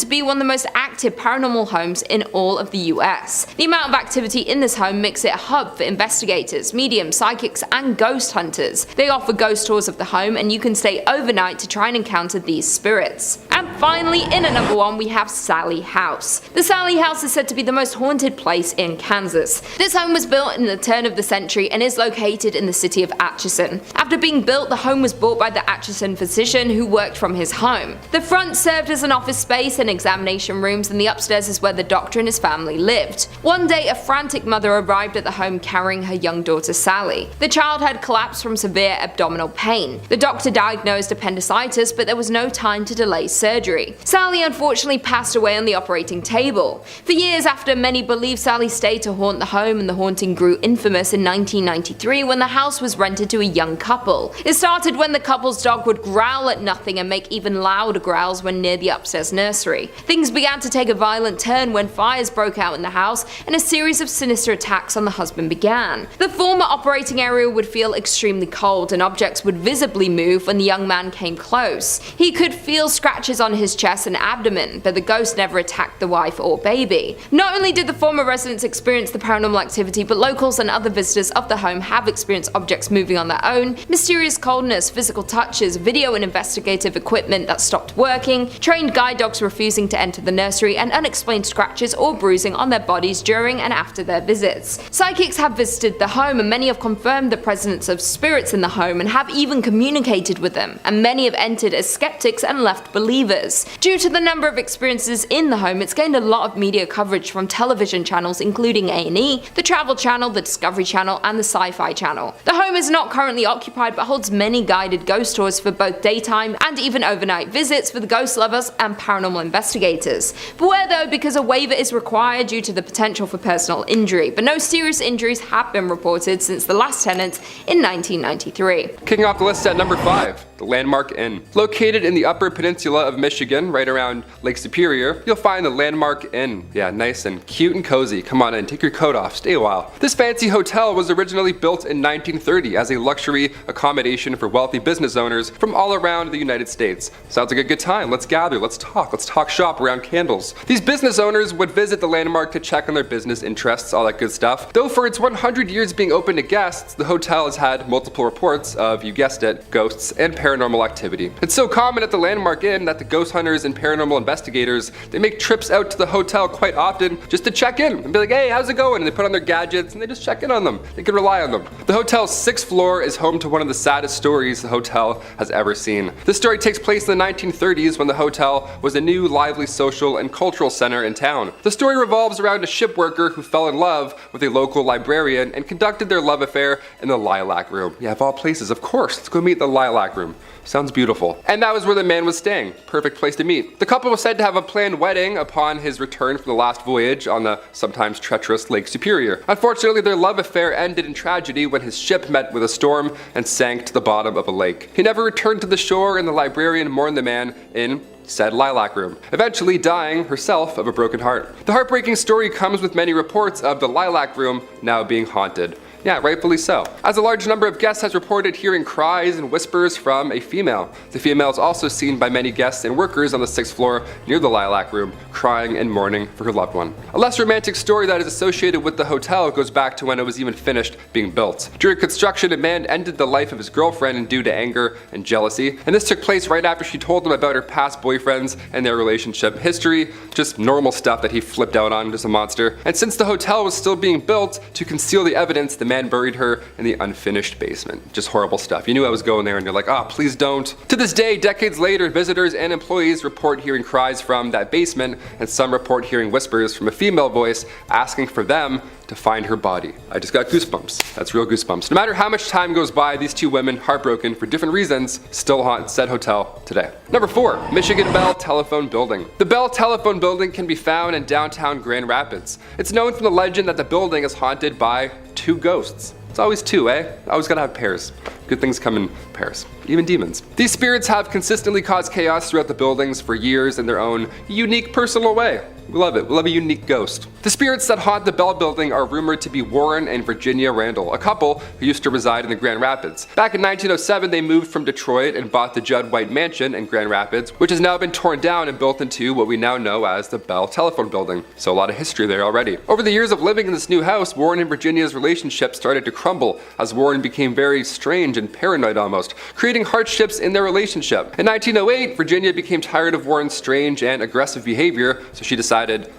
to be one of the most active paranormal homes in all of the US. The amount of activity in this home makes it a hub for investigators, mediums, psychics, and ghost hunters. They offer ghost tours of the home, and you can stay overnight to try and encounter these spirits. And finally, in at number 1, we have Sallie House. The Sallie House is said to be the most haunted place in Kansas. This home was built in the turn of the century and is located in the city of Atchison. After being built, the home was bought by the Atchison physician who worked from his home. The front served as an office space and examination rooms, and the upstairs is where the doctor and his family lived. One day, a frantic mother arrived at the home carrying her young daughter Sallie. The child had collapsed from severe abdominal pain. The doctor diagnosed appendicitis, but there was no time to delay surgery. Sallie unfortunately passed away on the operating table. For years after, many believe Sallie stayed to haunt the home, and the haunting grew infamous in 1993 when the house was rented to a young couple. It started when the couple's dog would growl at nothing and make even louder growls when near the upstairs nursery. Things began to take a violent turn when fires broke out in the house and a series of sinister attacks on the husband began. The former operating area would feel extremely cold, and objects would visibly move when the young man came close. He could feel scratches on his chest and abdomen, but the ghost never attacked the wife or baby. Not only did the former residents experience the paranormal activity, but locals and other visitors of the home have experienced objects moving on their own, mysterious coldness, physical touches, video and investigative equipment that stopped working, trained guide dogs refusing to enter the nursery, and unexplained scratches or bruising on their bodies during and after their visits. Psychics have visited the home, and many have confirmed the presence of spirits in the home and have even communicated with them, and many have entered as skeptics and left believers. Due to the number of experiences in the home, it's gained a lot of media coverage from television channels including A&E, the Travel Channel, the Discovery Channel, and the Sci-Fi Channel. The home is not currently occupied but holds many guided ghost tours for both daytime and even overnight visits for the ghost lovers and paranormal investigators. Beware though, because a waiver is required due to the potential for personal injury, but no serious injuries have been reported since the last tenant in 1993. Kicking off the list at number 5, the Landmark Inn. Located in the Upper Peninsula of Michigan, right around Lake Superior, you'll find the Landmark Inn. Yeah, nice and cute and cozy. Come on in, take your coat off, stay a while. This fancy hotel was originally built in 1930 as a luxury accommodation for wealthy business owners from all around the United States. Sounds like a good time. Let's gather, let's talk shop around candles. These business owners would visit the Landmark to check on their business interests, all that good stuff. Though for its 100 years being open to guests, the hotel has had multiple reports of, you guessed it, ghosts and paranormal activity. It's so common at the Landmark Inn that the ghost hunters and paranormal investigators, they make trips out to the hotel quite often just to check in and be like, hey, how's it going? And they put on their gadgets and they just check in on them. They can rely on them. The hotel's 6th floor is home to one of the saddest stories the hotel has ever seen. This story takes place in the 1930s when the hotel was a new, lively social and cultural center in town. The story revolves around a ship worker who fell in love with a local librarian and conducted their love affair in the Lilac Room. Yeah, of all places, of course, let's go meet the Lilac Room. Sounds beautiful. And that was where the man was staying. Perfect place to meet. The couple was said to have a planned wedding upon his return from the last voyage on the sometimes treacherous Lake Superior. Unfortunately, their love affair ended in tragedy when his ship met with a storm and sank to the bottom of a lake. He never returned to the shore, and the librarian mourned the man in said Lilac Room, eventually dying herself of a broken heart. The heartbreaking story comes with many reports of the Lilac Room now being haunted. Yeah, rightfully so. As a large number of guests has reported hearing cries and whispers from a female. The female is also seen by many guests and workers on the 6th floor near the Lilac Room, crying and mourning for her loved one. A less romantic story that is associated with the hotel goes back to when it was even finished being built. During construction, a man ended the life of his girlfriend due to anger and jealousy, and this took place right after she told him about her past boyfriends and their relationship history, just normal stuff that he flipped out on, just a monster. And since the hotel was still being built, to conceal the evidence, the man man buried her in the unfinished basement. Just horrible stuff. You knew I was going there and you're like, oh, please don't. To this day, decades later, visitors and employees report hearing cries from that basement, and some report hearing whispers from a female voice asking for them to find her body. I just got goosebumps. That's real goosebumps. No matter how much time goes by, these two women, heartbroken for different reasons, still haunt said hotel today. Number 4, Michigan Bell Telephone Building. The Bell Telephone Building can be found in downtown Grand Rapids. It's known from the legend that the building is haunted by 2 ghosts. It's always 2, eh? Always gotta have pairs. Good things come in pairs. Even demons. These spirits have consistently caused chaos throughout the buildings for years in their own unique personal way. We love it. We love a unique ghost. The spirits that haunt the Bell Building are rumored to be Warren and Virginia Randall, a couple who used to reside in the Grand Rapids. Back in 1907, they moved from Detroit and bought the Judd White Mansion in Grand Rapids, which has now been torn down and built into what we now know as the Bell Telephone Building. So a lot of history there already. Over the years of living in this new house, Warren and Virginia's relationship started to crumble as Warren became very strange and paranoid almost, creating hardships in their relationship. In 1908, Virginia became tired of Warren's strange and aggressive behavior, so she decided,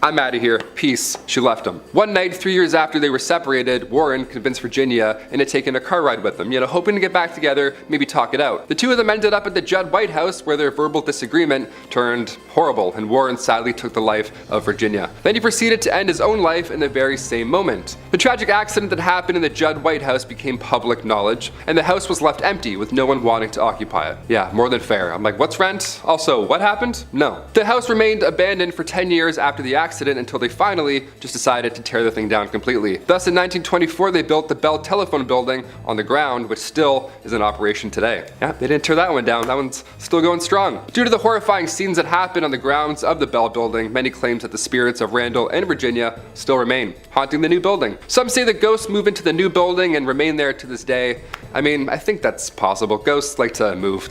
I'm out of here, peace. She left him. One night, 3 years after they were separated, Warren convinced Virginia into taking a car ride with them, hoping to get back together, maybe talk it out. The two of them ended up at the Judd White house where their verbal disagreement turned horrible, and Warren sadly took the life of Virginia. Then he proceeded to end his own life in the very same moment. The tragic accident that happened in the Judd White house became public knowledge, and the house was left empty with no one wanting to occupy it. Yeah, more than fair. I'm like, what's rent? Also, what happened? No. The house remained abandoned for 10 years after the accident until they finally just decided to tear the thing down completely. Thus, in 1924, they built the Bell Telephone Building on the ground, which still is in operation today. Yeah, they didn't tear that one down. That one's still going strong. Due to the horrifying scenes that happened on the grounds of the Bell Building, many claim that the spirits of Randall and Virginia still remain, haunting the new building. Some say that ghosts move into the new building and remain there to this day. I mean, I think that's possible. Ghosts like to move.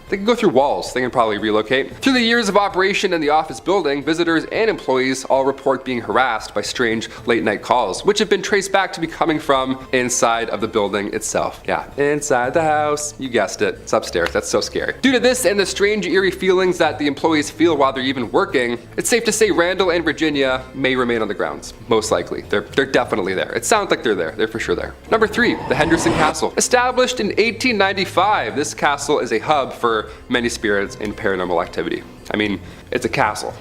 They can go through walls. They can probably relocate. Through the years of operation in the office building, visitors and employees all report being harassed by strange late night calls, which have been traced back to be coming from inside of the building itself. Yeah, inside the house. You guessed it. It's upstairs. That's so scary. Due to this and the strange eerie feelings that the employees feel while they're even working, it's safe to say Randall and Virginia may remain on the grounds. Most likely. They're definitely there. It sounds like they're there. They're for sure there. Number 3, the Henderson Castle. Established in 1895, this castle is a hub for many spirits in paranormal activity. I mean, it's a castle.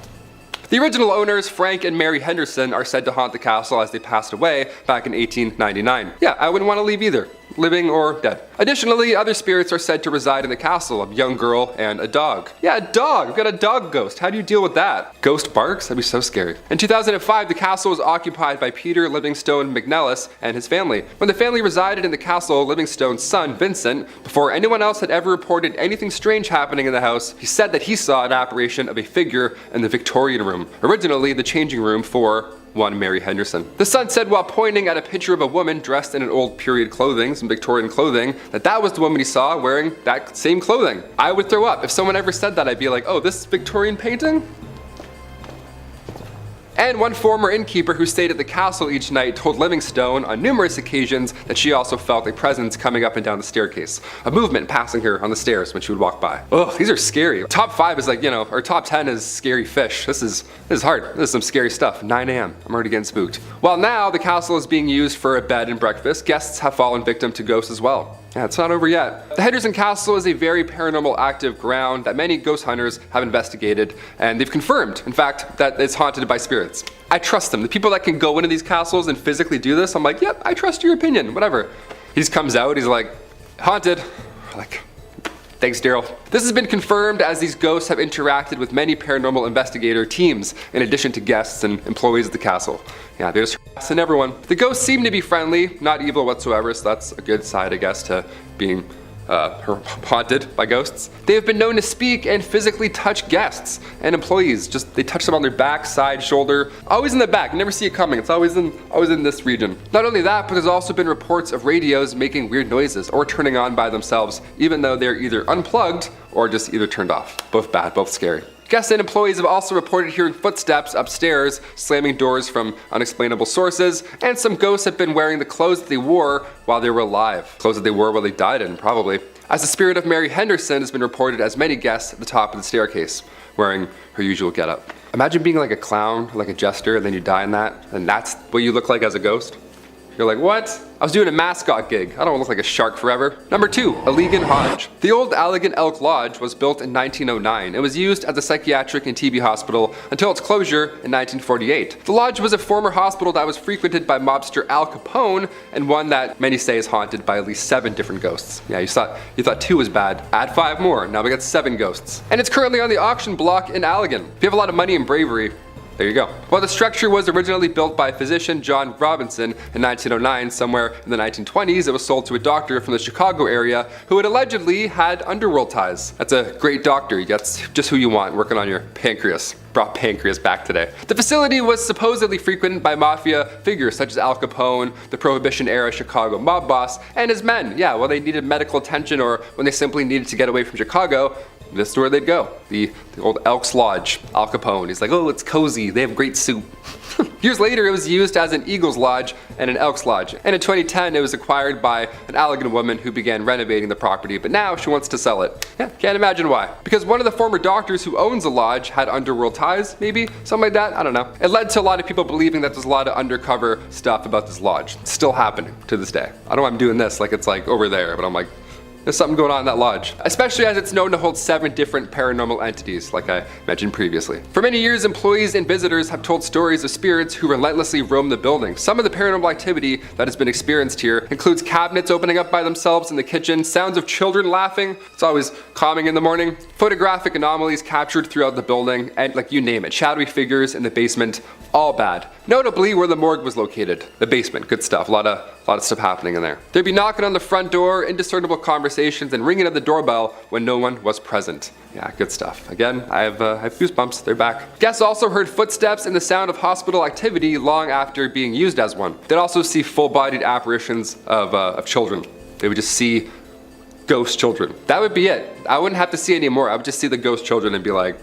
The original owners, Frank and Mary Henderson, are said to haunt the castle as they passed away back in 1899. Yeah, I wouldn't want to leave either, living or dead. Additionally, other spirits are said to reside in the castle, a young girl and a dog. Yeah, a dog! We've got a dog ghost. How do you deal with that? Ghost barks? That'd be so scary. In 2005, the castle was occupied by Peter Livingstone McNellis and his family. When the family resided in the castle, Livingstone's son, Vincent, before anyone else had ever reported anything strange happening in the house, he said that he saw an apparition of a figure in the Victorian room, originally the changing room for one Mary Henderson. The son said while pointing at a picture of a woman dressed in an old period clothing, some Victorian clothing, that was the woman he saw wearing that same clothing. I would throw up. If someone ever said that, I'd be like, oh, this Victorian painting? And one former innkeeper who stayed at the castle each night told Livingstone on numerous occasions that she also felt a presence coming up and down the staircase, a movement passing her on the stairs when she would walk by. Ugh, these are scary. Top 5 is like, or top 10 is scary fish. This is hard. This is some scary stuff. 9 a.m. I'm already getting spooked. While now the castle is being used for a bed and breakfast, guests have fallen victim to ghosts as well. Yeah, it's not over yet. The Henderson Castle is a very paranormal active ground that many ghost hunters have investigated, and they've confirmed, in fact, that it's haunted by spirits. I trust them. The people that can go into these castles and physically do this, I'm like, yep, I trust your opinion, whatever. He just comes out, he's like, haunted. We're like, thanks, Daryl. This has been confirmed as these ghosts have interacted with many paranormal investigator teams, in addition to guests and employees of the castle. Yeah, they're just harassing everyone. The ghosts seem to be friendly, not evil whatsoever, so that's a good side, I guess, to being haunted by ghosts. They have been known to speak and physically touch guests and employees. They touch them on their back, side, shoulder, always in the back. You never see it coming. It's always in this region. Not only that, but there's also been reports of radios making weird noises or turning on by themselves, even though they're either unplugged or just either turned off. Both bad, both scary. Guests and employees have also reported hearing footsteps upstairs, slamming doors from unexplainable sources, and some ghosts have been wearing the clothes that they wore while they were alive. Clothes that they wore while they died in, probably. As the spirit of Mary Henderson has been reported as many guests at the top of the staircase, wearing her usual getup. Imagine being like a clown, like a jester, and then you die in that, and that's what you look like as a ghost. You're like, what? I was doing a mascot gig. I don't want to look like a shark forever. Number 2, Allegan Lodge. The old Allegan Elk Lodge was built in 1909 and was used as a psychiatric and TB hospital until its closure in 1948. The lodge was a former hospital that was frequented by mobster Al Capone, and one that many say is haunted by at least 7 different ghosts. Yeah, you thought 2 was bad. Add 5 more. Now we got 7 ghosts. And it's currently on the auction block in Allegan. If you have a lot of money and bravery, there you go. While the structure was originally built by physician John Robinson in 1909, somewhere in the 1920s, it was sold to a doctor from the Chicago area who had allegedly had underworld ties. That's a great doctor. That's just who you want working on your pancreas. Brought pancreas back today. The facility was supposedly frequented by mafia figures such as Al Capone, the Prohibition-era Chicago mob boss, and his men. Yeah, well, they needed medical attention or when they simply needed to get away from Chicago, this is where they'd go. The old Elks Lodge. Al Capone. He's like, oh, it's cozy. They have great soup. Years later, it was used as an Eagles Lodge and an Elks Lodge. And in 2010, it was acquired by an Allegan woman who began renovating the property, but now she wants to sell it. Yeah, can't imagine why. Because one of the former doctors who owns the lodge had underworld ties, maybe? Something like that? I don't know. It led to a lot of people believing that there's a lot of undercover stuff about this lodge. It's still happening to this day. I don't know why I'm doing this like it's like over there, but I'm like, there's something going on in that lodge. Especially as it's known to hold 7 different paranormal entities, like I mentioned previously. For many years, employees and visitors have told stories of spirits who relentlessly roam the building. Some of the paranormal activity that has been experienced here includes cabinets opening up by themselves in the kitchen, sounds of children laughing, it's always calming in the morning, photographic anomalies captured throughout the building, and like you name it, shadowy figures in the basement, all bad. Notably where the morgue was located. The basement, good stuff, a lot of stuff happening in there. They'd be knocking on the front door, indiscernible conversations, and ringing at the doorbell when no one was present. Yeah, good stuff. Again, I have goosebumps, they're back. Guests also heard footsteps and the sound of hospital activity long after being used as one. They'd also see full-bodied apparitions of children. They would just see ghost children. That would be it. I wouldn't have to see any more. I would just see the ghost children and be like,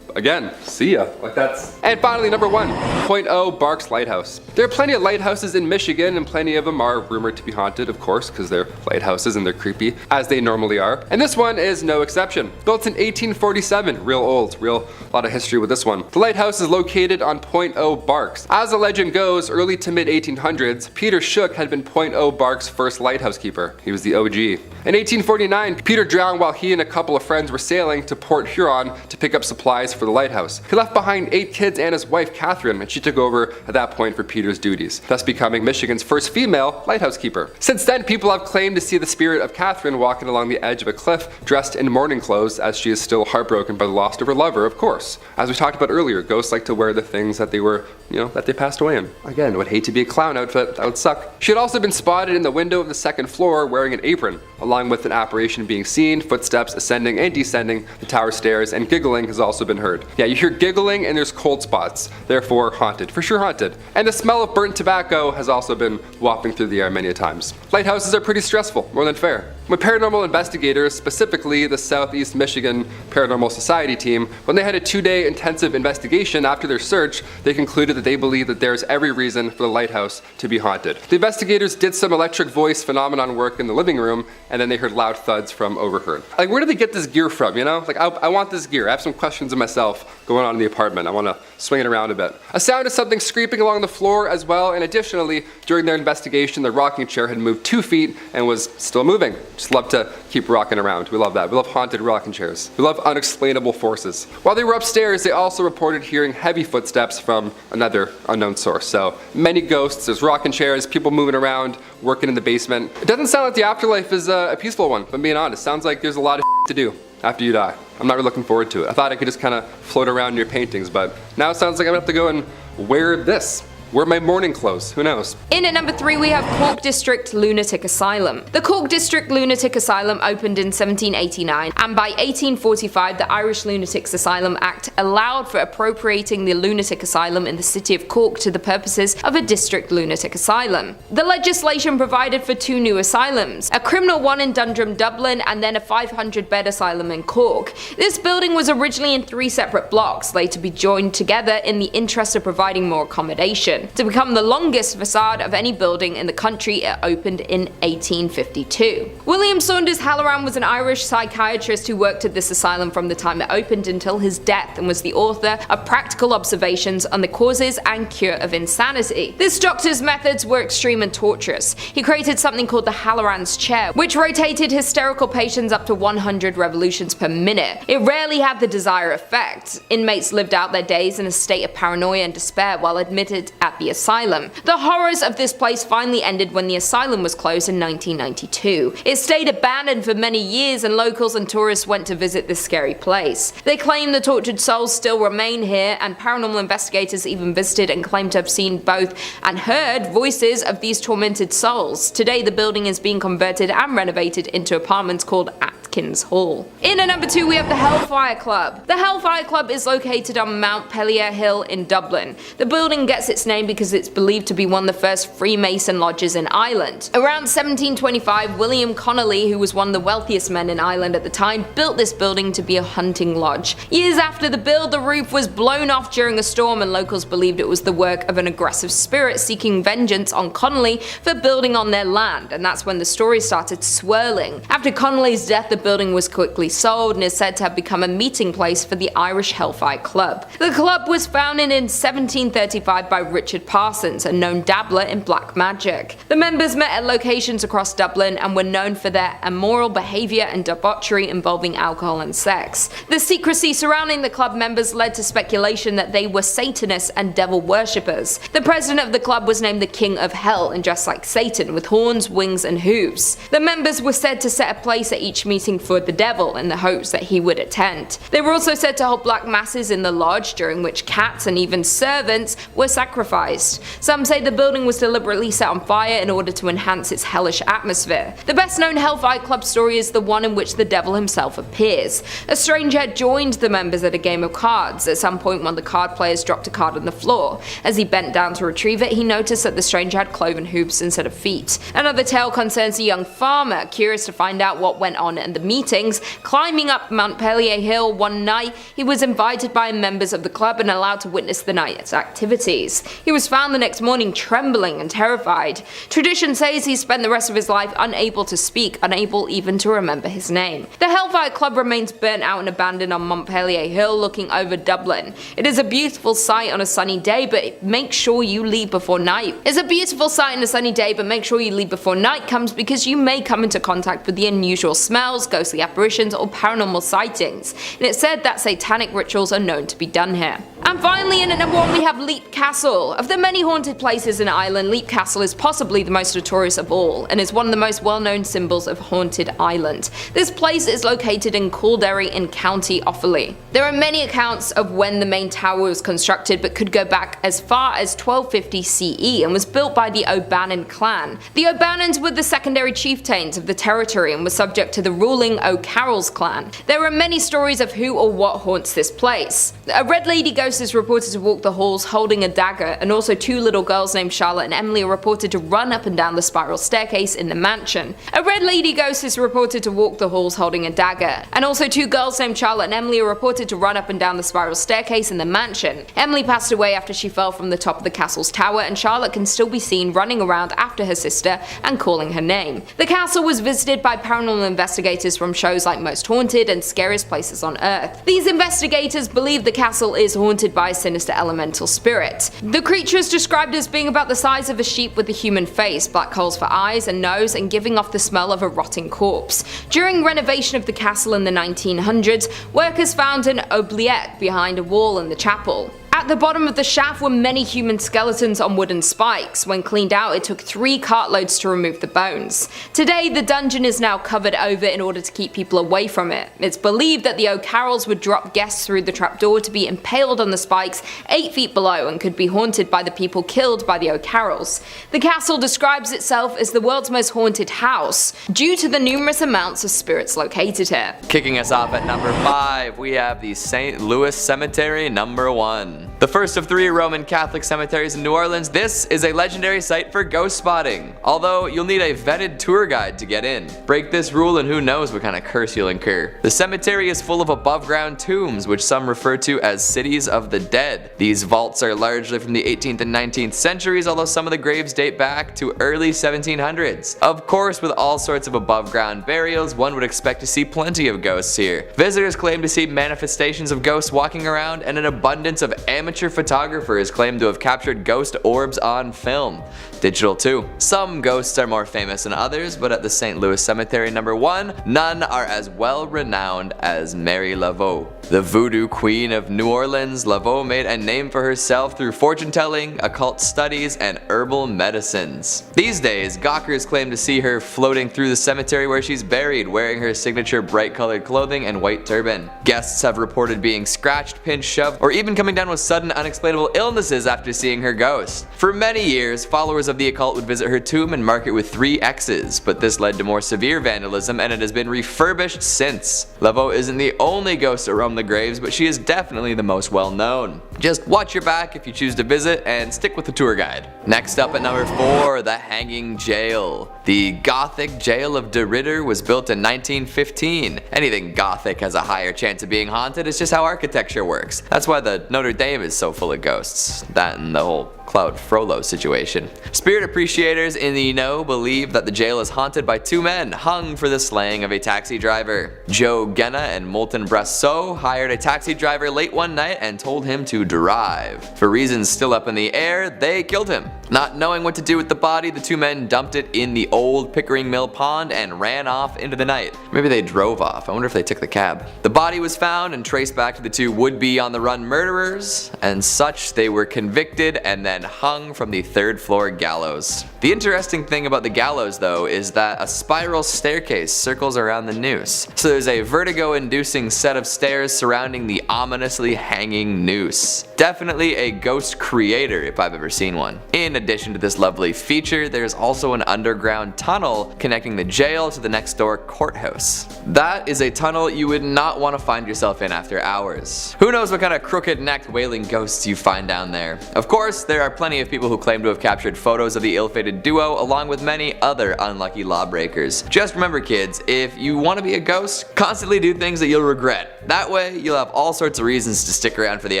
again, see ya. Like that's. And finally, number 1, Point O Barks Lighthouse. There are plenty of lighthouses in Michigan, and plenty of them are rumored to be haunted, of course, because they're lighthouses and they're creepy, as they normally are. And this one is no exception. Built in 1847, real old, lot of history with this one. The lighthouse is located on Point O Barks. As the legend goes, early to mid 1800s, Peter Shook had been Point O Barks' first lighthouse keeper. He was the OG. In 1849, Peter drowned while he and a couple of friends were sailing to Port Huron to pick up supplies for the lighthouse. He left behind 8 kids and his wife Catherine, and she took over at that point for Peter's duties, thus becoming Michigan's first female lighthouse keeper. Since then, people have claimed to see the spirit of Catherine walking along the edge of a cliff, dressed in mourning clothes, as she is still heartbroken by the loss of her lover, of course. As we talked about earlier, ghosts like to wear the things that they were, that they passed away in. Again, would hate to be a clown outfit, that would suck. She had also been spotted in the window of the 2nd floor wearing an apron, along with an apparition being seen, footsteps ascending and descending the tower stairs, and giggling has also been heard. Yeah, you hear giggling and there's cold spots, therefore haunted, for sure haunted. And the smell of burnt tobacco has also been wafting through the air many a times. Lighthouses are pretty stressful, more than fair. When paranormal investigators, specifically the Southeast Michigan Paranormal Society team, when they had a 2-day intensive investigation after their search, they concluded that they believe that there is every reason for the lighthouse to be haunted. The investigators did some electric voice phenomenon work in the living room, and then they heard loud thuds from overheard. Like, where did they get this gear from, Like, I want this gear. I have some questions of myself going on in the apartment. I want to swing it around a bit. A sound of something scraping along the floor as well, and additionally, during their investigation, the rocking chair had moved 2 feet and was still moving. Just love to keep rocking around. We love that. We love haunted rocking chairs. We love unexplainable forces. While they were upstairs, they also reported hearing heavy footsteps from another unknown source. So many ghosts, there's rocking chairs, people moving around, working in the basement. It doesn't sound like the afterlife is a peaceful one, if I'm being honest. Sounds like there's a lot of to do after you die. I'm not really looking forward to it. I thought I could just kind of float around in your paintings, but now it sounds like I'm gonna have to go and wear this. Wear my morning clothes, who knows? In at number 3 we have Cork District Lunatic Asylum. The Cork District Lunatic Asylum opened in 1789, and by 1845 the Irish Lunatics Asylum Act allowed for appropriating the lunatic asylum in the city of Cork to the purposes of a district lunatic asylum. The legislation provided for 2 new asylums, a criminal one in Dundrum, Dublin, and then a 500-bed asylum in Cork. This building was originally in 3 separate blocks, later to be joined together in the interest of providing more accommodation. construction. To become the longest facade of any building in the country, it opened in 1852. William Saunders Halloran was an Irish psychiatrist who worked at this asylum from the time it opened until his death, and was the author of practical observations on the causes and cure of insanity. This doctor's methods were extreme and torturous. He created something called the Halloran's chair, which rotated hysterical patients up to 100 revolutions per minute. It rarely had the desired effect. Inmates lived out their days in a state of paranoia and despair while admitted at the asylum. The horrors of this place finally ended when the asylum was closed in 1992. It stayed abandoned for many years, and locals and tourists went to visit this scary place. They claim the tortured souls still remain here, and paranormal investigators even visited and claimed to have seen both and heard voices of these tormented souls. Today the building is being converted and renovated into apartments called Atkins Hall. In at number 2 we have the Hellfire Club. The Hellfire Club is located on Mount Pellier Hill in Dublin. The building gets its name because it's believed to be one of the first Freemason lodges in Ireland. Around 1725, William Connolly, who was one of the wealthiest men in Ireland at the time, built this building to be a hunting lodge. Years after the build, the roof was blown off during a storm, and locals believed it was the work of an aggressive spirit seeking vengeance on Connolly for building on their land, and that's when the story started swirling. After Connolly's death, the building was quickly sold and is said to have become a meeting place for the Irish Hellfire Club. The club was founded in 1735 by Richard Parsons, a known dabbler in black magic. The members met at locations across Dublin and were known for their immoral behaviour and debauchery involving alcohol and sex. The secrecy surrounding the club members led to speculation that they were Satanists and devil worshippers. The president of the club was named the King of Hell and dressed like Satan with horns, wings and hooves. The members were said to set a place at each meeting for the devil in the hopes that he would attend. They were also said to hold black masses in the lodge, during which cats and even servants were sacrificed. Some say the building was deliberately set on fire in order to enhance its hellish atmosphere. The best known Hellfire Club story is the one in which the devil himself appears. A stranger joined the members at a game of cards. At some point, one of the card players dropped a card on the floor. As he bent down to retrieve it, he noticed that the stranger had cloven hooves instead of feet. Another tale concerns a young farmer, curious to find out what went on in the meetings. Climbing up Mount Pellier Hill one night, he was invited by members of the club and allowed to witness the night's activities. He was found the next morning trembling and terrified. Tradition says he spent the rest of his life unable to speak, unable even to remember his name. The Hellfire Club remains burnt out and abandoned on Montpellier Hill looking over Dublin. It is a beautiful sight on a sunny day, but make sure you leave before night. It's a beautiful sight on a sunny day, but make sure you leave before night comes, because you may come into contact with the unusual smells, ghostly apparitions or paranormal sightings. And it's said that satanic rituals are known to be done here. And finally, in at number 1 we have Leap Castle. Of the many haunted places in Ireland, Leap Castle is possibly the most notorious of all, and is one of the most well-known symbols of haunted Ireland. This place is located in Kildare in County Offaly. There are many accounts of when the main tower was constructed, but could go back as far as 1250 CE and was built by the O'Bannon clan. The O'Bannons were the secondary chieftains of the territory and were subject to the ruling O'Carroll's clan. There are many stories of who or what haunts this place. A red lady ghost is reported to walk the halls holding a dagger, and also 2 little girls named Charlotte and Emily are reported to run up and down the spiral staircase in the mansion. A red lady ghost is reported to walk the halls holding a dagger, and also 2 girls named Charlotte and Emily are reported to run up and down the spiral staircase in the mansion. Emily passed away after she fell from the top of the castle's tower, and Charlotte can still be seen running around after her sister and calling her name. The castle was visited by paranormal investigators from shows like Most Haunted and Scariest Places on Earth. These investigators believe the castle is haunted by a sinister elemental spirit. The creature is described as being about the size of a sheep with a human face, black holes for eyes and nose, and giving off the smell of a rotting corpse. During renovation of the castle in the 1900s, workers found an oubliette behind a wall in the chapel. At the bottom of the shaft were many human skeletons on wooden spikes. When cleaned out, it took 3 cartloads to remove the bones. Today, the dungeon is now covered over in order to keep people away from it. It's believed that the O'Carrolls would drop guests through the trapdoor to be impaled on the spikes 8 feet below, and could be haunted by the people killed by the O'Carrolls. The castle describes itself as the world's most haunted house, due to the numerous amounts of spirits located here. Kicking us off at number 5, we have the St. Louis Cemetery number 1. The The first of 3 Roman Catholic cemeteries in New Orleans, this is a legendary site for ghost spotting, although you'll need a vetted tour guide to get in. Break this rule and who knows what kind of curse you'll incur. The cemetery is full of above ground tombs, which some refer to as cities of the dead. These vaults are largely from the 18th and 19th centuries, although some of the graves date back to early 1700s. Of course, with all sorts of above ground burials, one would expect to see plenty of ghosts here. Visitors claim to see manifestations of ghosts walking around, and an abundance of amateur photographers claim to have captured ghost orbs on film. Digital too. Some ghosts are more famous than others, but at the St. Louis Cemetery number 1, none are as well renowned as Mary Laveau. The voodoo queen of New Orleans, Laveau made a name for herself through fortune telling, occult studies, and herbal medicines. These days, gawkers claim to see her floating through the cemetery where she's buried, wearing her signature bright colored clothing and white turban. Guests have reported being scratched, pinched, shoved, or even coming down with sudden unexplainable illnesses after seeing her ghost. For many years, followers of the occult would visit her tomb and mark it with 3 X's, but this led to more severe vandalism and it has been refurbished since. Laveau isn't the only ghost to roam the graves, but she is definitely the most well known. Just watch your back if you choose to visit and stick with the tour guide. Next up at number 4, the Hanging Jail. The Gothic Jail of De Ridder was built in 1915. Anything Gothic has a higher chance of being haunted, it's just how architecture works. That's why the Notre Dame is so full of ghosts. That and the whole Cloud Frollo situation. Spirit appreciators in the know believe that the jail is haunted by 2 men hung for the slaying of a taxi driver. Joe Genna and Moulton Brasseau hired a taxi driver late one night and told him to drive. For reasons still up in the air, they killed him. Not knowing what to do with the body, the 2 men dumped it in the old Pickering Mill pond and ran off into the night. Maybe they drove off. I wonder if they took the cab. The body was found and traced back to the 2 would-be on-the-run murderers, and such they were convicted and then hung from the 3rd floor gallows. The interesting thing about the gallows though is that a spiral staircase circles around the noose. So there's a vertigo-inducing set of stairs surrounding the ominously hanging noose. Definitely a ghost creator if I've ever seen one. In addition to this lovely feature, there's also an underground tunnel connecting the jail to the next door courthouse. That is a tunnel you would not want to find yourself in after hours. Who knows what kind of crooked-necked wailing ghosts you find down there. Of course, there are plenty of people who claim to have captured photos of the ill-fated duo along with many other unlucky lawbreakers. Just remember kids, if you want to be a ghost, constantly do things that you'll regret. That way, you'll have all sorts of reasons to stick around for the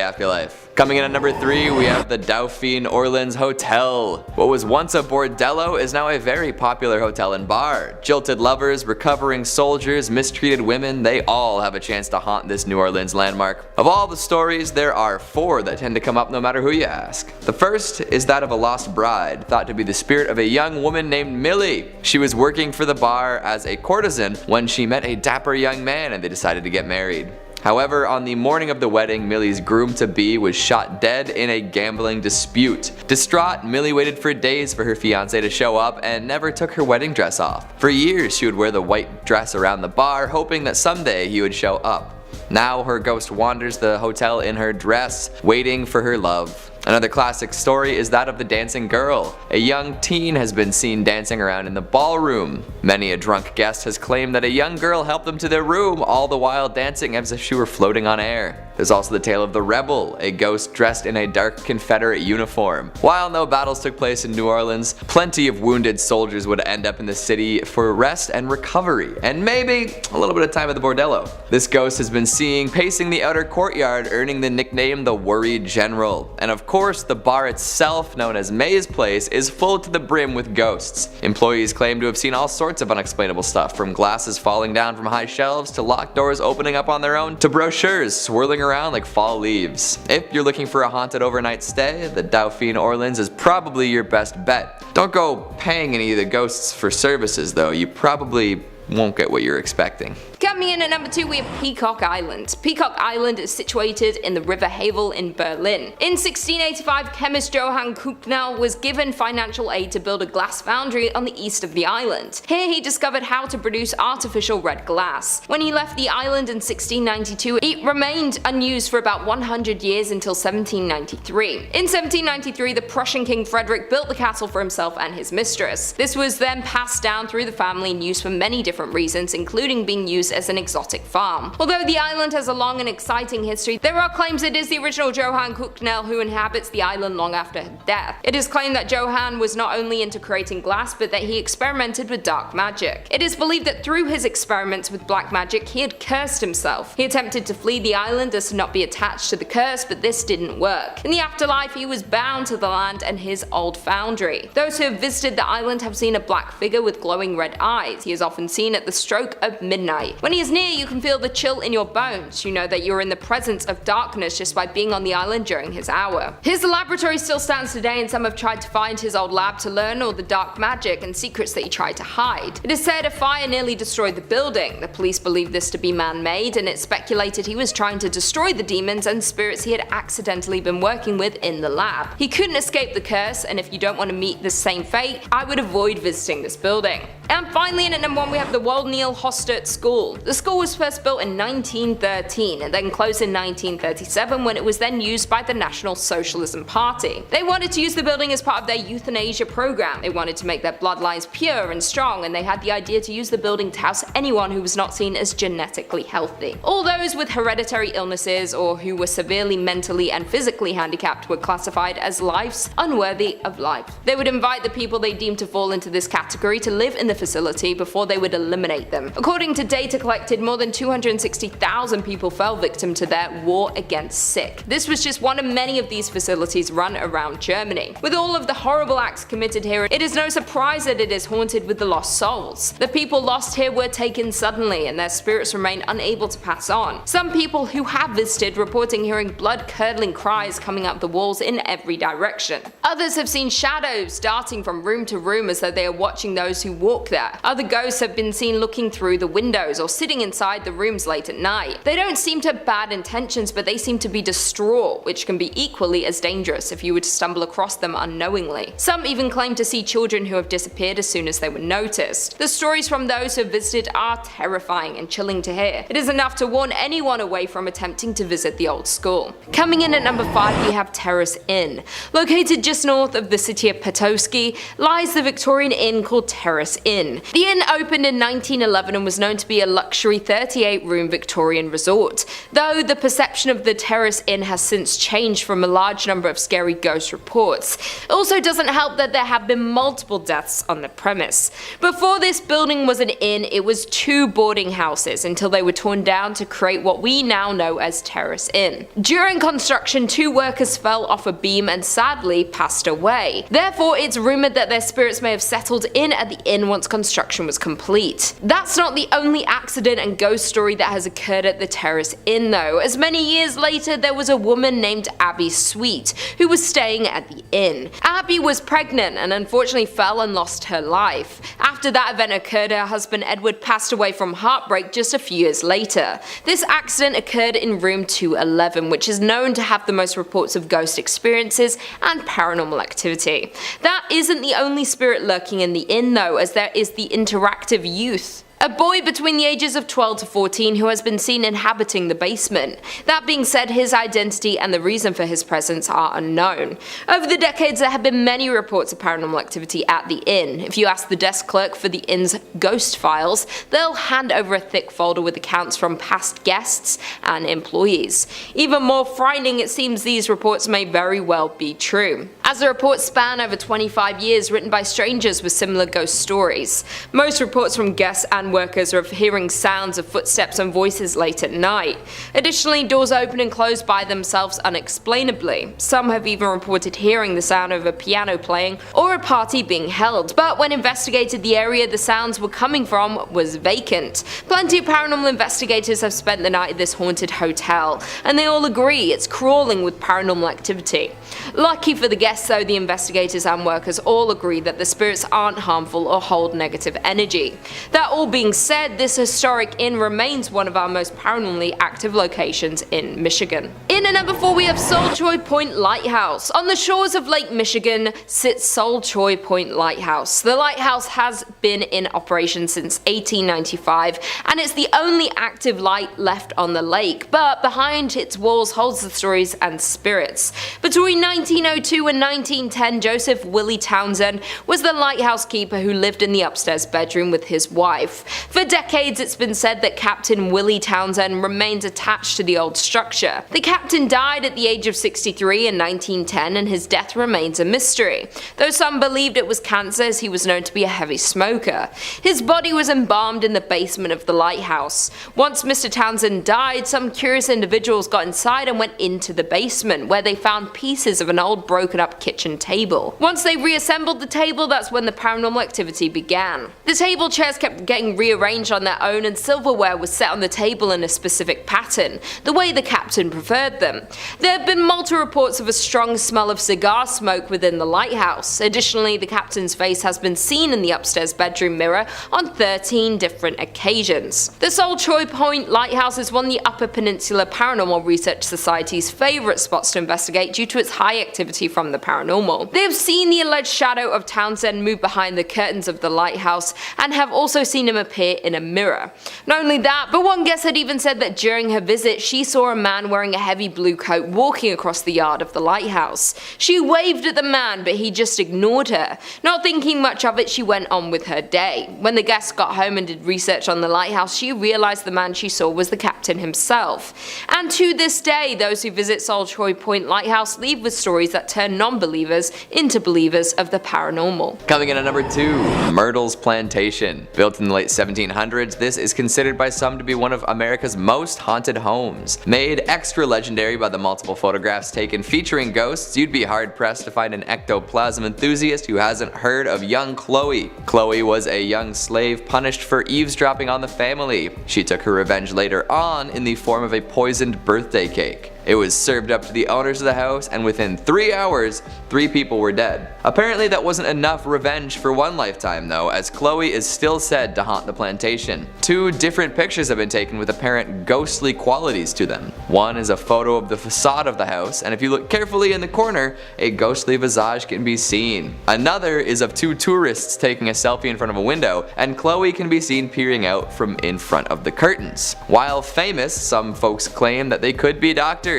afterlife. Coming in at number 3, we have the Dauphine Orleans Hotel. What was once a bordello is now a very popular hotel and bar. Jilted lovers, recovering soldiers, mistreated women, they all have a chance to haunt this New Orleans landmark. Of all the stories, there are 4 that tend to come up no matter who you ask. The first is that of a lost bride, thought to be the spirit of a young woman named Millie. She was working for the bar as a courtesan when she met a dapper young man and they decided to get married. However, on the morning of the wedding, Millie's groom-to-be was shot dead in a gambling dispute. Distraught, Millie waited for days for her fiancé to show up and never took her wedding dress off. For years, she would wear the white dress around the bar, hoping that someday he would show up. Now her ghost wanders the hotel in her dress, waiting for her love. Another classic story is that of the dancing girl. A young teen has been seen dancing around in the ballroom. Many a drunk guest has claimed that a young girl helped them to their room, all the while dancing as if she were floating on air. There's also the tale of the Rebel, a ghost dressed in a dark Confederate uniform. While no battles took place in New Orleans, plenty of wounded soldiers would end up in the city for rest and recovery, and maybe a little bit of time at the bordello. This ghost has been seen pacing the outer courtyard, earning the nickname the Worried General. And of course, the bar itself, known as May's Place, is full to the brim with ghosts. Employees claim to have seen all sorts of unexplainable stuff, from glasses falling down from high shelves to locked doors opening up on their own to brochures swirling around like fall leaves. If you're looking for a haunted overnight stay, the Dauphine Orleans is probably your best bet. Don't go paying any of the ghosts for services though, you probably won't get what you're expecting. Coming in at number 2, we have Peacock Island. Peacock Island is situated in the River Havel in Berlin. In 1685, chemist Johann Kuhnau was given financial aid to build a glass foundry on the east of the island. Here he discovered how to produce artificial red glass. When he left the island in 1692, it remained unused for about 100 years until 1793. In 1793, the Prussian King Frederick built the castle for himself and his mistress. This was then passed down through the family and used for many different different reasons, including being used as an exotic farm. Although the island has a long and exciting history, there are claims it is the original Johann Kucknell who inhabits the island long after her death. It is claimed that Johann was not only into creating glass, but that he experimented with dark magic. It is believed that through his experiments with black magic, he had cursed himself. He attempted to flee the island as to not be attached to the curse, but this didn't work. In the afterlife, he was bound to the land and his old foundry. Those who have visited the island have seen a black figure with glowing red eyes. He is often seen at the stroke of midnight. When he is near, you can feel the chill in your bones. You know that you're in the presence of darkness just by being on the island during his hour. His laboratory still stands today, and some have tried to find his old lab to learn all the dark magic and secrets that he tried to hide. It is said a fire nearly destroyed the building. The police believe this to be man-made, and it's speculated he was trying to destroy the demons and spirits he had accidentally been working with in the lab. He couldn't escape the curse, and if you don't want to meet the same fate, I would avoid visiting this building. And finally, in at number 1, we have the Wold Neil Hostert School. The school was first built in 1913 and then closed in 1937 when it was then used by the National Socialism Party. They wanted to use the building as part of their euthanasia program. They wanted to make their bloodlines pure and strong, and they had the idea to use the building to house anyone who was not seen as genetically healthy. All those with hereditary illnesses or who were severely mentally and physically handicapped were classified as lives unworthy of life. They would invite the people they deemed to fall into this category to live in the facility before they would eliminate them. According to data collected, more than 260,000 people fell victim to their war against sick. This was just one of many of these facilities run around Germany. With all of the horrible acts committed here, it is no surprise that it is haunted with the lost souls. The people lost here were taken suddenly, and their spirits remain unable to pass on. Some people who have visited reporting hearing blood-curdling cries coming up the walls in every direction. Others have seen shadows darting from room to room as though they are watching those who walk there. Other ghosts have been seen looking through the windows or sitting inside the rooms late at night. They don't seem to have bad intentions, but they seem to be distraught, which can be equally as dangerous if you were to stumble across them unknowingly. Some even claim to see children who have disappeared as soon as they were noticed. The stories from those who have visited are terrifying and chilling to hear. It is enough to warn anyone away from attempting to visit the old school. Coming in at number 5, we have Terrace Inn. Located just north of the city of Petoskey lies the Victorian inn called Terrace Inn. The inn opened in 1911 and was known to be a luxury 38-room Victorian resort, though the perception of the Terrace Inn has since changed from a large number of scary ghost reports. It also doesn't help that there have been multiple deaths on the premise. Before this building was an inn, it was 2 boarding houses until they were torn down to create what we now know as Terrace Inn. During construction, 2 workers fell off a beam and sadly passed away. Therefore, it's rumored that their spirits may have settled in at the inn once construction was complete. That's not the only accident and ghost story that has occurred at the Terrace Inn though, as many years later there was a woman named Abby Sweet who was staying at the inn. Abby was pregnant and unfortunately fell and lost her life. After that event occurred, her husband Edward passed away from heartbreak just a few years later. This accident occurred in room 211, which is known to have the most reports of ghost experiences and paranormal activity. That isn't the only spirit lurking in the inn though, as there is the interactive youth, a boy between the ages of 12 to 14 who has been seen inhabiting the basement. That being said, his identity and the reason for his presence are unknown. Over the decades, there have been many reports of paranormal activity at the inn. If you ask the desk clerk for the inn's ghost files, they'll hand over a thick folder with accounts from past guests and employees. Even more frightening, it seems these reports may very well be true, as the reports span over 25 years written by strangers with similar ghost stories. Most reports from guests and workers are of hearing sounds of footsteps and voices late at night. Additionally, doors open and close by themselves unexplainably. Some have even reported hearing the sound of a piano playing or a party being held, but when investigated, the area the sounds were coming from was vacant. Plenty of paranormal investigators have spent the night at this haunted hotel, and they all agree it's crawling with paranormal activity. Lucky for the guests though, the investigators and workers all agree that the spirits aren't harmful or hold negative energy. That all being said, this historic inn remains one of our most paranormally active locations in Michigan. In at number 4, we have Solchoy Point Lighthouse. On the shores of Lake Michigan sits Solchoy Point Lighthouse. The lighthouse has been in operation since 1895, and it's the only active light left on the lake, but behind its walls holds the stories and spirits. Between 1902 and 1910, Joseph Willie Townsend was the lighthouse keeper who lived in the upstairs bedroom with his wife. life. For decades it's been said that Captain Willie Townsend remains attached to the old structure. The captain died at the age of 63 in 1910 and his death remains a mystery, though some believed it was cancer as he was known to be a heavy smoker. His body was embalmed in the basement of the lighthouse. Once Mr. Townsend died, some curious individuals got inside and went into the basement, where they found pieces of an old broken up kitchen table. Once they reassembled the table, that's when the paranormal activity began. The table chairs kept getting rearranged on their own and silverware was set on the table in a specific pattern, the way the captain preferred them. There have been multiple reports of a strong smell of cigar smoke within the lighthouse. Additionally, the captain's face has been seen in the upstairs bedroom mirror on 13 different occasions. The Sol Choi Point Lighthouse is one of the Upper Peninsula Paranormal Research Society's favourite spots to investigate due to its high activity from the paranormal. They have seen the alleged shadow of Townsend move behind the curtains of the lighthouse and have also seen him appear in a mirror. Not only that, but one guest had even said that during her visit she saw a man wearing a heavy blue coat walking across the yard of the lighthouse. She waved at the man, but he just ignored her. Not thinking much of it, she went on with her day. When the guest got home and did research on the lighthouse, she realized the man she saw was the captain himself. And to this day, those who visit Sol Choi Point Lighthouse leave with stories that turn non-believers into believers of the paranormal. Coming in at number 2, Myrtle's Plantation. Built in the late 1700s, this is considered by some to be one of America's most haunted homes. Made extra legendary by the multiple photographs taken featuring ghosts, you'd be hard-pressed to find an ectoplasm enthusiast who hasn't heard of young Chloe. Chloe was a young slave punished for eavesdropping on the family. She took her revenge later on in the form of a poisoned birthday cake. It was served up to the owners of the house, and within 3 hours, 3 people were dead. Apparently that wasn't enough revenge for one lifetime though, as Chloe is still said to haunt the plantation. 2 different pictures have been taken with apparent ghostly qualities to them. One is a photo of the facade of the house, and if you look carefully in the corner, a ghostly visage can be seen. Another is of 2 tourists taking a selfie in front of a window, and Chloe can be seen peering out from in front of the curtains. While famous, some folks claim that they could be doctored.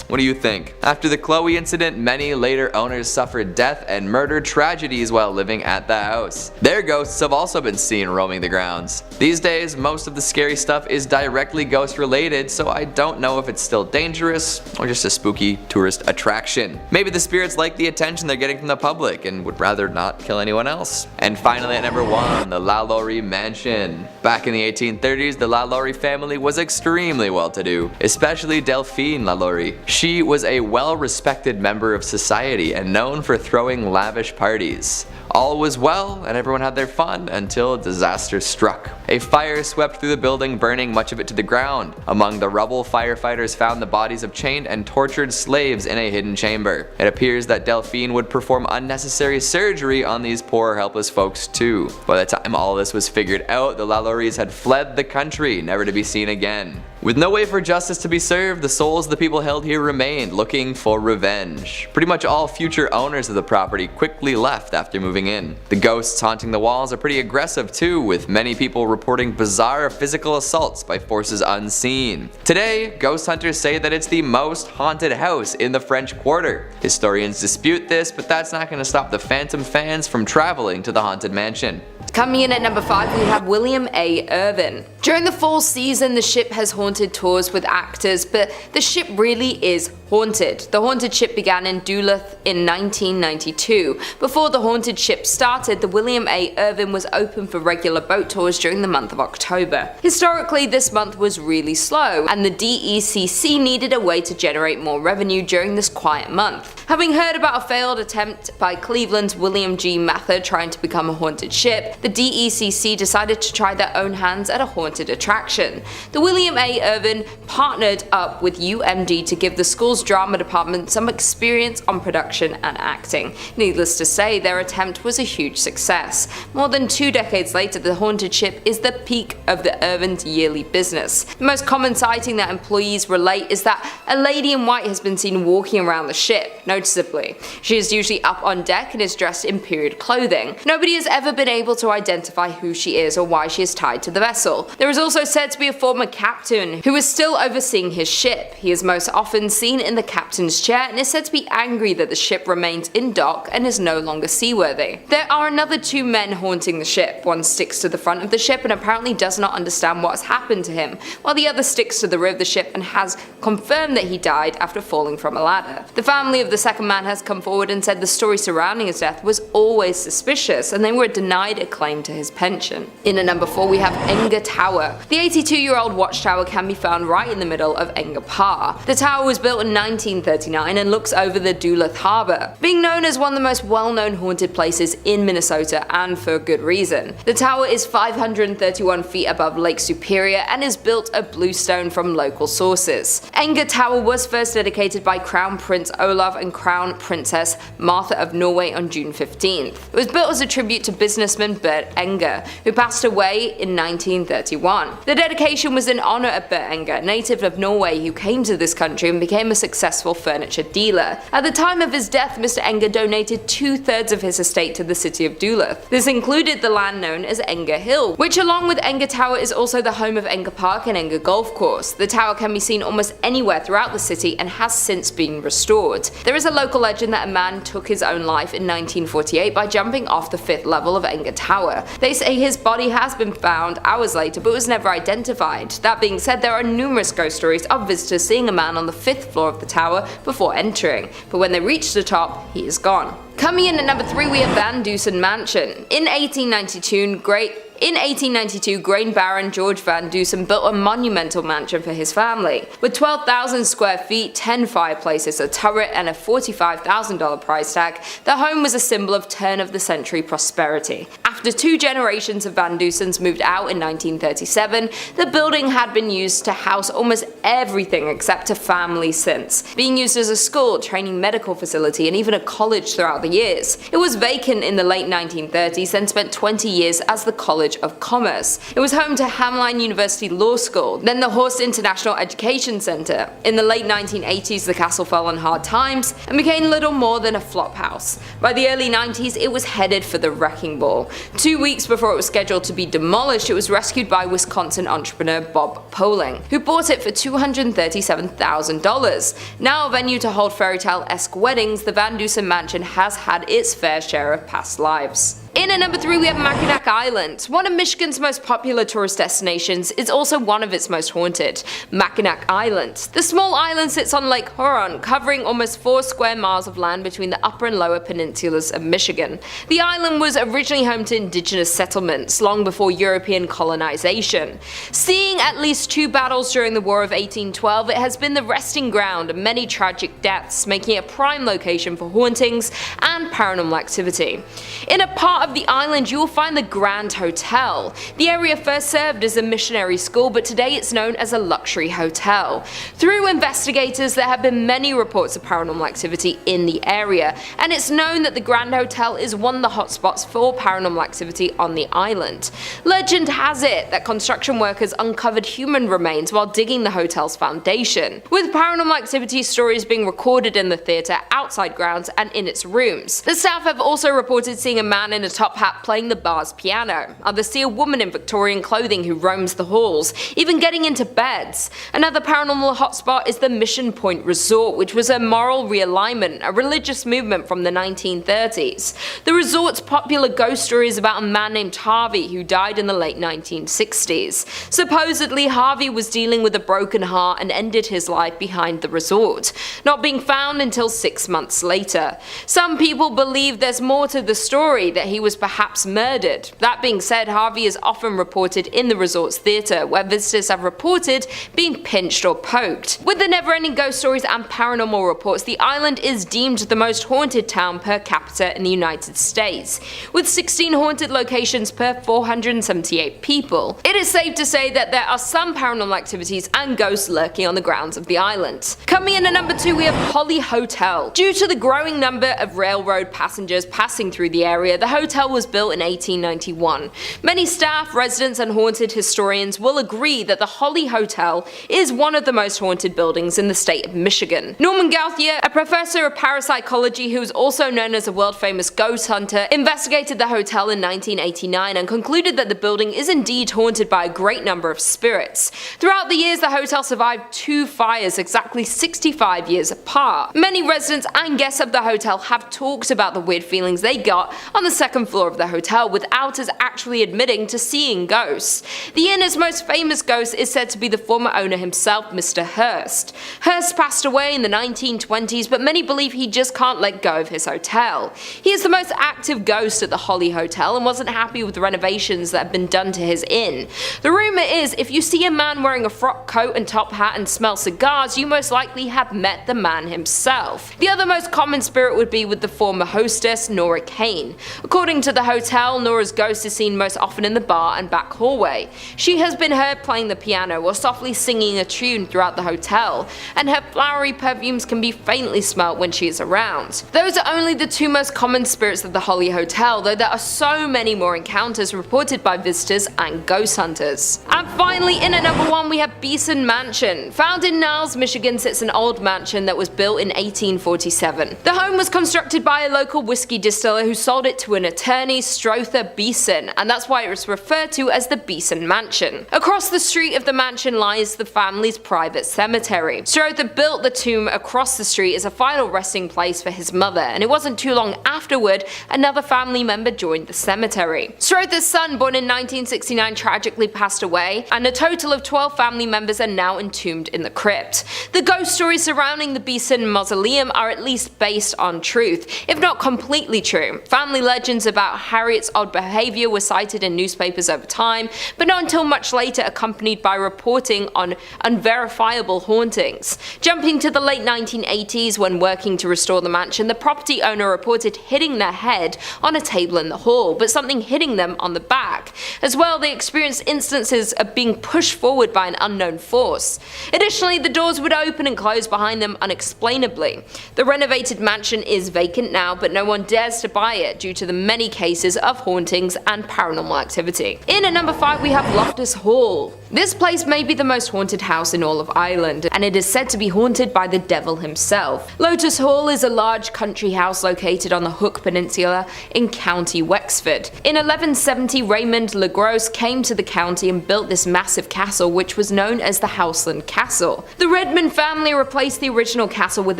What do you think? After the Chloe incident, many later owners suffered death and murder tragedies while living at the house. Their ghosts have also been seen roaming the grounds. These days, most of the scary stuff is directly ghost related, so I don't know if it's still dangerous or just a spooky tourist attraction. Maybe the spirits like the attention they're getting from the public and would rather not kill anyone else. And finally at number 1, the LaLaurie Mansion. Back in the 1830s, the LaLaurie family was extremely well-to-do, especially Delphine LaLaurie. She was a well-respected member of society and known for throwing lavish parties. All was well and everyone had their fun until disaster struck. A fire swept through the building, burning much of it to the ground. Among the rubble, firefighters found the bodies of chained and tortured slaves in a hidden chamber. It appears that Delphine would perform unnecessary surgery on these poor helpless folks too. By the time all this was figured out, the LaLauries had fled the country, never to be seen again. With no way for justice to be served, the souls of the people held here remained, looking for revenge. Pretty much all future owners of the property quickly left after moving in. The ghosts haunting the walls are pretty aggressive too, with many people reporting bizarre physical assaults by forces unseen. Today, ghost hunters say that it's the most haunted house in the French Quarter. Historians dispute this, but that's not going to stop the Phantom fans from traveling to the haunted mansion. Coming in at number 5, we have William A. Irvin. During the fall season, the ship has haunted tours with actors, but the ship really is haunted. The haunted ship began in Duluth in 1992. Before the haunted ship started, the William A. Irvin was open for regular boat tours during the month of October. Historically, this month was really slow, and the DECC needed a way to generate more revenue during this quiet month. Having heard about a failed attempt by Cleveland's William G. Mather trying to become a haunted ship, the DECC decided to try their own hands at a haunted attraction. The William A. Irvin partnered up with UMD to give the school's drama department some experience on production and acting. Needless to say, their attempt was a huge success. More than 2 decades later, the haunted ship is the peak of the Irvin's yearly business. The most common sighting that employees relate is that a lady in white has been seen walking around the ship, noticeably. She is usually up on deck and is dressed in period clothing. Nobody has ever been able to identify who she is or why she is tied to the vessel. There is also said to be a former captain who is still overseeing his ship. He is most often seen in in the captain's chair and is said to be angry that the ship remains in dock and is no longer seaworthy. There are another 2 men haunting the ship. One sticks to the front of the ship and apparently does not understand what has happened to him, while the other sticks to the rear of the ship and has confirmed that he died after falling from a ladder. The family of the second man has come forward and said the story surrounding his death was always suspicious and they were denied a claim to his pension. In at number 4 we have Enger Tower. The 82-year-old watchtower can be found right in the middle of Enger Parr. The tower was built in 1939 and looks over the Duluth Harbor, being known as one of the most well-known haunted places in Minnesota, and for good reason. The tower is 531 feet above Lake Superior and is built of bluestone from local sources. Enger Tower was first dedicated by Crown Prince Olav and Crown Princess Martha of Norway on June 15th. It was built as a tribute to businessman Bert Enger, who passed away in 1931. The dedication was in honor of Bert Enger, a native of Norway who came to this country and became a successful furniture dealer. At the time of his death, Mr. Enger donated 2/3 of his estate to the city of Duluth. This included the land known as Enger Hill, which along with Enger Tower is also the home of Enger Park and Enger Golf Course. The tower can be seen almost anywhere throughout the city and has since been restored. There is a local legend that a man took his own life in 1948 by jumping off the 5th level of Enger Tower. They say his body has been found hours later but was never identified. That being said, there are numerous ghost stories of visitors seeing a man on the 5th floor of the tower before entering, but when they reach the top, he is gone. Coming in at number 3 we have Van Dusen Mansion. In 1892, grain baron George Van Dusen built a monumental mansion for his family. With 12,000 square feet, 10 fireplaces, a turret, and a $45,000 price tag, the home was a symbol of turn-of-the-century prosperity. After 2 generations of Van Dusens moved out in 1937, the building had been used to house almost everything except a family since, being used as a school, training medical facility, and even a college throughout the years. It was vacant in the late 1930s and spent 20 years as the College of Commerce. It was home to Hamline University Law School, then the Horst International Education Center. In the late 1980s, the castle fell on hard times and became little more than a flop house. By the early 90s, it was headed for the wrecking ball. 2 weeks before it was scheduled to be demolished, it was rescued by Wisconsin entrepreneur Bob Poling, who bought it for $237,000. Now a venue to hold fairytale-esque weddings, the Van Dusen Mansion has had its fair share of past lives. In at number 3 we have Mackinac Island. One of Michigan's most popular tourist destinations is also one of its most haunted, Mackinac Island. The small island sits on Lake Huron, covering almost 4 square miles of land between the upper and lower peninsulas of Michigan. The island was originally home to indigenous settlements long before European colonization. Seeing at least 2 battles during the War of 1812, it has been the resting ground of many tragic deaths, making it a prime location for hauntings and paranormal activity. In a part of the island you will find the Grand Hotel. The area first served as a missionary school, but today it's known as a luxury hotel. Through investigators, there have been many reports of paranormal activity in the area, and it's known that the Grand Hotel is one of the hotspots for paranormal activity on the island. Legend has it that construction workers uncovered human remains while digging the hotel's foundation, with paranormal activity stories being recorded in the theatre, outside grounds, and in its rooms. The staff have also reported seeing a man in a top hat playing the bar's piano. Others see a woman in Victorian clothing who roams the halls, even getting into beds. Another paranormal hotspot is the Mission Point Resort, which was a moral realignment, a religious movement from the 1930s. The resort's popular ghost story is about a man named Harvey who died in the late 1960s. Supposedly, Harvey was dealing with a broken heart and ended his life behind the resort, not being found until 6 months later. Some people believe there's more to the story, that he was perhaps murdered. That being said, Harvey is often reported in the resort's theatre, where visitors have reported being pinched or poked. With the never-ending ghost stories and paranormal reports, the island is deemed the most haunted town per capita in the United States, with 16 haunted locations per 478 people. It is safe to say that there are some paranormal activities and ghosts lurking on the grounds of the island. Coming in at number 2 we have Holly Hotel. Due to the growing number of railroad passengers passing through the area, the hotel hotel was built in 1891. Many staff, residents, and haunted historians will agree that the Holly Hotel is one of the most haunted buildings in the state of Michigan. Norman Gauthier, a professor of parapsychology who is also known as a world-famous ghost hunter, investigated the hotel in 1989 and concluded that the building is indeed haunted by a great number of spirits. Throughout the years, the hotel survived 2 fires exactly 65 years apart. Many residents and guests of the hotel have talked about the weird feelings they got on the second floor of the hotel without us actually admitting to seeing ghosts. The inn's most famous ghost is said to be the former owner himself, Mr. Hurst. Hurst passed away in the 1920s, but many believe he just can't let go of his hotel. He is the most active ghost at the Holly Hotel and wasn't happy with the renovations that had been done to his inn. The rumor is if you see a man wearing a frock coat and top hat and smell cigars, you most likely have met the man himself. The other most common spirit would be with the former hostess, Nora Kane. According to the hotel, Nora's ghost is seen most often in the bar and back hallway. She has been heard playing the piano or softly singing a tune throughout the hotel, and her flowery perfumes can be faintly smelt when she is around. Those are only the 2 most common spirits of the Holly Hotel, though there are so many more encounters reported by visitors and ghost hunters. And finally, in at number 1 we have Beeson Mansion. Found in Niles, Michigan sits an old mansion that was built in 1847. The home was constructed by a local whiskey distiller who sold it to an attorney, Strother Beeson, and that's why it was referred to as the Beeson Mansion. Across the street of the mansion lies the family's private cemetery. Strother built the tomb across the street as a final resting place for his mother, and it wasn't too long afterward another family member joined the cemetery. Strother's son, born in 1969, tragically passed away, and a total of 12 family members are now entombed in the crypt. The ghost stories surrounding the Beeson Mausoleum are at least based on truth, if not completely true. Family legends about Harriet's odd behavior were cited in newspapers over time, but not until much later, accompanied by reporting on unverifiable hauntings. Jumping to the late 1980s, when working to restore the mansion, the property owner reported hitting their head on a table in the hall, but something hitting them on the back. As well, they experienced instances of being pushed forward by an unknown force. Additionally, the doors would open and close behind them unexplainably. The renovated mansion is vacant now, but no one dares to buy it due to the many cases of hauntings and paranormal activity. In at number 5 we have Loftus Hall. This place may be the most haunted house in all of Ireland, and it is said to be haunted by the devil himself. Loftus Hall is a large country house located on the Hook Peninsula in County Wexford. In 1170, Raymond Le Gros came to the county and built this massive castle, which was known as the Houseland Castle. The Redmond family replaced the original castle with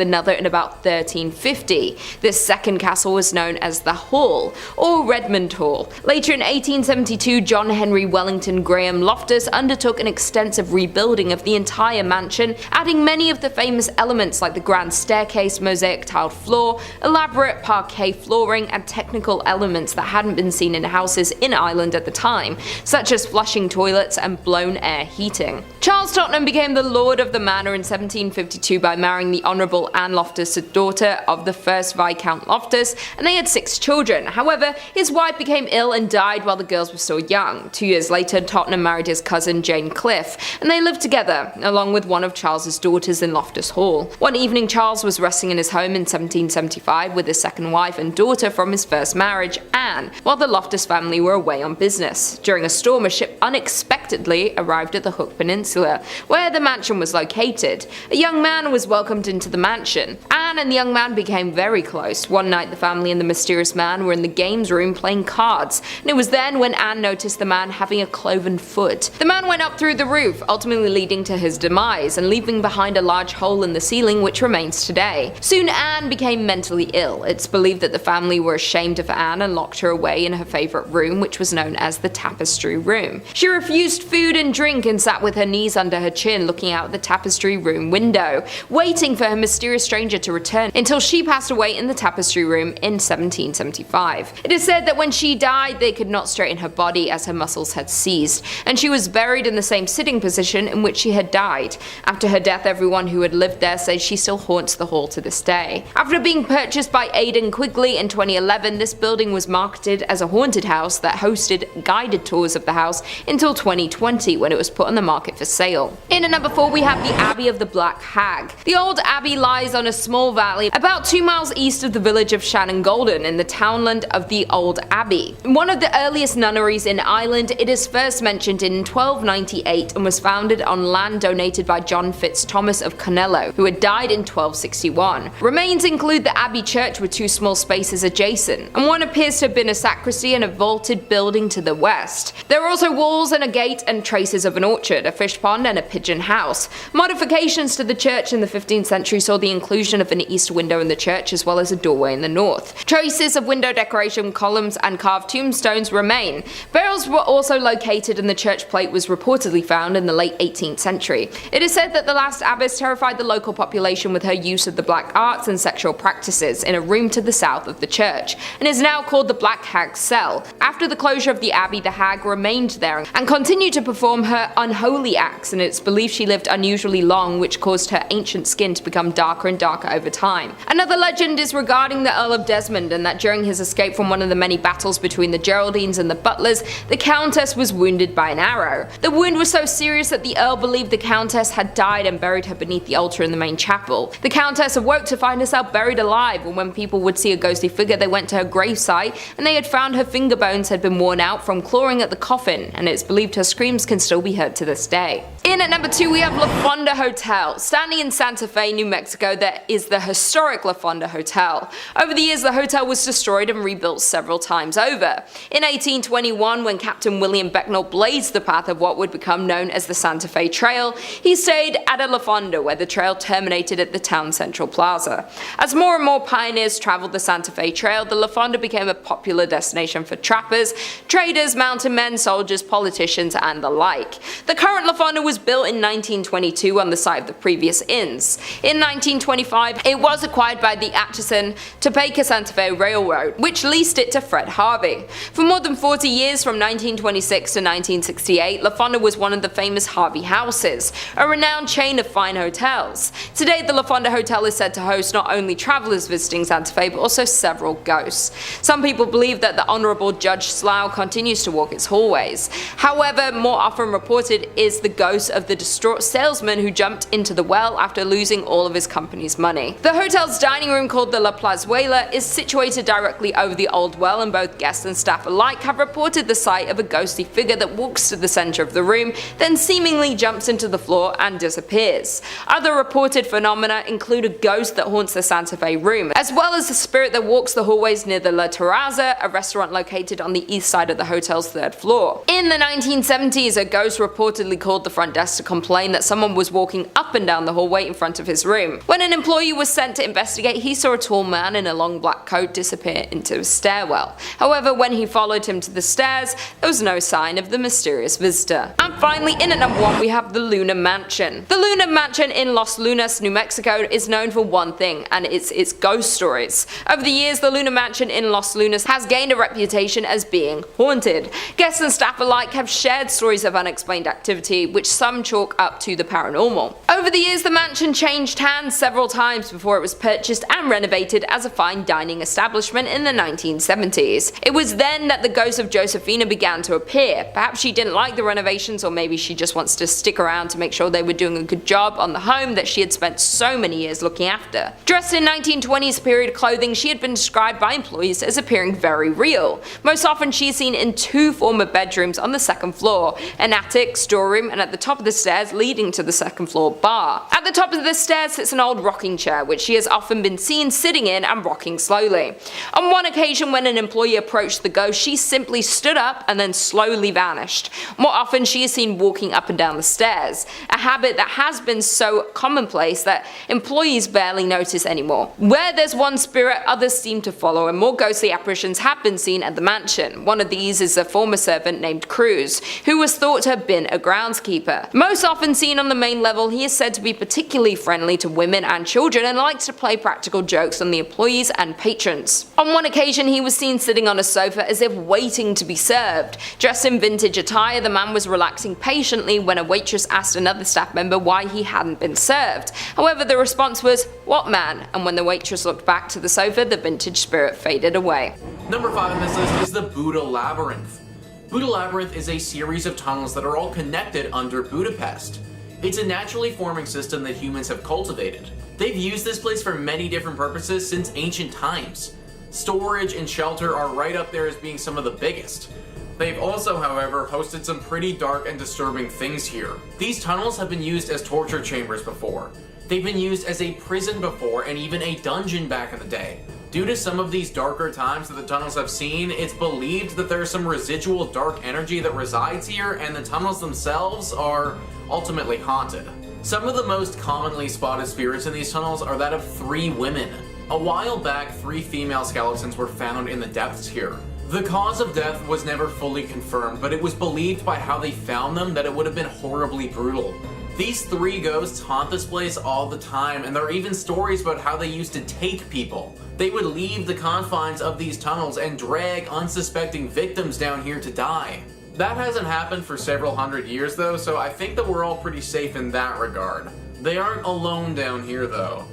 another in about 1350. This second castle was known as the Hall, or Redmond Hall. Later in 1872, John Henry Wellington Graham Loftus undertook an extensive rebuilding of the entire mansion, adding many of the famous elements like the grand staircase, mosaic tiled floor, elaborate parquet flooring, and technical elements that hadn't been seen in houses in Ireland at the time, such as flushing toilets and blown air heating. Charles Tottenham became the lord of the manor in 1752 by marrying the Honourable Anne Loftus, a daughter of the first Viscount Loftus, and they had 6 children. However, his wife became ill and died while the girls were still young. 2 years later, Tottenham married his cousin Jane Cliff, and they lived together, along with one of Charles's daughters in Loftus Hall. One evening, Charles was resting in his home in 1775 with his second wife and daughter from his first marriage, Anne, while the Loftus family were away on business. During a storm, a ship unexpectedly arrived at the Hook Peninsula, where the mansion was located. A young man was welcomed into the mansion. Anne and the young man became very close. One night, the family and the mysterious man were in the games room playing cards, and it was then when Anne noticed the man having a cloven foot. The man went up through the roof, ultimately leading to his demise and leaving behind a large hole in the ceiling which remains today. Soon Anne became mentally ill. It's believed that the family were ashamed of Anne and locked her away in her favourite room, which was known as the tapestry room. She refused food and drink and sat with her knees under her chin looking out the tapestry room window, waiting for her mysterious stranger to return until she passed away in the tapestry room in 1775. It is said that when she died they could not straighten her body as her muscles had seized, and she was buried buried in the same sitting position in which she had died. After her death, everyone who had lived there says she still haunts the hall to this day. After being purchased by Aidan Quigley in 2011, this building was marketed as a haunted house that hosted guided tours of the house until 2020, when it was put on the market for sale. In at number 4, we have the Abbey of the Black Hag. The old abbey lies on a small valley about 2 miles east of the village of Shannon-Golden in the townland of the Old Abbey. One of the earliest nunneries in Ireland, it is first mentioned in 1298 and was founded on land donated by John Fitz-Thomas of Conello, who had died in 1261. Remains include the abbey church with 2 small spaces adjacent, and one appears to have been a sacristy and a vaulted building to the west. There are also walls and a gate and traces of an orchard, a fish pond and a pigeon house. Modifications to the church in the 15th century saw the inclusion of an east window in the church as well as a doorway in the north. Traces of window decoration, columns and carved tombstones remain. Burials were also located and the church plate was reportedly found in the late 18th century. It is said that the last abbess terrified the local population with her use of the black arts and sexual practices in a room to the south of the church, and is now called the Black Hag's Cell. After the closure of the abbey, the hag remained there and continued to perform her unholy acts, and it's believed she lived unusually long, which caused her ancient skin to become darker and darker over time. Another legend is regarding the Earl of Desmond, and that during his escape from one of the many battles between the Geraldines and the Butlers, the Countess was wounded by an arrow. The wound was so serious that the Earl believed the Countess had died and buried her beneath the altar in the main chapel. The Countess awoke to find herself buried alive, and when people would see a ghostly figure, they went to her gravesite and they had found her finger bones had been worn out from clawing at the coffin, and it's believed her screams can still be heard to this day. In at number 2, we have La Fonda Hotel. Standing in Santa Fe, New Mexico, there is the historic La Fonda Hotel. Over the years, the hotel was destroyed and rebuilt several times over. In 1821, when Captain William Becknell blazed the path of what would become known as the Santa Fe Trail, he stayed at a La Fonda where the trail terminated at the town central plaza. As more and more pioneers traveled the Santa Fe Trail, the La Fonda became a popular destination for trappers, traders, mountain men, soldiers, politicians, and the like. The current La Fonda was built in 1922 on the site of the previous inns. In 1925, it was acquired by the Atchison, Topeka Santa Fe Railroad, which leased it to Fred Harvey. For more than 40 years, from 1926 to 1968, La Fonda was one of the famous Harvey houses, a renowned chain of fine hotels. Today, the La Fonda Hotel is said to host not only travelers visiting Santa Fe, but also several ghosts. Some people believe that the Honorable Judge Slough continues to walk its hallways. However, more often reported is the ghost of the distraught salesman who jumped into the well after losing all of his company's money. The hotel's dining room, called the La Plazuela, is situated directly over the old well, and both guests and staff alike have reported the sight of a ghostly figure that walks to the center of the room, then seemingly jumps into the floor and disappears. Other reported phenomena include a ghost that haunts the Santa Fe room, as well as the spirit that walks the hallways near the La Terraza, a restaurant located on the east side of the hotel's 3rd floor. In the 1970s, a ghost reportedly called the front desk to complain that someone was walking up and down the hallway in front of his room. When an employee was sent to investigate, he saw a tall man in a long black coat disappear into a stairwell. However, when he followed him to the stairs, there was no sign of the mysterious visitor. And finally, in at number 1, we have the Luna Mansion. The Luna Mansion in Los Lunas, New Mexico is known for one thing, and it's its ghost stories. Over the years, the Luna Mansion in Los Lunas has gained a reputation as being haunted. Guests and staff alike have shared stories of unexplained activity, which some chalk up to the paranormal. Over the years, the mansion changed hands several times before it was purchased and renovated as a fine dining establishment in the 1970s. It was then that the ghost of Josephina began to appear. Perhaps she didn't like the renovations, or maybe she just wants to stick around to make sure they were doing a good job on the home that she had spent so many years looking after. Dressed in 1920s period clothing, she had been described by employees as appearing very real. Most often she is seen in 2 former bedrooms on the 2nd floor, an attic, storeroom, and at the top of the stairs leading to the 2nd floor bar. At the top of the stairs sits an old rocking chair, which she has often been seen sitting in and rocking slowly. On one occasion, when an employee approached the ghost, she simply stood up and then slowly vanished. More often she is seen walking up and down the stairs, a habit that has been so commonplace that employees barely notice anymore. Where there's one spirit, others seem to follow, and more ghostly apparitions have been seen at the mansion. One of these is a former servant named Cruz, who was thought to have been a groundskeeper. Most often seen on the main level, he is said to be particularly friendly to women and children and likes to play practical jokes on the employees and patrons. On one occasion, he was seen sitting on a sofa as if waiting to be served. Dressed in vintage attire, the man was relaxing patiently when a waitress asked another staff member why he hadn't been served. However, the response was, "What man?" And when the waitress looked back to the sofa, the vintage spirit faded away. Number 5 on this list is the Buda Labyrinth. Buda Labyrinth is a series of tunnels that are all connected under Budapest. It's a naturally forming system that humans have cultivated. They've used this place for many different purposes since ancient times. Storage and shelter are right up there as being some of the biggest. They've also, however, hosted some pretty dark and disturbing things here. These tunnels have been used as torture chambers before. They've been used as a prison before, and even a dungeon back in the day. Due to some of these darker times that the tunnels have seen, it's believed that there's some residual dark energy that resides here, and the tunnels themselves are ultimately haunted. Some of the most commonly spotted spirits in these tunnels are that of 3 women. A while back, 3 female skeletons were found in the depths here. The cause of death was never fully confirmed, but it was believed by how they found them that it would have been horribly brutal. These 3 ghosts haunt this place all the time, and there are even stories about how they used to take people. They would leave the confines of these tunnels and drag unsuspecting victims down here to die. That hasn't happened for several hundred years though, so I think that we're all pretty safe in that regard. They aren't alone down here though.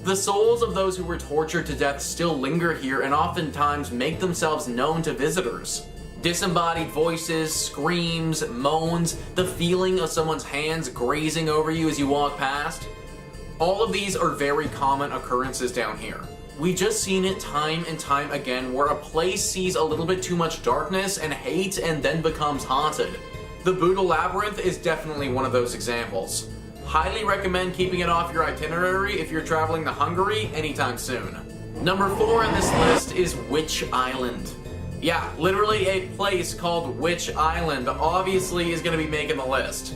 The souls of those who were tortured to death still linger here and oftentimes make themselves known to visitors. Disembodied voices, screams, moans, the feeling of someone's hands grazing over you as you walk past. All of these are very common occurrences down here. We've just seen it time and time again where a place sees a little bit too much darkness and hate and then becomes haunted. The Buda Labyrinth is definitely one of those examples. Highly recommend keeping it off your itinerary if you're traveling to Hungary anytime soon. Number 4 on this list is Witch Island. Yeah, literally a place called Witch Island obviously is going to be making the list.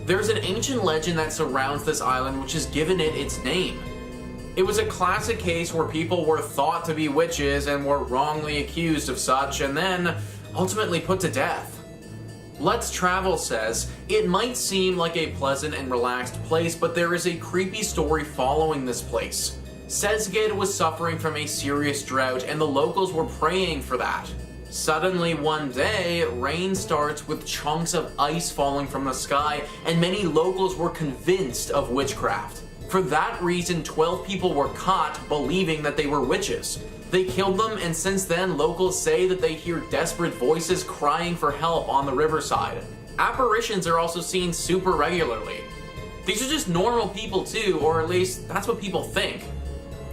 There's an ancient legend that surrounds this island which has given it its name. It was a classic case where people were thought to be witches and were wrongly accused of such and then ultimately put to death. Let's Travel says, it might seem like a pleasant and relaxed place, but there is a creepy story following this place. Szeged was suffering from a serious drought and the locals were praying for that. Suddenly one day, rain starts with chunks of ice falling from the sky and many locals were convinced of witchcraft. For that reason, 12 people were caught believing that they were witches. They killed them, and since then, locals say that they hear desperate voices crying for help on the riverside. Apparitions are also seen super regularly. These are just normal people too, or at least that's what people think.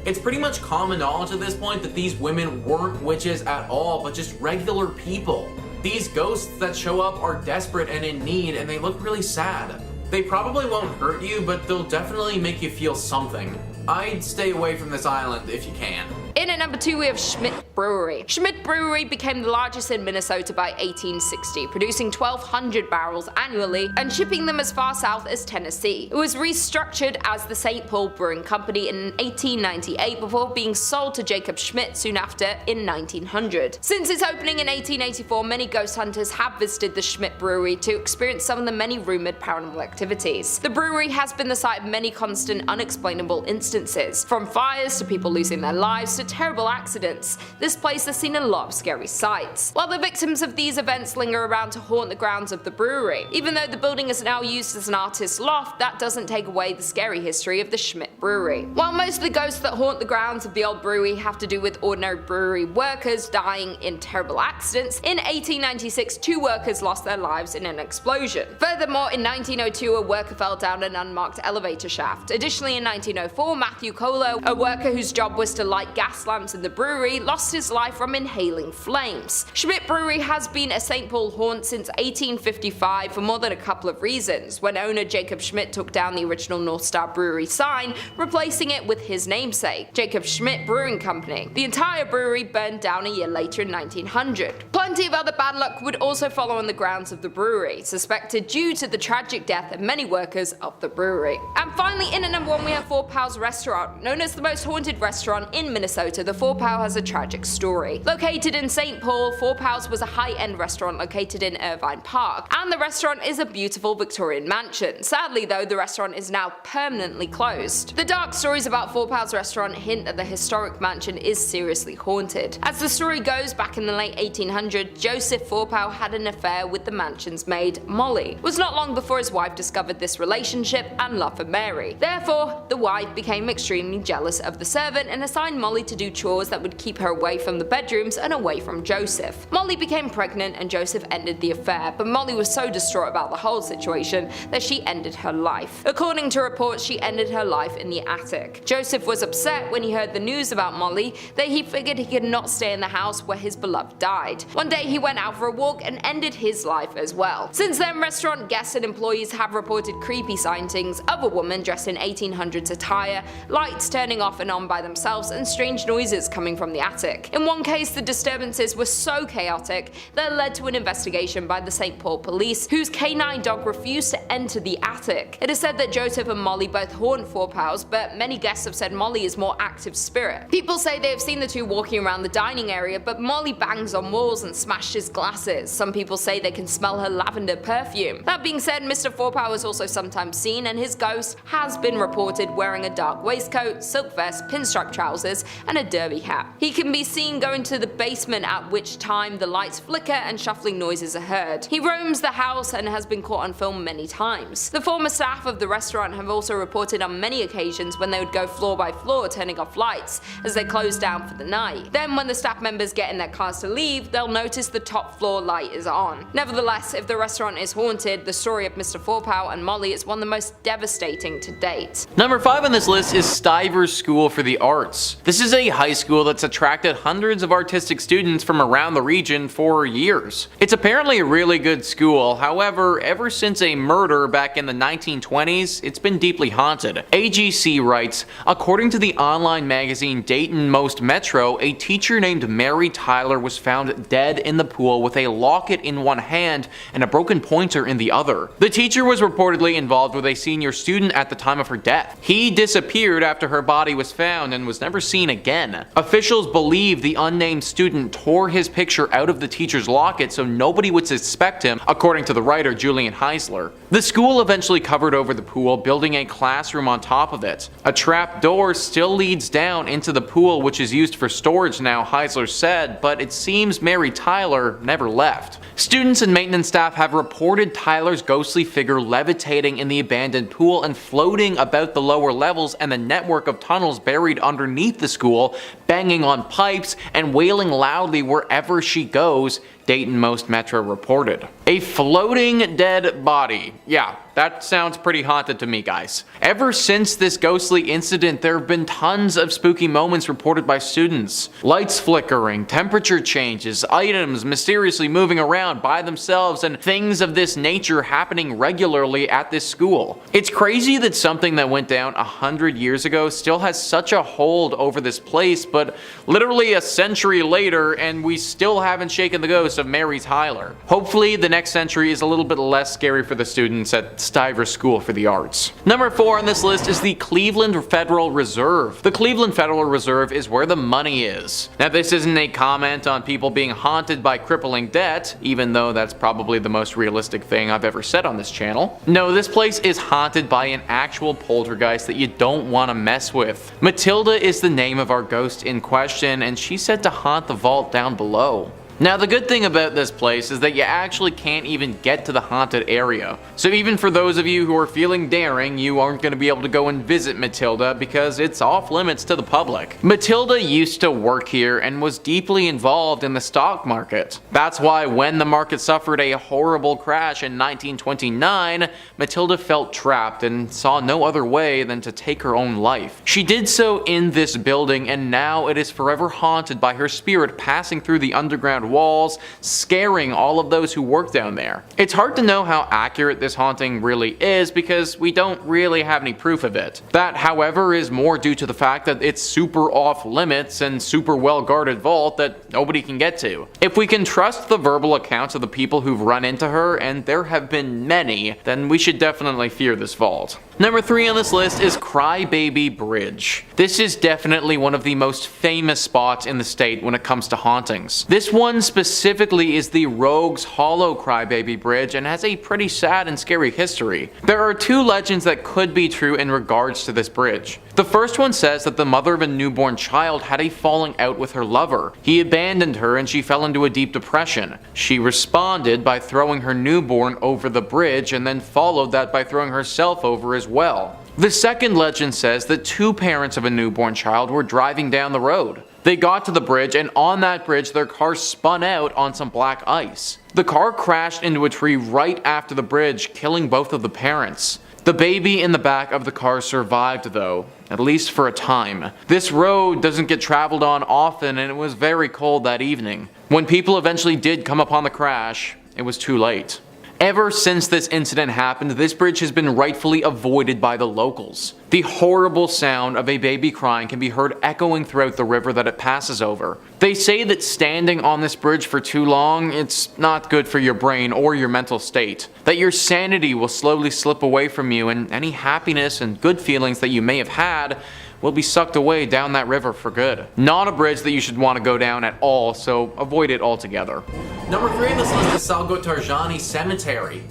It's pretty much common knowledge at this point that these women weren't witches at all, but just regular people. These ghosts that show up are desperate and in need, and they look really sad. They probably won't hurt you, but they'll definitely make you feel something. I'd stay away from this island if you can. In at number 2 we have Schmidt Brewery. Schmidt Brewery became the largest in Minnesota by 1860, producing 1,200 barrels annually and shipping them as far south as Tennessee. It was restructured as the St. Paul Brewing Company in 1898 before being sold to Jacob Schmidt soon after in 1900. Since its opening in 1884, many ghost hunters have visited the Schmidt Brewery to experience some of the many rumored paranormal activities. The brewery has been the site of many constant unexplainable instances, from fires to people losing their lives to terrible accidents. This place has seen a lot of scary sights. While the victims of these events linger around to haunt the grounds of the brewery. Even though the building is now used as an artist's loft, that doesn't take away the scary history of the Schmidt Brewery. While most of the ghosts that haunt the grounds of the old brewery have to do with ordinary brewery workers dying in terrible accidents, in 1896 2 workers lost their lives in an explosion. Furthermore, in 1902 a worker fell down an unmarked elevator shaft. Additionally, in 1904 Matthew Colo, a worker whose job was to light gas lamps in the brewery, lost his life from inhaling flames. Schmidt Brewery has been a St. Paul haunt since 1855 for more than a couple of reasons, when owner Jacob Schmidt took down the original North Star Brewery sign, replacing it with his namesake, Jacob Schmidt Brewing Company. The entire brewery burned down a year later in 1900. Plenty of other bad luck would also follow on the grounds of the brewery, suspected due to the tragic death of many workers of the brewery. And finally, in at number 1 we have Four Pals restaurant. Known as the most haunted restaurant in Minnesota, the Four Pow has a tragic story. Located in St. Paul, Four Pow's was a high-end restaurant located in Irvine Park, and the restaurant is a beautiful Victorian mansion. Sadly though, the restaurant is now permanently closed. The dark stories about Four Pow's restaurant hint that the historic mansion is seriously haunted. As the story goes, back in the late 1800s, Joseph Four Pow had an affair with the mansion's maid, Molly. It was not long before his wife discovered this relationship and love for Mary. Therefore, the wife became extremely jealous of the servant and assigned Molly to do chores that would keep her away from the bedrooms and away from Joseph. Molly became pregnant and Joseph ended the affair, but Molly was so distraught about the whole situation that she ended her life. According to reports, she ended her life in the attic. Joseph was upset when he heard the news about Molly that he figured he could not stay in the house where his beloved died. One day he went out for a walk and ended his life as well. Since then, restaurant guests and employees have reported creepy sightings of a woman dressed in 1800s attire, lights turning off and on by themselves, and strange noises coming from the attic. In one case, the disturbances were so chaotic that it led to an investigation by the St. Paul police, whose canine dog refused to enter the attic. It is said that Joseph and Molly both haunt Four Pow's, but many guests have said Molly is more active spirit. People say they have seen the two walking around the dining area, but Molly bangs on walls and smashes glasses. Some people say they can smell her lavender perfume. That being said, Mr. Four Pow is also sometimes seen, and his ghost has been reported wearing a dark waistcoat, silk vest, pinstripe trousers, and a derby hat. He can be seen going to the basement, at which time the lights flicker and shuffling noises are heard. He roams the house and has been caught on film many times. The former staff of the restaurant have also reported on many occasions when they would go floor by floor turning off lights as they close down for the night. Then when the staff members get in their cars to leave, they'll notice the top floor light is on. Nevertheless, if the restaurant is haunted, the story of Mr. Four Pow and Molly is one of the most devastating to date. Number 5 on this list is Stivers School for the Arts. This is a high school that's attracted hundreds of artistic students from around the region for years. It's apparently a really good school, however, ever since a murder back in the 1920s, it's been deeply haunted. AGC writes, according to the online magazine Dayton Most Metro, a teacher named Mary Tyler was found dead in the pool with a locket in one hand and a broken pointer in the other. The teacher was reportedly involved with a senior student at the time of her death. He disappeared after her body was found and was never seen again. Officials believe the unnamed student tore his picture out of the teacher's locket so nobody would suspect him, according to the writer Julian Heisler. The school eventually covered over the pool, building a classroom on top of it. A trap door still leads down into the pool, which is used for storage now, Heisler said, but it seems Mary Tyler never left. Students and maintenance staff have reported Tyler's ghostly figure levitating in the abandoned pool and floating about the lower levels and the network of tunnels buried underneath the school, banging on pipes and wailing loudly wherever she goes, Dayton Most Metro reported. A floating dead body. Yeah, that sounds pretty haunted to me, guys. Ever since this ghostly incident, there have been tons of spooky moments reported by students. Lights flickering, temperature changes, items mysteriously moving around by themselves, and things of this nature happening regularly at this school. It's crazy that something that went down 100 years ago still has such a hold over this place, but literally a century later and we still haven't shaken the ghost of Mary Tyler. Hopefully the next century is a little bit less scary for the students at Stivers School for the Arts. Number 4 on this list is the Cleveland Federal Reserve. The Cleveland Federal Reserve is where the money is. Now this isn't a comment on people being haunted by crippling debt, even though that's probably the most realistic thing I've ever said on this channel. No, this place is haunted by an actual poltergeist that you don't want to mess with. Matilda is the name of our ghost in question, and she's said to haunt the vault down below. Now the good thing about this place is that you actually can't even get to the haunted area. So even for those of you who are feeling daring, you aren't going to be able to go and visit Matilda because it's off limits to the public. Matilda used to work here and was deeply involved in the stock market. That's why when the market suffered a horrible crash in 1929, Matilda felt trapped and saw no other way than to take her own life. She did so in this building, and now it is forever haunted by her spirit passing through the underground walls, scaring all of those who work down there. It's hard to know how accurate this haunting really is because we don't really have any proof of it. That, however, is more due to the fact that it's super off limits and super well guarded vault that nobody can get to. If we can trust the verbal accounts of the people who've run into her, and there have been many, then we should definitely fear this vault. Number 3 on this list is Crybaby Bridge. This is definitely one of the most famous spots in the state when it comes to hauntings. This one specifically is the Rogues Hollow Crybaby Bridge and has a pretty sad and scary history. There are 2 legends that could be true in regards to this bridge. The first one says that the mother of a newborn child had a falling out with her lover. He abandoned her and she fell into a deep depression. She responded by throwing her newborn over the bridge and then followed that by throwing herself over as well. The second legend says that 2 parents of a newborn child were driving down the road. They got to the bridge, and on that bridge their car spun out on some black ice. The car crashed into a tree right after the bridge, killing both of the parents. The baby in the back of the car survived though, at least for a time. This road doesn't get traveled on often and it was very cold that evening. When people eventually did come upon the crash, it was too late. Ever since this incident happened, this bridge has been rightfully avoided by the locals. The horrible sound of a baby crying can be heard echoing throughout the river that it passes over. They say that standing on this bridge for too long, it's not good for your brain or your mental state. That your sanity will slowly slip away from you and any happiness and good feelings that you may have had will be sucked away down that river for good. Not a bridge that you should want to go down at all, so avoid it altogether. Number 3 on this list is Salgotarjani Cemetery.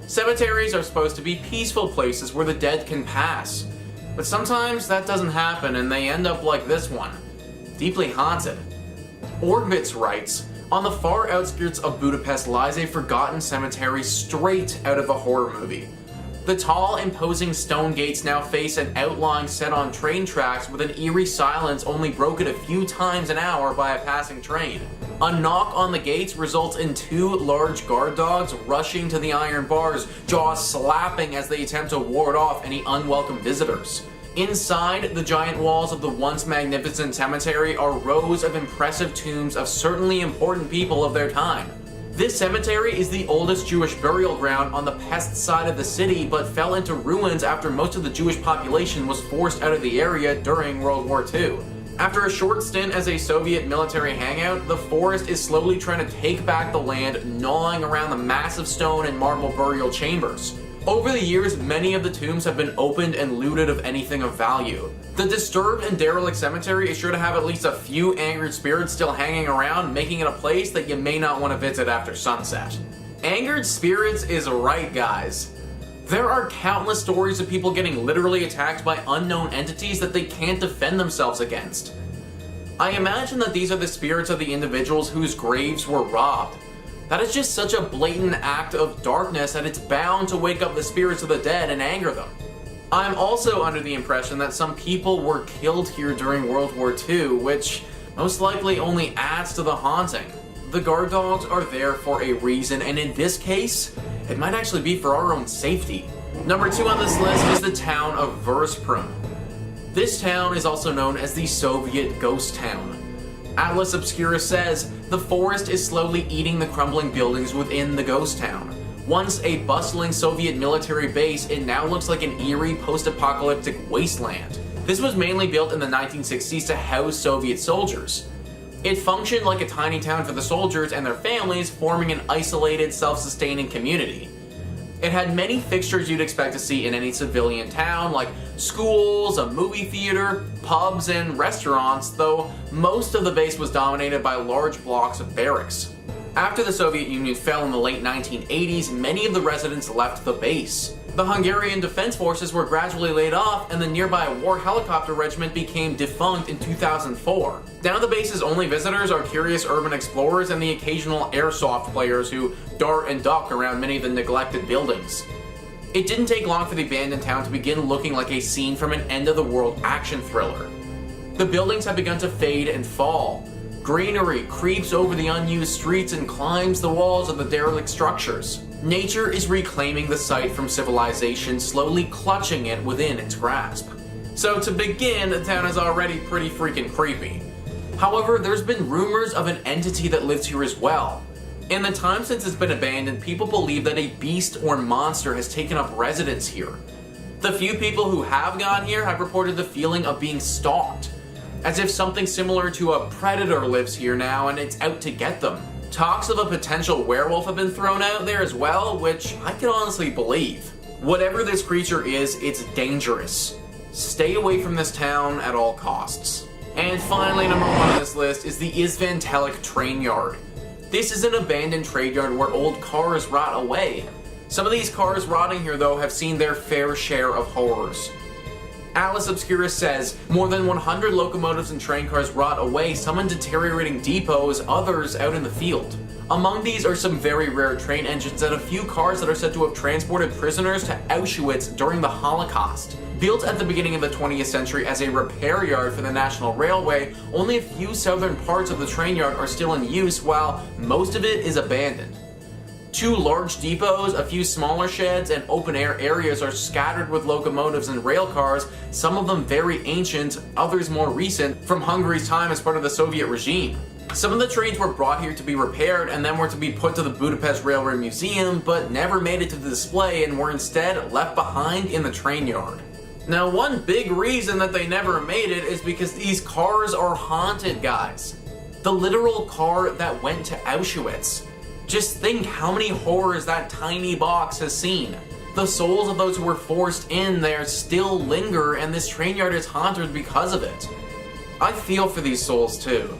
Cemeteries are supposed to be peaceful places where the dead can pass. But sometimes that doesn't happen and they end up like this one. Deeply haunted. Orbitz writes, on the far outskirts of Budapest lies a forgotten cemetery straight out of a horror movie. The tall, imposing stone gates now face an outline set on train tracks with an eerie silence only broken a few times an hour by a passing train. A knock on the gates results in 2 large guard dogs rushing to the iron bars, jaws slapping as they attempt to ward off any unwelcome visitors. Inside the giant walls of the once magnificent cemetery are rows of impressive tombs of certainly important people of their time. This cemetery is the oldest Jewish burial ground on the pest side of the city, but fell into ruins after most of the Jewish population was forced out of the area during World War II. After a short stint as a Soviet military hangout, the forest is slowly trying to take back the land, gnawing around the massive stone and marble burial chambers. Over the years, many of the tombs have been opened and looted of anything of value. The disturbed and derelict cemetery is sure to have at least a few angered spirits still hanging around, making it a place that you may not want to visit after sunset. Angered spirits is right, guys. There are countless stories of people getting literally attacked by unknown entities that they can't defend themselves against. I imagine that these are the spirits of the individuals whose graves were robbed. That is just such a blatant act of darkness that it's bound to wake up the spirits of the dead and anger them. I'm also under the impression that some people were killed here during World War II, which most likely only adds to the haunting. The guard dogs are there for a reason, and in this case, it might actually be for our own safety. Number 2 on this list is the town of Versprum. This town is also known as the Soviet Ghost Town. Atlas Obscura says, the forest is slowly eating the crumbling buildings within the ghost town. Once a bustling Soviet military base, it now looks like an eerie post-apocalyptic wasteland. This was mainly built in the 1960s to house Soviet soldiers. It functioned like a tiny town for the soldiers and their families, forming an isolated, self-sustaining community. It had many fixtures you'd expect to see in any civilian town, like schools, a movie theater, pubs, and restaurants, though most of the base was dominated by large blocks of barracks. After the Soviet Union fell in the late 1980s, many of the residents left the base. The Hungarian Defense Forces were gradually laid off, and the nearby War Helicopter Regiment became defunct in 2004. Now the base's only visitors are curious urban explorers and the occasional airsoft players who dart and duck around many of the neglected buildings. It didn't take long for the abandoned town to begin looking like a scene from an end-of-the-world action thriller. The buildings have begun to fade and fall. Greenery creeps over the unused streets and climbs the walls of the derelict structures. Nature is reclaiming the site from civilization, slowly clutching it within its grasp. So to begin, the town is already pretty freaking creepy. However, there's been rumors of an entity that lives here as well. In the time since it's been abandoned, people believe that a beast or monster has taken up residence here. The few people who have gone here have reported the feeling of being stalked, as if something similar to a predator lives here now and it's out to get them. Talks of a potential werewolf have been thrown out there as well, which I can honestly believe. Whatever this creature is, it's dangerous. Stay away from this town at all costs. And finally, number 1 on this list is the Isvantelic Train Yard. This is an abandoned trade yard where old cars rot away. Some of these cars rotting here, though, have seen their fair share of horrors. Atlas Obscura says, more than 100 locomotives and train cars rot away, some in deteriorating depots, others out in the field. Among these are some very rare train engines and a few cars that are said to have transported prisoners to Auschwitz during the Holocaust. Built at the beginning of the 20th century as a repair yard for the National Railway, only a few southern parts of the train yard are still in use, while most of it is abandoned. 2 large depots, a few smaller sheds, and open-air areas are scattered with locomotives and rail cars, some of them very ancient, others more recent, from Hungary's time as part of the Soviet regime. Some of the trains were brought here to be repaired and then were to be put to the Budapest Railway Museum, but never made it to the display and were instead left behind in the train yard. Now, one big reason that they never made it is because these cars are haunted, guys. The literal car that went to Auschwitz. Just think how many horrors that tiny box has seen. The souls of those who were forced in there still linger, and this train yard is haunted because of it. I feel for these souls too.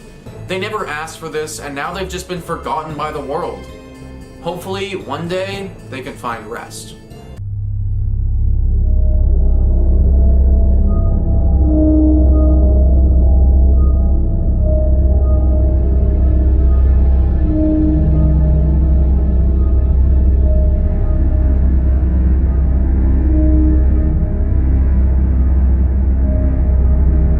They never asked for this, and now they've just been forgotten by the world. Hopefully, one day, they can find rest.